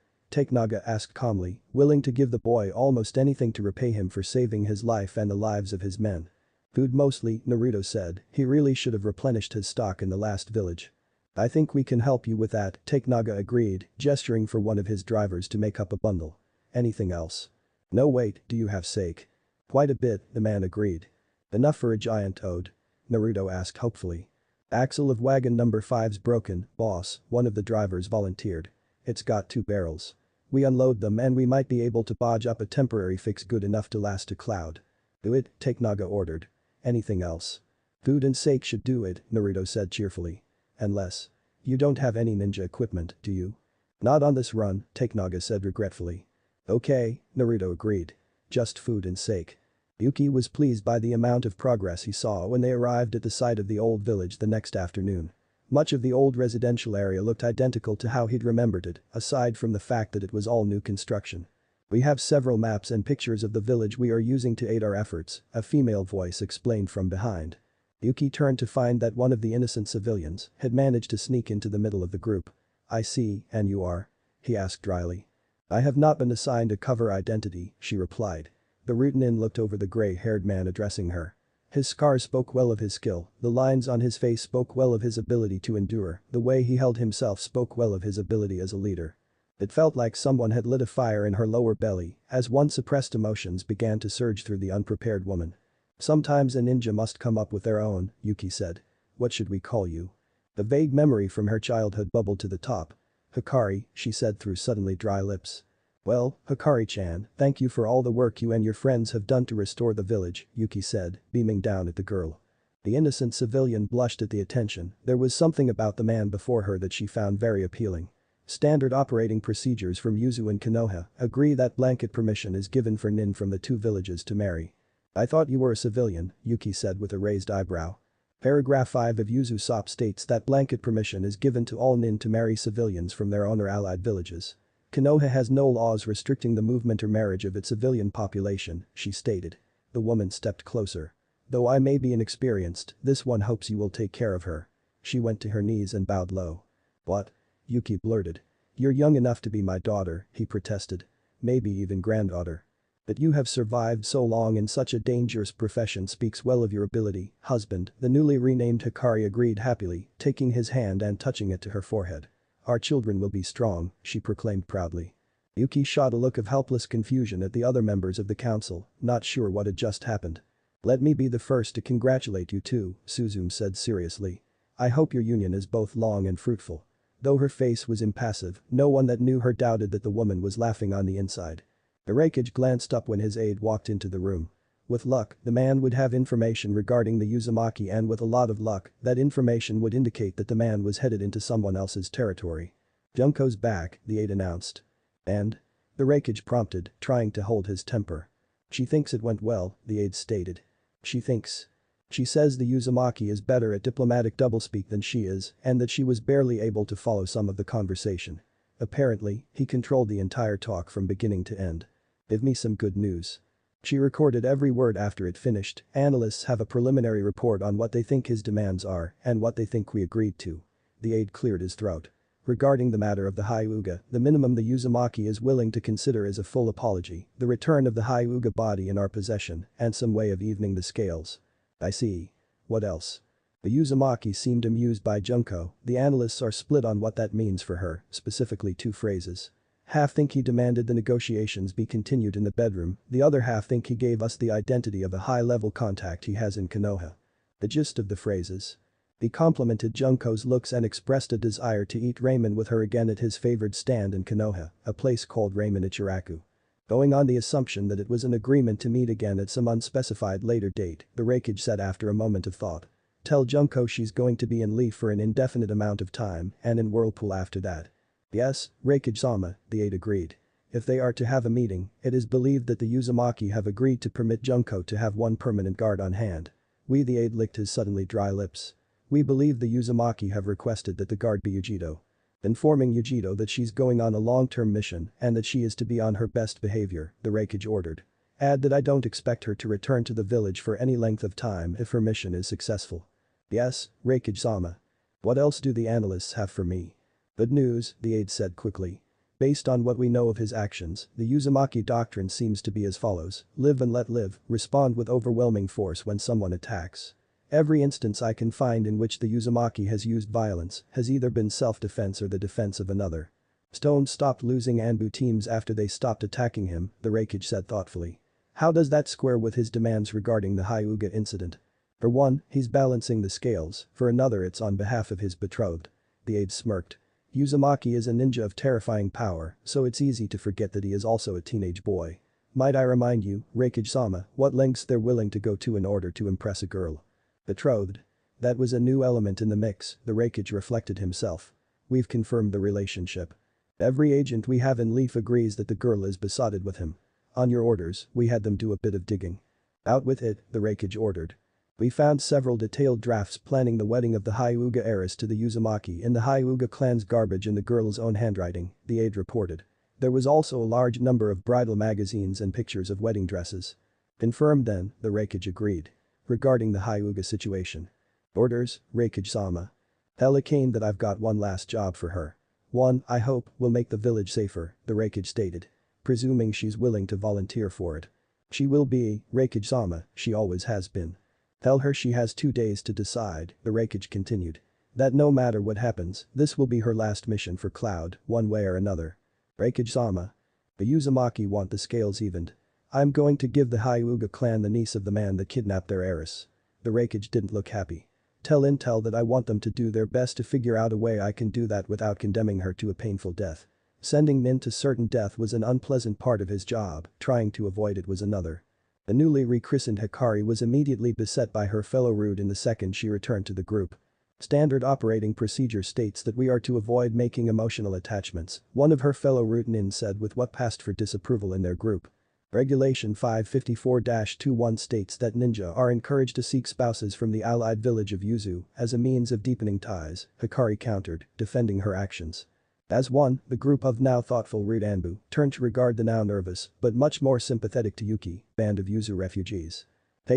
Naga asked calmly, willing to give the boy almost anything to repay him for saving his life and the lives of his men. Food mostly, Naruto said, he really should have replenished his stock in the last village. I think we can help you with that, Naga agreed, gesturing for one of his drivers to make up a bundle. Anything else? No wait, do you have sake? Quite a bit, the man agreed. Enough for a giant ode? Naruto asked hopefully. Axle of wagon number 5's broken, boss, one of the drivers volunteered. It's got 2 barrels. We unload them and we might be able to bodge up a temporary fix good enough to last a cloud. Do it, Naga ordered. Anything else? Food and sake should do it, Naruto said cheerfully. Unless. You don't have any ninja equipment, do you? Not on this run, Naga said regretfully. Okay, Naruto agreed. Just food and sake. Yuki was pleased by the amount of progress he saw when they arrived at the site of the old village the next afternoon. Much of the old residential area looked identical to how he'd remembered it, aside from the fact that it was all new construction. We have several maps and pictures of the village we are using to aid our efforts, a female voice explained from behind. Yuki turned to find that one of the innocent civilians had managed to sneak into the middle of the group. I see, and you are? He asked dryly. I have not been assigned a cover identity, she replied. The Rutanin looked over the gray-haired man addressing her. His scars spoke well of his skill, the lines on his face spoke well of his ability to endure, the way he held himself spoke well of his ability as a leader. It felt like someone had lit a fire in her lower belly as once suppressed emotions began to surge through the unprepared woman. Sometimes a ninja must come up with their own, Yuki said. What should we call you? The vague memory from her childhood bubbled to the top. Hikari, she said through suddenly dry lips. Well, Hikari-chan, thank you for all the work you and your friends have done to restore the village, Yuki said, beaming down at the girl. The innocent civilian blushed at the attention, there was something about the man before her that she found very appealing. Standard operating procedures from Yuzu and Konoha agree that blanket permission is given for nin from the 2 villages to marry. I thought you were a civilian, Yuki said with a raised eyebrow. Paragraph 5 of Uzusop states that blanket permission is given to all nin to marry civilians from their own or allied villages. Konoha has no laws restricting the movement or marriage of its civilian population, she stated. The woman stepped closer. Though I may be inexperienced, this one hopes you will take care of her. She went to her knees and bowed low. What? Yuki blurted. You're young enough to be my daughter, he protested. Maybe even granddaughter. That you have survived so long in such a dangerous profession speaks well of your ability, husband, the newly renamed Hikari agreed happily, taking his hand and touching it to her forehead. Our children will be strong, she proclaimed proudly. Yuki shot a look of helpless confusion at the other members of the council, not sure what had just happened. Let me be the first to congratulate you too, Suzume said seriously. I hope your union is both long and fruitful. Though her face was impassive, no one that knew her doubted that the woman was laughing on the inside. Irakage glanced up when his aide walked into the room. With luck, the man would have information regarding the Uzumaki, and with a lot of luck, that information would indicate that the man was headed into someone else's territory. Junko's back, the aide announced. And? The Irakage prompted, trying to hold his temper. She thinks it went well, the aide stated. She thinks. She says the Uzumaki is better at diplomatic doublespeak than she is, and that she was barely able to follow some of the conversation. Apparently, he controlled the entire talk from beginning to end. Give me some good news. She recorded every word after it finished. Analysts have a preliminary report on what they think his demands are and what they think we agreed to. The aide cleared his throat. Regarding the matter of the Hyuga, the minimum the Uzumaki is willing to consider is a full apology, the return of the Hyuga body in our possession, and some way of evening the scales. I see. What else? The Uzumaki seemed amused by Junko. The analysts are split on what that means for her, specifically two phrases. Half think he demanded the negotiations be continued in the bedroom, the other half think he gave us the identity of a high-level contact he has in Konoha. The gist of the phrases. He complimented Junko's looks and expressed a desire to eat ramen with her again at his favored stand in Konoha, a place called Ramen Ichiraku. Going on the assumption that it was an agreement to meet again at some unspecified later date, the Irakage said after a moment of thought. Tell Junko she's going to be in leave for an indefinite amount of time and in Whirlpool after that. Yes, Irakage-sama, the aide agreed. If they are to have a meeting, it is believed that the Uzumaki have agreed to permit Junko to have one permanent guard on hand. The aide licked his suddenly dry lips. We believe the Uzumaki have requested that the guard be Yujito. Informing Yujito that she's going on a long-term mission and that she is to be on her best behavior, the Irakage ordered. Add that I don't expect her to return to the village for any length of time if her mission is successful. Yes, Irakage-sama. What else do the analysts have for me? Good news, the aide said quickly. Based on what we know of his actions, the Uzumaki doctrine seems to be as follows: live and let live, respond with overwhelming force when someone attacks. Every instance I can find in which the Uzumaki has used violence has either been self-defense or the defense of another. Stone stopped losing Anbu teams after they stopped attacking him, the Irakage said thoughtfully. How does that square with his demands regarding the Hyuga incident? For one, he's balancing the scales, for another it's on behalf of his betrothed. The aide smirked. Uzumaki is a ninja of terrifying power, so it's easy to forget that he is also a teenage boy. Might I remind you, Irakage-sama, what lengths they're willing to go to in order to impress a girl? Betrothed. That was a new element in the mix, the Irakage reflected himself. We've confirmed the relationship. Every agent we have in Leaf agrees that the girl is besotted with him. On your orders, we had them do a bit of digging. Out with it, the Irakage ordered. We found several detailed drafts planning the wedding of the Hyuga heiress to the Uzumaki in the Hyuga clan's garbage in the girl's own handwriting, the aide reported. There was also a large number of bridal magazines and pictures of wedding dresses. Confirmed then, the Irakage agreed. Regarding the Hyuga situation. Orders, Irakage-sama. Tell Akane that I've got one last job for her. One, I hope, will make the village safer, the Irakage stated. Presuming she's willing to volunteer for it. She will be, Irakage-sama, she always has been. Tell her she has 2 days to decide, the Irakage continued. That no matter what happens, this will be her last mission for Cloud, one way or another. Irakage-sama. The Uzumaki want the scales evened. I'm going to give the Hyuga clan the niece of the man that kidnapped their heiress. The Irakage didn't look happy. Tell Intel that I want them to do their best to figure out a way I can do that without condemning her to a painful death. Sending Nin to certain death was an unpleasant part of his job, trying to avoid it was another. The newly rechristened Hikari was immediately beset by her fellow Rude in the second she returned to the group. Standard operating procedure states that we are to avoid making emotional attachments, one of her fellow Rude Nin said with what passed for disapproval in their group. Regulation 554-21 states that ninja are encouraged to seek spouses from the allied village of Yuzu as a means of deepening ties, Hikari countered, defending her actions. As one, the group of now thoughtful Rudanbu turned to regard the now nervous but much more sympathetic to Yuki band of Yuzu refugees.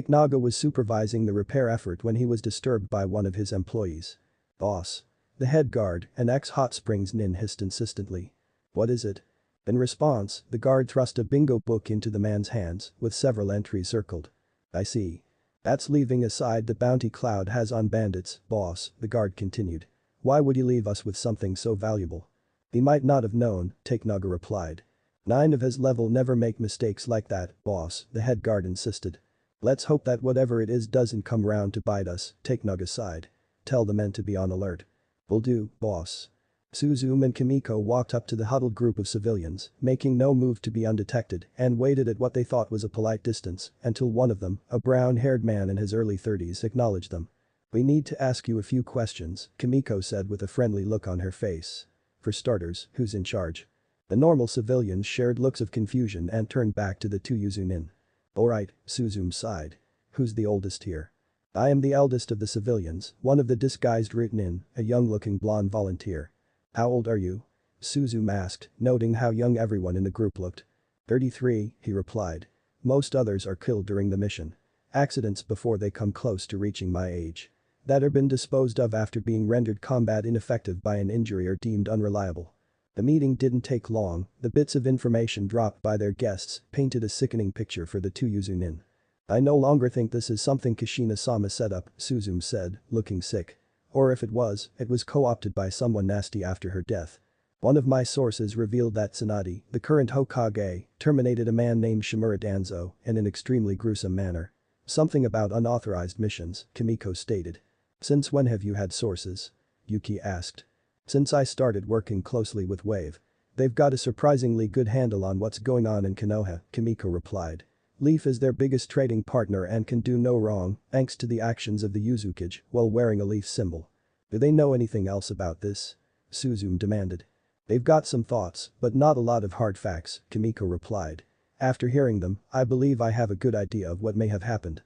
Naga was supervising the repair effort when he was disturbed by one of his employees. "Boss." The head guard, an ex-Hot Springs nin, hissed insistently. "What is it?" In response, the guard thrust a bingo book into the man's hands with several entries circled. "I see. That's leaving aside the bounty Cloud has on bandits, boss," the guard continued. "Why would he leave us with something so valuable?" "He might not have known," Naga replied. "9 of his level never make mistakes like that, boss," the head guard insisted. "Let's hope that whatever it is doesn't come round to bite us," Naga sighed. "Tell the men to be on alert." "Will do, boss." Suzume and Kimiko walked up to the huddled group of civilians, making no move to be undetected, and waited at what they thought was a polite distance until one of them, a brown-haired man in his early 30s, acknowledged them. "We need to ask you a few questions," Kimiko said with a friendly look on her face. "For starters, who's in charge?" The normal civilians shared looks of confusion and turned back to the two Yuzunin. "Alright," Suzume sighed. "Who's the oldest here?" "I am the eldest of the civilians," one of the disguised Rutenin, a young-looking blonde volunteer. "How old are you?" Suzume asked, noting how young everyone in the group looked. 33, he replied. "Most others are killed during the mission. Accidents before they come close to reaching my age. That are been disposed of after being rendered combat ineffective by an injury or deemed unreliable." The meeting didn't take long, the bits of information dropped by their guests painted a sickening picture for the two Yuzunin. "I no longer think this is something Kushina-sama set up," Suzume said, looking sick. "Or if it was co-opted by someone nasty after her death. One of my sources revealed that Tsunade, the current Hokage, terminated a man named Shimura Danzo in an extremely gruesome manner. Something about unauthorized missions," Kimiko stated. "Since when have you had sources?" Yuki asked. "Since I started working closely with Wave. They've got a surprisingly good handle on what's going on in Konoha," Kimiko replied. "Leaf is their biggest trading partner and can do no wrong thanks to the actions of the Yuzukage while wearing a leaf symbol." "Do they know anything else about this?" Suzume demanded. "They've got some thoughts, but not a lot of hard facts," Kimiko replied. "After hearing them, I believe I have a good idea of what may have happened."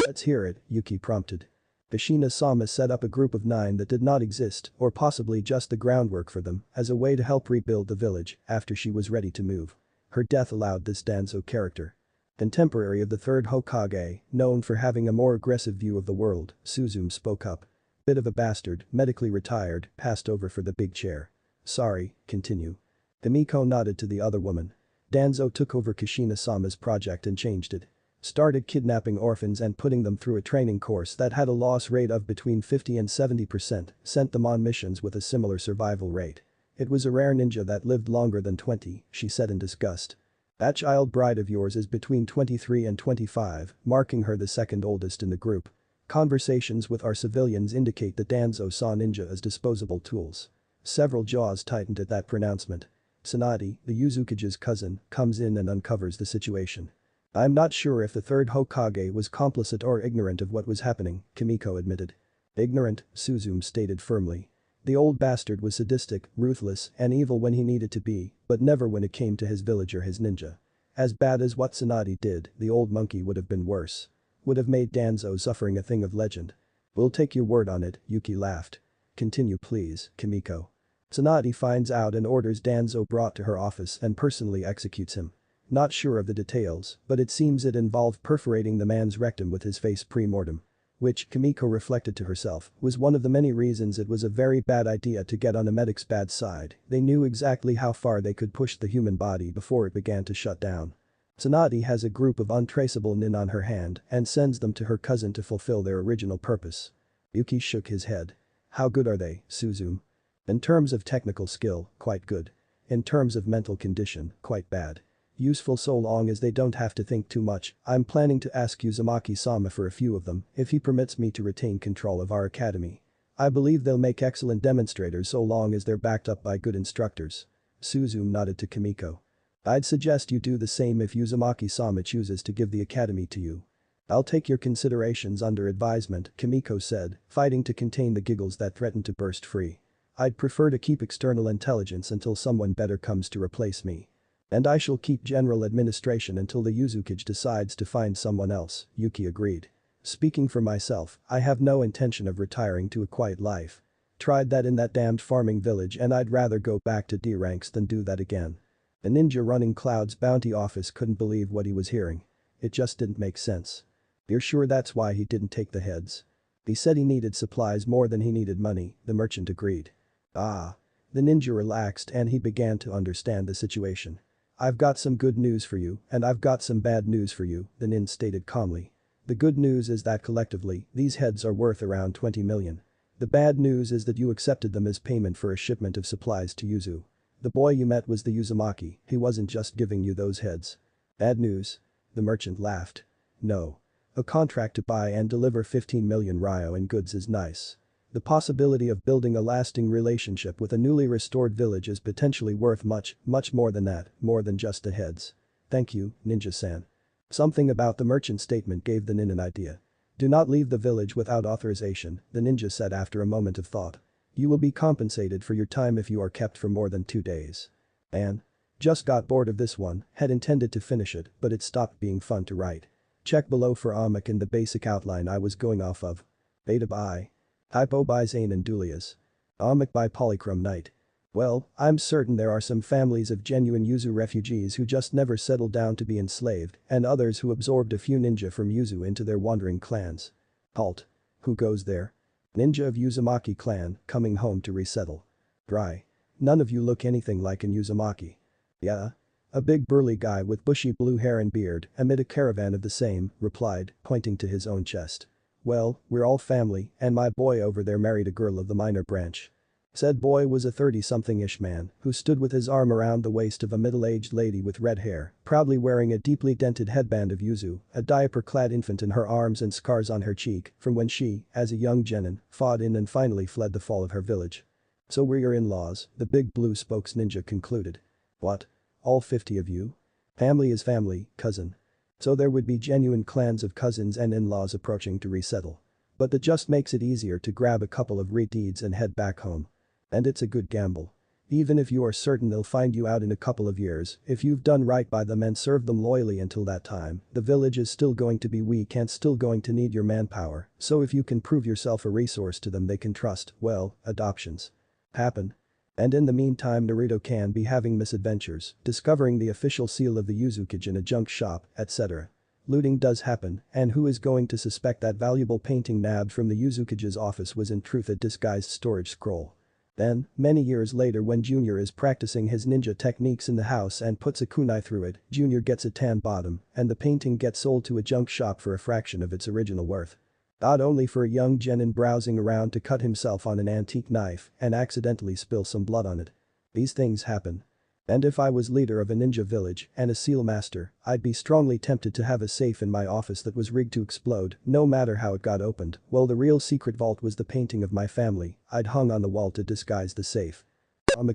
"Let's hear it," Yuki prompted. Kushina-sama set up a group of 9 that did not exist or possibly just the groundwork for them as a way to help rebuild the village after she was ready to move. Her death allowed this Danzo character. Contemporary of the third Hokage, known for having a more aggressive view of the world, Suzume spoke up. "Bit of a bastard, medically retired, passed over for the big chair." "Sorry, continue." Kimiko nodded to the other woman. "Danzo took over Kushina-sama's project and changed it. Started kidnapping orphans and putting them through a training course that had a loss rate of between 50 and 70%, sent them on missions with a similar survival rate. It was a rare ninja that lived longer than 20, she said in disgust. That child bride of yours is between 23 and 25, marking her the second oldest in the group. Conversations with our civilians indicate that Danzo saw ninja as disposable tools." Several jaws tightened at that pronouncement. Tsunade, the Yuzukage's cousin, comes in and uncovers the situation. "I'm not sure if the third Hokage was complicit or ignorant of what was happening," Kimiko admitted. "Ignorant," Suzume stated firmly. "The old bastard was sadistic, ruthless, and evil when he needed to be, but never when it came to his village or his ninja. As bad as what Tsunade did, the old monkey would have been worse. Would have made Danzo suffering a thing of legend." "We'll take your word on it," Yuki laughed. "Continue please, Kimiko." Tsunade finds out and orders Danzo brought to her office and personally executes him. Not sure of the details, but it seems it involved perforating the man's rectum with his face pre-mortem. Which, Kimiko reflected to herself, was one of the many reasons it was a very bad idea to get on a medic's bad side. They knew exactly how far they could push the human body before it began to shut down. Tsunade has a group of untraceable nin on her hand and sends them to her cousin to fulfill their original purpose. Yuki shook his head. "How good are they, Suzume?" "In terms of technical skill, quite good. In terms of mental condition, quite bad. Useful so long as they don't have to think too much. I'm planning to ask Uzumaki-sama for a few of them if he permits me to retain control of our academy. I believe they'll make excellent demonstrators so long as they're backed up by good instructors." Suzume nodded to Kimiko. "I'd suggest you do the same if Uzumaki-sama chooses to give the academy to you." "I'll take your considerations under advisement," Kimiko said, fighting to contain the giggles that threatened to burst free. "I'd prefer to keep external intelligence until someone better comes to replace me." And I shall keep general administration until the Uzukage decides to find someone else, Yuki agreed. Speaking for myself, I have no intention of retiring to a quiet life. Tried that in that damned farming village and I'd rather go back to D ranks than do that again. The ninja running Cloud's bounty office couldn't believe what he was hearing. It just didn't make sense. You're sure that's why he didn't take the heads? He said he needed supplies more than he needed money, the merchant agreed. Ah. The ninja relaxed and he began to understand the situation. I've got some good news for you and I've got some bad news for you, the nin stated calmly. The good news is that collectively, these heads are worth around 20 million. The bad news is that you accepted them as payment for a shipment of supplies to Yuzu. The boy you met was the Uzumaki, he wasn't just giving you those heads. Bad news? The merchant laughed. No. A contract to buy and deliver 15 million ryo in goods is nice. The possibility of building a lasting relationship with a newly restored village is potentially worth much more than that, more than just the heads. Thank you, Ninja-san. Something about the merchant's statement gave the nin an idea. Do not leave the village without authorization, the ninja said after a moment of thought. You will be compensated for your time if you are kept for more than 2 days. Anne. Just got bored of this one, had intended to finish it, but it stopped being fun to write. Check below for Amak and the basic outline I was going off of. Beta by. Typo by Zane and Dulias. Amak by Polychrome Knight. Well, I'm certain there are some families of genuine Yuzu refugees who just never settled down to be enslaved, and others who absorbed a few ninja from Yuzu into their wandering clans. Halt. Who goes there? Ninja of Uzumaki clan, coming home to resettle. Dry. None of you look anything like an Uzumaki. Yeah? A big burly guy with bushy blue hair and beard, amid a caravan of the same, replied, pointing to his own chest. Well, we're all family, and my boy over there married a girl of the minor branch. Said boy was a 30-something-ish man who stood with his arm around the waist of a middle-aged lady with red hair, proudly wearing a deeply dented headband of yuzu, a diaper-clad infant in her arms and scars on her cheek from when she, as a young genin, fought in and finally fled the fall of her village. So we're your in-laws, the big blue spokes ninja concluded. What? All 50 of you? Family is family, cousin. So there would be genuine clans of cousins and in-laws approaching to resettle. But that just makes it easier to grab a couple of redeeds and head back home. And it's a good gamble. Even if you are certain they'll find you out in a couple of years, if you've done right by them and served them loyally until that time, the village is still going to be weak and still going to need your manpower, so if you can prove yourself a resource to them they can trust, well, adoptions happen. And in the meantime Naruto can be having misadventures, discovering the official seal of the Uzukage in a junk shop, etc. Looting does happen, and who is going to suspect that valuable painting nabbed from the Uzukage's office was in truth a disguised storage scroll. Then, many years later when Junior is practicing his ninja techniques in the house and puts a kunai through it, Junior gets a tan bottom, and the painting gets sold to a junk shop for a fraction of its original worth. Not only for a young genin browsing around to cut himself on an antique knife and accidentally spill some blood on it. These things happen. And if I was leader of a ninja village and a seal master, I'd be strongly tempted to have a safe in my office that was rigged to explode, no matter how it got opened. Well, the real secret vault was the painting of my family I'd hung on the wall to disguise the safe.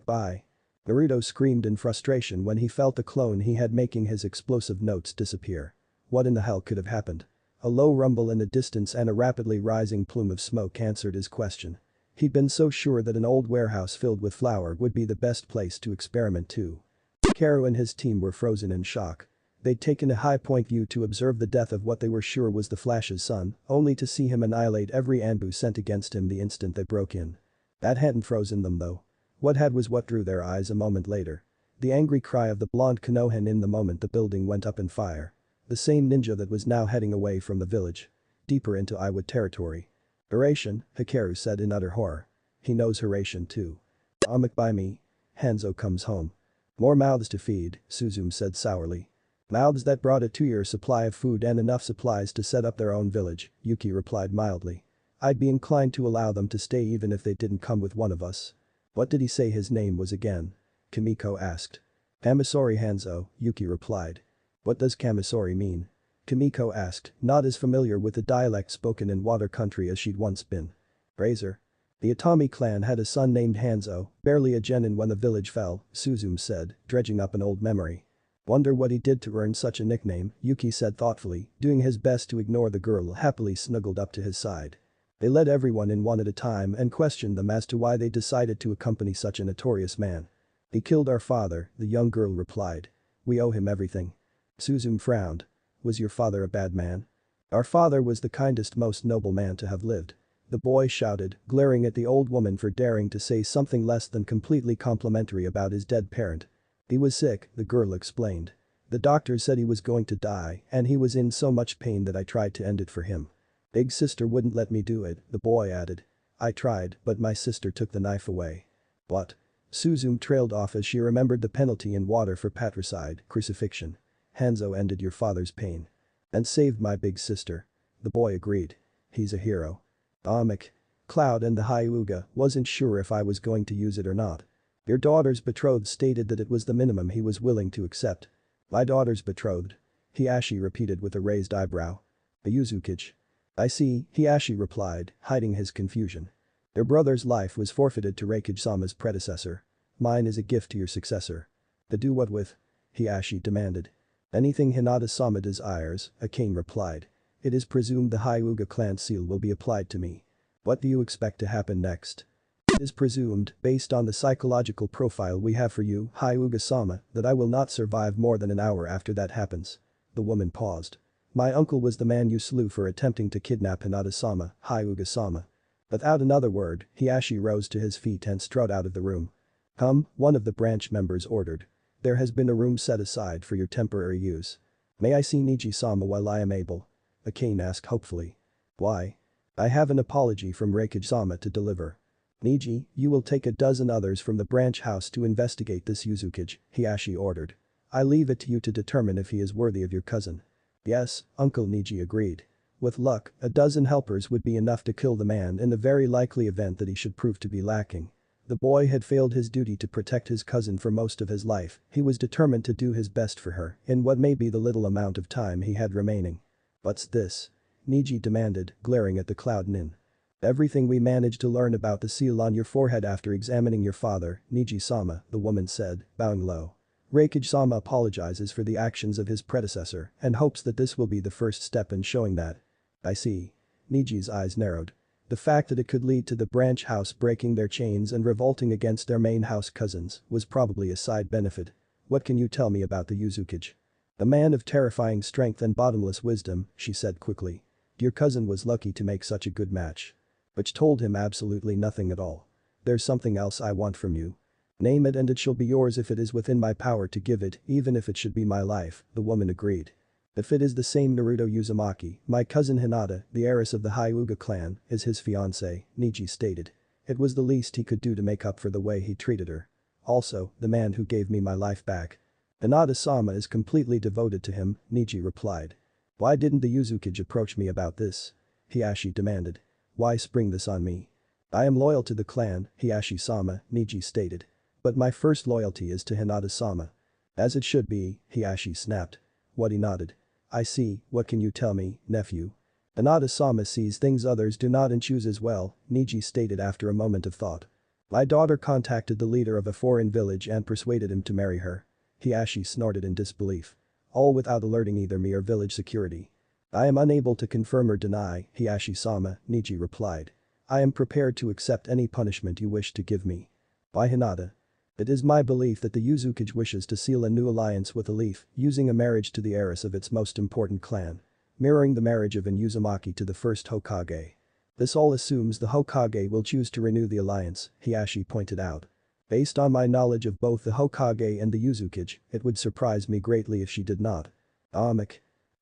Bye. Naruto screamed in frustration when he felt the clone he had making his explosive notes disappear. What in the hell could have happened? A low rumble in the distance and a rapidly rising plume of smoke answered his question. He'd been so sure that an old warehouse filled with flour would be the best place to experiment too. Karu and his team were frozen in shock. They'd taken a high-point view to observe the death of what they were sure was the Flash's son, only to see him annihilate every Anbu sent against him the instant they broke in. That hadn't frozen them though. What had was what drew their eyes a moment later. The angry cry of the blonde Konohan in the moment the building went up in fire. The same ninja that was now heading away from the village. Deeper into Iwood territory. Hiraishin, Hikaru said in utter horror. He knows Hiraishin too. Amak by me. Hanzo comes home. More mouths to feed, Suzume said sourly. Mouths that brought a 2-year supply of food and enough supplies to set up their own village, Yuki replied mildly. I'd be inclined to allow them to stay even if they didn't come with one of us. What did he say his name was again? Kimiko asked. Kamisori Hanzo, Yuki replied. What does Kamisori mean? Kimiko asked, not as familiar with the dialect spoken in Water Country as she'd once been. Razor. The Atami clan had a son named Hanzo, barely a genin when the village fell, Suzume said, dredging up an old memory. Wonder what he did to earn such a nickname, Yuki said thoughtfully, doing his best to ignore the girl happily snuggled up to his side. They let everyone in one at a time and questioned them as to why they decided to accompany such a notorious man. He killed our father, the young girl replied. We owe him everything. Suzume frowned. Was your father a bad man? Our father was the kindest, most noble man to have lived. The boy shouted, glaring at the old woman for daring to say something less than completely complimentary about his dead parent. He was sick, the girl explained. The doctor said he was going to die and he was in so much pain that I tried to end it for him. Big sister wouldn't let me do it, the boy added. I tried, but my sister took the knife away. What? Suzume trailed off as she remembered the penalty in water for patricide, crucifixion. Hanzo ended your father's pain. And saved my big sister. The boy agreed. He's a hero. Cloud and the Hyuga wasn't sure if I was going to use it or not. Your daughter's betrothed stated that it was the minimum he was willing to accept. My daughter's betrothed. Hiashi repeated with a raised eyebrow. A Uzukage. I see, Hiashi replied, hiding his confusion. Your brother's life was forfeited to Reikage-sama's predecessor. Mine is a gift to your successor. To do what with? Hiashi demanded. Anything Hinata-sama desires, Akane replied. It is presumed the Hyuga clan seal will be applied to me. What do you expect to happen next? It is presumed, based on the psychological profile we have for you, Hyuga-sama, that I will not survive more than an hour after that happens. The woman paused. My uncle was the man you slew for attempting to kidnap Hinata-sama, Hyuga-sama. Without another word, Hiashi rose to his feet and strode out of the room. Come, one of the branch members ordered. There has been a room set aside for your temporary use. May I see Niji-sama while I am able? Akane asked hopefully. Why? I have an apology from Reikage-sama to deliver. Niji, you will take a dozen others from the branch house to investigate this Uzukage, Hiashi ordered. I leave it to you to determine if he is worthy of your cousin. Yes, Uncle Niji agreed. With luck, a dozen helpers would be enough to kill the man in the very likely event that he should prove to be lacking. The boy had failed his duty to protect his cousin for most of his life, he was determined to do his best for her in what may be the little amount of time he had remaining. What's this? Niji demanded, glaring at the Cloud Nin. Everything we managed to learn about the seal on your forehead after examining your father, Niji-sama, the woman said, bowing low. Reikage-sama apologizes for the actions of his predecessor and hopes that this will be the first step in showing that. I see. Niji's eyes narrowed. The fact that it could lead to the branch house breaking their chains and revolting against their main house cousins was probably a side benefit. What can you tell me about the Uzukage? A man of terrifying strength and bottomless wisdom, she said quickly. Your cousin was lucky to make such a good match. Which told him absolutely nothing at all. There's something else I want from you. Name it and it shall be yours if it is within my power to give it, even if it should be my life, the woman agreed. If it is the same Naruto Uzumaki, my cousin Hinata, the heiress of the Hyuga clan, is his fiancé, Niji stated. It was the least he could do to make up for the way he treated her. Also, the man who gave me my life back. Hinata-sama is completely devoted to him, Niji replied. Why didn't the Uzukage approach me about this? Hiashi demanded. Why spring this on me? I am loyal to the clan, Hiashi-sama, Niji stated. But my first loyalty is to Hinata-sama. As it should be, Hiashi snapped. What he nodded. I see, what can you tell me, nephew? Hinata-sama sees things others do not and chooses well, Niji stated after a moment of thought. My daughter contacted the leader of a foreign village and persuaded him to marry her. Hiashi snorted in disbelief. All without alerting either me or village security. I am unable to confirm or deny, Hiashi-sama, Niji replied. I am prepared to accept any punishment you wish to give me. Why Hinata? It is my belief that the Uzukage wishes to seal a new alliance with a leaf, using a marriage to the heiress of its most important clan. Mirroring the marriage of an Uzumaki to the first Hokage. This all assumes the Hokage will choose to renew the alliance, Hiashi pointed out. Based on my knowledge of both the Hokage and the Uzukage, it would surprise me greatly if she did not.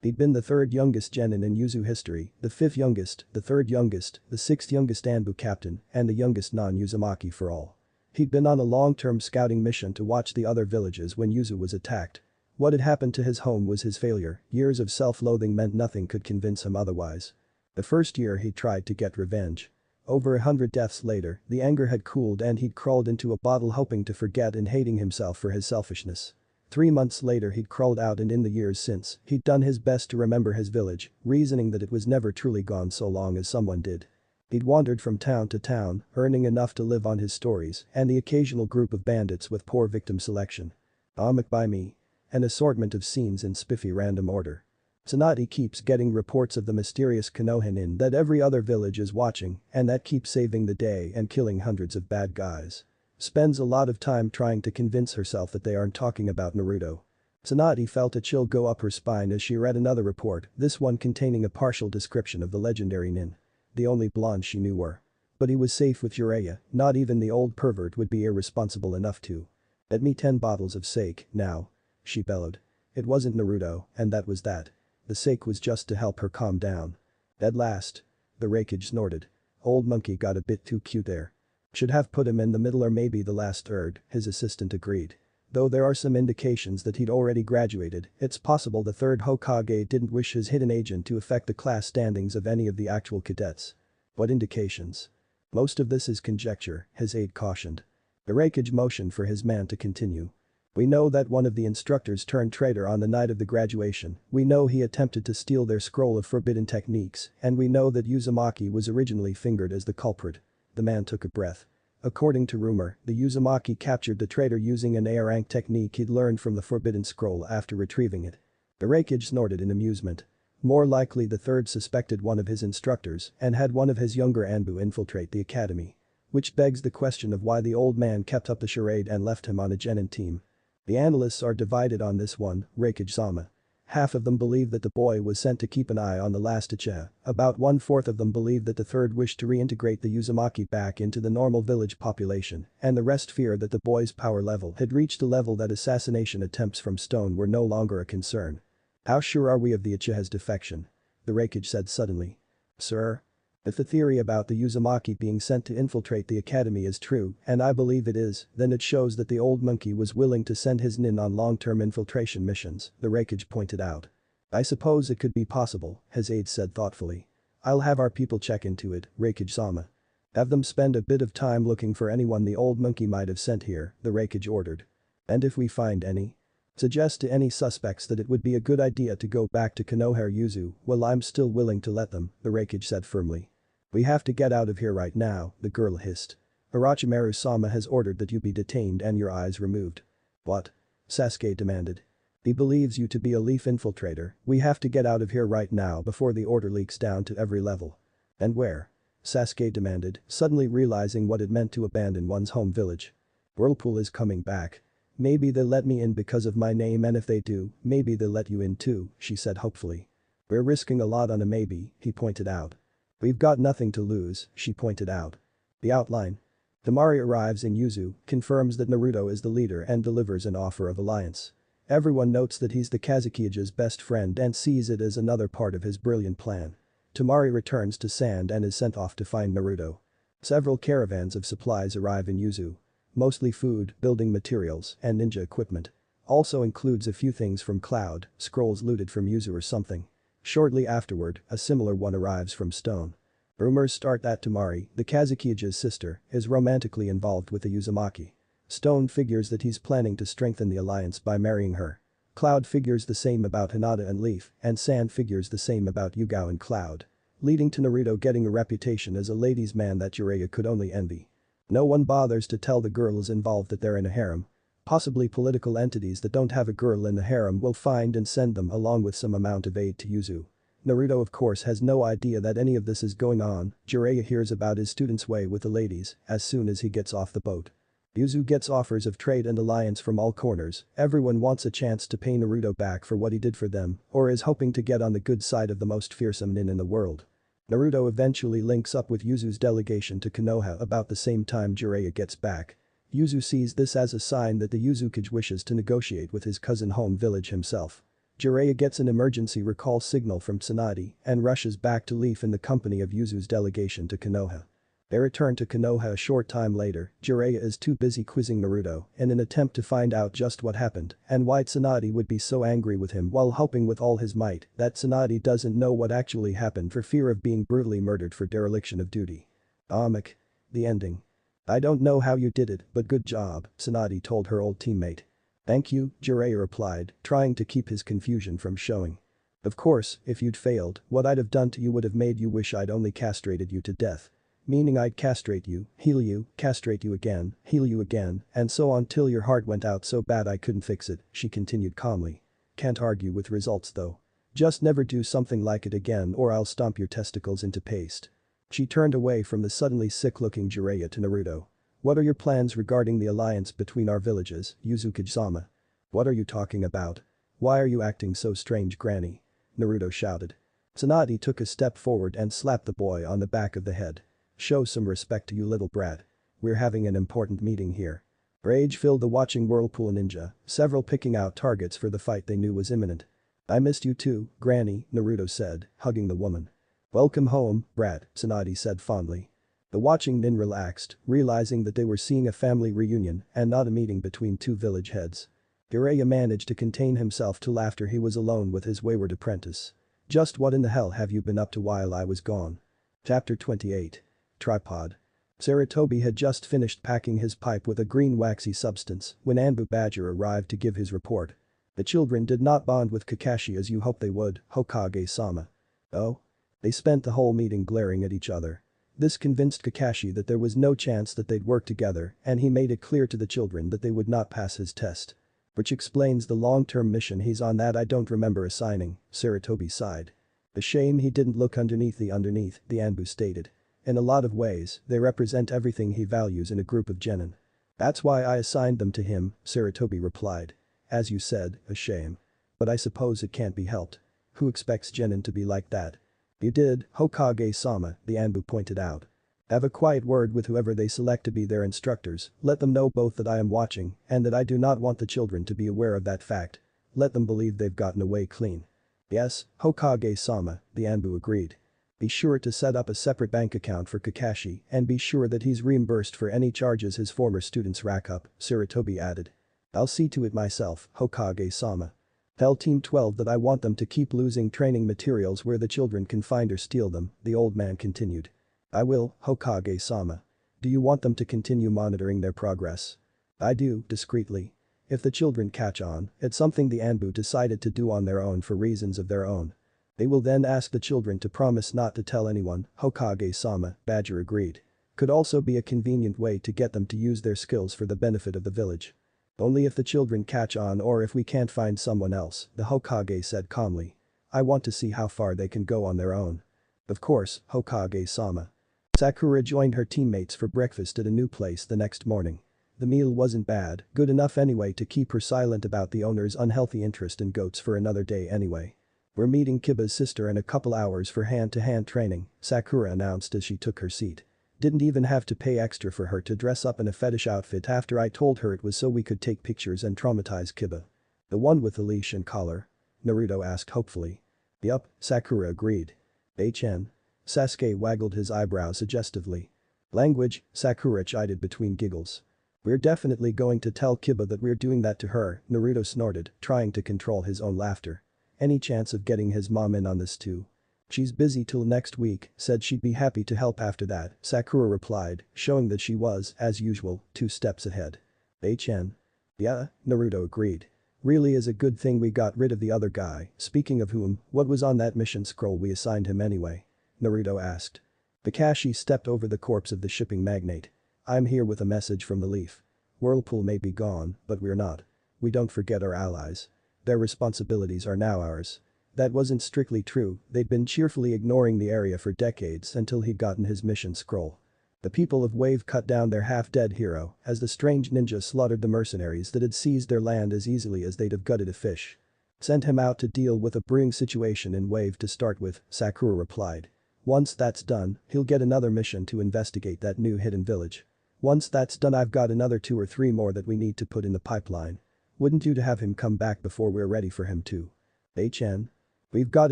He'd been the third youngest genin in Yuzu history, the fifth youngest, the third youngest, the sixth youngest Anbu captain, and the youngest non-Uzumaki for all. He'd been on a long-term scouting mission to watch the other villages when Yuzu was attacked. What had happened to his home was his failure, years of self-loathing meant nothing could convince him otherwise. The first year he tried to get revenge. Over 100 deaths later, the anger had cooled and he'd crawled into a bottle hoping to forget and hating himself for his selfishness. 3 months later he'd crawled out and in the years since, he'd done his best to remember his village, reasoning that it was never truly gone so long as someone did. He'd wandered from town to town, earning enough to live on his stories and the occasional group of bandits with poor victim selection. By me. An assortment of scenes in spiffy random order. Tsunade keeps getting reports of the mysterious Konohinin that every other village is watching and that keeps saving the day and killing hundreds of bad guys. Spends a lot of time trying to convince herself that they aren't talking about Naruto. Tsunade felt a chill go up her spine as she read another report, this one containing a partial description of the legendary nin. The only blonde she knew were. But he was safe with Jiraiya, not even the old pervert would be irresponsible enough to. "Get me 10 bottles of sake, now," she bellowed. It wasn't Naruto, and that was that. The sake was just to help her calm down. "At last." The Raikage snorted. "Old monkey got a bit too cute there. Should have put him in the middle or maybe the last third," his assistant agreed. Though there are some indications that he'd already graduated, it's possible the third Hokage didn't wish his hidden agent to affect the class standings of any of the actual cadets. What indications? Most of this is conjecture, his aide cautioned. The Raikage motioned for his man to continue. "We know that one of the instructors turned traitor on the night of the graduation, we know he attempted to steal their scroll of forbidden techniques, and we know that Uzumaki was originally fingered as the culprit." The man took a breath. According to rumor, the Uzumaki captured the traitor using an A-rank technique he'd learned from the forbidden scroll after retrieving it. The Raikage snorted in amusement. More likely the third suspected one of his instructors and had one of his younger Anbu infiltrate the academy. Which begs the question of why the old man kept up the charade and left him on a genin team. The analysts are divided on this one, Raikage-sama. Half of them believe that the boy was sent to keep an eye on the last uchiha, about 1/4 of them believe that the third wished to reintegrate the Uzumaki back into the normal village population, and the rest fear that the boy's power level had reached a level that assassination attempts from stone were no longer a concern. "How sure are we of the uchiha's defection?" the Raikage said suddenly. "Sir? If the theory about the Uzumaki being sent to infiltrate the academy is true, and I believe it is, then it shows that the old monkey was willing to send his nin on long-term infiltration missions," the Raikage pointed out. "I suppose it could be possible," his aide said thoughtfully. "I'll have our people check into it, Raikage-sama. Have them spend a bit of time looking for anyone the old monkey might have sent here," the Raikage ordered. "And if we find any? Suggest to any suspects that it would be a good idea to go back to Konoha Yuzu, well I'm still willing to let them," the Raikage said firmly. "We have to get out of here right now," the girl hissed. "Orochimaru-sama has ordered that you be detained and your eyes removed." "What?" Sasuke demanded. "He believes you to be a leaf infiltrator, we have to get out of here right now before the order leaks down to every level." "And where?" Sasuke demanded, suddenly realizing what it meant to abandon one's home village. "Whirlpool is coming back. Maybe they'll let me in because of my name and if they do, maybe they'll let you in too," she said hopefully. "We're risking a lot on a maybe," he pointed out. "We've got nothing to lose," she pointed out. The outline. Temari arrives in Yuzu, confirms that Naruto is the leader and delivers an offer of alliance. Everyone notes that he's the Kazukiya's best friend and sees it as another part of his brilliant plan. Temari returns to Sand and is sent off to find Naruto. Several caravans of supplies arrive in Yuzu. Mostly food, building materials, and ninja equipment. Also includes a few things from Cloud, scrolls looted from Yuzu or something. Shortly afterward, a similar one arrives from Stone. Rumors start that Temari, the Kazukiya's sister, is romantically involved with the Uzumaki. Stone figures that he's planning to strengthen the alliance by marrying her. Cloud figures the same about Hinata and Leaf, and Sand figures the same about Yugao and Cloud. Leading to Naruto getting a reputation as a ladies' man that Jiraiya could only envy. No one bothers to tell the girls involved that they're in a harem. Possibly political entities that don't have a girl in the harem will find and send them along with some amount of aid to Yuzu. Naruto of course has no idea that any of this is going on, Jiraiya hears about his student's way with the ladies as soon as he gets off the boat. Yuzu gets offers of trade and alliance from all corners, everyone wants a chance to pay Naruto back for what he did for them, or is hoping to get on the good side of the most fearsome nin in the world. Naruto eventually links up with Yuzu's delegation to Konoha about the same time Jiraiya gets back. Yuzu sees this as a sign that the Uzukage wishes to negotiate with his cousin home village himself. Jiraiya gets an emergency recall signal from Tsunade and rushes back to Leaf in the company of Yuzu's delegation to Konoha. They return to Konoha a short time later, Jiraiya is too busy quizzing Naruto in an attempt to find out just what happened and why Tsunade would be so angry with him while helping with all his might that Tsunade doesn't know what actually happened for fear of being brutally murdered for dereliction of duty. The ending. "I don't know how you did it, but good job," Tsunade told her old teammate. "Thank you," Jiraiya replied, trying to keep his confusion from showing. "Of course, if you'd failed, what I'd have done to you would have made you wish I'd only castrated you to death. Meaning I'd castrate you, heal you, castrate you again, heal you again, and so on till your heart went out so bad I couldn't fix it," she continued calmly. "Can't argue with results though. Just never do something like it again or I'll stomp your testicles into paste." She turned away from the suddenly sick-looking Jiraiya to Naruto. "What are your plans regarding the alliance between our villages, Uzukage-sama?" "What are you talking about?" Why are you acting so strange, Granny? Naruto shouted. Tsunade took a step forward and slapped the boy on the back of the head. Show some respect, you little brat. We're having an important meeting here. Rage filled the watching whirlpool ninja, several picking out targets for the fight they knew was imminent. I missed you too, Granny, Naruto said, hugging the woman. Welcome home, brat, Tsunade said fondly. The watching nin relaxed, realizing that they were seeing a family reunion and not a meeting between two village heads. Jiraiya managed to contain himself till after he was alone with his wayward apprentice. Just what in the hell have you been up to while I was gone? Chapter 28. Tripod. Sarutobi had just finished packing his pipe with a green waxy substance when Anbu Badger arrived to give his report. The children did not bond with Kakashi as you hoped they would, Hokage-sama. Oh? They spent the whole meeting glaring at each other. This convinced Kakashi that there was no chance that they'd work together and he made it clear to the children that they would not pass his test. Which explains the long-term mission he's on that I don't remember assigning, Sarutobi sighed. A shame he didn't look underneath, the Anbu stated. In a lot of ways, they represent everything he values in a group of genin. That's why I assigned them to him, Sarutobi replied. As you said, a shame. But I suppose it can't be helped. Who expects genin to be like that? You did, Hokage-sama, the Anbu pointed out. Have a quiet word with whoever they select to be their instructors, let them know both that I am watching and that I do not want the children to be aware of that fact. Let them believe they've gotten away clean. Yes, Hokage-sama, the Anbu agreed. Be sure to set up a separate bank account for Kakashi and be sure that he's reimbursed for any charges his former students rack up, Sarutobi added. I'll see to it myself, Hokage-sama. Tell Team 12 that I want them to keep losing training materials where the children can find or steal them, the old man continued. I will, Hokage-sama. Do you want them to continue monitoring their progress? I do, discreetly. If the children catch on, it's something the Anbu decided to do on their own for reasons of their own. They will then ask the children to promise not to tell anyone, Hokage-sama, Badger agreed. Could also be a convenient way to get them to use their skills for the benefit of the village. Only if the children catch on or if we can't find someone else, the Hokage said calmly. I want to see how far they can go on their own. Of course, Hokage-sama. Sakura joined her teammates for breakfast at a new place the next morning. The meal wasn't bad, good enough anyway to keep her silent about the owner's unhealthy interest in goats for another day anyway. We're meeting Kiba's sister in a couple hours for hand-to-hand training, Sakura announced as she took her seat. Didn't even have to pay extra for her to dress up in a fetish outfit after I told her it was so we could take pictures and traumatize Kiba. The one with the leash and collar? Naruto asked hopefully. Yup, Sakura agreed. HN. Sasuke waggled his eyebrows suggestively. Language, Sakura chided between giggles. We're definitely going to tell Kiba that we're doing that to her, Naruto snorted, trying to control his own laughter. Any chance of getting his mom in on this too? She's busy till next week, said she'd be happy to help after that, Sakura replied, showing that she was, as usual, 2 steps ahead. HN. Yeah, Naruto agreed. Really is a good thing we got rid of the other guy, speaking of whom, what was on that mission scroll we assigned him anyway? Naruto asked. Kakashi stepped over the corpse of the shipping magnate. I'm here with a message from the Leaf. Whirlpool may be gone, but we're not. We don't forget our allies. Their responsibilities are now ours. That wasn't strictly true, they'd been cheerfully ignoring the area for decades until he'd gotten his mission scroll. The people of Wave cut down their half-dead hero as the strange ninja slaughtered the mercenaries that had seized their land as easily as they'd have gutted a fish. Sent him out to deal with a brewing situation in Wave to start with, Sakura replied. Once that's done, he'll get another mission to investigate that new hidden village. Once that's done I've got another 2 or 3 more that we need to put in the pipeline. Wouldn't you to have him come back before we're ready for him too? HN. We've got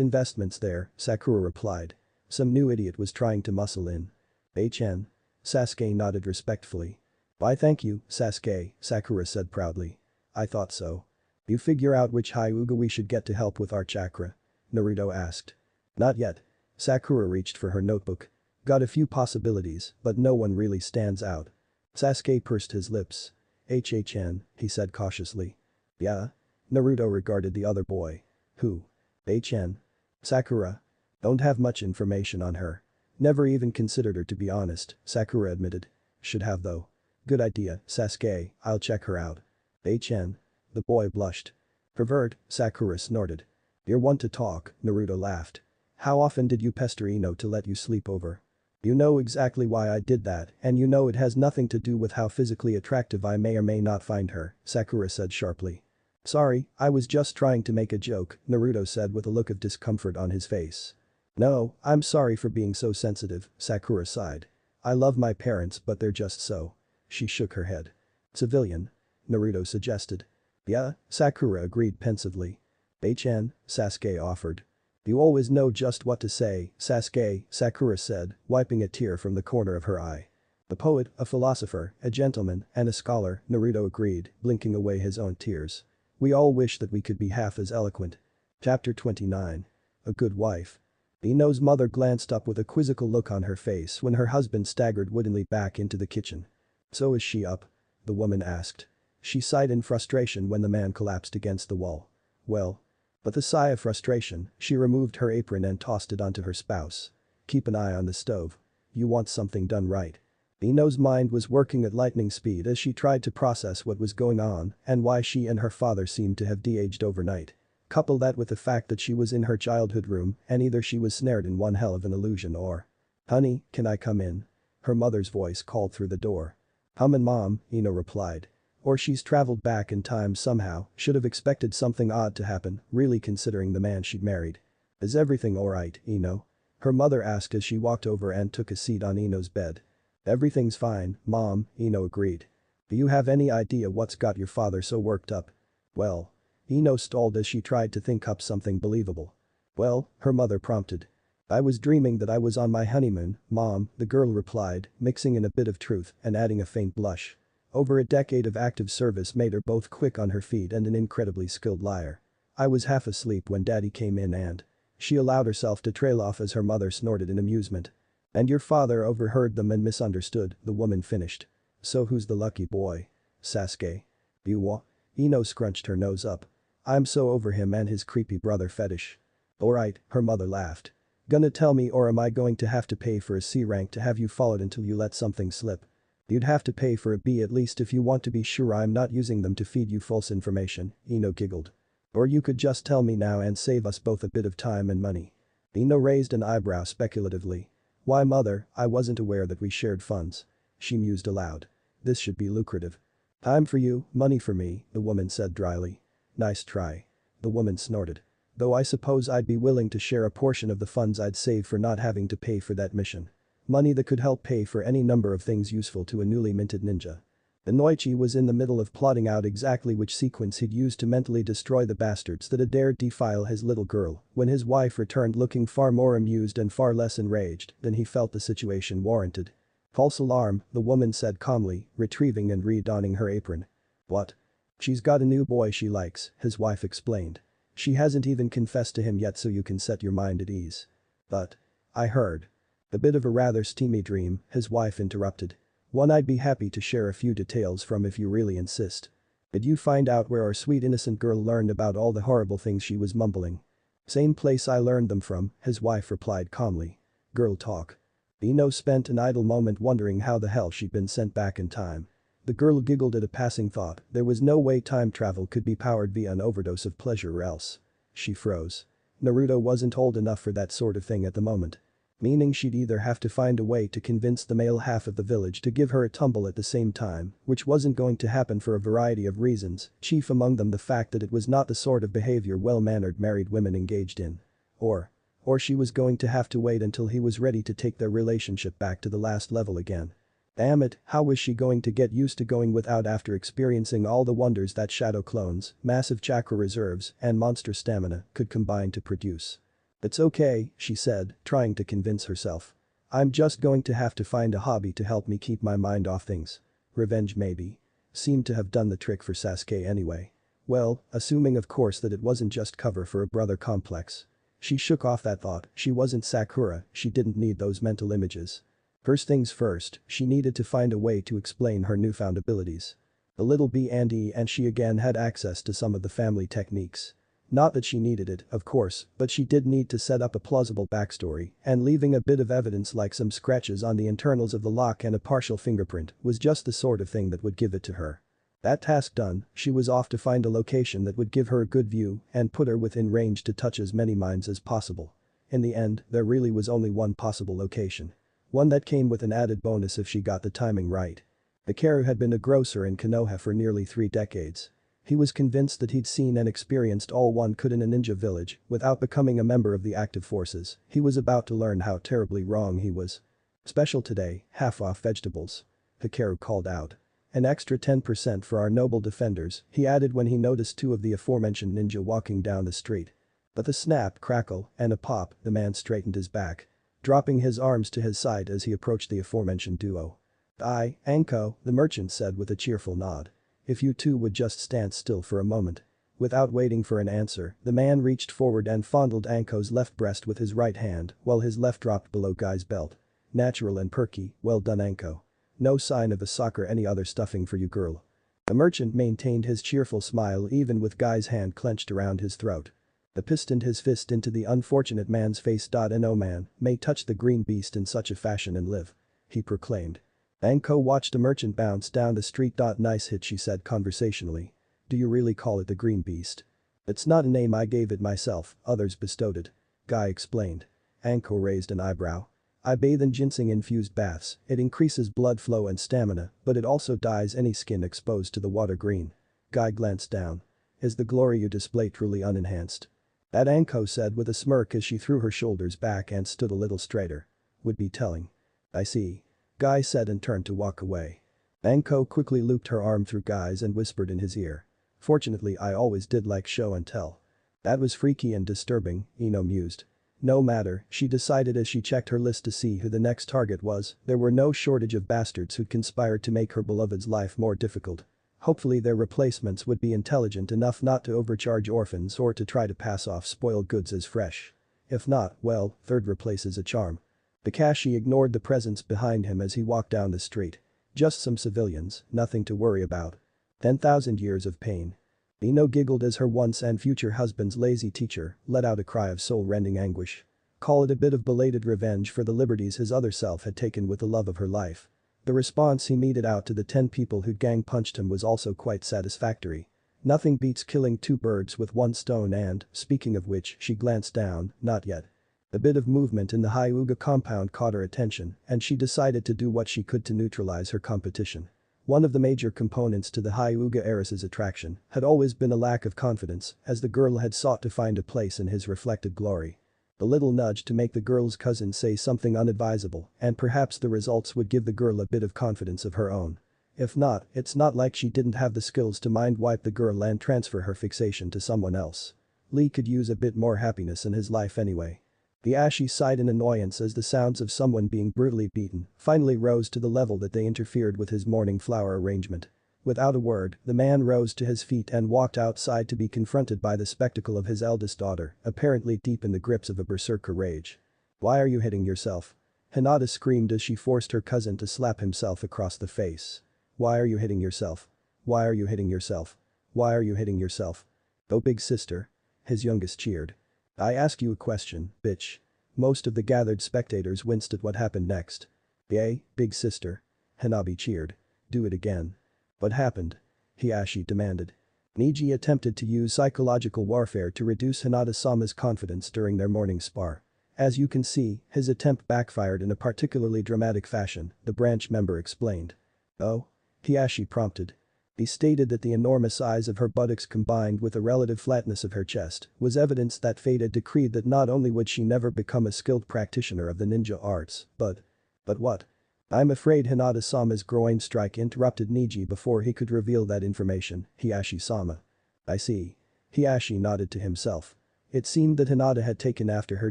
investments there, Sakura replied. Some new idiot was trying to muscle in. HN. Sasuke nodded respectfully. Why thank you, Sasuke, Sakura said proudly. I thought so. You figure out which Hyuga we should get to help with our chakra? Naruto asked. Not yet. Sakura reached for her notebook. Got a few possibilities, but no one really stands out. Sasuke pursed his lips. HHN, he said cautiously. Yeah? Naruto regarded the other boy. Who? HN. Sakura. Don't have much information on her. Never even considered her to be honest, Sakura admitted. Should have though. Good idea, Sasuke, I'll check her out. HN. The boy blushed. Pervert, Sakura snorted. You're one to talk, Naruto laughed. How often did you pester Ino to let you sleep over? You know exactly why I did that and you know it has nothing to do with how physically attractive I may or may not find her, Sakura said sharply. Sorry, I was just trying to make a joke, Naruto said with a look of discomfort on his face. No, I'm sorry for being so sensitive, Sakura sighed. I love my parents but they're just so. She shook her head. Civilian? Naruto suggested. Yeah, Sakura agreed pensively. HN, Sasuke offered. You always know just what to say, Sasuke, Sakura said, wiping a tear from the corner of her eye. A poet, a philosopher, a gentleman, and a scholar, Naruto agreed, blinking away his own tears. We all wish that we could be half as eloquent. Chapter 29. A good wife. Ino's mother glanced up with a quizzical look on her face when her husband staggered woodenly back into the kitchen. So is she up? The woman asked. She sighed in frustration when the man collapsed against the wall. Well. But the sigh of frustration, she removed her apron and tossed it onto her spouse. Keep an eye on the stove. You want something done right. Ino's mind was working at lightning speed as she tried to process what was going on and why she and her father seemed to have de-aged overnight. Couple that with the fact that she was in her childhood room and either she was snared in one hell of an illusion or… Honey, can I come in? Her mother's voice called through the door. Mom, Ino replied. Or she's traveled back in time somehow, should have expected something odd to happen, really considering the man she'd married. Is everything alright, Ino? Her mother asked as she walked over and took a seat on Ino's bed. Everything's fine, Mom, Ino agreed. Do you have any idea what's got your father so worked up? Well. Ino stalled as she tried to think up something believable. Well, her mother prompted. I was dreaming that I was on my honeymoon, Mom, the girl replied, mixing in a bit of truth and adding a faint blush. Over a decade of active service made her both quick on her feet and an incredibly skilled liar. I was half asleep when Daddy came in and… She allowed herself to trail off as her mother snorted in amusement. And your father overheard them and misunderstood, the woman finished. So who's the lucky boy? Sasuke. You what? Ino scrunched her nose up. I'm so over him and his creepy brother fetish. Alright, her mother laughed. Gonna tell me or am I going to have to pay for a C rank to have you followed until you let something slip? You'd have to pay for a B at least if you want to be sure I'm not using them to feed you false information, Ino giggled. Or you could just tell me now and save us both a bit of time and money. Ino raised an eyebrow speculatively. Why mother, I wasn't aware that we shared funds. She mused aloud. This should be lucrative. Time for you, money for me, the woman said dryly. Nice try. The woman snorted. Though I suppose I'd be willing to share a portion of the funds I'd save for not having to pay for that mission. Money that could help pay for any number of things useful to a newly minted ninja. Inoichi was in the middle of plotting out exactly which sequence he'd use to mentally destroy the bastards that had dared defile his little girl when his wife returned looking far more amused and far less enraged than he felt the situation warranted. False alarm, the woman said calmly, retrieving and re-donning her apron. What? She's got a new boy she likes, his wife explained. She hasn't even confessed to him yet so you can set your mind at ease. But. I heard. A bit of a rather steamy dream, his wife interrupted. One I'd be happy to share a few details from if you really insist. Did you find out where our sweet innocent girl learned about all the horrible things she was mumbling? Same place I learned them from, his wife replied calmly. Girl talk. Ino spent an idle moment wondering how the hell she'd been sent back in time. The girl giggled at a passing thought, there was no way time travel could be powered via an overdose of pleasure or else. She froze. Naruto wasn't old enough for that sort of thing at the moment. Meaning she'd either have to find a way to convince the male half of the village to give her a tumble at the same time, which wasn't going to happen for a variety of reasons, chief among them the fact that it was not the sort of behavior well-mannered married women engaged in. Or she was going to have to wait until he was ready to take their relationship back to the last level again. Damn it, how was she going to get used to going without after experiencing all the wonders that shadow clones, massive chakra reserves, and monster stamina could combine to produce? It's okay, she said, trying to convince herself. I'm just going to have to find a hobby to help me keep my mind off things. Revenge maybe. Seemed to have done the trick for Sasuke anyway. Well, assuming of course that it wasn't just cover for a brother complex. She shook off that thought, she wasn't Sakura, she didn't need those mental images. First things first, she needed to find a way to explain her newfound abilities. The little B and E and she again had access to some of the family techniques. Not that she needed it, of course, but she did need to set up a plausible backstory, and leaving a bit of evidence like some scratches on the internals of the lock and a partial fingerprint was just the sort of thing that would give it to her. That task done, she was off to find a location that would give her a good view and put her within range to touch as many minds as possible. In the end, there really was only one possible location. One that came with an added bonus if she got the timing right. The Karu had been a grocer in Konoha for nearly 3 decades. He was convinced that he'd seen and experienced all one could in a ninja village without becoming a member of the active forces. He was about to learn how terribly wrong he was. Special today, half off vegetables. Hikaru called out. An extra 10% for our noble defenders, he added when he noticed two of the aforementioned ninja walking down the street. With a snap, crackle, and a pop, the man straightened his back, dropping his arms to his side as he approached the aforementioned duo. Anko, the merchant said with a cheerful nod. If you two would just stand still for a moment. Without waiting for an answer, the man reached forward and fondled Anko's left breast with his right hand while his left dropped below Guy's belt. Natural and perky, well done Anko. No sign of a sock or any other stuffing for you girl. The merchant maintained his cheerful smile even with Guy's hand clenched around his throat. He pistoned his fist into the unfortunate man's face. No man may touch the green beast in such a fashion and live. He proclaimed. Anko watched a merchant bounce down the street. Nice hit, she said conversationally. Do you really call it the green beast? It's not a name, I gave it myself, others bestowed it. Guy explained. Anko raised an eyebrow. I bathe in ginseng-infused baths, it increases blood flow and stamina, but it also dyes any skin exposed to the water green. Guy glanced down. Is the glory you display truly unenhanced? That Anko said with a smirk as she threw her shoulders back and stood a little straighter. Would be telling. I see. Guy said and turned to walk away. Anko quickly looped her arm through Guy's and whispered in his ear. Fortunately I always did like show and tell. That was freaky and disturbing, Ino mused. No matter, she decided as she checked her list to see who the next target was, there were no shortage of bastards who'd conspired to make her beloved's life more difficult. Hopefully their replacements would be intelligent enough not to overcharge orphans or to try to pass off spoiled goods as fresh. If not, well, third replaces a charm. Kakashi ignored the presence behind him as he walked down the street. Just some civilians, nothing to worry about. 10,000 years of pain. Ino giggled as her once and future husband's lazy teacher let out a cry of soul-rending anguish. Call it a bit of belated revenge for the liberties his other self had taken with the love of her life. The response he meted out to the 10 people who'd gang punched him was also quite satisfactory. Nothing beats killing two birds with one stone and, speaking of which, she glanced down, not yet. A bit of movement in the Hyuga compound caught her attention and she decided to do what she could to neutralize her competition. One of the major components to the Hyuga heiress's attraction had always been a lack of confidence as the girl had sought to find a place in his reflected glory. A little nudge to make the girl's cousin say something unadvisable and perhaps the results would give the girl a bit of confidence of her own. If not, it's not like she didn't have the skills to mind wipe the girl and transfer her fixation to someone else. Lee could use a bit more happiness in his life anyway. The Ashi sighed in annoyance as the sounds of someone being brutally beaten finally rose to the level that they interfered with his morning flower arrangement. Without a word, the man rose to his feet and walked outside to be confronted by the spectacle of his eldest daughter, apparently deep in the grips of a berserker rage. Why are you hitting yourself? Hinata screamed as she forced her cousin to slap himself across the face. Why are you hitting yourself? Why are you hitting yourself? Why are you hitting yourself? Oh big sister. His youngest cheered. I ask you a question, bitch. Most of the gathered spectators winced at what happened next. Yay, big sister. Hanabi cheered. Do it again. What happened? Hiashi demanded. Niji attempted to use psychological warfare to reduce Hinata-sama's confidence during their morning spar. As you can see, his attempt backfired in a particularly dramatic fashion, the branch member explained. Oh? Hiashi prompted. He stated that the enormous size of her buttocks combined with the relative flatness of her chest was evidence that fate had decreed that not only would she never become a skilled practitioner of the ninja arts, but what? I'm afraid Hinata-sama's groin strike interrupted Niji before he could reveal that information, Hiashi-sama. I see. Hiashi nodded to himself. It seemed that Hinata had taken after her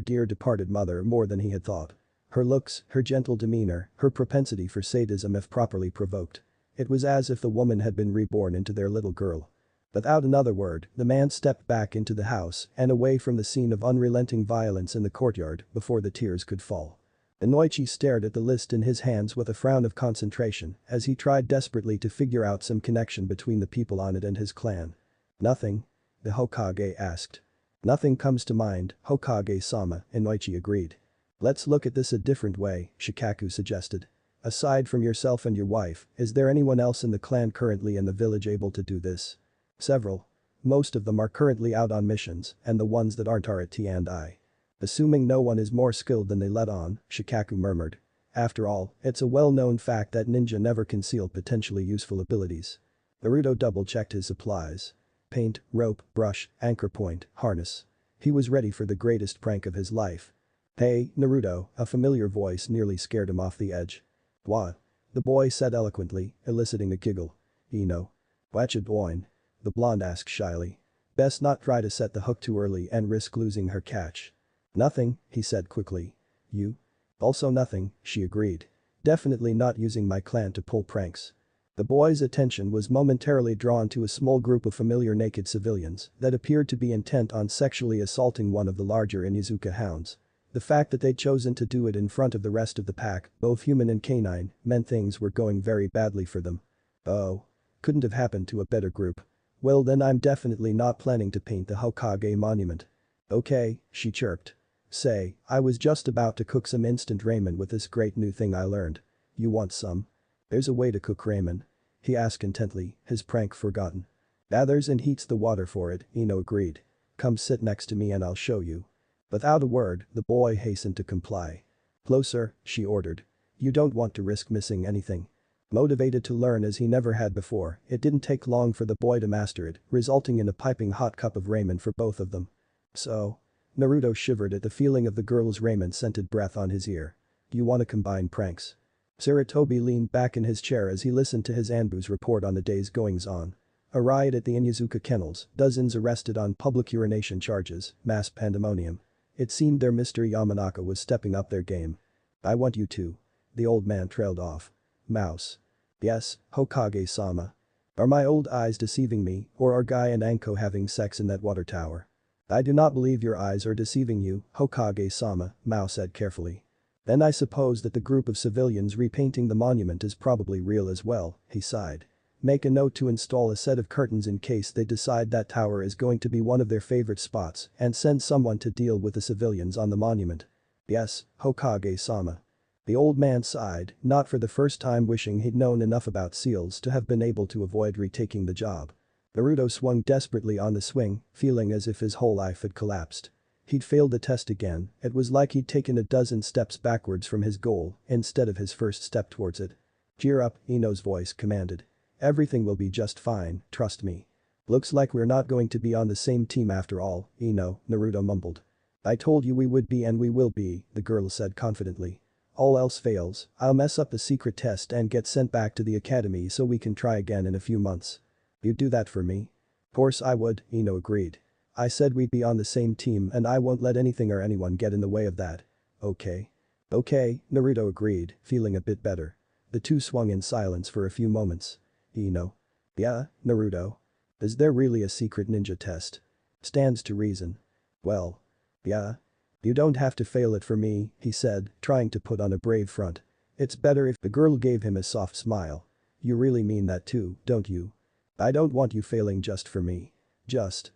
dear departed mother more than he had thought. Her looks, her gentle demeanor, her propensity for sadism if properly provoked. It was as if the woman had been reborn into their little girl. Without another word, the man stepped back into the house and away from the scene of unrelenting violence in the courtyard before the tears could fall. Inoichi stared at the list in his hands with a frown of concentration as he tried desperately to figure out some connection between the people on it and his clan. Nothing? The Hokage asked. Nothing comes to mind, Hokage-sama, Inoichi agreed. Let's look at this a different way, Shikaku suggested. Aside from yourself and your wife, is there anyone else in the clan currently in the village able to do this? Several. Most of them are currently out on missions, and the ones that aren't are at T&I. Assuming no one is more skilled than they let on, Shikaku murmured. After all, it's a well-known fact that ninja never conceal potentially useful abilities. Naruto double-checked his supplies. Paint, rope, brush, anchor point, harness. He was ready for the greatest prank of his life. "Hey, Naruto," a familiar voice nearly scared him off the edge. "What?" the boy said eloquently, eliciting a giggle. "Ino. Whatcha doin'?" the blonde asked shyly. "Best not try to set the hook too early and risk losing her catch." "Nothing," he said quickly. "You?" "Also nothing," she agreed. "Definitely not using my clan to pull pranks." The boy's attention was momentarily drawn to a small group of familiar naked civilians that appeared to be intent on sexually assaulting one of the larger Inuzuka hounds. The fact that they'd chosen to do it in front of the rest of the pack, both human and canine, meant things were going very badly for them. Oh. Couldn't have happened to a better group. Well then I'm definitely not planning to paint the Hokage monument. Okay, she chirped. Say, I was just about to cook some instant ramen with this great new thing I learned. You want some? There's a way to cook ramen. He asked intently, his prank forgotten. Gathers and heats the water for it, Ino agreed. Come sit next to me and I'll show you. Without a word, the boy hastened to comply. Closer, she ordered. You don't want to risk missing anything. Motivated to learn as he never had before, it didn't take long for the boy to master it, resulting in a piping hot cup of ramen for both of them. So? Naruto shivered at the feeling of the girl's ramen-scented breath on his ear. You wanna combine pranks? Sarutobi leaned back in his chair as he listened to his Anbu's report on the day's goings-on. A riot at the Inuzuka kennels, dozens arrested on public urination charges, mass pandemonium. It seemed their Mr. Yamanaka was stepping up their game. I want you to. The old man trailed off. Mouse. Yes, Hokage-sama. Are my old eyes deceiving me, or are Guy and Anko having sex in that water tower? I do not believe your eyes are deceiving you, Hokage-sama, Mao said carefully. Then I suppose that the group of civilians repainting the monument is probably real as well, he sighed. Make a note to install a set of curtains in case they decide that tower is going to be one of their favorite spots and send someone to deal with the civilians on the monument. Yes, Hokage-sama. The old man sighed, not for the first time wishing he'd known enough about seals to have been able to avoid retaking the job. Naruto swung desperately on the swing, feeling as if his whole life had collapsed. He'd failed the test again, it was like he'd taken a dozen steps backwards from his goal instead of his first step towards it. Cheer up, Ino's voice commanded. Everything will be just fine, trust me. Looks like we're not going to be on the same team after all, Ino, Naruto mumbled. I told you we would be and we will be, the girl said confidently. All else fails, I'll mess up the secret test and get sent back to the academy so we can try again in a few months. You'd do that for me? Course I would, Ino agreed. I said we'd be on the same team and I won't let anything or anyone get in the way of that. Okay. Okay, Naruto agreed, feeling a bit better. The two swung in silence for a few moments. Ino. Yeah, Naruto. Is there really a secret ninja test? Stands to reason. Well. Yeah. You don't have to fail it for me, he said, trying to put on a brave front. It's better if the girl gave him a soft smile. You really mean that too, don't you? I don't want you failing just for me. Just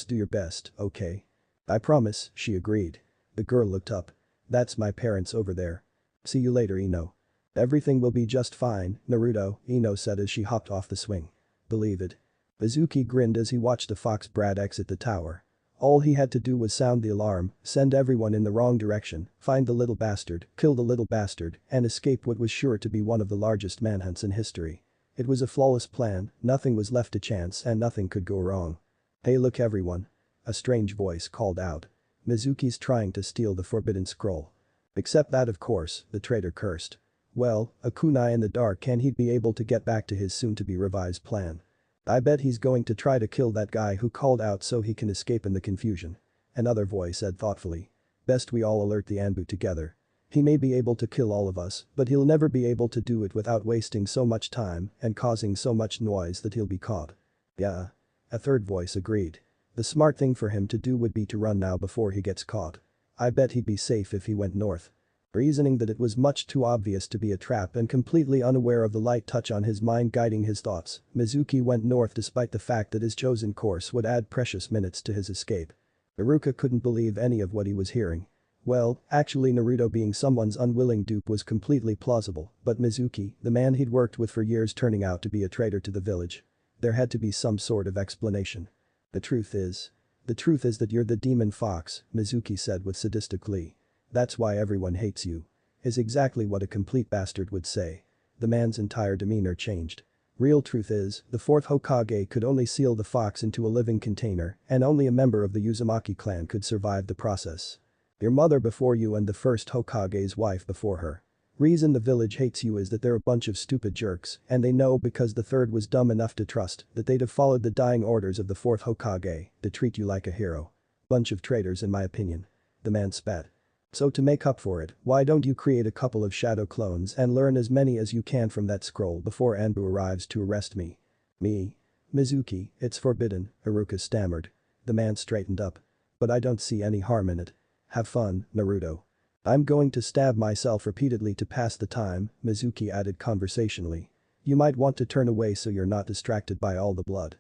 do your best, okay? I promise, she agreed. The girl looked up. That's my parents over there. See you later, Ino. Everything will be just fine, Naruto, Ino said as she hopped off the swing. Believe it. Mizuki grinned as he watched the fox brat exit the tower. All he had to do was sound the alarm, send everyone in the wrong direction, find the little bastard, kill the little bastard, and escape what was sure to be one of the largest manhunts in history. It was a flawless plan, nothing was left to chance and nothing could go wrong. Hey look everyone. A strange voice called out. Mizuki's trying to steal the forbidden scroll. Except that of course, the traitor cursed. Well, a kunai in the dark and he'd be able to get back to his soon-to-be revised plan. I bet he's going to try to kill that guy who called out so he can escape in the confusion. Another voice said thoughtfully. Best we all alert the Anbu together. He may be able to kill all of us, but he'll never be able to do it without wasting so much time and causing so much noise that he'll be caught. Yeah. A third voice agreed. The smart thing for him to do would be to run now before he gets caught. I bet he'd be safe if he went north. Reasoning that it was much too obvious to be a trap and completely unaware of the light touch on his mind guiding his thoughts, Mizuki went north despite the fact that his chosen course would add precious minutes to his escape. Iruka couldn't believe any of what he was hearing. Well, actually Naruto being someone's unwilling dupe was completely plausible, but Mizuki, the man he'd worked with for years turning out to be a traitor to the village. There had to be some sort of explanation. The truth is that you're the demon fox, Mizuki said with sadistic glee. That's why everyone hates you. Is exactly what a complete bastard would say. The man's entire demeanor changed. Real truth is, the fourth Hokage could only seal the fox into a living container and only a member of the Uzumaki clan could survive the process. Your mother before you and the first Hokage's wife before her. Reason the village hates you is that they're a bunch of stupid jerks and they know because the third was dumb enough to trust that they'd have followed the dying orders of the fourth Hokage to treat you like a hero. Bunch of traitors in my opinion. The man spat. So to make up for it, why don't you create a couple of shadow clones and learn as many as you can from that scroll before Anbu arrives to arrest me? Me? Mizuki, it's forbidden, Iruka stammered. The man straightened up. But I don't see any harm in it. Have fun, Naruto. I'm going to stab myself repeatedly to pass the time, Mizuki added conversationally. You might want to turn away so you're not distracted by all the blood.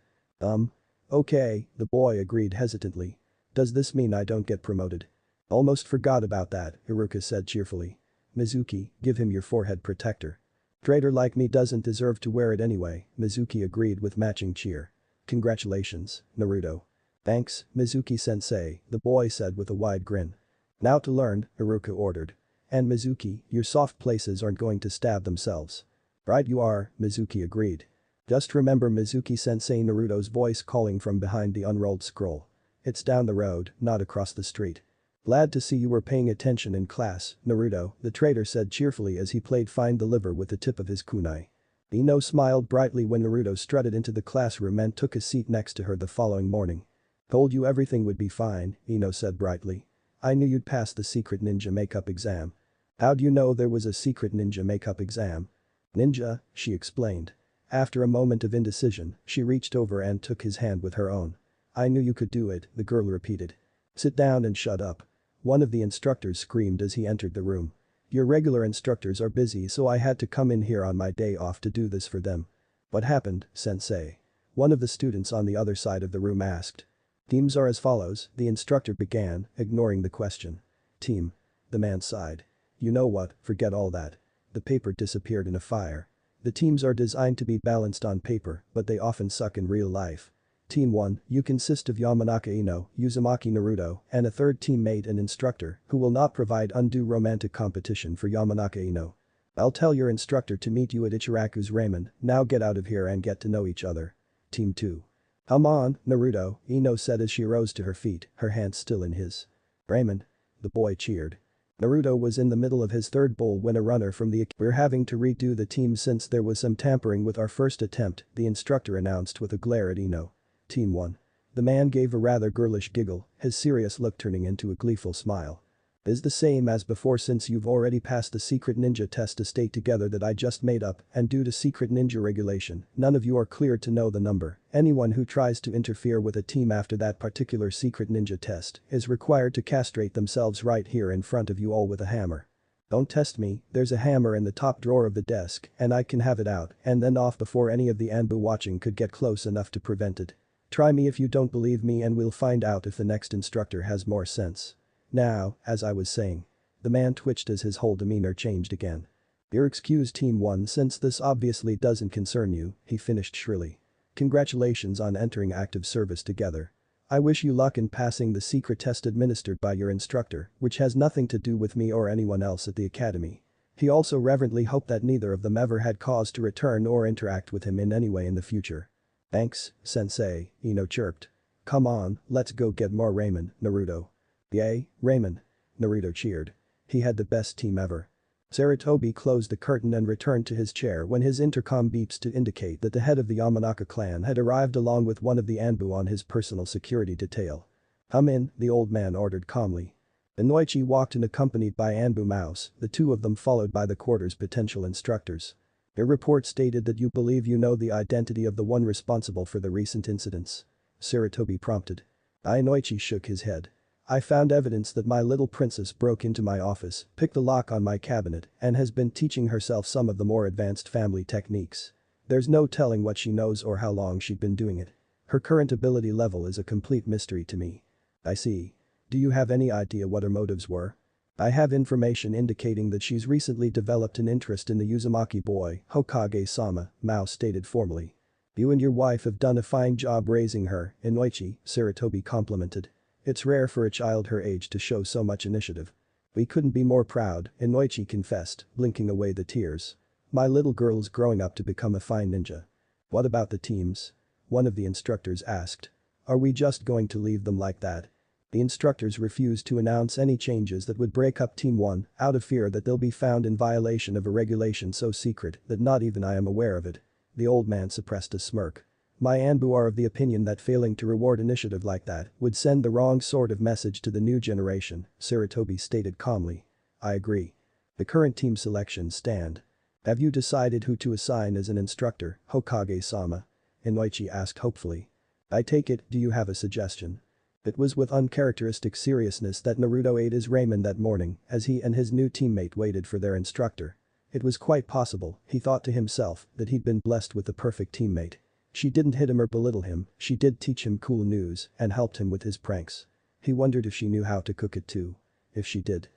Okay, the boy agreed hesitantly. Does this mean I don't get promoted? Almost forgot about that, Iruka said cheerfully. Mizuki, give him your forehead protector. Traitor like me doesn't deserve to wear it anyway, Mizuki agreed with matching cheer. Congratulations, Naruto. Thanks, Mizuki-sensei, the boy said with a wide grin. Now to learn, Iruka ordered. And Mizuki, your soft places aren't going to stab themselves. Right you are, Mizuki agreed. Just remember Mizuki-sensei, Naruto's voice calling from behind the unrolled scroll. It's down the road, not across the street. Glad to see you were paying attention in class, Naruto, the traitor said cheerfully as he played find the liver with the tip of his kunai. Ino smiled brightly when Naruto strutted into the classroom and took a seat next to her the following morning. Told you everything would be fine, Ino said brightly. I knew you'd pass the secret ninja makeup exam. How'd you know there was a secret ninja makeup exam? Ninja, she explained. After a moment of indecision, she reached over and took his hand with her own. I knew you could do it, the girl repeated. Sit down and shut up. One of the instructors screamed as he entered the room. Your regular instructors are busy so I had to come in here on my day off to do this for them. What happened, sensei? One of the students on the other side of the room asked. Teams are as follows, the instructor began, ignoring the question. Team. The man sighed. You know what, forget all that. The paper disappeared in a fire. The teams are designed to be balanced on paper, but they often suck in real life. Team 1, you consist of Yamanaka Ino, Uzumaki Naruto, and a third teammate and instructor who will not provide undue romantic competition for Yamanaka Ino. I'll tell your instructor to meet you at Ichiraku's ramen, now get out of here and get to know each other. Team 2. Come on, Naruto, Ino said as she rose to her feet, her hands still in his. Ramen. The boy cheered. Naruto was in the middle of his third bowl when a runner from the We're having to redo the team since there was some tampering with our first attempt, the instructor announced with a glare at Ino. Team 1. The man gave a rather girlish giggle, his serious look turning into a gleeful smile. Is the same as before since you've already passed the secret ninja test to stay together that I just made up and due to secret ninja regulation, none of you are cleared to know the number. Anyone who tries to interfere with a team after that particular secret ninja test is required to castrate themselves right here in front of you all with a hammer. Don't test me, there's a hammer in the top drawer of the desk and I can have it out and then off before any of the Anbu watching could get close enough to prevent it. Try me if you don't believe me and we'll find out if the next instructor has more sense. Now, as I was saying. The man twitched as his whole demeanor changed again. You're excused Team 1 since this obviously doesn't concern you, he finished shrilly. Congratulations on entering active service together. I wish you luck in passing the secret test administered by your instructor, which has nothing to do with me or anyone else at the academy. He also reverently hoped that neither of them ever had cause to return or interact with him in any way in the future. Thanks, sensei, Ino chirped. Come on, let's go get more ramen, Naruto. Yay, ramen. Naruto cheered. He had the best team ever. Sarutobi closed the curtain and returned to his chair when his intercom beeps to indicate that the head of the Yamanaka clan had arrived along with one of the Anbu on his personal security detail. Come in, the old man ordered calmly. Inoichi walked in accompanied by Anbu Mouse, the two of them followed by the quarter's potential instructors. Your report stated that you believe you know the identity of the one responsible for the recent incidents. Sarutobi prompted. Inoichi shook his head. I found evidence that my little princess broke into my office, picked the lock on my cabinet, and has been teaching herself some of the more advanced family techniques. There's no telling what she knows or how long she'd been doing it. Her current ability level is a complete mystery to me. I see. Do you have any idea what her motives were? I have information indicating that she's recently developed an interest in the Uzumaki boy, Hokage-sama, Mao stated formally. You and your wife have done a fine job raising her, Inoichi, Sarutobi complimented. It's rare for a child her age to show so much initiative. We couldn't be more proud, Inoichi confessed, blinking away the tears. My little girl's growing up to become a fine ninja. What about the teams? One of the instructors asked. Are we just going to leave them like that? The instructors refused to announce any changes that would break up Team 1 out of fear that they'll be found in violation of a regulation so secret that not even I am aware of it. The old man suppressed a smirk. My Anbu are of the opinion that failing to reward initiative like that would send the wrong sort of message to the new generation, Saratobi stated calmly. I agree. The current team selections stand. Have you decided who to assign as an instructor, Hokage-sama? Inoichi asked hopefully. I take it, do you have a suggestion? It was with uncharacteristic seriousness that Naruto ate his ramen that morning as he and his new teammate waited for their instructor. It was quite possible, he thought to himself, that he'd been blessed with the perfect teammate. She didn't hit him or belittle him, she did teach him cool news and helped him with his pranks. He wondered if she knew how to cook it too. If she did,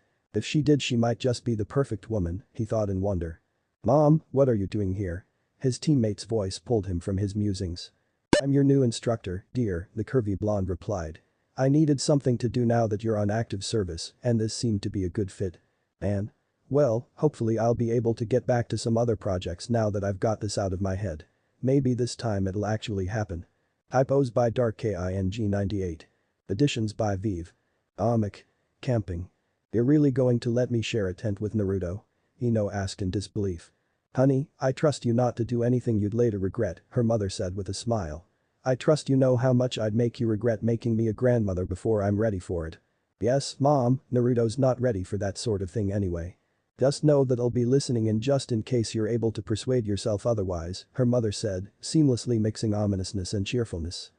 she might just be the perfect woman, he thought in wonder. Mom, what are you doing here? His teammate's voice pulled him from his musings. I'm your new instructor, dear, the curvy blonde replied. I needed something to do now that you're on active service, and this seemed to be a good fit. And? Well, hopefully I'll be able to get back to some other projects now that I've got this out of my head. Maybe this time it'll actually happen. Typos by Dark King 98. Additions by Vive. Camping. You're really going to let me share a tent with Naruto? Ino asked in disbelief. Honey, I trust you not to do anything you'd later regret, her mother said with a smile. I trust you know how much I'd make you regret making me a grandmother before I'm ready for it. Yes, Mom, Naruto's not ready for that sort of thing anyway. Just know that I'll be listening in just in case you're able to persuade yourself otherwise, her mother said, seamlessly mixing ominousness and cheerfulness.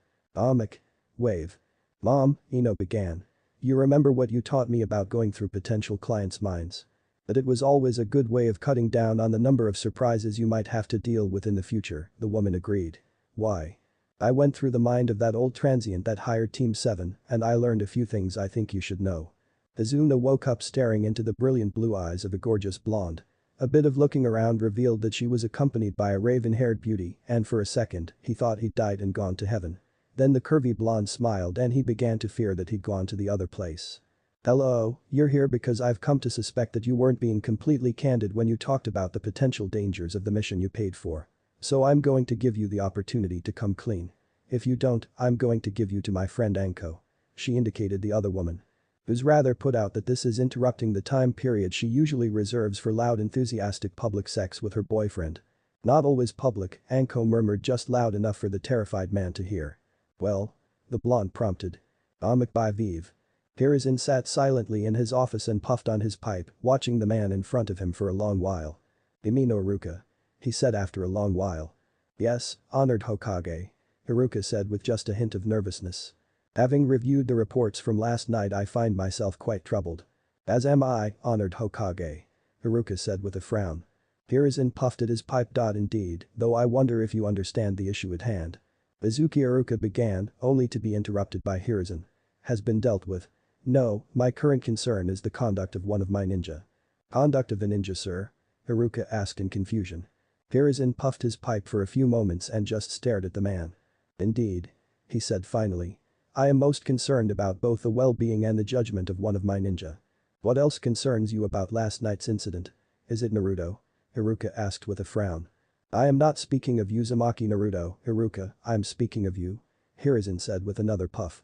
Wave. Mom, Ino began. You remember what you taught me about going through potential clients' minds? That it was always a good way of cutting down on the number of surprises you might have to deal with in the future, the woman agreed. Why? I went through the mind of that old transient that hired Team 7 and I learned a few things I think you should know. Azuna woke up staring into the brilliant blue eyes of a gorgeous blonde. A bit of looking around revealed that she was accompanied by a raven-haired beauty and for a second, he thought he'd died and gone to heaven. Then the curvy blonde smiled and he began to fear that he'd gone to the other place. Hello, you're here because I've come to suspect that you weren't being completely candid when you talked about the potential dangers of the mission you paid for. So I'm going to give you the opportunity to come clean. If you don't, I'm going to give you to my friend Anko. She indicated the other woman. Who's rather put out that this is interrupting the time period she usually reserves for loud enthusiastic public sex with her boyfriend. Not always public, Anko murmured just loud enough for the terrified man to hear. Well? The blonde prompted. By Vive. Hiruzen sat silently in his office and puffed on his pipe, watching the man in front of him for a long while. Imino Iruka. He said after a long while. Yes, honored Hokage. Iruka said with just a hint of nervousness. Having reviewed the reports from last night I find myself quite troubled. As am I, honored Hokage. Iruka said with a frown. Hiruzen puffed at his pipe. Indeed, though I wonder if you understand the issue at hand. Izuki Iruka began, only to be interrupted by Hiruzen. Has been dealt with. No, my current concern is the conduct of one of my ninja. Conduct of a ninja, sir? Iruka asked in confusion. Hiruzen puffed his pipe for a few moments and just stared at the man. Indeed. He said finally. I am most concerned about both the well-being and the judgment of one of my ninja. What else concerns you about last night's incident? Is it Naruto? Iruka asked with a frown. I am not speaking of Uzumaki Naruto, Iruka, I'm speaking of you. Hiruzen said with another puff.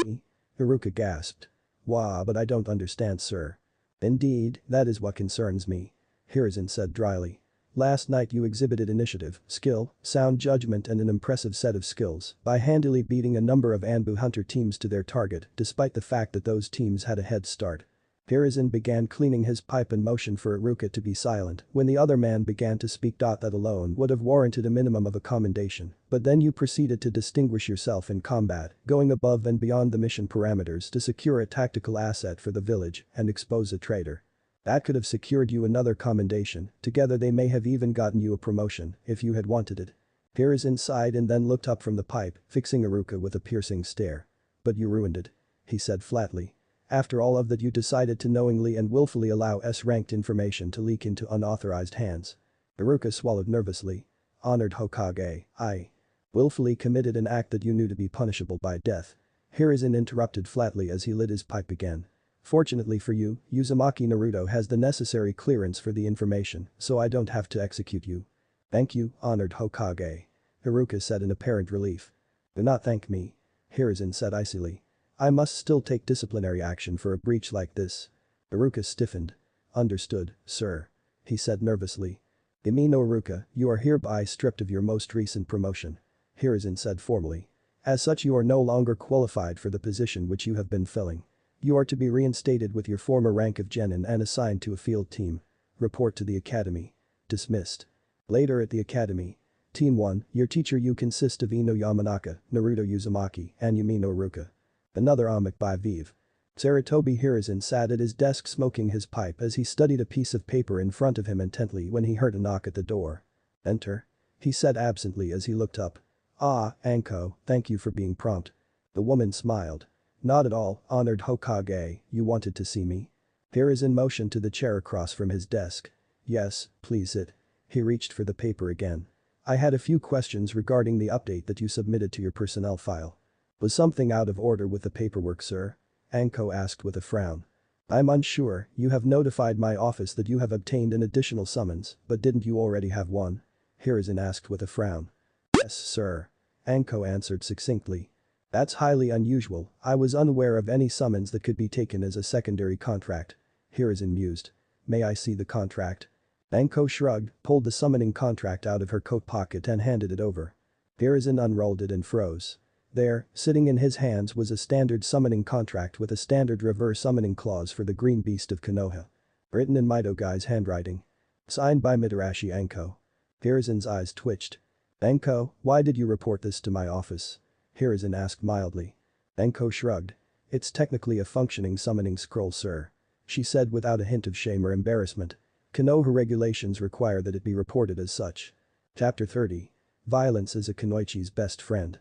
Me? Iruka gasped. Wah, but I don't understand, sir. Indeed, that is what concerns me. Hiruzen said dryly. Last night you exhibited initiative, skill, sound judgment and an impressive set of skills by handily beating a number of Anbu hunter teams to their target despite the fact that those teams had a head start. Hiruzen began cleaning his pipe and motioned for Iruka to be silent when the other man began to speak. That alone would have warranted a minimum of a commendation, but then you proceeded to distinguish yourself in combat, going above and beyond the mission parameters to secure a tactical asset for the village and expose a traitor. That could have secured you another commendation, together they may have even gotten you a promotion if you had wanted it. Hiruzen sighed and then looked up from the pipe, fixing Iruka with a piercing stare. But you ruined it. He said flatly. After all of that you decided to knowingly and willfully allow S-ranked information to leak into unauthorized hands. Iruka swallowed nervously. Honored Hokage, I willfully committed an act that you knew to be punishable by death. Hiruzen interrupted flatly as he lit his pipe again. Fortunately for you, Uzumaki Naruto has the necessary clearance for the information, so I don't have to execute you. Thank you, honored Hokage. Haruka said in apparent relief. Do not thank me. Hiruzen said icily. I must still take disciplinary action for a breach like this. Haruka stiffened. Understood, sir. He said nervously. Imino Haruka, you are hereby stripped of your most recent promotion. Hiruzen said formally. As such you are no longer qualified for the position which you have been filling. You are to be reinstated with your former rank of genin and assigned to a field team. Report to the academy. Dismissed. Later at the academy. Team 1, your teacher you consist of Ino Yamanaka, Naruto Uzumaki, and Yumino Haruka. Another omic by Vive. Saratobi Hiruzen sat at his desk smoking his pipe as he studied a piece of paper in front of him intently when he heard a knock at the door. Enter. He said absently as he looked up. Ah, Anko, thank you for being prompt. The woman smiled. Not at all, honored Hokage, you wanted to see me? Hiruzen motioned to the chair across from his desk. Yes, please sit. He reached for the paper again. I had a few questions regarding the update that you submitted to your personnel file. Was something out of order with the paperwork, sir? Anko asked with a frown. I'm unsure, you have notified my office that you have obtained an additional summons, but didn't you already have one? Hiruzen asked with a frown. Yes, sir. Anko answered succinctly. That's highly unusual, I was unaware of any summons that could be taken as a secondary contract. Hiruzen mused. May I see the contract? Anko shrugged, pulled the summoning contract out of her coat pocket and handed it over. Hiruzen unrolled it and froze. There, sitting in his hands was a standard summoning contract with a standard reverse summoning clause for the green beast of Konoha. Written in Mitogai's handwriting. Signed by Mitarashi Anko. Hiruzen's eyes twitched. Anko, why did you report this to my office? Hiruzen asked mildly. Anko shrugged. It's technically a functioning summoning scroll, sir. She said without a hint of shame or embarrassment. Konoha regulations require that it be reported as such. Chapter 30. Violence is a kunoichi's best friend.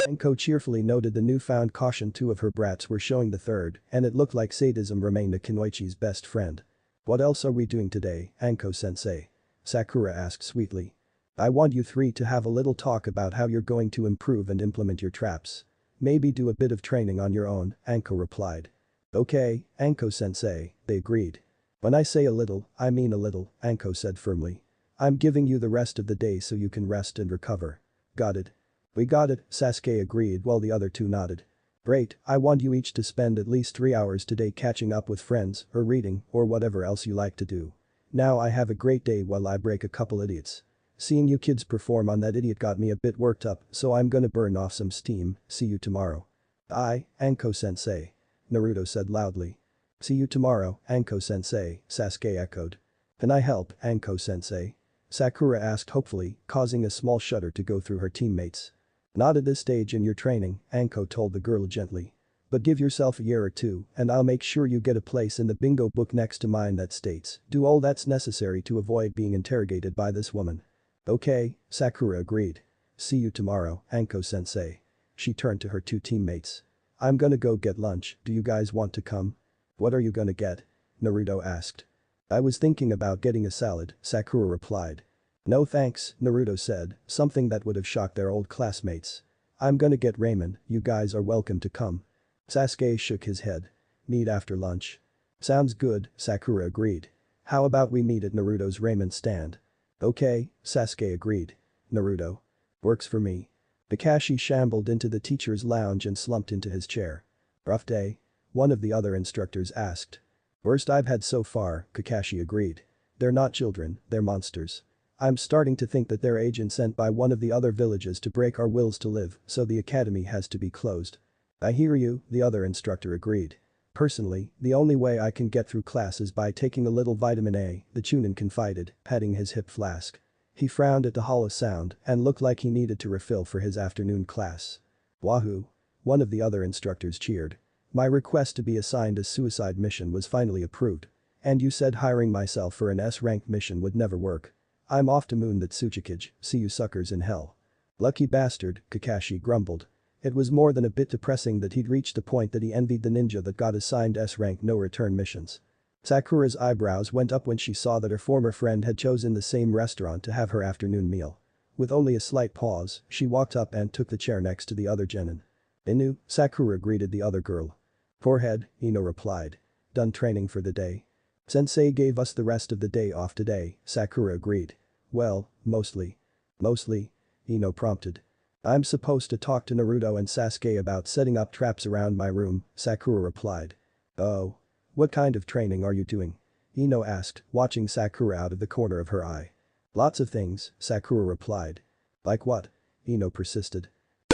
Anko cheerfully noted the newfound caution two of her brats were showing the third, and it looked like sadism remained a kunoichi's best friend. What else are we doing today, Anko-sensei? Sakura asked sweetly. I want you three to have a little talk about how you're going to improve and implement your traps. Maybe do a bit of training on your own, Anko replied. Okay, Anko-sensei, they agreed. When I say a little, I mean a little, Anko said firmly. I'm giving you the rest of the day so you can rest and recover. Got it? We got it, Sasuke agreed while the other two nodded. Great, I want you each to spend at least 3 hours today catching up with friends, or reading, or whatever else you like to do. Now I have a great day while I break a couple idiots. Seeing you kids perform on that idiot got me a bit worked up, so I'm gonna burn off some steam, see you tomorrow. Aye, Anko-sensei. Naruto said loudly. See you tomorrow, Anko-sensei, Sasuke echoed. Can I help, Anko-sensei? Sakura asked hopefully, causing a small shudder to go through her teammates. Not at this stage in your training, Anko told the girl gently. But give yourself a year or two and I'll make sure you get a place in the bingo book next to mine that states, do all that's necessary to avoid being interrogated by this woman. Okay, Sakura agreed. See you tomorrow, Anko-sensei. She turned to her two teammates. I'm gonna go get lunch, do you guys want to come? What are you gonna get? Naruto asked. I was thinking about getting a salad, Sakura replied. No thanks, Naruto said, something that would have shocked their old classmates. I'm gonna get ramen, you guys are welcome to come. Sasuke shook his head. Meet after lunch. Sounds good, Sakura agreed. How about we meet at Naruto's ramen stand? Okay, Sasuke agreed. Naruto. Works for me. Kakashi shambled into the teacher's lounge and slumped into his chair. Rough day? One of the other instructors asked. Worst I've had so far, Kakashi agreed. They're not children, they're monsters. I'm starting to think that they're agents sent by one of the other villages to break our wills to live, so the academy has to be closed. I hear you, the other instructor agreed. Personally, the only way I can get through class is by taking a little vitamin A, the Chunin confided, patting his hip flask. He frowned at the hollow sound and looked like he needed to refill for his afternoon class. Wahoo! One of the other instructors cheered. My request to be assigned a suicide mission was finally approved. And you said hiring myself for an S-rank mission would never work. I'm off to Moon that Tsuchikage, see you suckers in hell. Lucky bastard, Kakashi grumbled. It was more than a bit depressing that he'd reached the point that he envied the ninja that got assigned S-rank no-return missions. Sakura's eyebrows went up when she saw that her former friend had chosen the same restaurant to have her afternoon meal. With only a slight pause, she walked up and took the chair next to the other genin. Inu, Sakura greeted the other girl. Forehead, Ino replied. Done training for the day. Sensei gave us the rest of the day off today, Sakura agreed. Well, mostly. Mostly? Ino prompted. I'm supposed to talk to Naruto and Sasuke about setting up traps around my room, Sakura replied. Oh. What kind of training are you doing? Ino asked, watching Sakura out of the corner of her eye. Lots of things, Sakura replied. Like what? Ino persisted.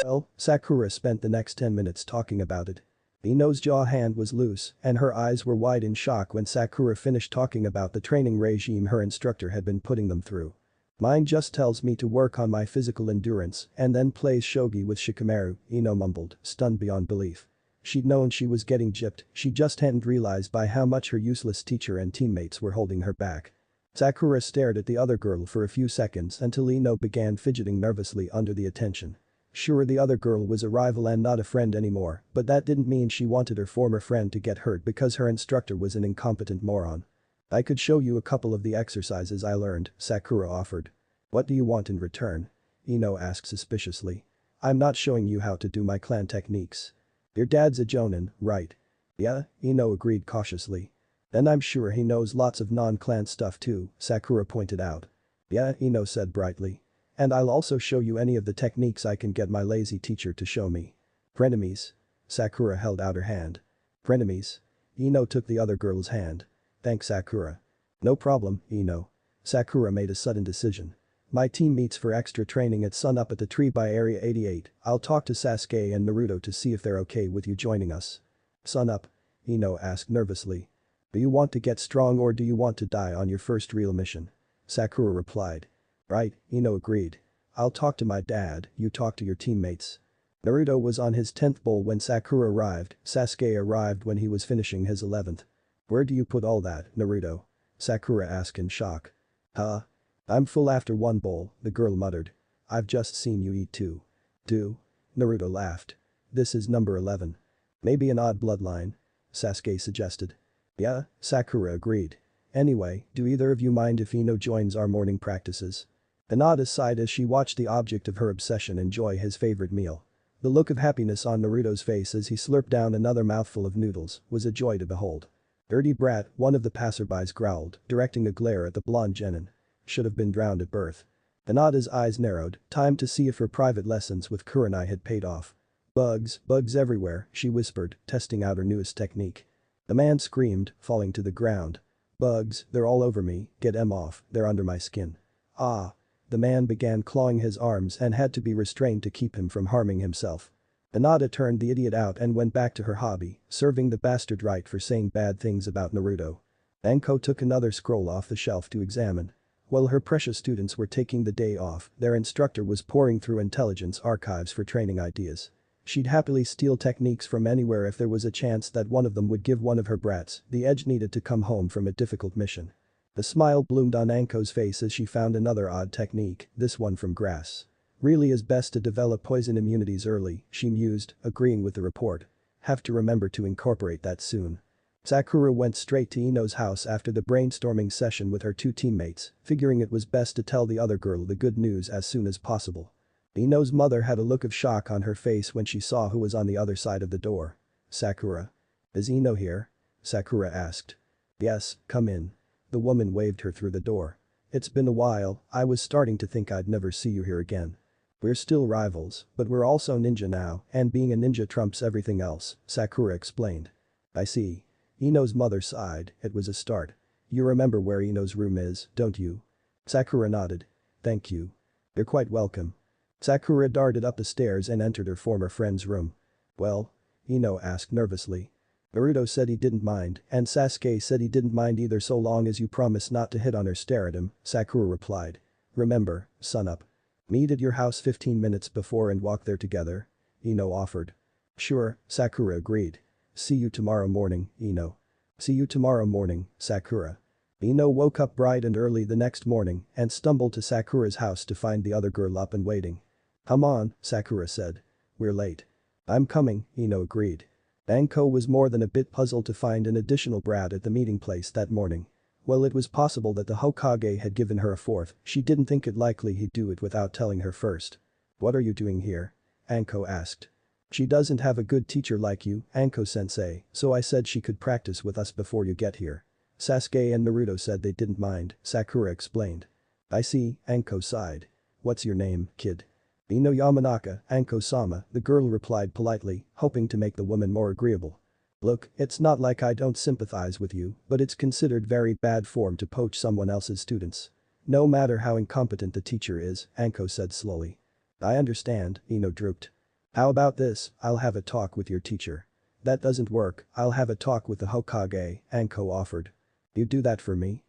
Well, Sakura spent the next 10 minutes talking about it. Ino's jaw hand was loose and her eyes were wide in shock when Sakura finished talking about the training regime her instructor had been putting them through. Mine just tells me to work on my physical endurance and then plays shogi with Shikamaru, Ino mumbled, stunned beyond belief. She'd known she was getting gypped, she just hadn't realized by how much her useless teacher and teammates were holding her back. Sakura stared at the other girl for a few seconds until Ino began fidgeting nervously under the attention. Sure, the other girl was a rival and not a friend anymore, but that didn't mean she wanted her former friend to get hurt because her instructor was an incompetent moron. I could show you a couple of the exercises I learned, Sakura offered. What do you want in return? Ino asked suspiciously. I'm not showing you how to do my clan techniques. Your dad's a jonin, right? Yeah, Ino agreed cautiously. Then I'm sure he knows lots of non-clan stuff too, Sakura pointed out. Yeah, Ino said brightly. And I'll also show you any of the techniques I can get my lazy teacher to show me. Frenemies. Sakura held out her hand. Frenemies. Ino took the other girl's hand. Thanks, Sakura. No problem, Ino. Sakura made a sudden decision. My team meets for extra training at sunup at the tree by Area 88. I'll talk to Sasuke and Naruto to see if they're okay with you joining us. Sunup? Ino asked nervously. Do you want to get strong or do you want to die on your first real mission? Sakura replied. Right, Ino agreed. I'll talk to my dad, you talk to your teammates. Naruto was on his 10th bowl when Sakura arrived, Sasuke arrived when he was finishing his 11th. Where do you put all that, Naruto? Sakura asked in shock. Huh? I'm full after 1 bowl, the girl muttered. I've just seen you eat 2. Do? Naruto laughed. This is number 11. Maybe an odd bloodline? Sasuke suggested. Yeah, Sakura agreed. Anyway, do either of you mind if Ino joins our morning practices? Hinata sighed as she watched the object of her obsession enjoy his favorite meal. The look of happiness on Naruto's face as he slurped down another mouthful of noodles was a joy to behold. Dirty brat, one of the passerbys growled, directing a glare at the blonde genin. Should have been drowned at birth. Hinata's eyes narrowed, time to see if her private lessons with Kurenai had paid off. Bugs everywhere, she whispered, testing out her newest technique. The man screamed, falling to the ground. Bugs, they're all over me, get 'em off, they're under my skin. Ah. The man began clawing his arms and had to be restrained to keep him from harming himself. Hinata turned the idiot out and went back to her hobby, serving the bastard right for saying bad things about Naruto. Anko took another scroll off the shelf to examine. While her precious students were taking the day off, their instructor was poring through intelligence archives for training ideas. She'd happily steal techniques from anywhere if there was a chance that one of them would give one of her brats the edge needed to come home from a difficult mission. A smile bloomed on Anko's face as she found another odd technique, this one from grass. Really is best to develop poison immunities early, she mused, agreeing with the report. Have to remember to incorporate that soon. Sakura went straight to Ino's house after the brainstorming session with her 2 teammates, figuring it was best to tell the other girl the good news as soon as possible. Ino's mother had a look of shock on her face when she saw who was on the other side of the door. Sakura. Is Ino here? Sakura asked. Yes, come in. The woman waved her through the door. It's been a while, I was starting to think I'd never see you here again. We're still rivals, but we're also ninja now, and being a ninja trumps everything else, Sakura explained. I see. Ino's mother sighed, it was a start. You remember where Ino's room is, don't you? Sakura nodded. Thank you. You're quite welcome. Sakura darted up the stairs and entered her former friend's room. Well? Ino asked nervously. Naruto said he didn't mind, and Sasuke said he didn't mind either so long as you promise not to hit on or stare at him, Sakura replied. Remember, sunup. Meet at your house 15 minutes before and walk there together? Ino offered. Sure, Sakura agreed. See you tomorrow morning, Ino. See you tomorrow morning, Sakura. Ino woke up bright and early the next morning and stumbled to Sakura's house to find the other girl up and waiting. Come on, Sakura said. We're late. I'm coming, Ino agreed. Anko was more than a bit puzzled to find an additional brat at the meeting place that morning. While it was possible that the Hokage had given her a 4th, she didn't think it likely he'd do it without telling her first. What are you doing here? Anko asked. She doesn't have a good teacher like you, Anko-sensei, so I said she could practice with us before you get here. Sasuke and Naruto said they didn't mind, Sakura explained. I see, Anko sighed. What's your name, kid? Yamanaka, Anko-sama, the girl replied politely, hoping to make the woman more agreeable. Look, it's not like I don't sympathize with you, but it's considered very bad form to poach someone else's students. No matter how incompetent the teacher is, Anko said slowly. I understand, drooped. How about this, I'll have a talk with your teacher. That doesn't work, I'll have a talk with the Hokage, Anko offered. You do that for me?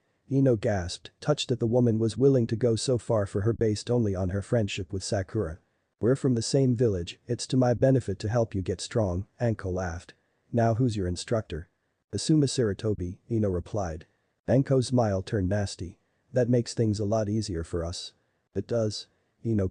Gasped, touched that the woman was willing to go so far for her based only on her friendship with Sakura. We're from the same village, it's to my benefit to help you get strong, Anko laughed. Now who's your instructor? Asuma Saratobi, replied. Anko's smile turned nasty. That makes things a lot easier for us. It does?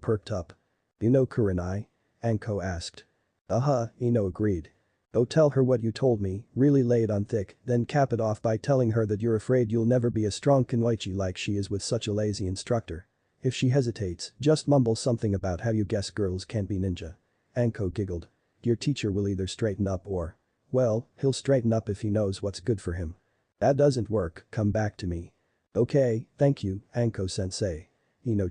Perked up. Kurenai? Anko asked. Agreed. Oh, tell her what you told me, really lay it on thick, then cap it off by telling her that you're afraid you'll never be a strong kunoichi like she is with such a lazy instructor. If she hesitates, just mumble something about how you guess girls can't be ninja. Anko giggled. Your teacher will either straighten up or… well, he'll straighten up if he knows what's good for him. That doesn't work, come back to me. Okay, thank you, Anko-sensei.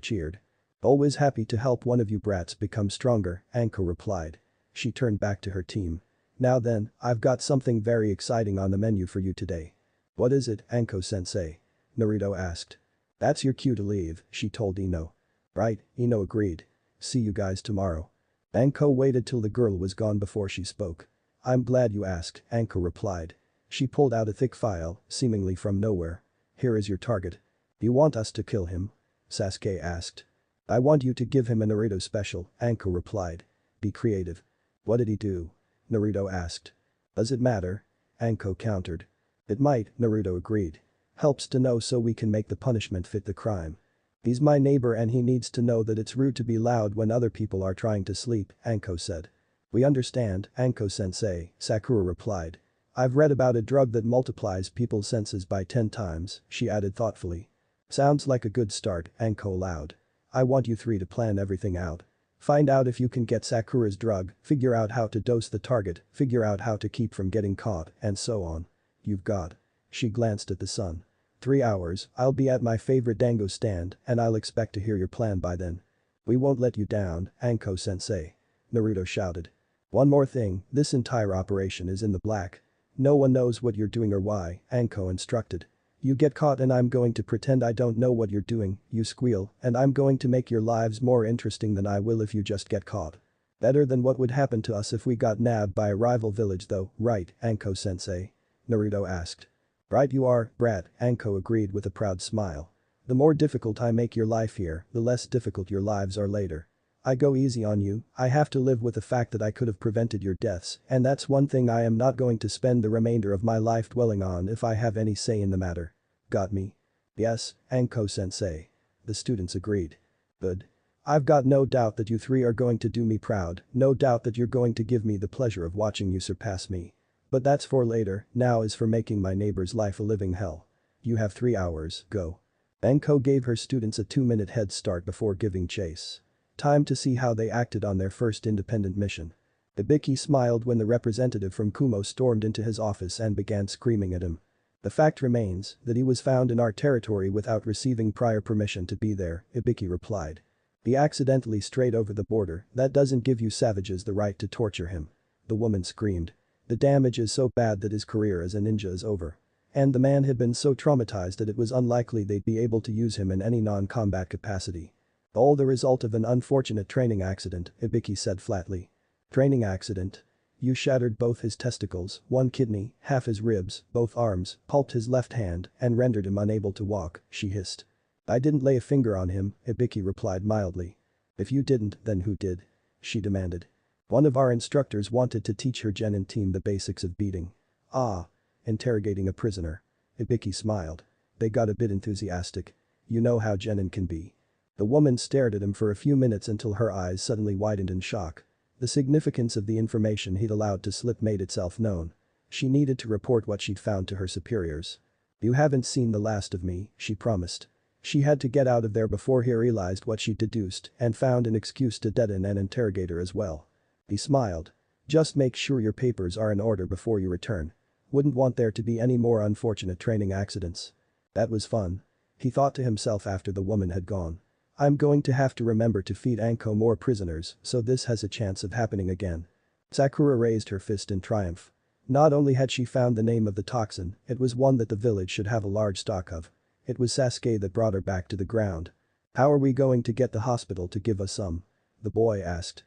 Cheered. Always happy to help one of you brats become stronger, Anko replied. She turned back to her team. Now then, I've got something very exciting on the menu for you today. What is it, Anko-sensei? Naruto asked. That's your cue to leave, she told Ino. Right, Ino agreed. See you guys tomorrow. Anko waited till the girl was gone before she spoke. I'm glad you asked, Anko replied. She pulled out a thick file, seemingly from nowhere. Here is your target. You want us to kill him? Sasuke asked. I want you to give him a Naruto special, Anko replied. Be creative. What did he do? Naruto asked. Does it matter? Anko countered. It might, Naruto agreed. Helps to know so we can make the punishment fit the crime. He's my neighbor and he needs to know that it's rude to be loud when other people are trying to sleep, Anko said. We understand, Anko-sensei, Sakura replied. I've read about a drug that multiplies people's senses by 10 times, she added thoughtfully. Sounds like a good start, Anko allowed. I want you three to plan everything out. Find out if you can get Sakura's drug, figure out how to dose the target, figure out how to keep from getting caught, and so on. You've got. She glanced at the sun. 3 hours, I'll be at my favorite dango stand and I'll expect to hear your plan by then. We won't let you down, Anko-sensei. Naruto shouted. One more thing, this entire operation is in the black. No one knows what you're doing or why, Anko instructed. You get caught and I'm going to pretend I don't know what you're doing, you squeal, and I'm going to make your lives more interesting than I will if you just get caught. Better than what would happen to us if we got nabbed by a rival village though, right, Anko-sensei? Naruto asked. Right you are, brat, Anko agreed with a proud smile. The more difficult I make your life here, the less difficult your lives are later. I go easy on you, I have to live with the fact that I could have prevented your deaths, and that's one thing I am not going to spend the remainder of my life dwelling on if I have any say in the matter. Got me? Yes, Anko-sensei. The students agreed. Good. I've got no doubt that you three are going to do me proud, no doubt that you're going to give me the pleasure of watching you surpass me. But that's for later, now is for making my neighbor's life a living hell. You have 3 hours, go. Anko gave her students a 2-minute head start before giving chase. Time to see how they acted on their first independent mission. Ibiki smiled when the representative from Kumo stormed into his office and began screaming at him. The fact remains that he was found in our territory without receiving prior permission to be there, Ibiki replied. He accidentally strayed over the border, that doesn't give you savages the right to torture him. The woman screamed. The damage is so bad that his career as a ninja is over. And the man had been so traumatized that it was unlikely they'd be able to use him in any non-combat capacity. All the result of an unfortunate training accident, Ibiki said flatly. Training accident? You shattered both his testicles, one kidney, half his ribs, both arms, pulped his left hand, and rendered him unable to walk, she hissed. I didn't lay a finger on him, Ibiki replied mildly. If you didn't, then who did? She demanded. One of our instructors wanted to teach her genin team the basics of beating. Ah. Interrogating a prisoner. Ibiki smiled. They got a bit enthusiastic. You know how genin can be. The woman stared at him for a few minutes until her eyes suddenly widened in shock. The significance of the information he'd allowed to slip made itself known. She needed to report what she'd found to her superiors. You haven't seen the last of me, she promised. She had to get out of there before he realized what she'd deduced and found an excuse to deaden and interrogate her as well. He smiled. Just make sure your papers are in order before you return. Wouldn't want there to be any more unfortunate training accidents. That was fun. He thought to himself after the woman had gone. I'm going to have to remember to feed Anko more prisoners so this has a chance of happening again. Sakura raised her fist in triumph. Not only had she found the name of the toxin, it was one that the village should have a large stock of. It was Sasuke that brought her back to the ground. How are we going to get the hospital to give us some? The boy asked.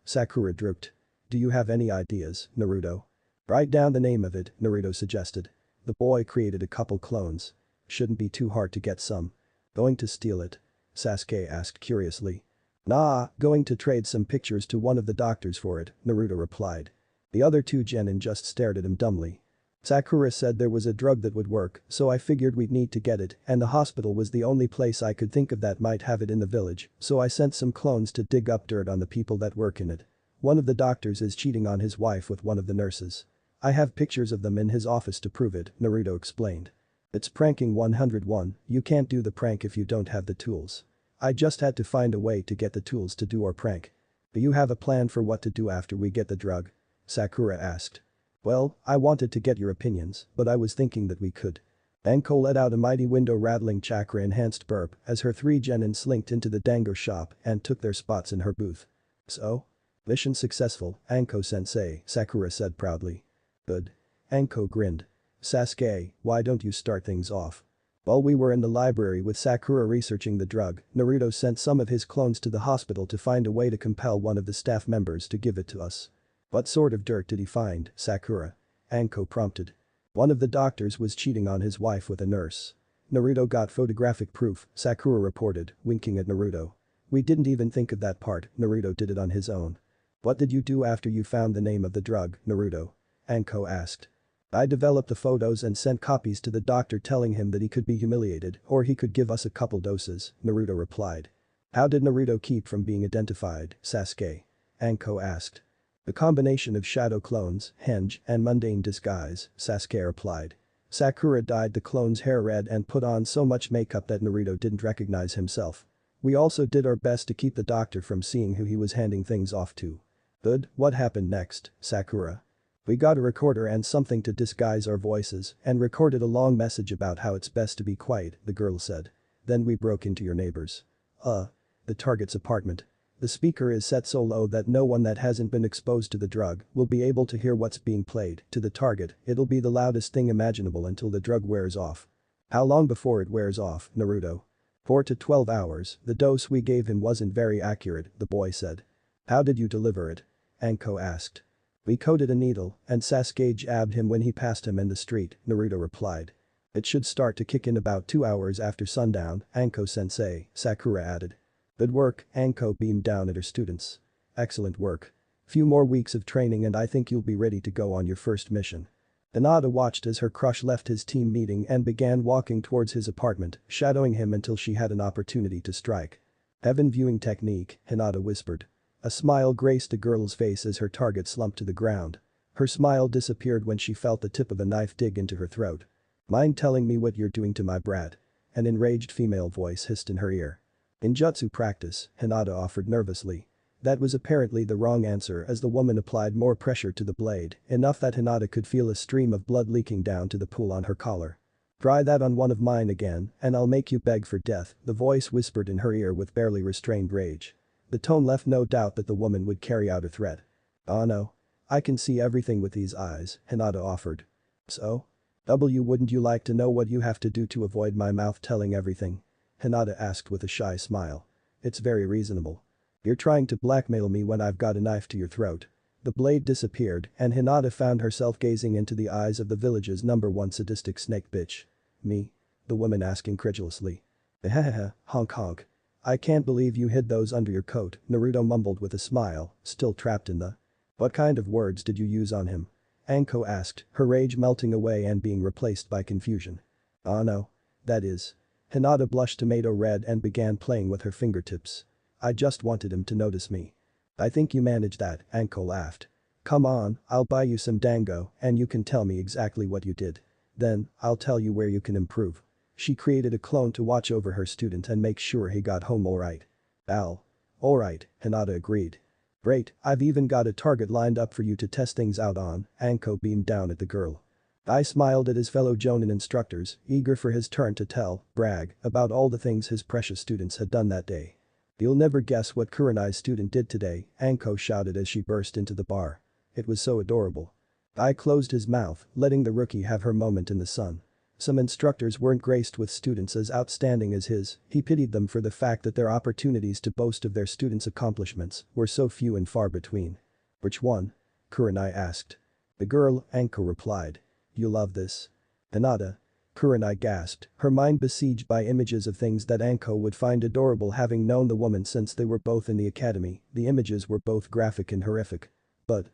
Sakura drooped. Do you have any ideas, Naruto? Write down the name of it, Naruto suggested. The boy created a couple clones. Shouldn't be too hard to get some. Going to steal it? Sasuke asked curiously. Nah, going to trade some pictures to one of the doctors for it, Naruto replied. The other two genin just stared at him dumbly. Sakura said there was a drug that would work, so I figured we'd need to get it, and the hospital was the only place I could think of that might have it in the village, so I sent some clones to dig up dirt on the people that work in it. One of the doctors is cheating on his wife with one of the nurses. I have pictures of them in his office to prove it, Naruto explained. It's pranking 101, you can't do the prank if you don't have the tools. I just had to find a way to get the tools to do our prank. Do you have a plan for what to do after we get the drug? Sakura asked. Well, I wanted to get your opinions, but I was thinking that we could. Anko let out a mighty window-rattling chakra-enhanced burp as her three genin slinked into the dango shop and took their spots in her booth. So? Mission successful, Anko-sensei, Sakura said proudly. Good. Anko grinned. Sasuke, why don't you start things off? While we were in the library with Sakura researching the drug, Naruto sent some of his clones to the hospital to find a way to compel one of the staff members to give it to us. What sort of dirt did he find, Sakura? Anko prompted. One of the doctors was cheating on his wife with a nurse. Naruto got photographic proof, Sakura reported, winking at Naruto. We didn't even think of that part, Naruto did it on his own. What did you do after you found the name of the drug, Naruto? Anko asked. I developed the photos and sent copies to the doctor telling him that he could be humiliated or he could give us a couple doses, Naruto replied. How did Naruto keep from being identified, Sasuke? Anko asked. The combination of shadow clones, henge, and mundane disguise, Sasuke replied. Sakura dyed the clone's hair red and put on so much makeup that Naruto didn't recognize himself. We also did our best to keep the doctor from seeing who he was handing things off to. Good, what happened next, Sakura? We got a recorder and something to disguise our voices and recorded a long message about how it's best to be quiet, the girl said. Then we broke into your neighbor's. The target's apartment. The speaker is set so low that no one that hasn't been exposed to the drug will be able to hear what's being played. To the target, it'll be the loudest thing imaginable until the drug wears off. How long before it wears off, Naruto? 4 to 12 hours, the dose we gave him wasn't very accurate, the boy said. How did you deliver it? Anko asked. We coated a needle, and Sasuke jabbed him when he passed him in the street, Naruto replied. It should start to kick in about 2 hours after sundown, Anko-sensei, Sakura added. Good work, Anko beamed down at her students. Excellent work. Few more weeks of training and I think you'll be ready to go on your first mission. Hinata watched as her crush left his team meeting and began walking towards his apartment, shadowing him until she had an opportunity to strike. Heaven viewing technique, Hinata whispered. A smile graced the girl's face as her target slumped to the ground. Her smile disappeared when she felt the tip of a knife dig into her throat. Mind telling me what you're doing to my brat? An enraged female voice hissed in her ear. In jutsu practice, Hinata offered nervously. That was apparently the wrong answer as the woman applied more pressure to the blade, enough that Hinata could feel a stream of blood leaking down to the pool on her collar. Try that on one of mine again and I'll make you beg for death, the voice whispered in her ear with barely restrained rage. The tone left no doubt that the woman would carry out a threat. Oh no. I can see everything with these eyes, Hinata offered. So? Wouldn't you like to know what you have to do to avoid my mouth telling everything? Hinata asked with a shy smile. It's very reasonable. You're trying to blackmail me when I've got a knife to your throat. The blade disappeared and Hinata found herself gazing into the eyes of the village's #1 sadistic snake bitch. Me? The woman asked incredulously. Hehehe, honk honk. I can't believe you hid those under your coat, Naruto mumbled with a smile, still trapped in the. What kind of words did you use on him? Anko asked, her rage melting away and being replaced by confusion. Oh no. That is. Hinata blushed tomato red and began playing with her fingertips. I just wanted him to notice me. I think you managed that, Anko laughed. Come on, I'll buy you some dango and you can tell me exactly what you did. Then, I'll tell you where you can improve. She created a clone to watch over her student and make sure he got home alright. Alright, Hinata agreed. Great, I've even got a target lined up for you to test things out on, Anko beamed down at the girl. I smiled at his fellow Jonin instructors, eager for his turn to brag, about all the things his precious students had done that day. You'll never guess what Kurenai's student did today, Anko shouted as she burst into the bar. It was so adorable. I closed his mouth, letting the rookie have her moment in the sun. Some instructors weren't graced with students as outstanding as his, he pitied them for the fact that their opportunities to boast of their students' accomplishments were so few and far between. Which one? Kurenai asked. The girl, Anko replied. You love this. Hinata. Kurenai gasped, her mind besieged by images of things that Anko would find adorable having known the woman since they were both in the academy, the images were both graphic and horrific. But.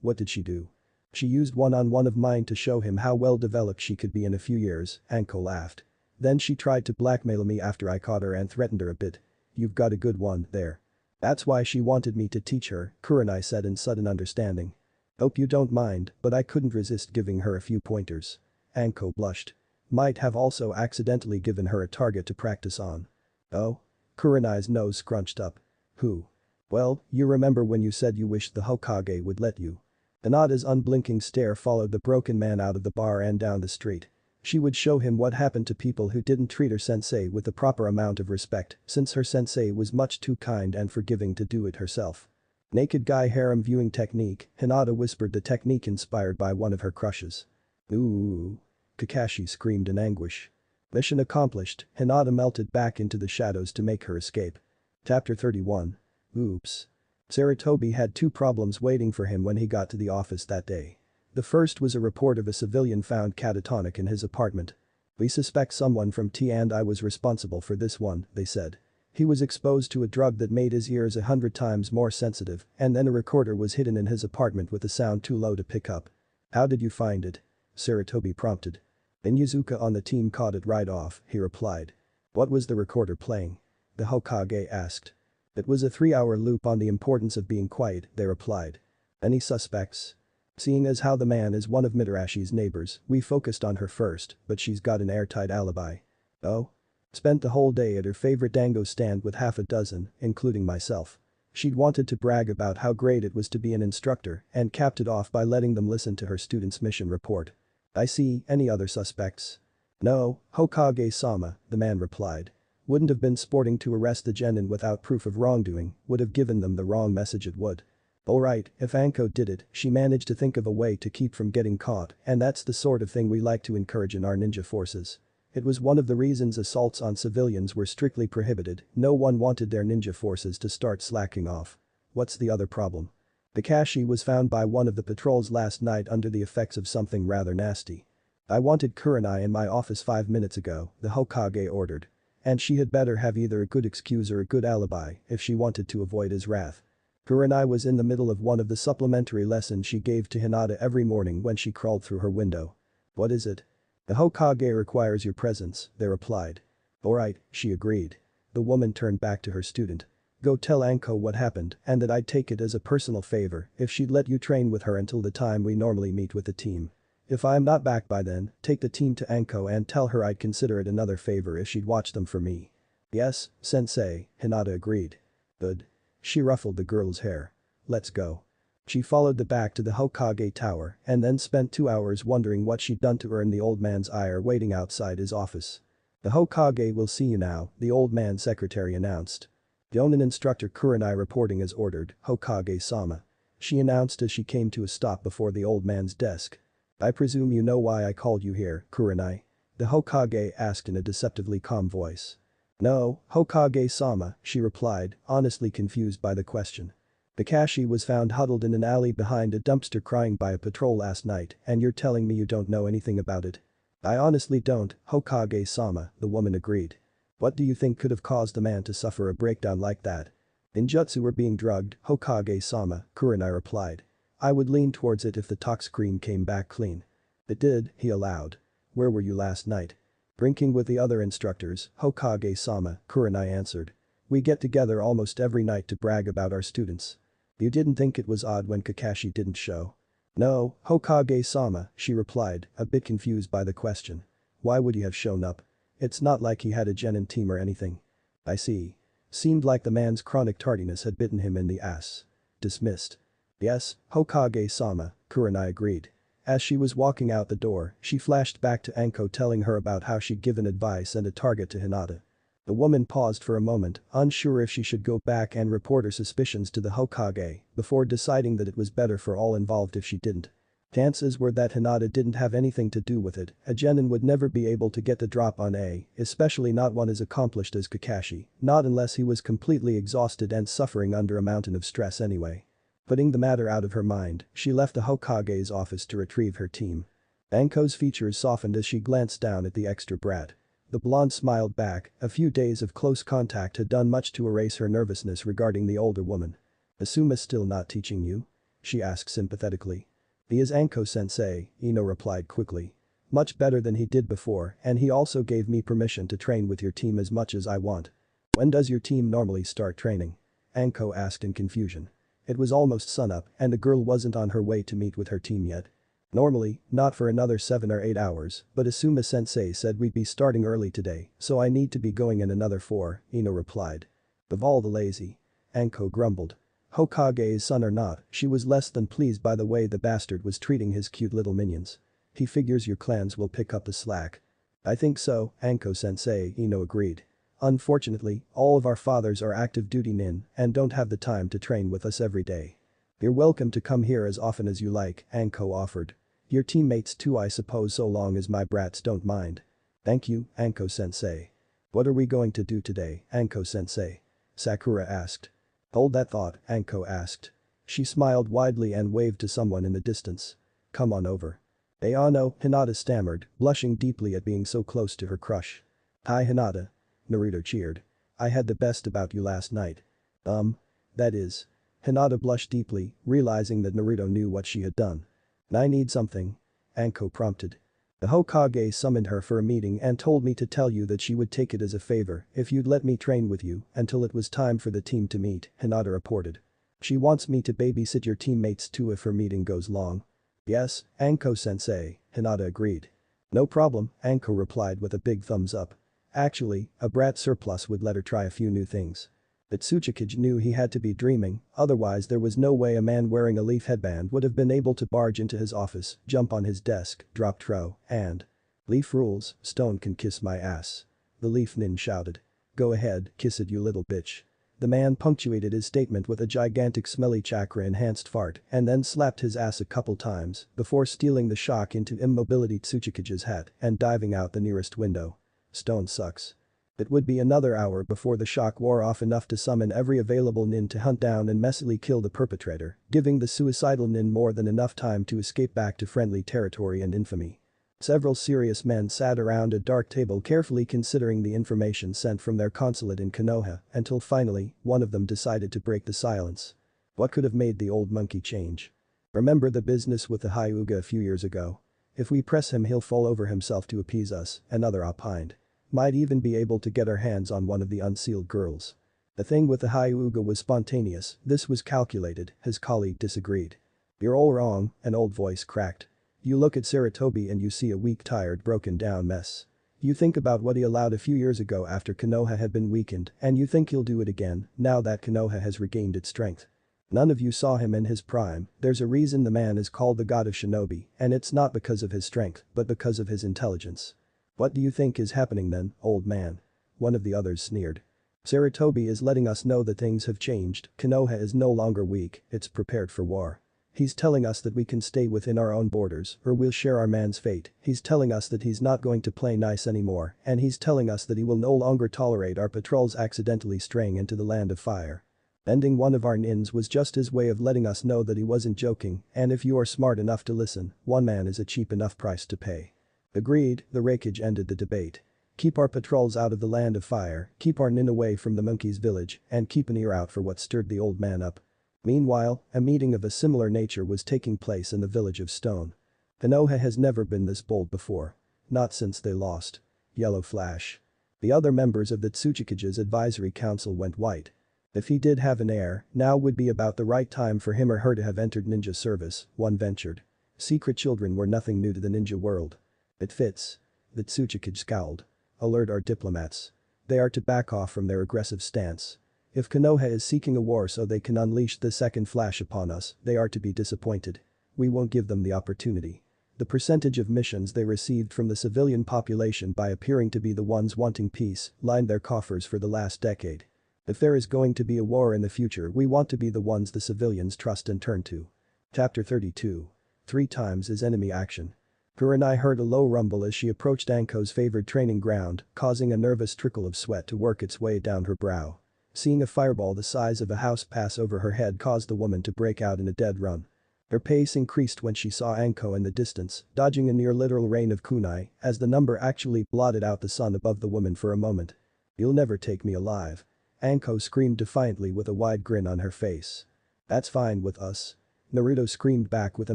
What did she do? She used one-on-one of mine to show him how well developed she could be in a few years, Anko laughed. Then she tried to blackmail me after I caught her and threatened her a bit. You've got a good one there. That's why she wanted me to teach her, Kurenai said in sudden understanding. Hope you don't mind, but I couldn't resist giving her a few pointers. Anko blushed. Might have also accidentally given her a target to practice on. Oh? Kurenai's nose scrunched up. Who? Well, you remember when you said you wished the Hokage would let you. Hinata's unblinking stare followed the broken man out of the bar and down the street. She would show him what happened to people who didn't treat her sensei with the proper amount of respect, since her sensei was much too kind and forgiving to do it herself. Naked guy harem viewing technique, Hinata whispered, the technique inspired by one of her crushes. Ooh. Kakashi screamed in anguish. Mission accomplished, Hinata melted back into the shadows to make her escape. Chapter 31. Oops. Sarutobi had two problems waiting for him when he got to the office that day. The first was a report of a civilian found catatonic in his apartment. We suspect someone from T&I was responsible for this one, they said. He was exposed to a drug that made his ears 100 times more sensitive, and then a recorder was hidden in his apartment with the sound too low to pick up. How did you find it? Sarutobi prompted. Inyazuka on the team caught it right off, he replied. What was the recorder playing? The Hokage asked. It was a 3-hour loop on the importance of being quiet, they replied. Any suspects? Seeing as how the man is one of Mitarashi's neighbors, we focused on her first, but she's got an airtight alibi. Oh? Spent the whole day at her favorite dango stand with half a dozen, including myself. She'd wanted to brag about how great it was to be an instructor and capped it off by letting them listen to her student's mission report. I see, any other suspects? No, Hokage-sama, the man replied. Wouldn't have been sporting to arrest the genin without proof of wrongdoing, would have given them the wrong message it would. Alright, if Anko did it, she managed to think of a way to keep from getting caught, and that's the sort of thing we like to encourage in our ninja forces. It was one of the reasons assaults on civilians were strictly prohibited, no one wanted their ninja forces to start slacking off. What's the other problem? Kakashi was found by one of the patrols last night under the effects of something rather nasty. I wanted Kurenai in my office 5 minutes ago, the Hokage ordered. And she had better have either a good excuse or a good alibi if she wanted to avoid his wrath. Kurenai was in the middle of one of the supplementary lessons she gave to Hinata every morning when she crawled through her window. What is it? The Hokage requires your presence, they replied. Alright, she agreed. The woman turned back to her student. Go tell Anko what happened and that I'd take it as a personal favor if she'd let you train with her until the time we normally meet with the team. If I'm not back by then, take the team to Anko and tell her I'd consider it another favor if she'd watch them for me. Yes, sensei, Hinata agreed. Good. She ruffled the girl's hair. Let's go. She followed the back to the Hokage tower and then spent 2 hours wondering what she'd done to earn the old man's ire waiting outside his office. The Hokage will see you now, the old man's secretary announced. Jonin instructor Kurenai reporting as ordered, Hokage-sama. She announced as she came to a stop before the old man's desk. I presume you know why I called you here, Kurenai? The Hokage asked in a deceptively calm voice. No, Hokage-sama, she replied, honestly confused by the question. Kakashi was found huddled in an alley behind a dumpster crying by a patrol last night and you're telling me you don't know anything about it? I honestly don't, Hokage-sama, the woman agreed. What do you think could have caused the man to suffer a breakdown like that? Ninjutsu or being drugged, Hokage-sama, Kurenai replied. I would lean towards it if the tox cream came back clean. It did, he allowed. Where were you last night? Drinking with the other instructors, Hokage-sama, Kurenai answered. We get together almost every night to brag about our students. You didn't think it was odd when Kakashi didn't show? No, Hokage-sama, she replied, a bit confused by the question. Why would he have shown up? It's not like he had a genin team or anything. I see. Seemed like the man's chronic tardiness had bitten him in the ass. Dismissed. Yes, Hokage-sama, Kurenai agreed. As she was walking out the door, she flashed back to Anko telling her about how she'd given advice and a target to Hinata. The woman paused for a moment, unsure if she should go back and report her suspicions to the Hokage, before deciding that it was better for all involved if she didn't. Chances were that Hinata didn't have anything to do with it, a genin would never be able to get the drop on A, especially not one as accomplished as Kakashi, not unless he was completely exhausted and suffering under a mountain of stress anyway. Putting the matter out of her mind, she left the Hokage's office to retrieve her team. Anko's features softened as she glanced down at the extra brat. The blonde smiled back, a few days of close contact had done much to erase her nervousness regarding the older woman. "Asuma's still not teaching you?" she asked sympathetically. "He is Anko-sensei," Ino replied quickly. "Much better than he did before, and he also gave me permission to train with your team as much as I want." "When does your team normally start training?" Anko asked in confusion. It was almost sunup and the girl wasn't on her way to meet with her team yet. "Normally, not for another 7 or 8 hours, but Asuma-sensei said we'd be starting early today, so I need to be going in another 4, Ino replied. "Of all the lazy." Anko grumbled. Hokage's son or not, she was less than pleased by the way the bastard was treating his cute little minions. "He figures your clans will pick up the slack." "I think so, Anko-sensei," Ino agreed. "Unfortunately, all of our fathers are active duty nin and don't have the time to train with us every day." "You're welcome to come here as often as you like," Anko offered. "Your teammates too, I suppose, so long as my brats don't mind." "Thank you, Anko-sensei." "What are we going to do today, Anko-sensei?" Sakura asked. "Hold that thought," Anko asked. She smiled widely and waved to someone in the distance. "Come on over." "No," Hinata stammered, blushing deeply at being so close to her crush. "Hi Hinata." Naruto cheered. "I had the best about you last night." That is." Hinata blushed deeply, realizing that Naruto knew what she had done. "I need something." Anko prompted. "The Hokage summoned her for a meeting and told me to tell you that she would take it as a favor if you'd let me train with you until it was time for the team to meet," Hinata reported. "She wants me to babysit your teammates too if her meeting goes long." "Yes, Anko-sensei," Hinata agreed. "No problem," Anko replied with a big thumbs up. Actually, a brat surplus would let her try a few new things. But Tsuchikage knew he had to be dreaming, otherwise there was no way a man wearing a leaf headband would have been able to barge into his office, jump on his desk, drop tro, and… "Leaf rules, stone can kiss my ass." The leaf nin shouted. "Go ahead, kiss it you little bitch." The man punctuated his statement with a gigantic smelly chakra-enhanced fart and then slapped his ass a couple times before stealing the shock into immobility Tsuchikage's hat and diving out the nearest window. Stone sucks. It would be another hour before the shock wore off enough to summon every available nin to hunt down and messily kill the perpetrator, giving the suicidal nin more than enough time to escape back to friendly territory and infamy. Several serious men sat around a dark table carefully considering the information sent from their consulate in Konoha until finally, one of them decided to break the silence. What could have made the old monkey change? "Remember the business with the Hyuga a few years ago? If we press him he'll fall over himself to appease us," another opined. "Might even be able to get our hands on one of the unsealed girls." "The thing with the Hyuga was spontaneous, this was calculated," his colleague disagreed. "You're all wrong," an old voice cracked. "You look at Sarutobi and you see a weak, tired, broken down mess. You think about what he allowed a few years ago after Konoha had been weakened and you think he'll do it again now that Konoha has regained its strength. None of you saw him in his prime, there's a reason the man is called the god of shinobi and it's not because of his strength but because of his intelligence." "What do you think is happening then, old man?" one of the others sneered. "Sarutobi is letting us know that things have changed, Konoha is no longer weak, it's prepared for war. He's telling us that we can stay within our own borders or we'll share our man's fate, he's telling us that he's not going to play nice anymore and he's telling us that he will no longer tolerate our patrols accidentally straying into the land of fire. Ending one of our nins was just his way of letting us know that he wasn't joking and if you are smart enough to listen, one man is a cheap enough price to pay." Agreed, the Raikage ended the debate. "Keep our patrols out of the land of fire, keep our nin away from the monkey's village, and keep an ear out for what stirred the old man up." Meanwhile, a meeting of a similar nature was taking place in the village of Stone. Konoha has never been this bold before. Not since they lost. Yellow flash. The other members of the Tsuchikage's advisory council went white. If he did have an heir, now would be about the right time for him or her to have entered ninja service, one ventured. Secret children were nothing new to the ninja world. "It fits." The Tsuchikage scowled. "Alert our diplomats. They are to back off from their aggressive stance. If Konoha is seeking a war so they can unleash the second flash upon us, they are to be disappointed. We won't give them the opportunity." The percentage of missions they received from the civilian population by appearing to be the ones wanting peace lined their coffers for the last decade. If there is going to be a war in the future, we want to be the ones the civilians trust and turn to. Chapter 32. 3 times is enemy action. Kurenai heard a low rumble as she approached Anko's favored training ground, causing a nervous trickle of sweat to work its way down her brow. Seeing a fireball the size of a house pass over her head caused the woman to break out in a dead run. Her pace increased when she saw Anko in the distance, dodging a near-literal rain of kunai, as the number actually blotted out the sun above the woman for a moment. "You'll never take me alive." Anko screamed defiantly with a wide grin on her face. "That's fine with us." Naruto screamed back with a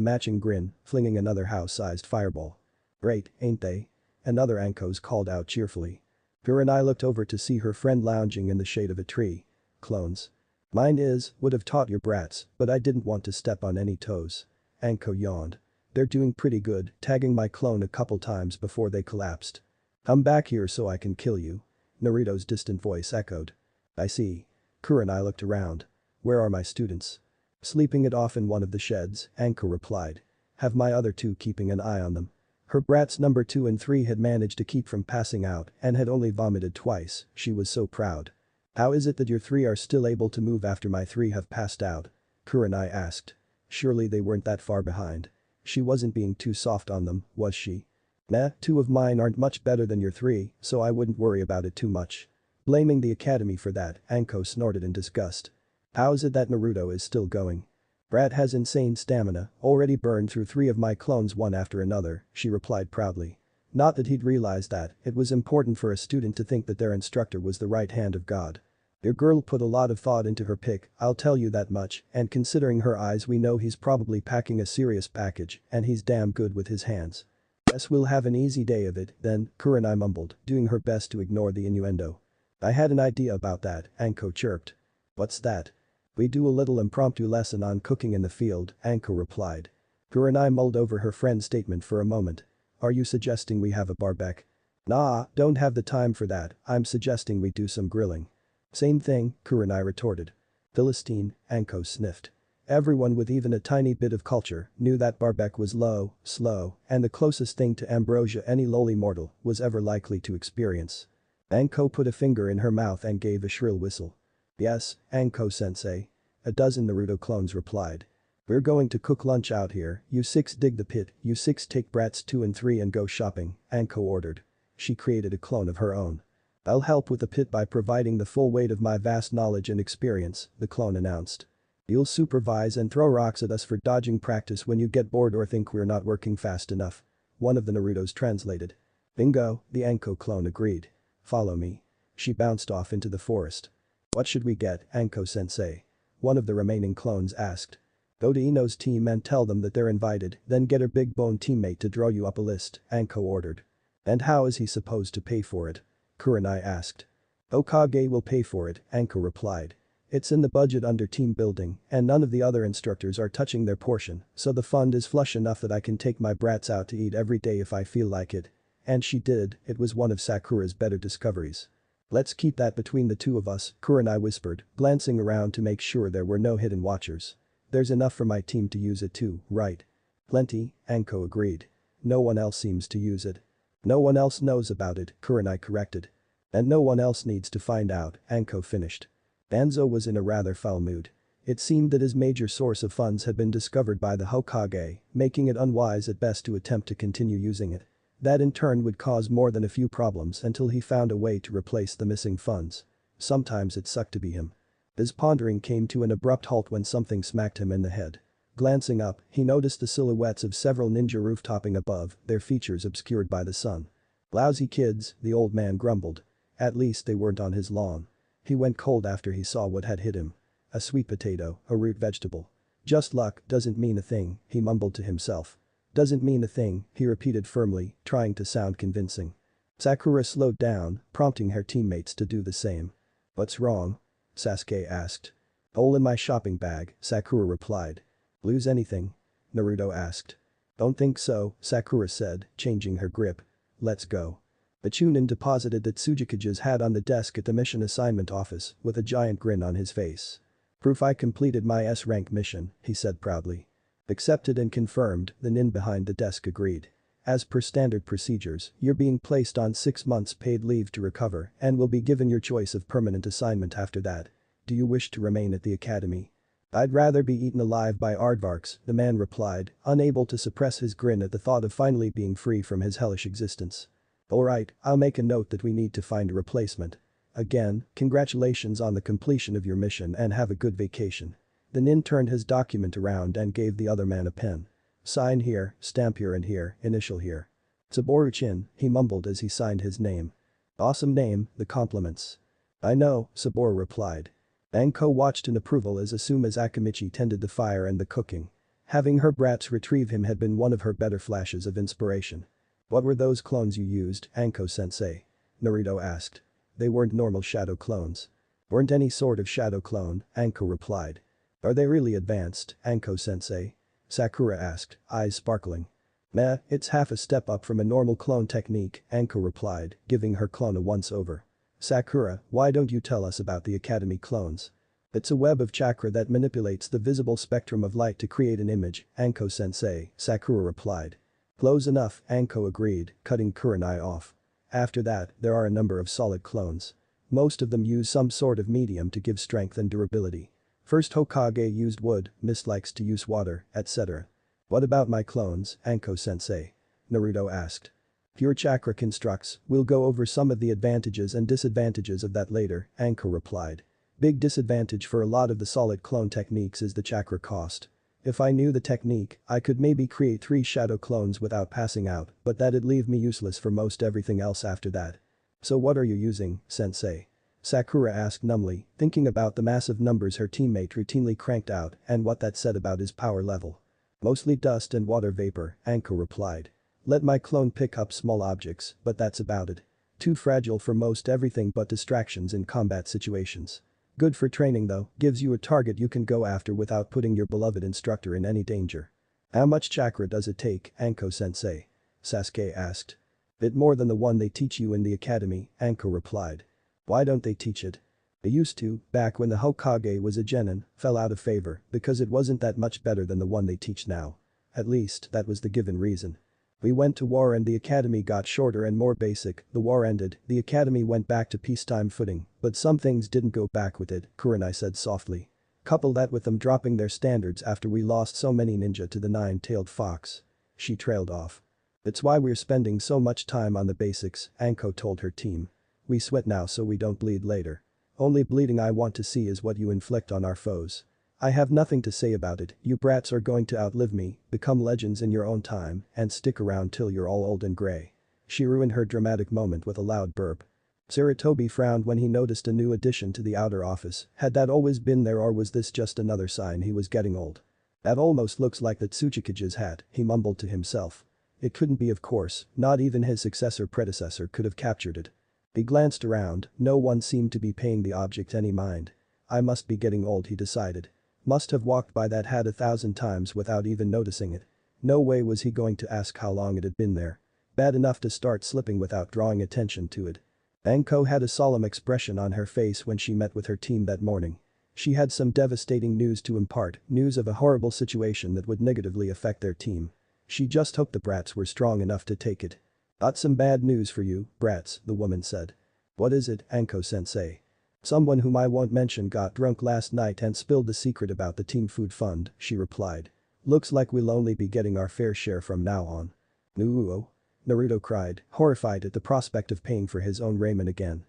matching grin, flinging another house-sized fireball. "Great, ain't they?" Another Anko's called out cheerfully. Kurenai looked over to see her friend lounging in the shade of a tree. "Clones. Mine would have taught your brats, but I didn't want to step on any toes." Anko yawned. "They're doing pretty good, tagging my clone a couple times before they collapsed." "Come back here so I can kill you." Naruto's distant voice echoed. "I see." Kurenai looked around. "Where are my students?" "Sleeping it off in one of the sheds," Anko replied. "Have my other 2 keeping an eye on them." Her brats number 2 and 3 had managed to keep from passing out and had only vomited twice, she was so proud. "How is it that your 3 are still able to move after my 3 have passed out?" Kurenai asked. Surely they weren't that far behind. She wasn't being too soft on them, was she? "Nah, 2 of mine aren't much better than your 3, so I wouldn't worry about it too much." Blaming the academy for that, Anko snorted in disgust. "How is it that Naruto is still going?" "Brat has insane stamina, already burned through 3 of my clones one after another," she replied proudly. Not that he'd realized that, it was important for a student to think that their instructor was the right hand of God. "Your girl put a lot of thought into her pick, I'll tell you that much, and considering her eyes we know he's probably packing a serious package and he's damn good with his hands." "Guess we'll have an easy day of it, then," Kurenai mumbled, doing her best to ignore the innuendo. "I had an idea about that," Anko chirped. "What's that?" "We do a little impromptu lesson on cooking in the field," Anko replied. Kurenai mulled over her friend's statement for a moment. "Are you suggesting we have a barbecue?" "Nah, don't have the time for that, I'm suggesting we do some grilling." "Same thing," Kurenai retorted. "Philistine," Anko sniffed. Everyone with even a tiny bit of culture knew that barbecue was low, slow, and the closest thing to ambrosia any lowly mortal was ever likely to experience. Anko put a finger in her mouth and gave a shrill whistle. "Yes, Anko-sensei." A dozen Naruto clones replied. "We're going to cook lunch out here, you 6 dig the pit, you 6 take brats 2 and 3 and go shopping," Anko ordered. She created a clone of her own. "I'll help with the pit by providing the full weight of my vast knowledge and experience," the clone announced. "You'll supervise and throw rocks at us for dodging practice when you get bored or think we're not working fast enough." One of the Narutos translated. "Bingo," the Anko clone agreed. "Follow me." She bounced off into the forest. "What should we get, Anko-sensei?" One of the remaining clones asked. "Go to Ino's team and tell them that they're invited, then get her big bone teammate to draw you up a list," Anko ordered. "And how is he supposed to pay for it?" Kurenai asked. "Hokage will pay for it," Anko replied. "It's in the budget under team building and none of the other instructors are touching their portion, so the fund is flush enough that I can take my brats out to eat every day if I feel like it." And she did, it was one of Sakura's better discoveries. "Let's keep that between the 2 of us," Kurenai whispered, glancing around to make sure there were no hidden watchers. "There's enough for my team to use it too, right?" "Plenty," Anko agreed. "No one else seems to use it." "No one else knows about it," Kurenai corrected. "And no one else needs to find out," Anko finished. Danzo was in a rather foul mood. It seemed that his major source of funds had been discovered by the Hokage, making it unwise at best to attempt to continue using it. That in turn would cause more than a few problems until he found a way to replace the missing funds. Sometimes it sucked to be him. His pondering came to an abrupt halt when something smacked him in the head. Glancing up, he noticed the silhouettes of several ninja rooftopping above, their features obscured by the sun. "Lousy kids," the old man grumbled. At least they weren't on his lawn. He went cold after he saw what had hit him. A sweet potato, a root vegetable. "Just luck doesn't mean a thing," he mumbled to himself. "Doesn't mean a thing," he repeated firmly, trying to sound convincing. Sakura slowed down, prompting her teammates to do the same. "What's wrong?" Sasuke asked. "Hole in my shopping bag," Sakura replied. "Lose anything?" Naruto asked. "Don't think so," Sakura said, changing her grip. "Let's go." The Chunin deposited the Tsujikage's hat on the desk at the mission assignment office with a giant grin on his face. "Proof I completed my S-rank mission," he said proudly. Accepted and confirmed, the nin behind the desk agreed. As per standard procedures, you're being placed on 6 months paid leave to recover and will be given your choice of permanent assignment after that. Do you wish to remain at the academy? I'd rather be eaten alive by aardvarks, the man replied, unable to suppress his grin at the thought of finally being free from his hellish existence. Alright, I'll make a note that we need to find a replacement. Again, congratulations on the completion of your mission and have a good vacation. The nin turned his document around and gave the other man a pen. Sign here, stamp here and here, initial here. Saboru-chin, he mumbled as he signed his name. Awesome name, the compliments. I know, Saboru replied. Anko watched in approval as soon as Akamichi tended the fire and the cooking. Having her brats retrieve him had been one of her better flashes of inspiration. What were those clones you used, Anko-sensei? Naruto asked. They weren't normal shadow clones. Weren't any sort of shadow clone, Anko replied. Are they really advanced, Anko-sensei? Sakura asked, eyes sparkling. Meh, it's half a step up from a normal clone technique, Anko replied, giving her clone a once-over. Sakura, why don't you tell us about the academy clones? It's a web of chakra that manipulates the visible spectrum of light to create an image, Anko-sensei, Sakura replied. Close enough, Anko agreed, cutting Kurenai off. After that, there are a number of solid clones. Most of them use some sort of medium to give strength and durability. First Hokage used wood, Mist likes to use water, etc. What about my clones, Anko-sensei? Naruto asked. Pure chakra constructs, we'll go over some of the advantages and disadvantages of that later, Anko replied. Big disadvantage for a lot of the solid clone techniques is the chakra cost. If I knew the technique, I could maybe create 3 shadow clones without passing out, but that'd leave me useless for most everything else after that. So what are you using, sensei? Sakura asked numbly, thinking about the massive numbers her teammate routinely cranked out and what that said about his power level. Mostly dust and water vapor, Anko replied. Let my clone pick up small objects, but that's about it. Too fragile for most everything but distractions in combat situations. Good for training though, gives you a target you can go after without putting your beloved instructor in any danger. How much chakra does it take, Anko-sensei? Sasuke asked. Bit more than the one they teach you in the academy, Anko replied. Why don't they teach it? They used to, back when the Hokage was a genin, fell out of favor because it wasn't that much better than the one they teach now. At least, that was the given reason. We went to war and the academy got shorter and more basic, the war ended, the academy went back to peacetime footing, but some things didn't go back with it, Kurenai said softly. Couple that with them dropping their standards after we lost so many ninja to the nine-tailed fox. She trailed off. It's why we're spending so much time on the basics, Anko told her team. We sweat now so we don't bleed later. Only bleeding I want to see is what you inflict on our foes. I have nothing to say about it, you brats are going to outlive me, become legends in your own time, and stick around till you're all old and grey. She ruined her dramatic moment with a loud burp. Sarutobi frowned when he noticed a new addition to the outer office, had that always been there or was this just another sign he was getting old? That almost looks like the Tsuchikage's hat, he mumbled to himself. It couldn't be of course, not even his predecessor could have captured it. He glanced around, no one seemed to be paying the object any mind. I must be getting old, he decided. Must have walked by that hat 1,000 times without even noticing it. No way was he going to ask how long it had been there. Bad enough to start slipping without drawing attention to it. Anko had a solemn expression on her face when she met with her team that morning. She had some devastating news to impart, news of a horrible situation that would negatively affect their team. She just hoped the brats were strong enough to take it. Got some bad news for you, brats, the woman said. What is it, Anko-sensei? Someone whom I won't mention got drunk last night and spilled the secret about the team food fund, she replied. Looks like we'll only be getting our fair share from now on. Nuo? Naruto cried, horrified at the prospect of paying for his own ramen again.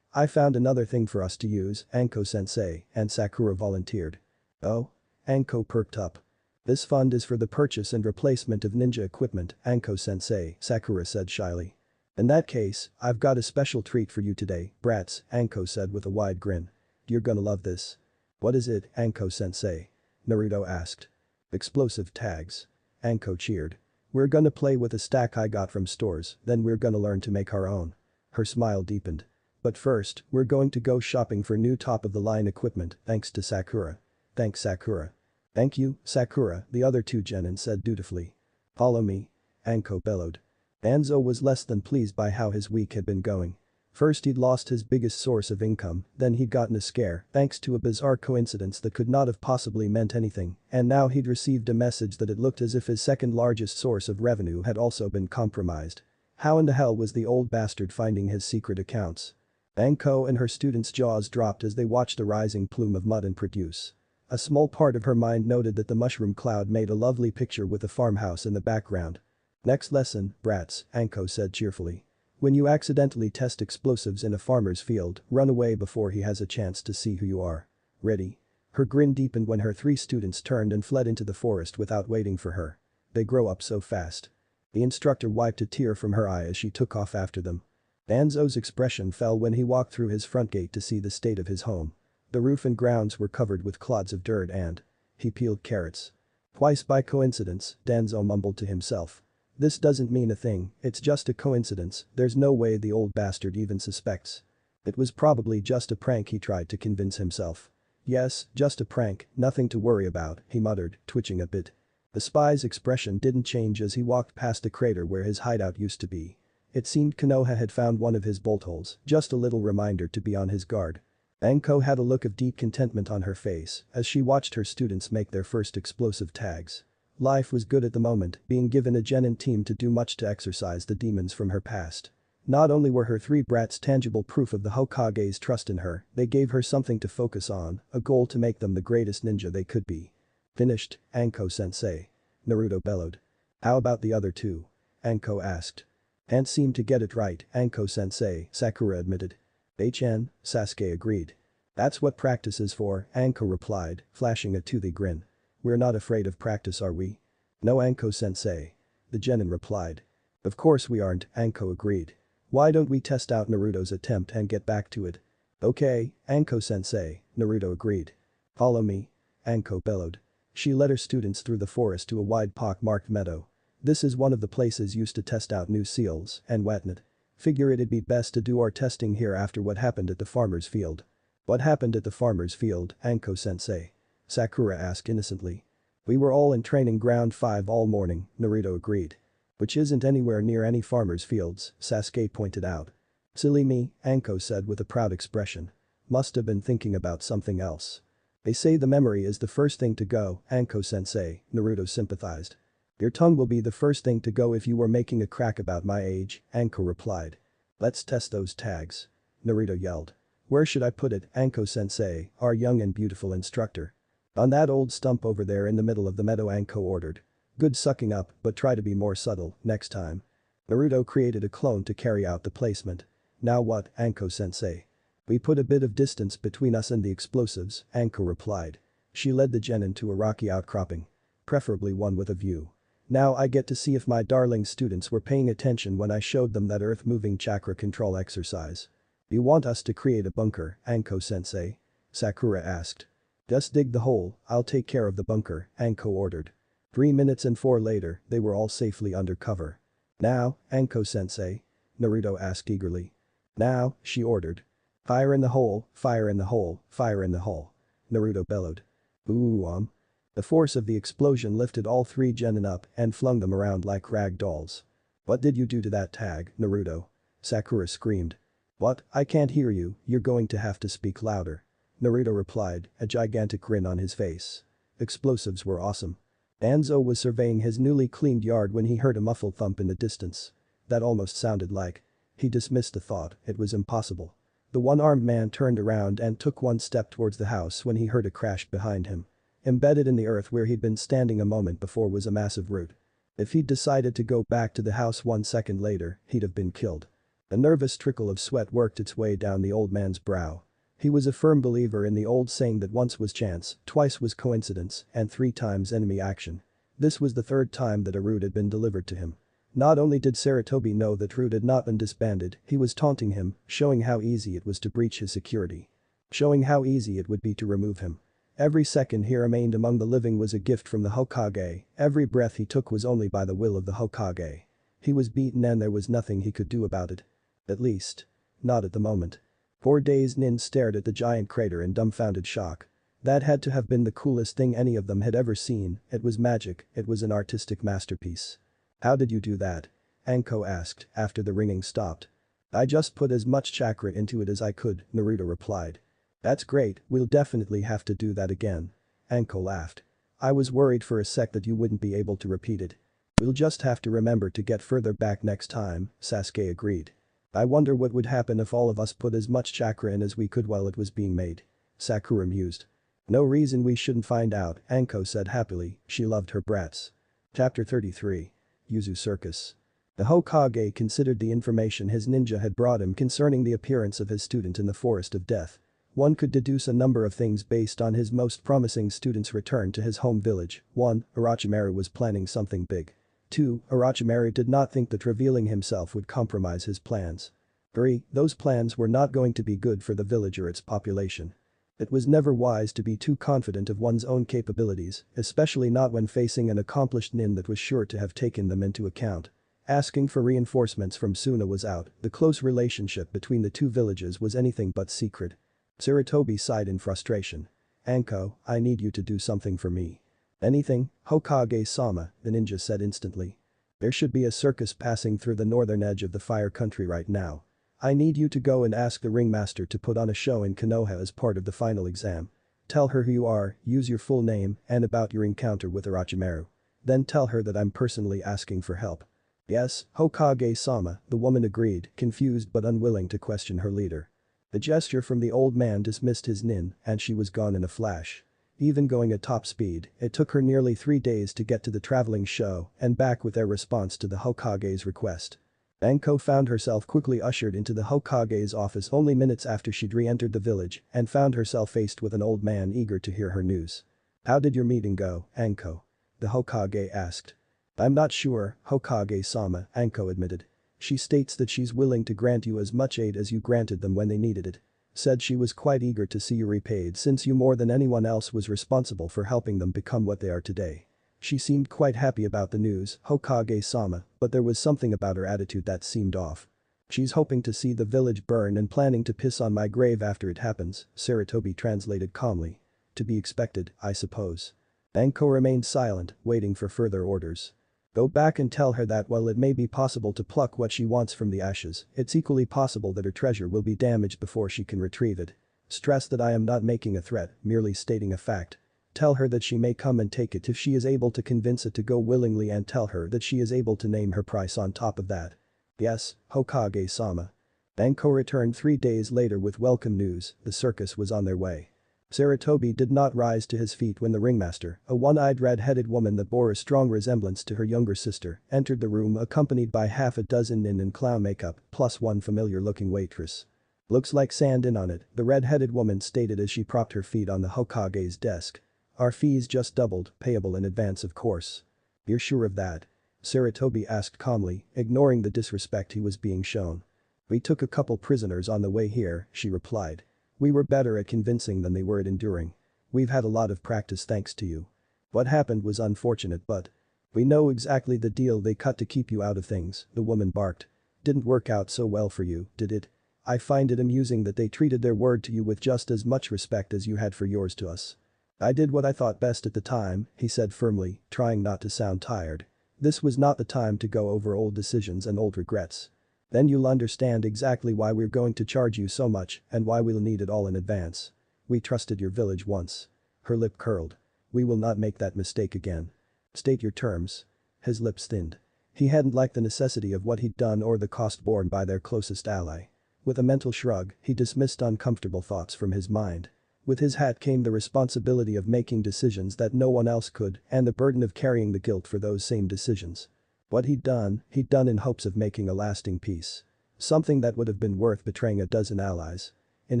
I found another thing for us to use, Anko-sensei, and Sakura volunteered. Oh? Anko perked up. This fund is for the purchase and replacement of ninja equipment, Anko-sensei, Sakura said shyly. In that case, I've got a special treat for you today, brats, Anko said with a wide grin. You're gonna love this. What is it, Anko-sensei? Naruto asked. Explosive tags. Anko cheered. We're gonna play with a stack I got from stores, then we're gonna learn to make our own. Her smile deepened. But first, we're going to go shopping for new top-of-the-line equipment, thanks to Sakura. Thanks Sakura. Thank you, Sakura, the other two genin said dutifully. Follow me. Anko bellowed. Anzo was less than pleased by how his week had been going. First he'd lost his biggest source of income, then he'd gotten a scare thanks to a bizarre coincidence that could not have possibly meant anything, and now he'd received a message that it looked as if his second largest source of revenue had also been compromised. How in the hell was the old bastard finding his secret accounts? Anko and her students' jaws dropped as they watched a rising plume of mud and produce. A small part of her mind noted that the mushroom cloud made a lovely picture with a farmhouse in the background. Next lesson, brats, Anko said cheerfully. When you accidentally test explosives in a farmer's field, run away before he has a chance to see who you are. Ready? Her grin deepened when her 3 students turned and fled into the forest without waiting for her. They grow up so fast. The instructor wiped a tear from her eye as she took off after them. Danzo's expression fell when he walked through his front gate to see the state of his home. The roof and grounds were covered with clods of dirt and he peeled carrots. Twice by coincidence, Danzo mumbled to himself. This doesn't mean a thing, it's just a coincidence, there's no way the old bastard even suspects. It was probably just a prank, he tried to convince himself. Yes, just a prank, nothing to worry about, he muttered, twitching a bit. The spy's expression didn't change as he walked past the crater where his hideout used to be. It seemed Konoha had found one of his bolt holes, just a little reminder to be on his guard. Anko had a look of deep contentment on her face as she watched her students make their first explosive tags. Life was good at the moment, being given a genin team to do much to exorcise the demons from her past. Not only were her 3 brats tangible proof of the Hokage's trust in her, they gave her something to focus on, a goal to make them the greatest ninja they could be. Finished, Anko-sensei. Naruto bellowed. How about the other 2? Anko asked. Can't seem to get it right, Anko-sensei, Sakura admitted. HN, Sasuke agreed. That's what practice is for, Anko replied, flashing a toothy grin. We're not afraid of practice, are we? No, Anko-sensei. The genin replied. Of course we aren't, Anko agreed. Why don't we test out Naruto's attempt and get back to it? Okay, Anko-sensei, Naruto agreed. Follow me. Anko bellowed. She led her students through the forest to a wide pock-marked meadow. This is one of the places used to test out new seals and whatnot. Figure it'd be best to do our testing here after what happened at the farmer's field. What happened at the farmer's field, Anko-sensei? Sakura asked innocently. We were all in training ground 5 all morning, Naruto agreed. Which isn't anywhere near any farmer's fields, Sasuke pointed out. Silly me, Anko said with a proud expression. Must have been thinking about something else. They say the memory is the first thing to go, Anko-sensei, Naruto sympathized. Your tongue will be the first thing to go if you were making a crack about my age, Anko replied. Let's test those tags. Naruto yelled. Where should I put it, Anko-sensei, our young and beautiful instructor? On that old stump over there in the middle of the meadow, Anko ordered. Good sucking up, but try to be more subtle next time. Naruto created a clone to carry out the placement. Now what, Anko-sensei? We put a bit of distance between us and the explosives, Anko replied. She led the genin to a rocky outcropping. Preferably one with a view. Now I get to see if my darling students were paying attention when I showed them that earth-moving chakra control exercise. You want us to create a bunker, Anko-sensei? Sakura asked. Just dig the hole, I'll take care of the bunker, Anko ordered. 3 minutes and 4 later, they were all safely under cover. Now, Anko-sensei? Naruto asked eagerly. Now, she ordered. Fire in the hole, fire in the hole, fire in the hole. Naruto bellowed. Ooh. The force of the explosion lifted all 3 genin up and flung them around like rag dolls. What did you do to that tag, Naruto? Sakura screamed. What, I can't hear you, you're going to have to speak louder. Naruto replied, a gigantic grin on his face. Explosives were awesome. Danzo was surveying his newly cleaned yard when he heard a muffled thump in the distance. That almost sounded like. He dismissed the thought, it was impossible. The one-armed man turned around and took 1 step towards the house when he heard a crash behind him. Embedded in the earth where he'd been standing a moment before was a massive root. If he'd decided to go back to the house 1 second later, he'd have been killed. A nervous trickle of sweat worked its way down the old man's brow. He was a firm believer in the old saying that once was chance, twice was coincidence, and 3 times enemy action. This was the 3rd time that a root had been delivered to him. Not only did Sarutobi know that Root had not been disbanded, he was taunting him, showing how easy it was to breach his security. Showing how easy it would be to remove him. Every second he remained among the living was a gift from the Hokage, every breath he took was only by the will of the Hokage. He was beaten and there was nothing he could do about it. At least. Not at the moment. 4 dazed nin stared at the giant crater in dumbfounded shock. That had to have been the coolest thing any of them had ever seen, it was magic, it was an artistic masterpiece. How did you do that? Anko asked after the ringing stopped. I just put as much chakra into it as I could, Naruto replied. That's great, we'll definitely have to do that again. Anko laughed. I was worried for a sec that you wouldn't be able to repeat it. We'll just have to remember to get further back next time, Sasuke agreed. I wonder what would happen if all of us put as much chakra in as we could while it was being made. Sakura mused. No reason we shouldn't find out, Anko said happily, she loved her brats. Chapter 33. Yuzu Circus. The Hokage considered the information his ninja had brought him concerning the appearance of his student in the Forest of Death. One could deduce a number of things based on his most promising student's return to his home village. 1. Orochimaru was planning something big. 2. Orochimaru did not think that revealing himself would compromise his plans. 3. Those plans were not going to be good for the village or its population. It was never wise to be too confident of one's own capabilities, especially not when facing an accomplished nin that was sure to have taken them into account. Asking for reinforcements from Suna was out, the close relationship between the two villages was anything but secret. Sarutobi sighed in frustration. Anko, I need you to do something for me. Anything, Hokage-sama, the ninja said instantly. There should be a circus passing through the northern edge of the fire country right now. I need you to go and ask the ringmaster to put on a show in Konoha as part of the final exam. Tell her who you are, use your full name, and about your encounter with Orochimaru. Then tell her that I'm personally asking for help. Yes, Hokage-sama, the woman agreed, confused but unwilling to question her leader. The gesture from the old man dismissed his nin, and she was gone in a flash. Even going at top speed, it took her nearly 3 days to get to the traveling show and back with their response to the Hokage's request. Anko found herself quickly ushered into the Hokage's office only minutes after she'd re-entered the village and found herself faced with an old man eager to hear her news. How did your meeting go, Anko? The Hokage asked. I'm not sure, Hokage-sama, Anko admitted. She states that she's willing to grant you as much aid as you granted them when they needed it. Said she was quite eager to see you repaid since you more than anyone else was responsible for helping them become what they are today. She seemed quite happy about the news, Hokage-sama, but there was something about her attitude that seemed off. She's hoping to see the village burn and planning to piss on my grave after it happens, Sarutobi translated calmly. To be expected, I suppose. Anko remained silent, waiting for further orders. Go back and tell her that while it may be possible to pluck what she wants from the ashes, it's equally possible that her treasure will be damaged before she can retrieve it. Stress that I am not making a threat, merely stating a fact. Tell her that she may come and take it if she is able to convince it to go willingly and tell her that she is able to name her price on top of that. Yes, Hokage-sama. Anko returned 3 days later with welcome news, the circus was on their way. Sarutobi did not rise to his feet when the ringmaster, a one-eyed red-headed woman that bore a strong resemblance to her younger sister, entered the room accompanied by half a dozen nin in clown makeup plus one familiar-looking waitress. Looks like sand in on it, the red-headed woman stated as she propped her feet on the Hokage's desk. Our fees just doubled, payable in advance of course. You're sure of that? Sarutobi asked calmly, ignoring the disrespect he was being shown. We took a couple prisoners on the way here, she replied. We were better at convincing than they were at enduring. We've had a lot of practice thanks to you. What happened was unfortunate but we know exactly the deal they cut to keep you out of things, the woman barked. Didn't work out so well for you, did it? I find it amusing that they treated their word to you with just as much respect as you had for yours to us. I did what I thought best at the time, he said firmly, trying not to sound tired. This was not the time to go over old decisions and old regrets. Then you'll understand exactly why we're going to charge you so much and why we'll need it all in advance. We trusted your village once. Her lip curled. We will not make that mistake again. State your terms. His lips thinned. He hadn't liked the necessity of what he'd done or the cost borne by their closest ally. With a mental shrug, he dismissed uncomfortable thoughts from his mind. With his hat came the responsibility of making decisions that no one else could and the burden of carrying the guilt for those same decisions. What he'd done in hopes of making a lasting peace. Something that would have been worth betraying a dozen allies. In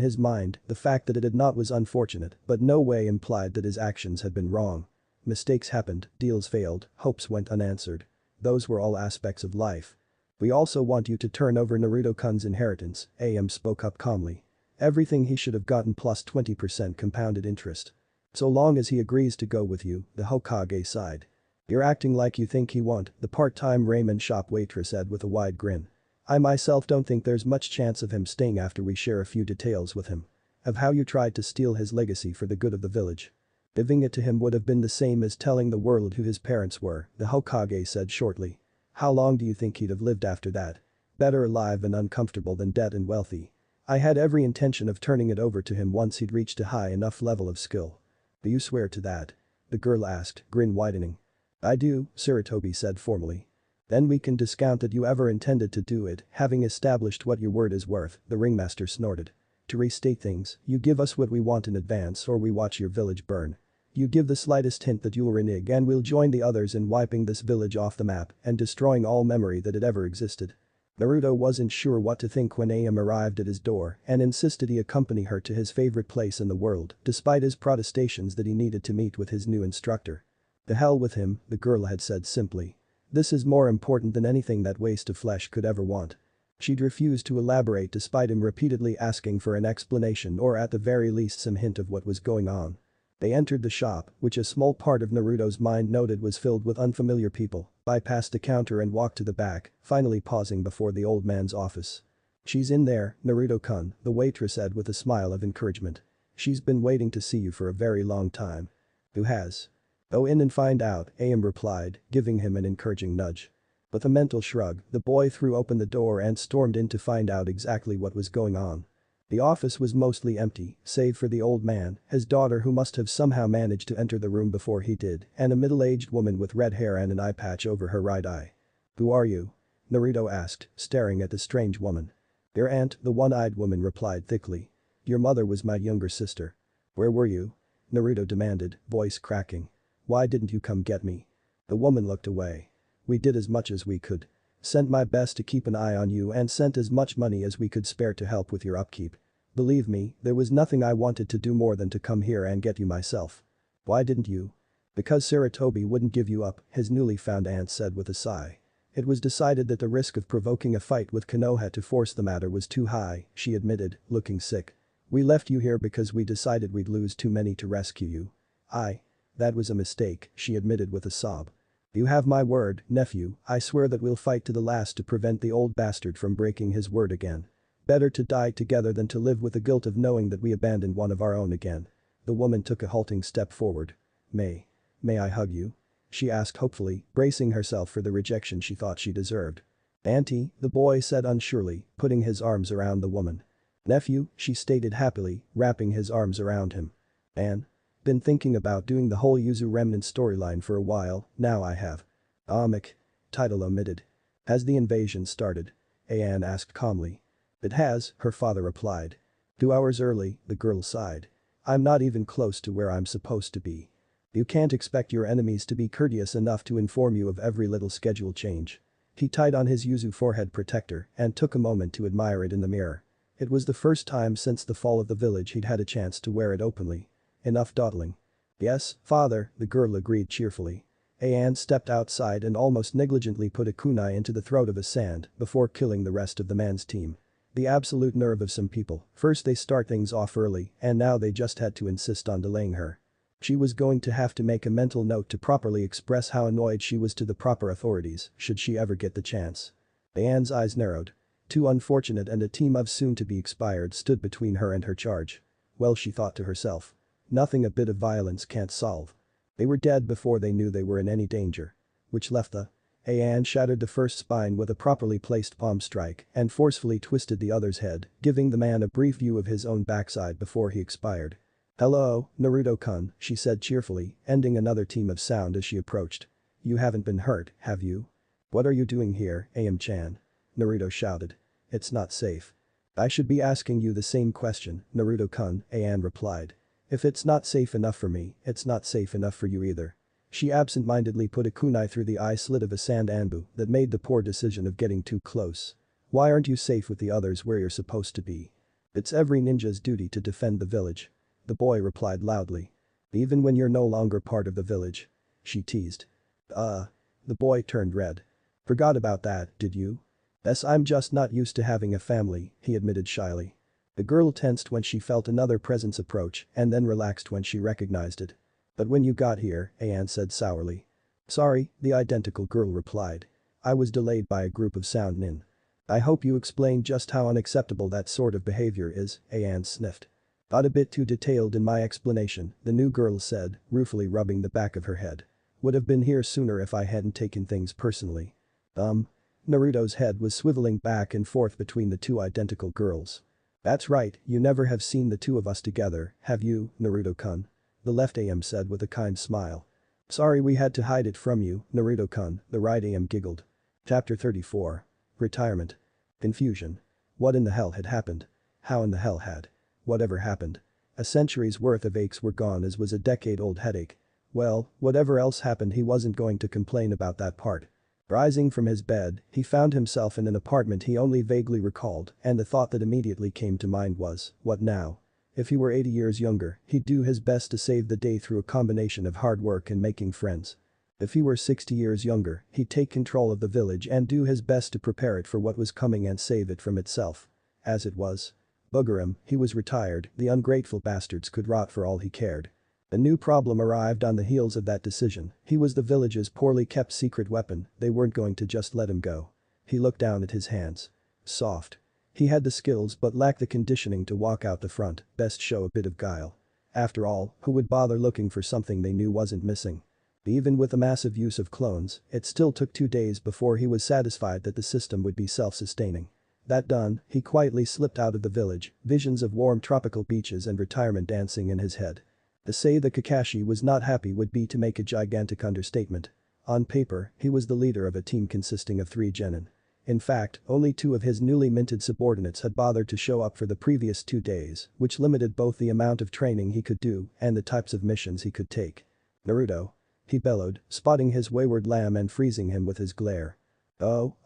his mind, the fact that it had not was unfortunate, but no way implied that his actions had been wrong. Mistakes happened, deals failed, hopes went unanswered. Those were all aspects of life. We also want you to turn over Naruto-kun's inheritance, AM spoke up calmly. Everything he should have gotten plus 20% compounded interest. So long as he agrees to go with you, the Hokage sighed. You're acting like you think he won't, the part-time ramen shop waitress said with a wide grin. I myself don't think there's much chance of him staying after we share a few details with him. Of how you tried to steal his legacy for the good of the village. Giving it to him would have been the same as telling the world who his parents were, the Hokage said shortly. How long do you think he'd have lived after that? better alive and uncomfortable than dead and wealthy. I had every intention of turning it over to him once he'd reached a high enough level of skill. Do you swear to that? The girl asked, grin widening. I do, Sarutobi said formally. Then we can discount that you ever intended to do it, having established what your word is worth, the ringmaster snorted. To restate things, you give us what we want in advance or we watch your village burn. You give the slightest hint that you'll renege and we'll join the others in wiping this village off the map and destroying all memory that it ever existed. Naruto wasn't sure what to think when AM arrived at his door and insisted he accompany her to his favorite place in the world, despite his protestations that he needed to meet with his new instructor. The hell with him, the girl had said simply. This is more important than anything that waste of flesh could ever want. She'd refused to elaborate despite him repeatedly asking for an explanation or at the very least some hint of what was going on. They entered the shop, which a small part of Naruto's mind noted was filled with unfamiliar people, bypassed the counter and walked to the back, finally pausing before the old man's office. She's in there, Naruto-kun, the waitress said with a smile of encouragement. She's been waiting to see you for a very long time. Who has? Go in and find out, AM replied, giving him an encouraging nudge. With a mental shrug, the boy threw open the door and stormed in to find out exactly what was going on. The office was mostly empty, save for the old man, his daughter who must have somehow managed to enter the room before he did, and a middle-aged woman with red hair and an eye patch over her right eye. Who are you? Naruto asked, staring at the strange woman. Your aunt, the one-eyed woman replied thickly. Your mother was my younger sister. Where were you? Naruto demanded, voice cracking. Why didn't you come get me? The woman looked away. We did as much as we could. Sent my best to keep an eye on you and sent as much money as we could spare to help with your upkeep. Believe me, there was nothing I wanted to do more than to come here and get you myself. Why didn't you? Because Sarutobi wouldn't give you up, his newly found aunt said with a sigh. It was decided that the risk of provoking a fight with Konoha to force the matter was too high, she admitted, looking sick. We left you here because we decided we'd lose too many to rescue you. That was a mistake, she admitted with a sob. You have my word, nephew, I swear that we'll fight to the last to prevent the old bastard from breaking his word again. Better to die together than to live with the guilt of knowing that we abandoned one of our own again. The woman took a halting step forward. May I hug you? She asked hopefully, bracing herself for the rejection she thought she deserved. Auntie, the boy said unsurely, putting his arms around the woman. Nephew, she stated happily, wrapping his arms around him. Been thinking about doing the whole Yuzu Remnant storyline for a while, now I have. Title omitted. Has the invasion started? Anne asked calmly. It has, her father replied. 2 hours early, the girl sighed. I'm not even close to where I'm supposed to be. You can't expect your enemies to be courteous enough to inform you of every little schedule change. He tied on his Yuzu forehead protector and took a moment to admire it in the mirror. It was the first time since the fall of the village he'd had a chance to wear it openly. Enough dawdling. Yes, father, the girl agreed cheerfully. Anne stepped outside and almost negligently put a kunai into the throat of a sand before killing the rest of the man's team. The absolute nerve of some people, first they start things off early and now they just had to insist on delaying her. She was going to have to make a mental note to properly express how annoyed she was to the proper authorities should she ever get the chance. Anne's eyes narrowed. Too unfortunate and a team of soon-to-be expired stood between her and her charge. Well, she thought to herself. Nothing a bit of violence can't solve. They were dead before they knew they were in any danger. Which left the Anne shattered the first spine with a properly placed palm strike and forcefully twisted the other's head, giving the man a brief view of his own backside before he expired. Hello, Naruto-kun, she said cheerfully, ending another team of sound as she approached. You haven't been hurt, have you? What are you doing here, Am-chan? Naruto shouted. It's not safe. I should be asking you the same question, Naruto-kun, Anne replied. If it's not safe enough for me, it's not safe enough for you either. She absent-mindedly put a kunai through the eye slit of a sand anbu that made the poor decision of getting too close. Why aren't you safe with the others where you're supposed to be? It's every ninja's duty to defend the village. The boy replied loudly. Even when you're no longer part of the village. She teased. The boy turned red. Forgot about that, did you? Yes, I'm just not used to having a family, he admitted shyly. The girl tensed when she felt another presence approach and then relaxed when she recognized it. But when you got here, Anne said sourly. Sorry, the identical girl replied. I was delayed by a group of sound nin. I hope you explained just how unacceptable that sort of behavior is, Anne sniffed. Got a bit too detailed in my explanation, the new girl said, ruefully rubbing the back of her head. Would have been here sooner if I hadn't taken things personally. Naruto's head was swiveling back and forth between the two identical girls. That's right, you never have seen the two of us together, have you, Naruto-kun? The left AM said with a kind smile. Sorry we had to hide it from you, Naruto-kun, the right AM giggled. Chapter 34. Retirement. Confusion. What in the hell had happened? How in the hell had whatever happened? A century's worth of aches were gone as was a decade-old headache. Well, whatever else happened he wasn't going to complain about that part. Rising from his bed, he found himself in an apartment he only vaguely recalled, and the thought that immediately came to mind was, what now? If he were 80 years younger, he'd do his best to save the day through a combination of hard work and making friends. If he were 60 years younger, he'd take control of the village and do his best to prepare it for what was coming and save it from itself. As it was. Bugger him, he was retired, the ungrateful bastards could rot for all he cared. A new problem arrived on the heels of that decision, he was the village's poorly kept secret weapon, they weren't going to just let him go. He looked down at his hands. Soft. He had the skills but lacked the conditioning to walk out the front, best show a bit of guile. After all, who would bother looking for something they knew wasn't missing? Even with the massive use of clones, it still took 2 days before he was satisfied that the system would be self-sustaining. That done, he quietly slipped out of the village, visions of warm tropical beaches and retirement dancing in his head. To say that Kakashi was not happy would be to make a gigantic understatement. On paper, he was the leader of a team consisting of 3 genin. In fact, only 2 of his newly minted subordinates had bothered to show up for the previous 2 days, which limited both the amount of training he could do and the types of missions he could take. Naruto. He bellowed, spotting his wayward lamb and freezing him with his glare. Oh,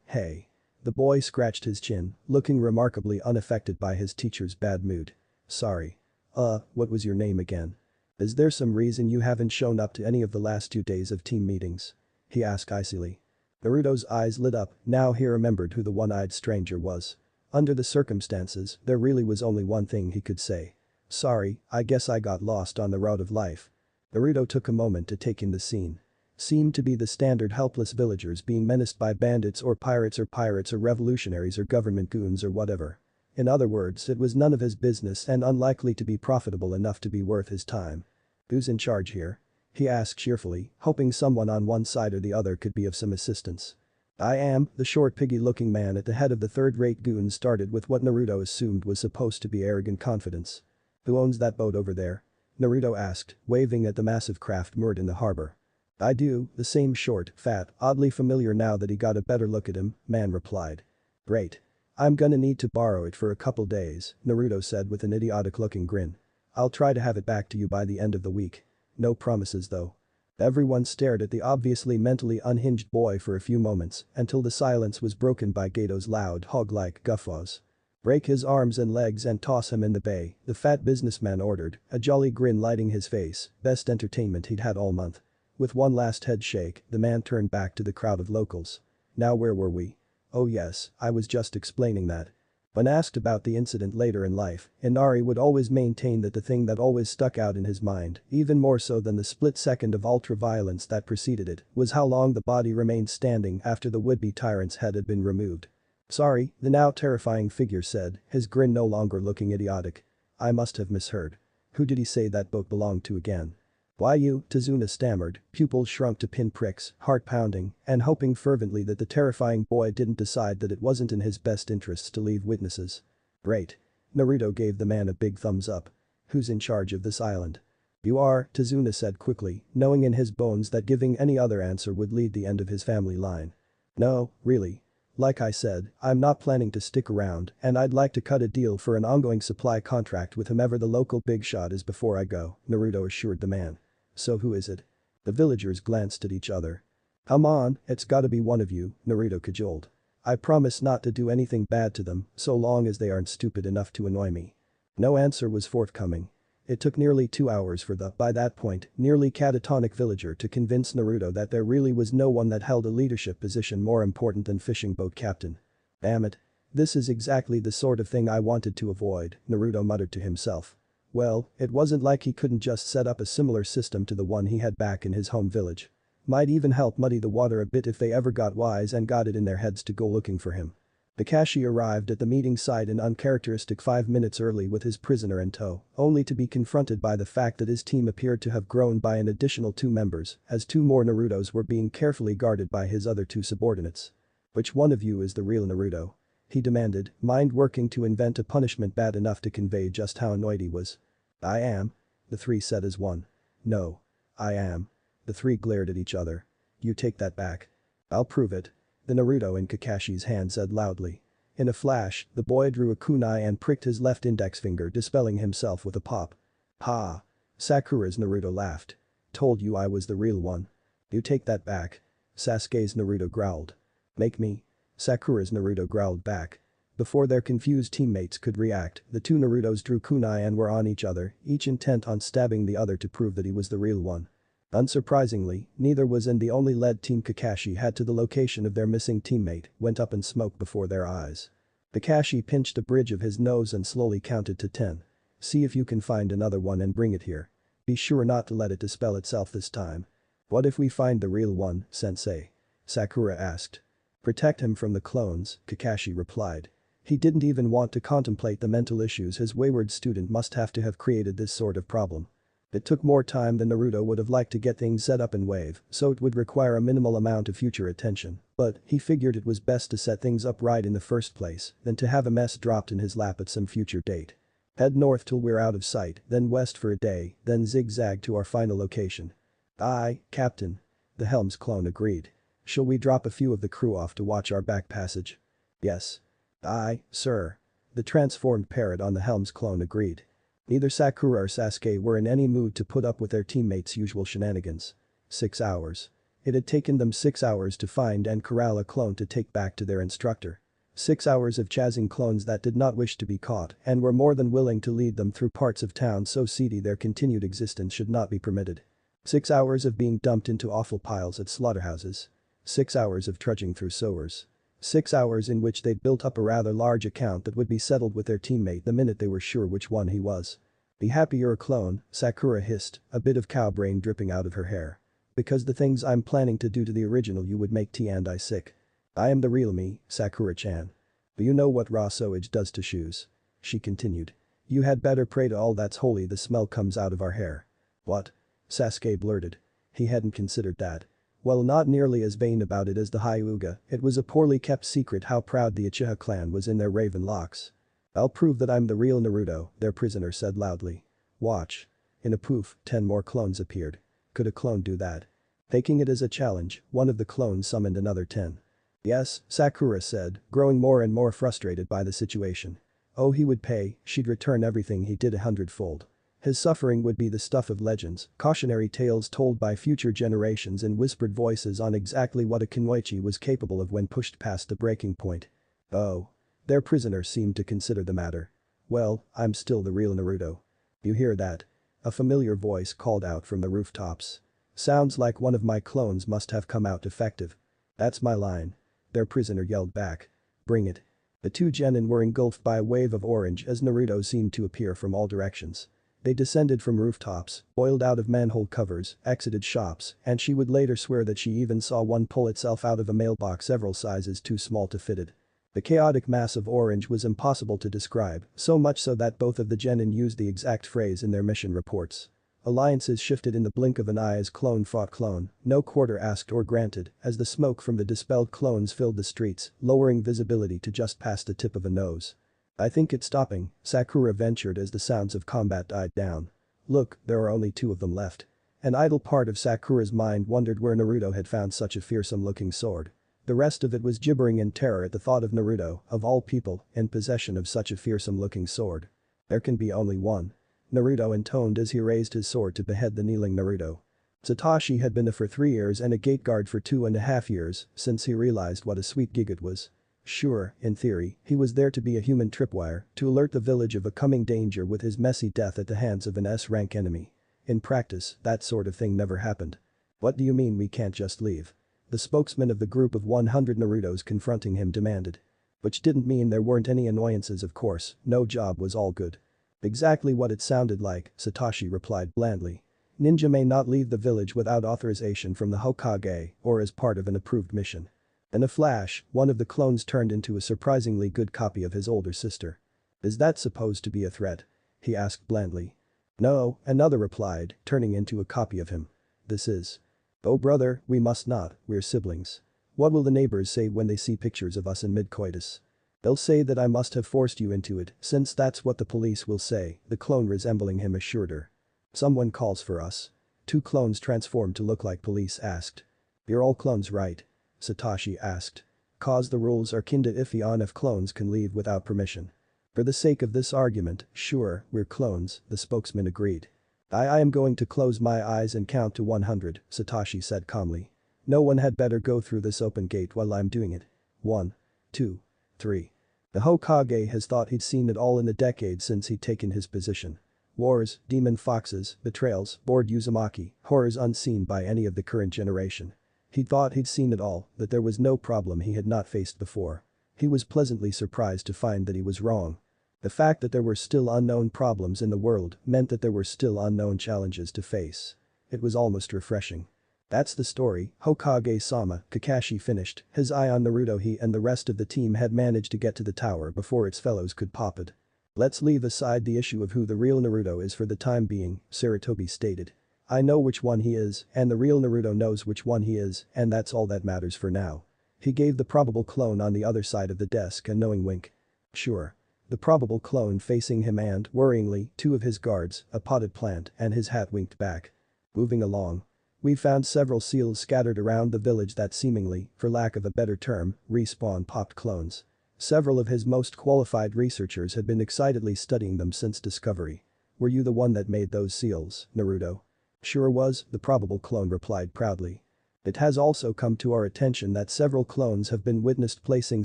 hey. The boy scratched his chin, looking remarkably unaffected by his teacher's bad mood. Sorry. What was your name again? Is there some reason you haven't shown up to any of the last 2 days of team meetings? He asked icily. Naruto's eyes lit up, now he remembered who the one-eyed stranger was. Under the circumstances, there really was only one thing he could say. Sorry, I guess I got lost on the road of life. Naruto took a moment to take in the scene. Seemed to be the standard helpless villagers being menaced by bandits or pirates or revolutionaries or government goons or whatever. In other words, it was none of his business and unlikely to be profitable enough to be worth his time. Who's in charge here? He asked cheerfully, hoping someone on one side or the other could be of some assistance. I am, the short piggy-looking man at the head of the third-rate goons started with what Naruto assumed was supposed to be arrogant confidence. Who owns that boat over there? Naruto asked, waving at the massive craft moored in the harbor. I do, the same short, fat, oddly familiar now that he got a better look at him, man replied. Great. I'm gonna need to borrow it for a couple days, Naruto said with an idiotic-looking grin. I'll try to have it back to you by the end of the week. No promises though. Everyone stared at the obviously mentally unhinged boy for a few moments until the silence was broken by Gato's loud hog-like guffaws. Break his arms and legs and toss him in the bay, the fat businessman ordered, a jolly grin lighting his face, best entertainment he'd had all month. With one last head shake, the man turned back to the crowd of locals. Now where were we? Oh yes, I was just explaining that. When asked about the incident later in life, Inari would always maintain that the thing that always stuck out in his mind, even more so than the split second of ultra-violence that preceded it, was how long the body remained standing after the would-be tyrant's head had been removed. Sorry, the now terrifying figure said, his grin no longer looking idiotic. I must have misheard. Who did he say that boat belonged to again? Why you, Tazuna stammered, pupils shrunk to pinpricks, heart pounding, and hoping fervently that the terrifying boy didn't decide that it wasn't in his best interests to leave witnesses. Great. Naruto gave the man a big thumbs up. Who's in charge of this island? You are, Tazuna said quickly, knowing in his bones that giving any other answer would lead the end of his family line. No, really. Like I said, I'm not planning to stick around and I'd like to cut a deal for an ongoing supply contract with whomever the local big shot is before I go, Naruto assured the man. So who is it? The villagers glanced at each other. Come on, it's gotta be one of you, Naruto cajoled. I promise not to do anything bad to them, so long as they aren't stupid enough to annoy me. No answer was forthcoming. It took nearly 2 hours for the, by that point, nearly catatonic villager to convince Naruto that there really was no one that held a leadership position more important than fishing boat captain. Damn it. This is exactly the sort of thing I wanted to avoid, Naruto muttered to himself. Well, it wasn't like he couldn't just set up a similar system to the one he had back in his home village. Might even help muddy the water a bit if they ever got wise and got it in their heads to go looking for him. Kakashi arrived at the meeting site an uncharacteristic 5 minutes early with his prisoner in tow, only to be confronted by the fact that his team appeared to have grown by an additional 2 members, as 2 more Narutos were being carefully guarded by his other 2 subordinates. Which one of you is the real Naruto? He demanded, mind working to invent a punishment bad enough to convey just how annoyed he was. I am. The three said as one. No. I am. The three glared at each other. You take that back. I'll prove it. The Naruto in Kakashi's hand said loudly. In a flash, the boy drew a kunai and pricked his left index finger, dispelling himself with a pop. Ha! Sakura's Naruto laughed. Told you I was the real one. You take that back. Sasuke's Naruto growled. Make me. Sakura's Naruto growled back. Before their confused teammates could react, the two Narutos drew kunai and were on each other, each intent on stabbing the other to prove that he was the real one. Unsurprisingly, neither was in. The only lead team Kakashi had to the location of their missing teammate went up in smoke before their eyes. Kakashi pinched the bridge of his nose and slowly counted to 10. See if you can find another one and bring it here. Be sure not to let it dispel itself this time. What if we find the real one, sensei? Sakura asked. Protect him from the clones, Kakashi replied. He didn't even want to contemplate the mental issues his wayward student must have to have created this sort of problem. It took more time than Naruto would have liked to get things set up in Wave, so it would require a minimal amount of future attention, but he figured it was best to set things up right in the first place than to have a mess dropped in his lap at some future date. Head north till we're out of sight, then west for a day, then zigzag to our final location. Aye, Captain. The Helm's clone agreed. Shall we drop a few of the crew off to watch our back passage? Yes. Aye, sir. The transformed parrot on the Helm's clone agreed. Neither Sakura or Sasuke were in any mood to put up with their teammates' usual shenanigans. 6 hours. It had taken them 6 hours to find and corral a clone to take back to their instructor. 6 hours of chasing clones that did not wish to be caught and were more than willing to lead them through parts of town so seedy their continued existence should not be permitted. 6 hours of being dumped into awful piles at slaughterhouses. 6 hours of trudging through sewers. 6 hours in which they'd built up a rather large account that would be settled with their teammate the minute they were sure which one he was. Be happy you're a clone, Sakura hissed, a bit of cow brain dripping out of her hair. Because the things I'm planning to do to the original you would make T and I sick. I am the real me, Sakura-chan. Do you know what raw sewage does to shoes? She continued. You had better pray to all that's holy the smell comes out of our hair. What? Sasuke blurted. He hadn't considered that. While not nearly as vain about it as the Hyuga, it was a poorly kept secret how proud the Uchiha clan was in their raven locks. I'll prove that I'm the real Naruto, their prisoner said loudly. Watch. In a poof, 10 more clones appeared. Could a clone do that? Taking it as a challenge, one of the clones summoned another 10. Yes, Sakura said, growing more and more frustrated by the situation. Oh, he would pay, she'd return everything he did 100-fold. His suffering would be the stuff of legends, cautionary tales told by future generations in whispered voices on exactly what a kunoichi was capable of when pushed past the breaking point. Oh. Their prisoner seemed to consider the matter. Well, I'm still the real Naruto. You hear that? A familiar voice called out from the rooftops. Sounds like one of my clones must have come out defective. That's my line. Their prisoner yelled back. Bring it. The two genin were engulfed by a wave of orange as Naruto seemed to appear from all directions. They descended from rooftops, boiled out of manhole covers, exited shops, and she would later swear that she even saw one pull itself out of a mailbox several sizes too small to fit it. The chaotic mass of orange was impossible to describe, so much so that both of the genin used the exact phrase in their mission reports. Alliances shifted in the blink of an eye as clone fought clone, no quarter asked or granted, as the smoke from the dispelled clones filled the streets, lowering visibility to just past the tip of a nose. I think it's stopping, Sakura ventured as the sounds of combat died down. Look, there are only 2 of them left. An idle part of Sakura's mind wondered where Naruto had found such a fearsome-looking sword. The rest of it was gibbering in terror at the thought of Naruto, of all people, in possession of such a fearsome-looking sword. There can be only one. Naruto intoned as he raised his sword to behead the kneeling Naruto. Satoshi had been there for 3 years and a gate guard for 2.5 years since he realized what a sweet gig it was. Sure, in theory, he was there to be a human tripwire, to alert the village of a coming danger with his messy death at the hands of an S-rank enemy. In practice, that sort of thing never happened. What do you mean we can't just leave? The spokesman of the group of 100 Narutos confronting him demanded. Which didn't mean there weren't any annoyances of course, no job was all good. Exactly what it sounded like, Satoshi replied blandly. Ninja may not leave the village without authorization from the Hokage or as part of an approved mission. In a flash, one of the clones turned into a surprisingly good copy of his older sister. Is that supposed to be a threat? He asked blandly. No, another replied, turning into a copy of him. This is. Oh brother, we must not, we're siblings. What will the neighbors say when they see pictures of us in mid-coitus? They'll say that I must have forced you into it, since that's what the police will say, the clone resembling him assured her. Someone calls for us. Two clones transformed to look like police asked. You're all clones, right? Satoshi asked. Cause the rules are kinda iffy on if clones can leave without permission. For the sake of this argument, sure, we're clones, the spokesman agreed. I am going to close my eyes and count to 100, Satoshi said calmly. No one had better go through this open gate while I'm doing it. 1, 2, 3. The Hokage has thought he'd seen it all in the decades since he'd taken his position. Wars, demon foxes, betrayals, bored uzumaki, horrors unseen by any of the current generation. He thought he'd seen it all, that there was no problem he had not faced before. He was pleasantly surprised to find that he was wrong. The fact that there were still unknown problems in the world meant that there were still unknown challenges to face. It was almost refreshing. That's the story, Hokage-sama, Kakashi finished, his eye on Naruto. He and the rest of the team had managed to get to the tower before its fellows could pop it. Let's leave aside the issue of who the real Naruto is for the time being, Sarutobi stated. I know which one he is, and the real Naruto knows which one he is, and that's all that matters for now. He gave the probable clone on the other side of the desk a knowing wink. Sure. The probable clone facing him and, worryingly, two of his guards, a potted plant, and his hat winked back. Moving along. We found several seals scattered around the village that seemingly, for lack of a better term, respawn-popped clones. Several of his most qualified researchers had been excitedly studying them since discovery. Were you the one that made those seals, Naruto? Sure was, the probable clone replied proudly. It has also come to our attention that several clones have been witnessed placing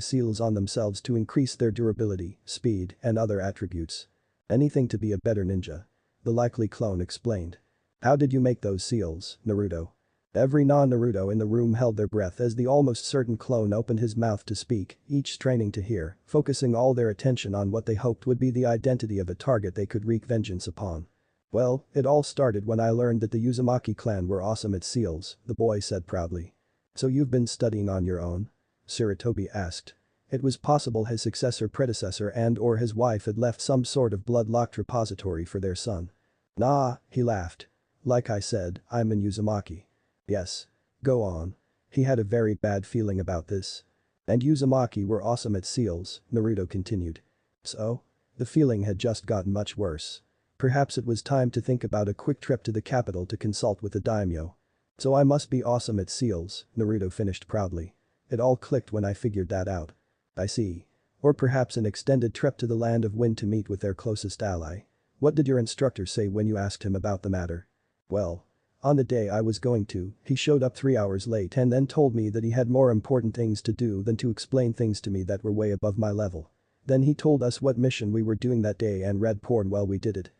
seals on themselves to increase their durability, speed, and other attributes. Anything to be a better ninja. The likely clone explained. How did you make those seals, Naruto? Every non-Naruto in the room held their breath as the almost certain clone opened his mouth to speak, each straining to hear, focusing all their attention on what they hoped would be the identity of a target they could wreak vengeance upon. Well, it all started when I learned that the Uzumaki clan were awesome at seals, the boy said proudly. So you've been studying on your own? Sarutobi asked. It was possible his predecessor and/or his wife had left some sort of blood-locked repository for their son. Nah, he laughed. Like I said, I'm an Uzumaki. Yes. Go on. He had a very bad feeling about this. And Uzumaki were awesome at seals, Naruto continued. So? The feeling had just gotten much worse. Perhaps it was time to think about a quick trip to the capital to consult with the daimyo. So I must be awesome at seals, Naruto finished proudly. It all clicked when I figured that out. I see. Or perhaps an extended trip to the land of wind to meet with their closest ally. What did your instructor say when you asked him about the matter? Well. On the day I was going to, he showed up 3 hours late and then told me that he had more important things to do than to explain things to me that were way above my level. Then he told us what mission we were doing that day and read porn while we did it.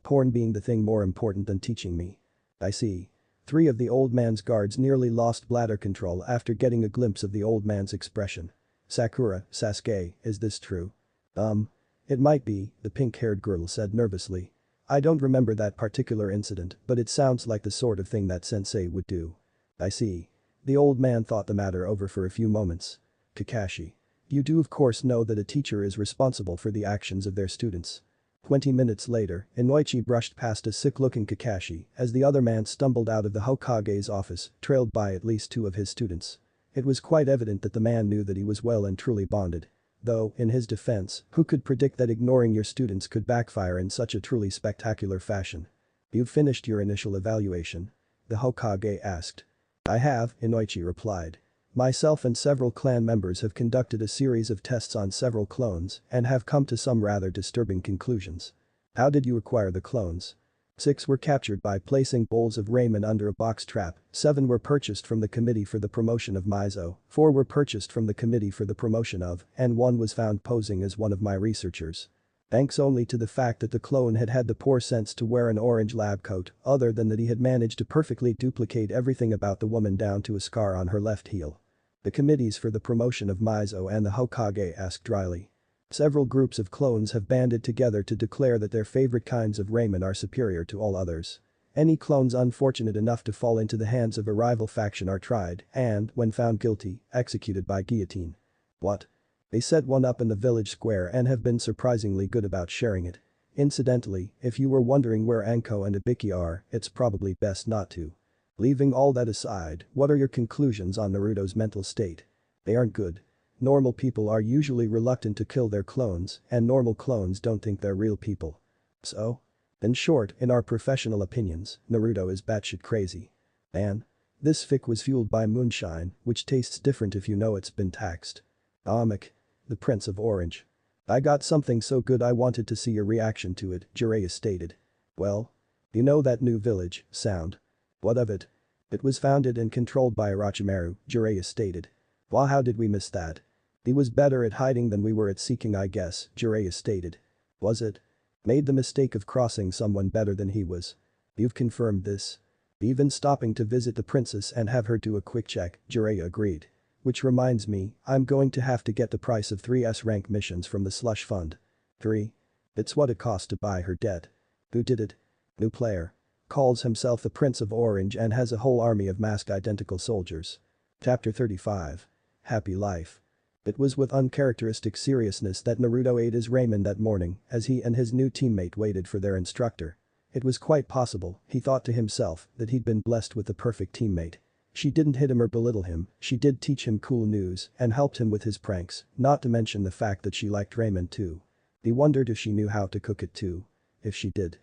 Porn being the thing more important than teaching me. I see. 3 of the old man's guards nearly lost bladder control after getting a glimpse of the old man's expression. Sakura, Sasuke, is this true? It might be, the pink-haired girl said nervously. I don't remember that particular incident, but it sounds like the sort of thing that sensei would do. I see. The old man thought the matter over for a few moments. Kakashi. You do of course know that a teacher is responsible for the actions of their students. 20 minutes later, Inoichi brushed past a sick-looking Kakashi as the other man stumbled out of the Hokage's office, trailed by at least 2 of his students. It was quite evident that the man knew that he was well and truly bonded. Though, in his defense, who could predict that ignoring your students could backfire in such a truly spectacular fashion? You've finished your initial evaluation? The Hokage asked. I have, Inoichi replied. Myself and several clan members have conducted a series of tests on several clones and have come to some rather disturbing conclusions. How did you acquire the clones? 6 were captured by placing bowls of ramen under a box trap, 7 were purchased from the Committee for the Promotion of Mizo, 4 were purchased from the Committee for the Promotion of, and 1 was found posing as one of my researchers. Thanks only to the fact that the clone had had the poor sense to wear an orange lab coat, other than that he had managed to perfectly duplicate everything about the woman down to a scar on her left heel. The committees for the promotion of Mizo and the Hokage asked dryly. Several groups of clones have banded together to declare that their favorite kinds of ramen are superior to all others. Any clones unfortunate enough to fall into the hands of a rival faction are tried and, when found guilty, executed by guillotine. What? They set one up in the village square and have been surprisingly good about sharing it. Incidentally, if you were wondering where Anko and Ibiki are, it's probably best not to. Leaving all that aside, what are your conclusions on Naruto's mental state? They aren't good. Normal people are usually reluctant to kill their clones, and normal clones don't think they're real people. So? In short, in our professional opinions, Naruto is batshit crazy. And this fic was fueled by moonshine, which tastes different if you know it's been taxed. Amak. The Prince of Orange. I got something so good I wanted to see your reaction to it, Jiraiya stated. Well? You know that new village, sound? What of it? It was founded and controlled by Orochimaru, Jiraiya stated. Wow, how did we miss that? He was better at hiding than we were at seeking, I guess, Jiraiya stated. Was it? Made the mistake of crossing someone better than he was. You've confirmed this. Even stopping to visit the princess and have her do a quick check, Jiraiya agreed. Which reminds me, I'm going to have to get the price of 3 S-rank missions from the slush fund. 3. It's what it cost to buy her debt. Who did it? New player. Calls himself the Prince of Orange and has a whole army of masked identical soldiers. Chapter 35. Happy Life. It was with uncharacteristic seriousness that Naruto ate his ramen that morning as he and his new teammate waited for their instructor. It was quite possible, he thought to himself, that he'd been blessed with the perfect teammate. She didn't hit him or belittle him, she did teach him cool news and helped him with his pranks, not to mention the fact that she liked ramen too. He wondered if she knew how to cook it too. If she did,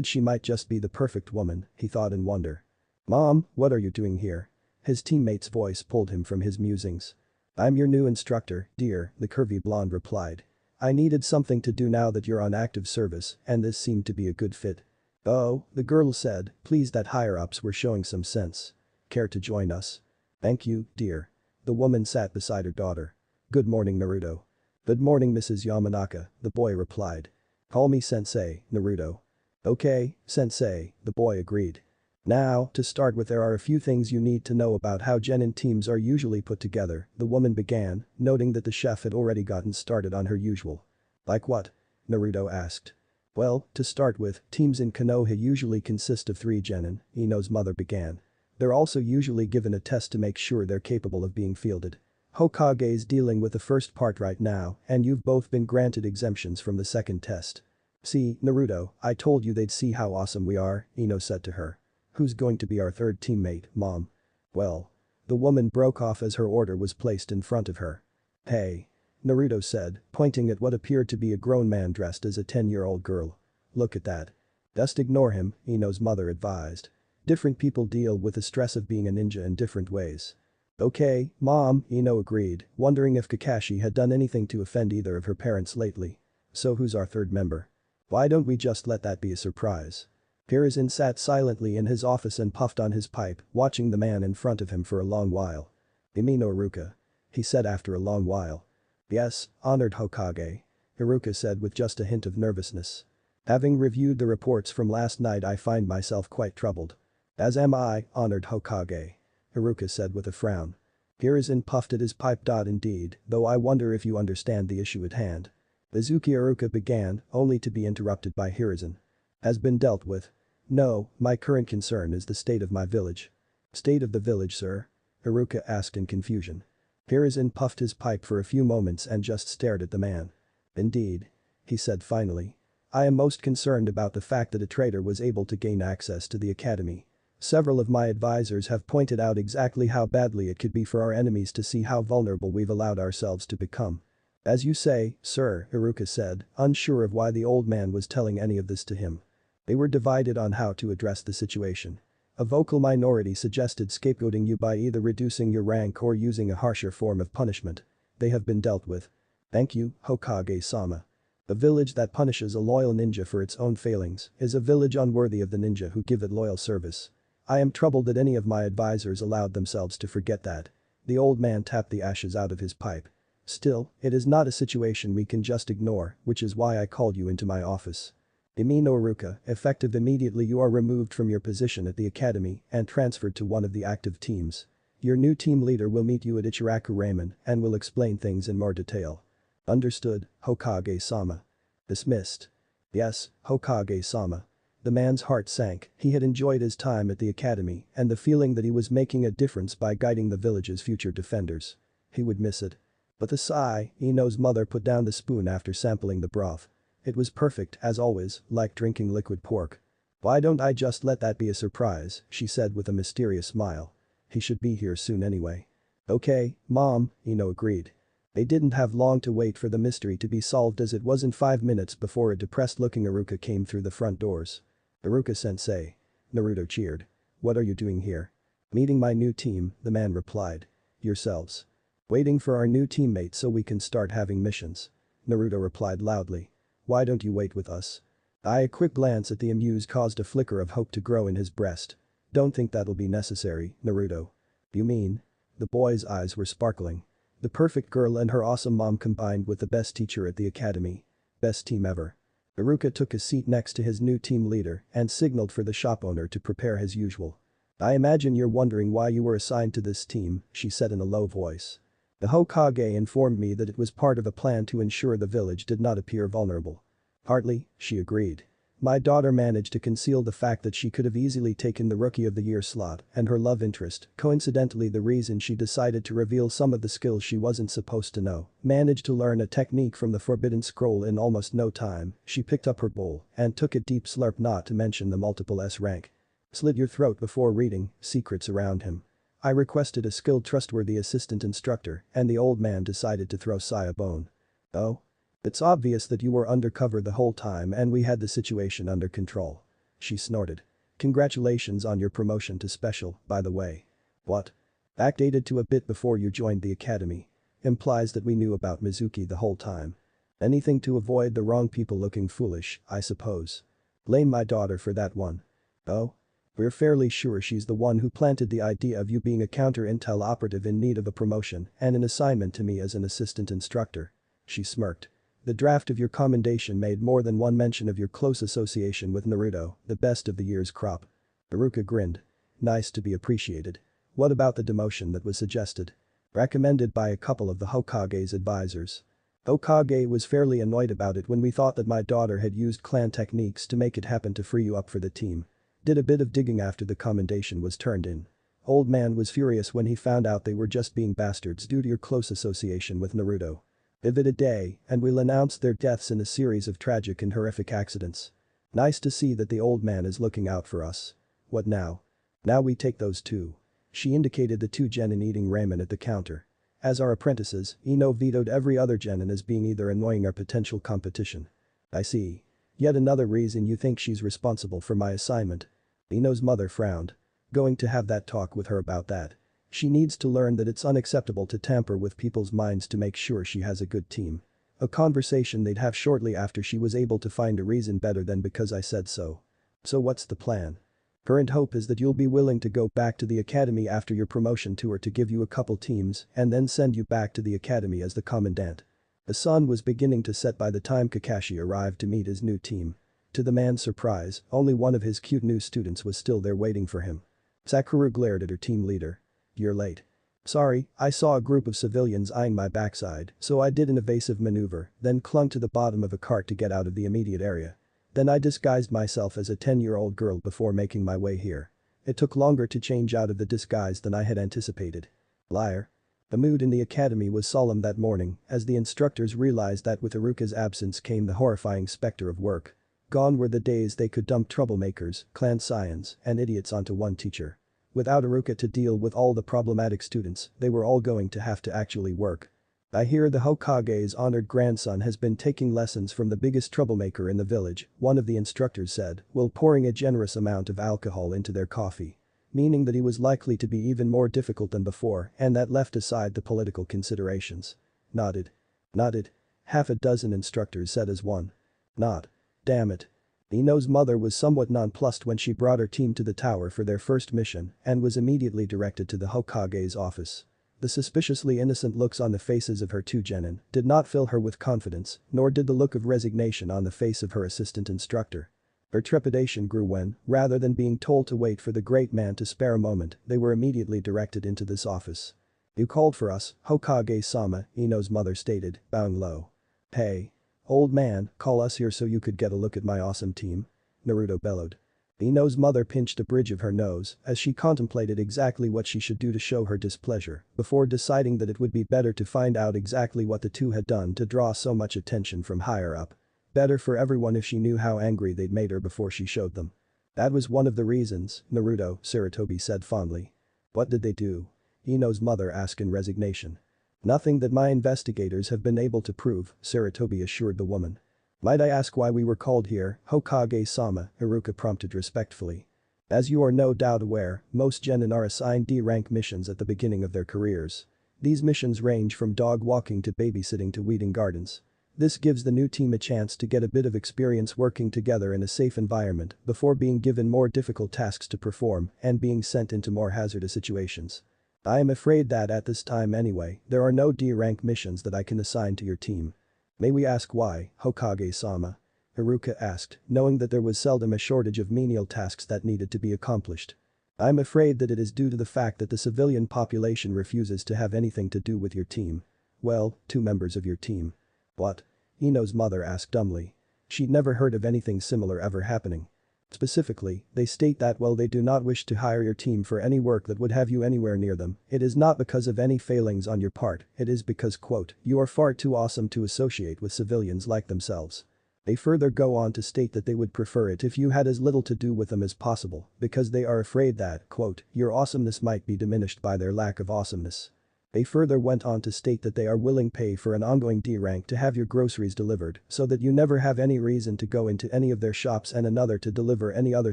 she might just be the perfect woman, he thought in wonder. Mom, what are you doing here? His teammate's voice pulled him from his musings. I'm your new instructor, dear, the curvy blonde replied. I needed something to do now that you're on active service, and this seemed to be a good fit. Oh, the girl said, pleased that higher-ups were showing some sense. Care to join us? Thank you, dear. The woman sat beside her daughter. Good morning, Naruto. Good morning, Mrs. Yamanaka, the boy replied. Call me sensei, Naruto. Okay, sensei, the boy agreed. Now, to start with, there are a few things you need to know about how genin teams are usually put together, the woman began, noting that the chef had already gotten started on her usual. Like what? Naruto asked. Well, to start with, teams in Konoha usually consist of 3 genin, Ino's mother began. They're also usually given a test to make sure they're capable of being fielded. Hokage's dealing with the first part right now, and you've both been granted exemptions from the second test. See, Naruto, I told you they'd see how awesome we are, Ino said to her. Who's going to be our third teammate, Mom? Well. The woman broke off as her order was placed in front of her. Hey. Naruto said, pointing at what appeared to be a grown man dressed as a 10-year-old girl. Look at that. Just ignore him, Ino's mother advised. Different people deal with the stress of being a ninja in different ways. Okay, Mom, Ino agreed, wondering if Kakashi had done anything to offend either of her parents lately. So who's our third member? Why don't we just let that be a surprise? Hiruzen sat silently in his office and puffed on his pipe, watching the man in front of him for a long while. You mean Iruka? He said after a long while. Yes, honored Hokage. Iruka said with just a hint of nervousness. Having reviewed the reports from last night, I find myself quite troubled. As am I, honored Hokage. Iruka said with a frown. Hiruzen puffed at his pipe. Indeed, though I wonder if you understand the issue at hand. Izuki Iruka began, only to be interrupted by Hiruzen. Has been dealt with. No, my current concern is the state of my village. State of the village, sir? Iruka asked in confusion. Hiruzen puffed his pipe for a few moments and just stared at the man. Indeed. He said finally. I am most concerned about the fact that a traitor was able to gain access to the academy. Several of my advisors have pointed out exactly how badly it could be for our enemies to see how vulnerable we've allowed ourselves to become. As you say, sir, Iruka said, unsure of why the old man was telling any of this to him. They were divided on how to address the situation. A vocal minority suggested scapegoating you by either reducing your rank or using a harsher form of punishment. They have been dealt with. Thank you, Hokage-sama. A village that punishes a loyal ninja for its own failings is a village unworthy of the ninja who give it loyal service. I am troubled that any of my advisors allowed themselves to forget that. The old man tapped the ashes out of his pipe. Still, it is not a situation we can just ignore, which is why I called you into my office. Imino Iruka, effective immediately, you are removed from your position at the academy and transferred to one of the active teams. Your new team leader will meet you at Ichiraku Ramen and will explain things in more detail. Understood, Hokage-sama. Dismissed. Yes, Hokage-sama. The man's heart sank, he had enjoyed his time at the academy and the feeling that he was making a difference by guiding the village's future defenders. He would miss it. With a sigh, Ino's mother put down the spoon after sampling the broth. It was perfect, as always, like drinking liquid pork. Why don't I just let that be a surprise, she said with a mysterious smile. He should be here soon anyway. Okay, Mom, Ino agreed. They didn't have long to wait for the mystery to be solved as it wasn't 5 minutes before a depressed-looking Iruka came through the front doors. Iruka-sensei. Naruto cheered. What are you doing here? Meeting my new team, the man replied. Yourselves. Waiting for our new teammate so we can start having missions. Naruto replied loudly. Why don't you wait with us? A quick glance at the amused caused a flicker of hope to grow in his breast. Don't think that'll be necessary, Naruto. You mean? The boy's eyes were sparkling. The perfect girl and her awesome mom combined with the best teacher at the academy. Best team ever. Iruka took a seat next to his new team leader and signaled for the shop owner to prepare as usual. I imagine you're wondering why you were assigned to this team, she said in a low voice. The Hokage informed me that it was part of a plan to ensure the village did not appear vulnerable. Partly, she agreed. My daughter managed to conceal the fact that she could have easily taken the Rookie of the Year slot and her love interest, coincidentally the reason she decided to reveal some of the skills she wasn't supposed to know, managed to learn a technique from the Forbidden Scroll in almost no time. She picked up her bowl and took a deep slurp, not to mention the multiple S rank. Slit your throat before reading, secrets around him. I requested a skilled trustworthy assistant instructor and the old man decided to throw Sai a bone. Oh? It's obvious that you were undercover the whole time and we had the situation under control. She snorted. Congratulations on your promotion to special, by the way. What? Backdated to a bit before you joined the academy. Implies that we knew about Mizuki the whole time. Anything to avoid the wrong people looking foolish, I suppose. Blame my daughter for that one. Oh? We're fairly sure she's the one who planted the idea of you being a counter-intel operative in need of a promotion and an assignment to me as an assistant instructor. She smirked. The draft of your commendation made more than one mention of your close association with Naruto, the best of the year's crop. Iruka grinned. Nice to be appreciated. What about the demotion that was suggested? Recommended by a couple of the Hokage's advisors. Hokage was fairly annoyed about it when we thought that my daughter had used clan techniques to make it happen to free you up for the team. Did a bit of digging after the commendation was turned in. Old man was furious when he found out they were just being bastards due to your close association with Naruto. Give it a day, and we'll announce their deaths in a series of tragic and horrific accidents. Nice to see that the old man is looking out for us. What now? Now we take those two. She indicated the two genin eating ramen at the counter. As our apprentices, Ino vetoed every other genin as being either annoying or potential competition. I see. Yet another reason you think she's responsible for my assignment. Ino's mother frowned. Going to have that talk with her about that. She needs to learn that it's unacceptable to tamper with people's minds to make sure she has a good team. A conversation they'd have shortly after she was able to find a reason better than because I said so. So what's the plan? Current hope is that you'll be willing to go back to the academy after your promotion tour to give you a couple teams and then send you back to the academy as the commandant. The sun was beginning to set by the time Kakashi arrived to meet his new team. To the man's surprise, only one of his cute new students was still there waiting for him. Sakura glared at her team leader. You're late. Sorry, I saw a group of civilians eyeing my backside, so I did an evasive maneuver, then clung to the bottom of a cart to get out of the immediate area. Then I disguised myself as a 10-year-old girl before making my way here. It took longer to change out of the disguise than I had anticipated. Liar. The mood in the academy was solemn that morning as the instructors realized that with Iruka's absence came the horrifying specter of work. Gone were the days they could dump troublemakers, clan scions, and idiots onto one teacher. Without Iruka to deal with all the problematic students, they were all going to have to actually work. I hear the Hokage's honored grandson has been taking lessons from the biggest troublemaker in the village, one of the instructors said, while pouring a generous amount of alcohol into their coffee. Meaning that he was likely to be even more difficult than before and that left aside the political considerations. Nodded. Nodded. Half a dozen instructors said as one. Nod. Damn it. Ino's mother was somewhat nonplussed when she brought her team to the tower for their first mission and was immediately directed to the Hokage's office. The suspiciously innocent looks on the faces of her two genin did not fill her with confidence, nor did the look of resignation on the face of her assistant instructor. Her trepidation grew when, rather than being told to wait for the great man to spare a moment, they were immediately directed into this office. You called for us, Hokage-sama, Ino's mother stated, bowing low. Hey. Old man, call us here so you could get a look at my awesome team? Naruto bellowed. Ino's mother pinched a bridge of her nose as she contemplated exactly what she should do to show her displeasure before deciding that it would be better to find out exactly what the two had done to draw so much attention from higher up. Better for everyone if she knew how angry they'd made her before she showed them. That was one of the reasons, Naruto, Sarutobi said fondly. What did they do? Ino's mother asked in resignation. Nothing that my investigators have been able to prove, Sarutobi assured the woman. Might I ask why we were called here, Hokage-sama, Iruka prompted respectfully. As you are no doubt aware, most genin are assigned D-rank missions at the beginning of their careers. These missions range from dog walking to babysitting to weeding gardens. This gives the new team a chance to get a bit of experience working together in a safe environment before being given more difficult tasks to perform and being sent into more hazardous situations. I am afraid that at this time anyway, there are no D-rank missions that I can assign to your team. May we ask why, Hokage-sama? Iruka asked, knowing that there was seldom a shortage of menial tasks that needed to be accomplished. I'm afraid that it is due to the fact that the civilian population refuses to have anything to do with your team. Well, 2 members of your team. What? Ino's mother asked dumbly. She'd never heard of anything similar ever happening. Specifically, they state that while they do not wish to hire your team for any work that would have you anywhere near them, it is not because of any failings on your part, it is because, quote, you are far too awesome to associate with civilians like themselves. They further go on to state that they would prefer it if you had as little to do with them as possible, because they are afraid that, quote, your awesomeness might be diminished by their lack of awesomeness. They further went on to state that they are willing pay for an ongoing D-rank to have your groceries delivered so that you never have any reason to go into any of their shops and another to deliver any other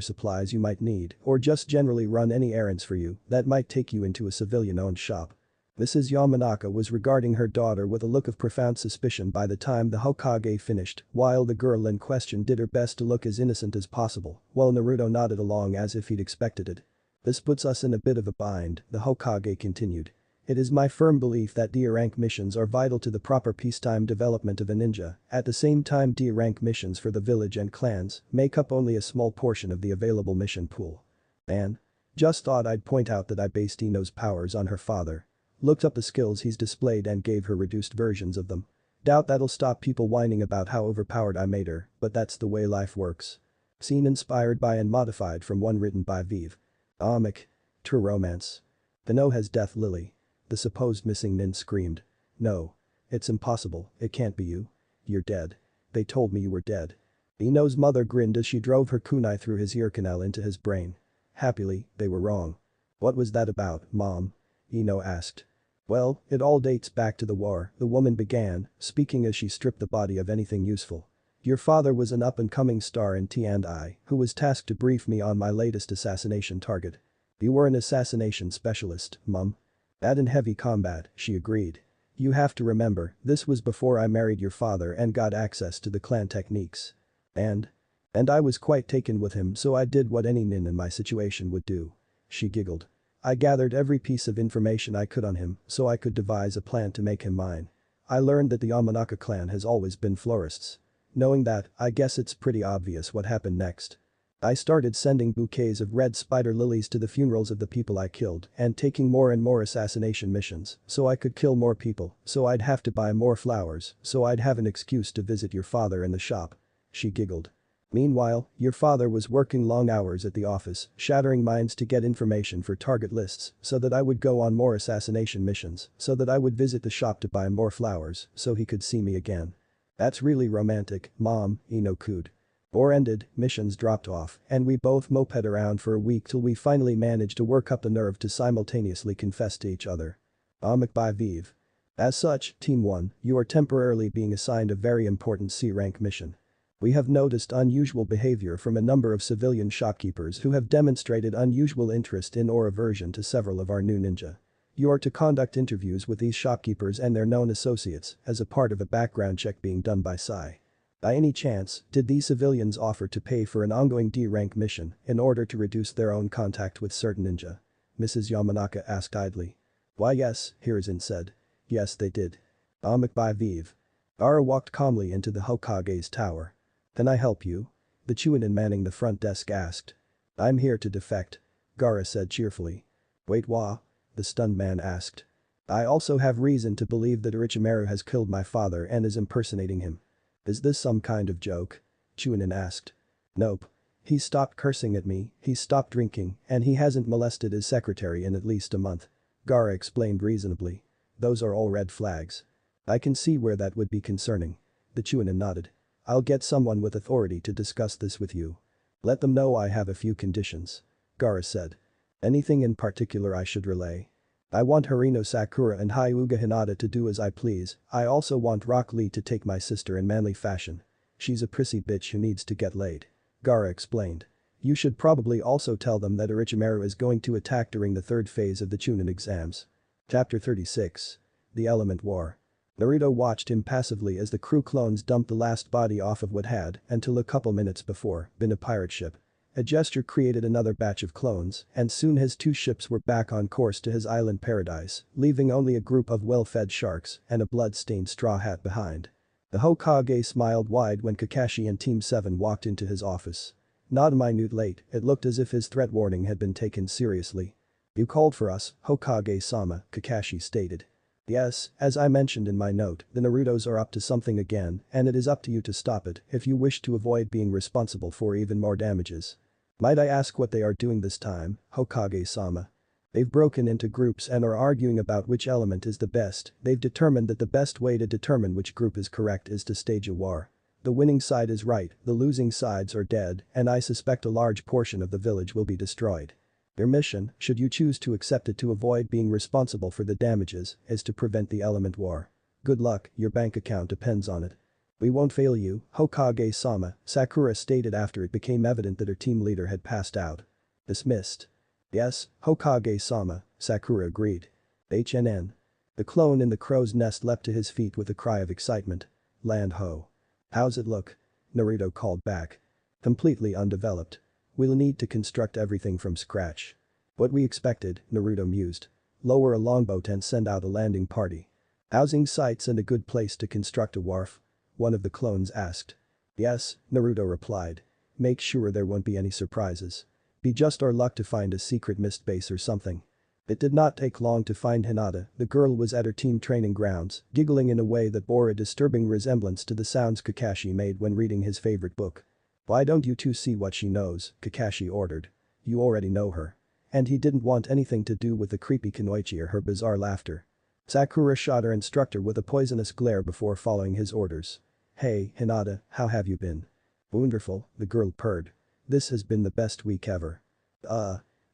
supplies you might need or just generally run any errands for you that might take you into a civilian-owned shop. Mrs. Yamanaka was regarding her daughter with a look of profound suspicion by the time the Hokage finished, while the girl in question did her best to look as innocent as possible, while Naruto nodded along as if he'd expected it. This puts us in a bit of a bind, the Hokage continued. It is my firm belief that D-rank missions are vital to the proper peacetime development of a ninja, at the same time D-rank missions for the village and clans make up only a small portion of the available mission pool. And? Just thought I'd point out that I based Ino's powers on her father. Looked up the skills he's displayed and gave her reduced versions of them. Doubt that'll stop people whining about how overpowered I made her, but that's the way life works. Scene inspired by and modified from one written by Vive. Amic. True romance. The No has Death Lily. The supposed missing nin screamed. No. It's impossible, it can't be you. You're dead. They told me you were dead. Ino's mother grinned as she drove her kunai through his ear canal into his brain. Happily, they were wrong. What was that about, Mom? Ino asked. Well, it all dates back to the war, the woman began, speaking as she stripped the body of anything useful. Your father was an up-and-coming star in T&I, who was tasked to brief me on my latest assassination target. You were an assassination specialist, Mum. That in heavy combat, she agreed. You have to remember, this was before I married your father and got access to the clan techniques. And I was quite taken with him, so I did what any nin in my situation would do. She giggled. I gathered every piece of information I could on him so I could devise a plan to make him mine. I learned that the Yamanaka clan has always been florists. Knowing that, I guess it's pretty obvious what happened next. I started sending bouquets of red spider lilies to the funerals of the people I killed and taking more and more assassination missions so I could kill more people, so I'd have to buy more flowers, so I'd have an excuse to visit your father in the shop. She giggled. Meanwhile, your father was working long hours at the office, shattering minds to get information for target lists so that I would go on more assassination missions, so that I would visit the shop to buy more flowers so he could see me again. That's really romantic, Mom, Ino cooed. War ended, missions dropped off, and we both moped around for a week till we finally managed to work up the nerve to simultaneously confess to each other. Amic by Vive. As such, Team 1, you are temporarily being assigned a very important C-rank mission. We have noticed unusual behavior from a number of civilian shopkeepers who have demonstrated unusual interest in or aversion to several of our new ninja. You are to conduct interviews with these shopkeepers and their known associates as a part of a background check being done by Sai. By any chance, did these civilians offer to pay for an ongoing D-rank mission in order to reduce their own contact with certain ninja? Mrs. Yamanaka asked idly. Why yes, Hiruzen said. Yes they did. Amic by Vive. Ara walked calmly into the Hokage's tower. Can I help you? The Chunin manning the front desk asked. I'm here to defect. Gaara said cheerfully. Wait what? The stunned man asked. I also have reason to believe that Orochimaru has killed my father and is impersonating him. Is this some kind of joke? Chunin asked. Nope. He stopped cursing at me, he stopped drinking, and he hasn't molested his secretary in at least a month. Gaara explained reasonably. Those are all red flags. I can see where that would be concerning. The Chunin nodded. I'll get someone with authority to discuss this with you. Let them know I have a few conditions. Gaara said. Anything in particular I should relay? I want Harino Sakura and Hyuga Hinata to do as I please. I also want Rock Lee to take my sister in manly fashion. She's a prissy bitch who needs to get laid. Gaara explained. You should probably also tell them that Orochimaru is going to attack during the third phase of the Chunin exams. Chapter 36. The Element War. Naruto watched impassively as the crew clones dumped the last body off of what had, until a couple minutes before, been a pirate ship. A gesture created another batch of clones, and soon his two ships were back on course to his island paradise, leaving only a group of well-fed sharks and a blood-stained straw hat behind. The Hokage smiled wide when Kakashi and Team 7 walked into his office. Not a minute late, it looked as if his threat warning had been taken seriously. You called for us, Hokage-sama, Kakashi stated. Yes, as I mentioned in my note, the Narutos are up to something again, and it is up to you to stop it if you wish to avoid being responsible for even more damages. Might I ask what they are doing this time, Hokage-sama? They've broken into groups and are arguing about which element is the best. They've determined that the best way to determine which group is correct is to stage a war. The winning side is right, the losing sides are dead, and I suspect a large portion of the village will be destroyed. Their mission, should you choose to accept it to avoid being responsible for the damages, is to prevent the element war. Good luck, your bank account depends on it. We won't fail you, Hokage-sama, Sakura stated after it became evident that her team leader had passed out. Dismissed. Yes, Hokage-sama, Sakura agreed. HNN. The clone in the crow's nest leapt to his feet with a cry of excitement. Land ho. How's it look? Naruto called back. Completely undeveloped. We'll need to construct everything from scratch. What we expected, Naruto mused. Lower a longboat and send out a landing party. Housing sites and a good place to construct a wharf? One of the clones asked. Yes, Naruto replied. Make sure there won't be any surprises. Be just our luck to find a secret mist base or something. It did not take long to find Hinata. The girl was at her team training grounds, giggling in a way that bore a disturbing resemblance to the sounds Kakashi made when reading his favorite book. Why don't you two see what she knows, Kakashi ordered. You already know her. And he didn't want anything to do with the creepy Kunoichi or her bizarre laughter. Sakura shot her instructor with a poisonous glare before following his orders. Hey, Hinata, how have you been? Wonderful, the girl purred. This has been the best week ever.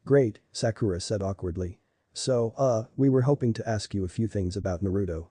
Great, Sakura said awkwardly. So, we were hoping to ask you a few things about Naruto.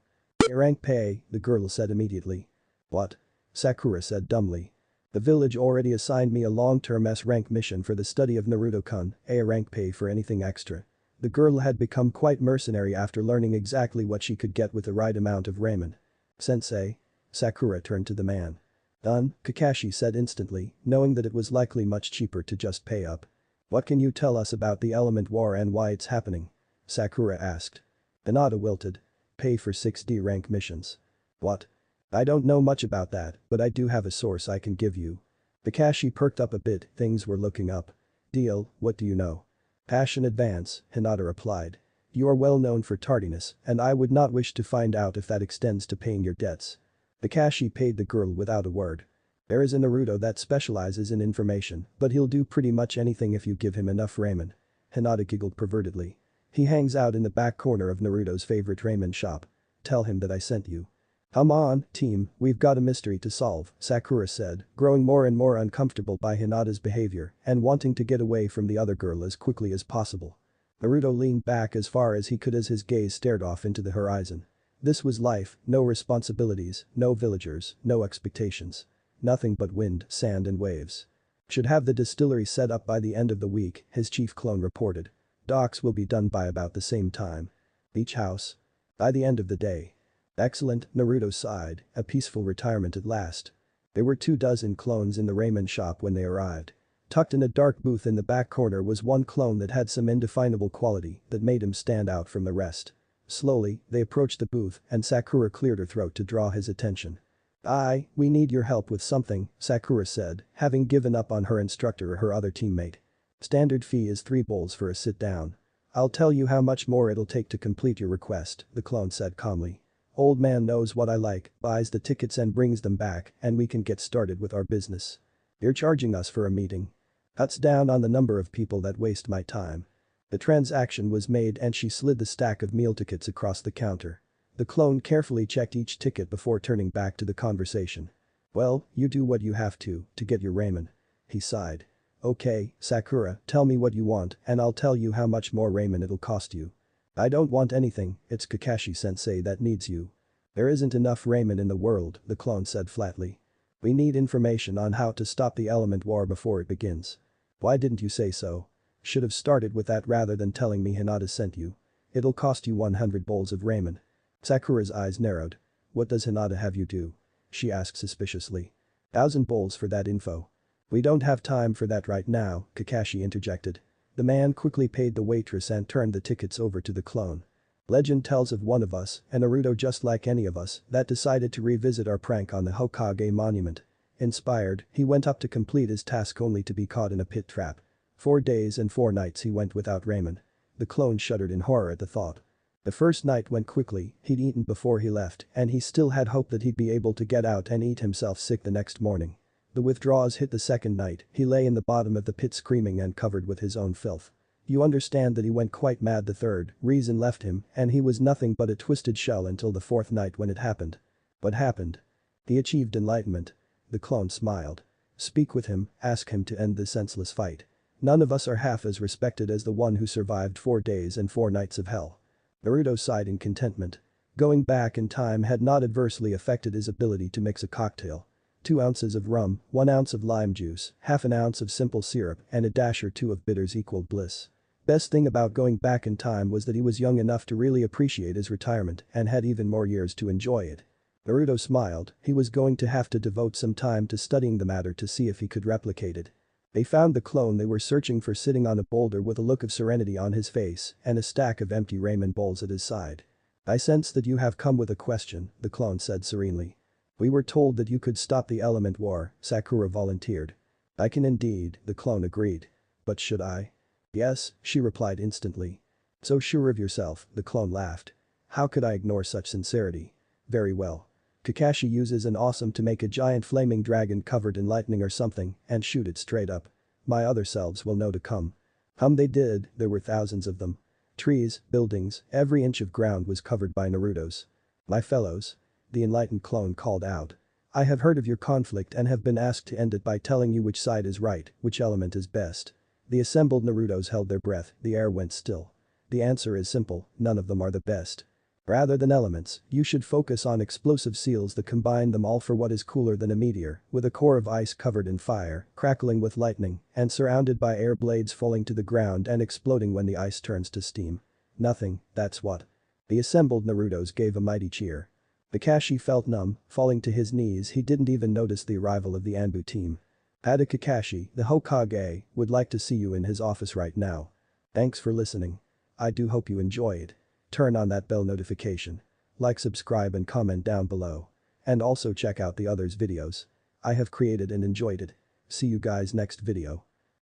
A rank pay, the girl said immediately. What? Sakura said dumbly. The village already assigned me a long-term S-rank mission for the study of Naruto-kun, a rank pay for anything extra. The girl had become quite mercenary after learning exactly what she could get with the right amount of ramen. Sensei? Sakura turned to the man. Done, Kakashi said instantly, knowing that it was likely much cheaper to just pay up. What can you tell us about the element war and why it's happening? Sakura asked. Hinata wilted. Pay for 6D rank missions. What? I don't know much about that, but I do have a source I can give you. Kakashi perked up a bit, things were looking up. Deal, what do you know? Passion advance, Hinata replied. You are well known for tardiness, and I would not wish to find out if that extends to paying your debts. Kakashi paid the girl without a word. There is a Naruto that specializes in information, but he'll do pretty much anything if you give him enough ramen. Hinata giggled pervertedly. He hangs out in the back corner of Naruto's favorite ramen shop. Tell him that I sent you. Come on, team, we've got a mystery to solve, Sakura said, growing more and more uncomfortable by Hinata's behavior and wanting to get away from the other girl as quickly as possible. Naruto leaned back as far as he could as his gaze stared off into the horizon. This was life, no responsibilities, no villagers, no expectations. Nothing but wind, sand and waves. Should have the distillery set up by the end of the week, his chief clone reported. Docks will be done by about the same time. Beach house. By the end of the day. Excellent, Naruto sighed, a peaceful retirement at last. There were 24 clones in the ramen shop when they arrived. Tucked in a dark booth in the back corner was one clone that had some indefinable quality that made him stand out from the rest. Slowly, they approached the booth and Sakura cleared her throat to draw his attention. We need your help with something, Sakura said, having given up on her instructor or her other teammate. Standard fee is 3 bowls for a sit-down. I'll tell you how much more it'll take to complete your request, the clone said calmly. Old man knows what I like, buys the tickets and brings them back, and we can get started with our business. You're charging us for a meeting. Cuts down on the number of people that waste my time. The transaction was made and she slid the stack of meal tickets across the counter. The clone carefully checked each ticket before turning back to the conversation. Well, you do what you have to get your ramen. He sighed. Okay, Sakura, tell me what you want and I'll tell you how much more ramen it'll cost you. I don't want anything, it's Kakashi-sensei that needs you. There isn't enough ramen in the world, the clone said flatly. We need information on how to stop the element war before it begins. Why didn't you say so? Should have started with that rather than telling me Hinata sent you. It'll cost you 100 bowls of ramen. Sakura's eyes narrowed. What does Hinata have you do? She asked suspiciously. 1,000 bowls for that info. We don't have time for that right now, Kakashi interjected. The man quickly paid the waitress and turned the tickets over to the clone. Legend tells of one of us, a Naruto just like any of us, that decided to revisit our prank on the Hokage monument. Inspired, he went up to complete his task only to be caught in a pit trap. 4 days and 4 nights he went without ramen. The clone shuddered in horror at the thought. The first night went quickly, he'd eaten before he left and he still had hope that he'd be able to get out and eat himself sick the next morning. The withdrawals hit the second night, he lay in the bottom of the pit screaming and covered with his own filth. You understand that he went quite mad the third, reason left him and he was nothing but a twisted shell until the fourth night when it happened. What happened? He achieved enlightenment. The clone smiled. Speak with him, ask him to end this senseless fight. None of us are half as respected as the one who survived 4 days and 4 nights of hell. Naruto sighed in contentment. Going back in time had not adversely affected his ability to mix a cocktail. 2 ounces of rum, 1 ounce of lime juice, half an ounce of simple syrup and a dash or 2 of bitters equaled bliss. Best thing about going back in time was that he was young enough to really appreciate his retirement and had even more years to enjoy it. Naruto smiled, he was going to have to devote some time to studying the matter to see if he could replicate it. They found the clone they were searching for sitting on a boulder with a look of serenity on his face and a stack of empty ramen bowls at his side. I sense that you have come with a question, the clone said serenely. We were told that you could stop the element war, Sakura volunteered. I can indeed, the clone agreed. But should I? Yes, she replied instantly. So sure of yourself, the clone laughed. How could I ignore such sincerity? Very well. Kakashi uses an awesome to make a giant flaming dragon covered in lightning or something and shoot it straight up. My other selves will know to come. They did, there were thousands of them. Trees, buildings, every inch of ground was covered by Narutos. My fellows. The enlightened clone called out. I have heard of your conflict and have been asked to end it by telling you which side is right, which element is best. The assembled Narutos held their breath, the air went still. The answer is simple, none of them are the best. Rather than elements, you should focus on explosive seals that combine them all for what is cooler than a meteor, with a core of ice covered in fire, crackling with lightning, and surrounded by air blades falling to the ground and exploding when the ice turns to steam. Nothing, that's what. The assembled Narutos gave a mighty cheer. Kakashi felt numb, falling to his knees he didn't even notice the arrival of the Anbu team. Ada Kakashi, the Hokage, would like to see you in his office right now. Thanks for listening. I do hope you enjoy it. Turn on that bell notification. Like, subscribe and comment down below. And also check out the others videos. I have created and enjoyed it. See you guys next video.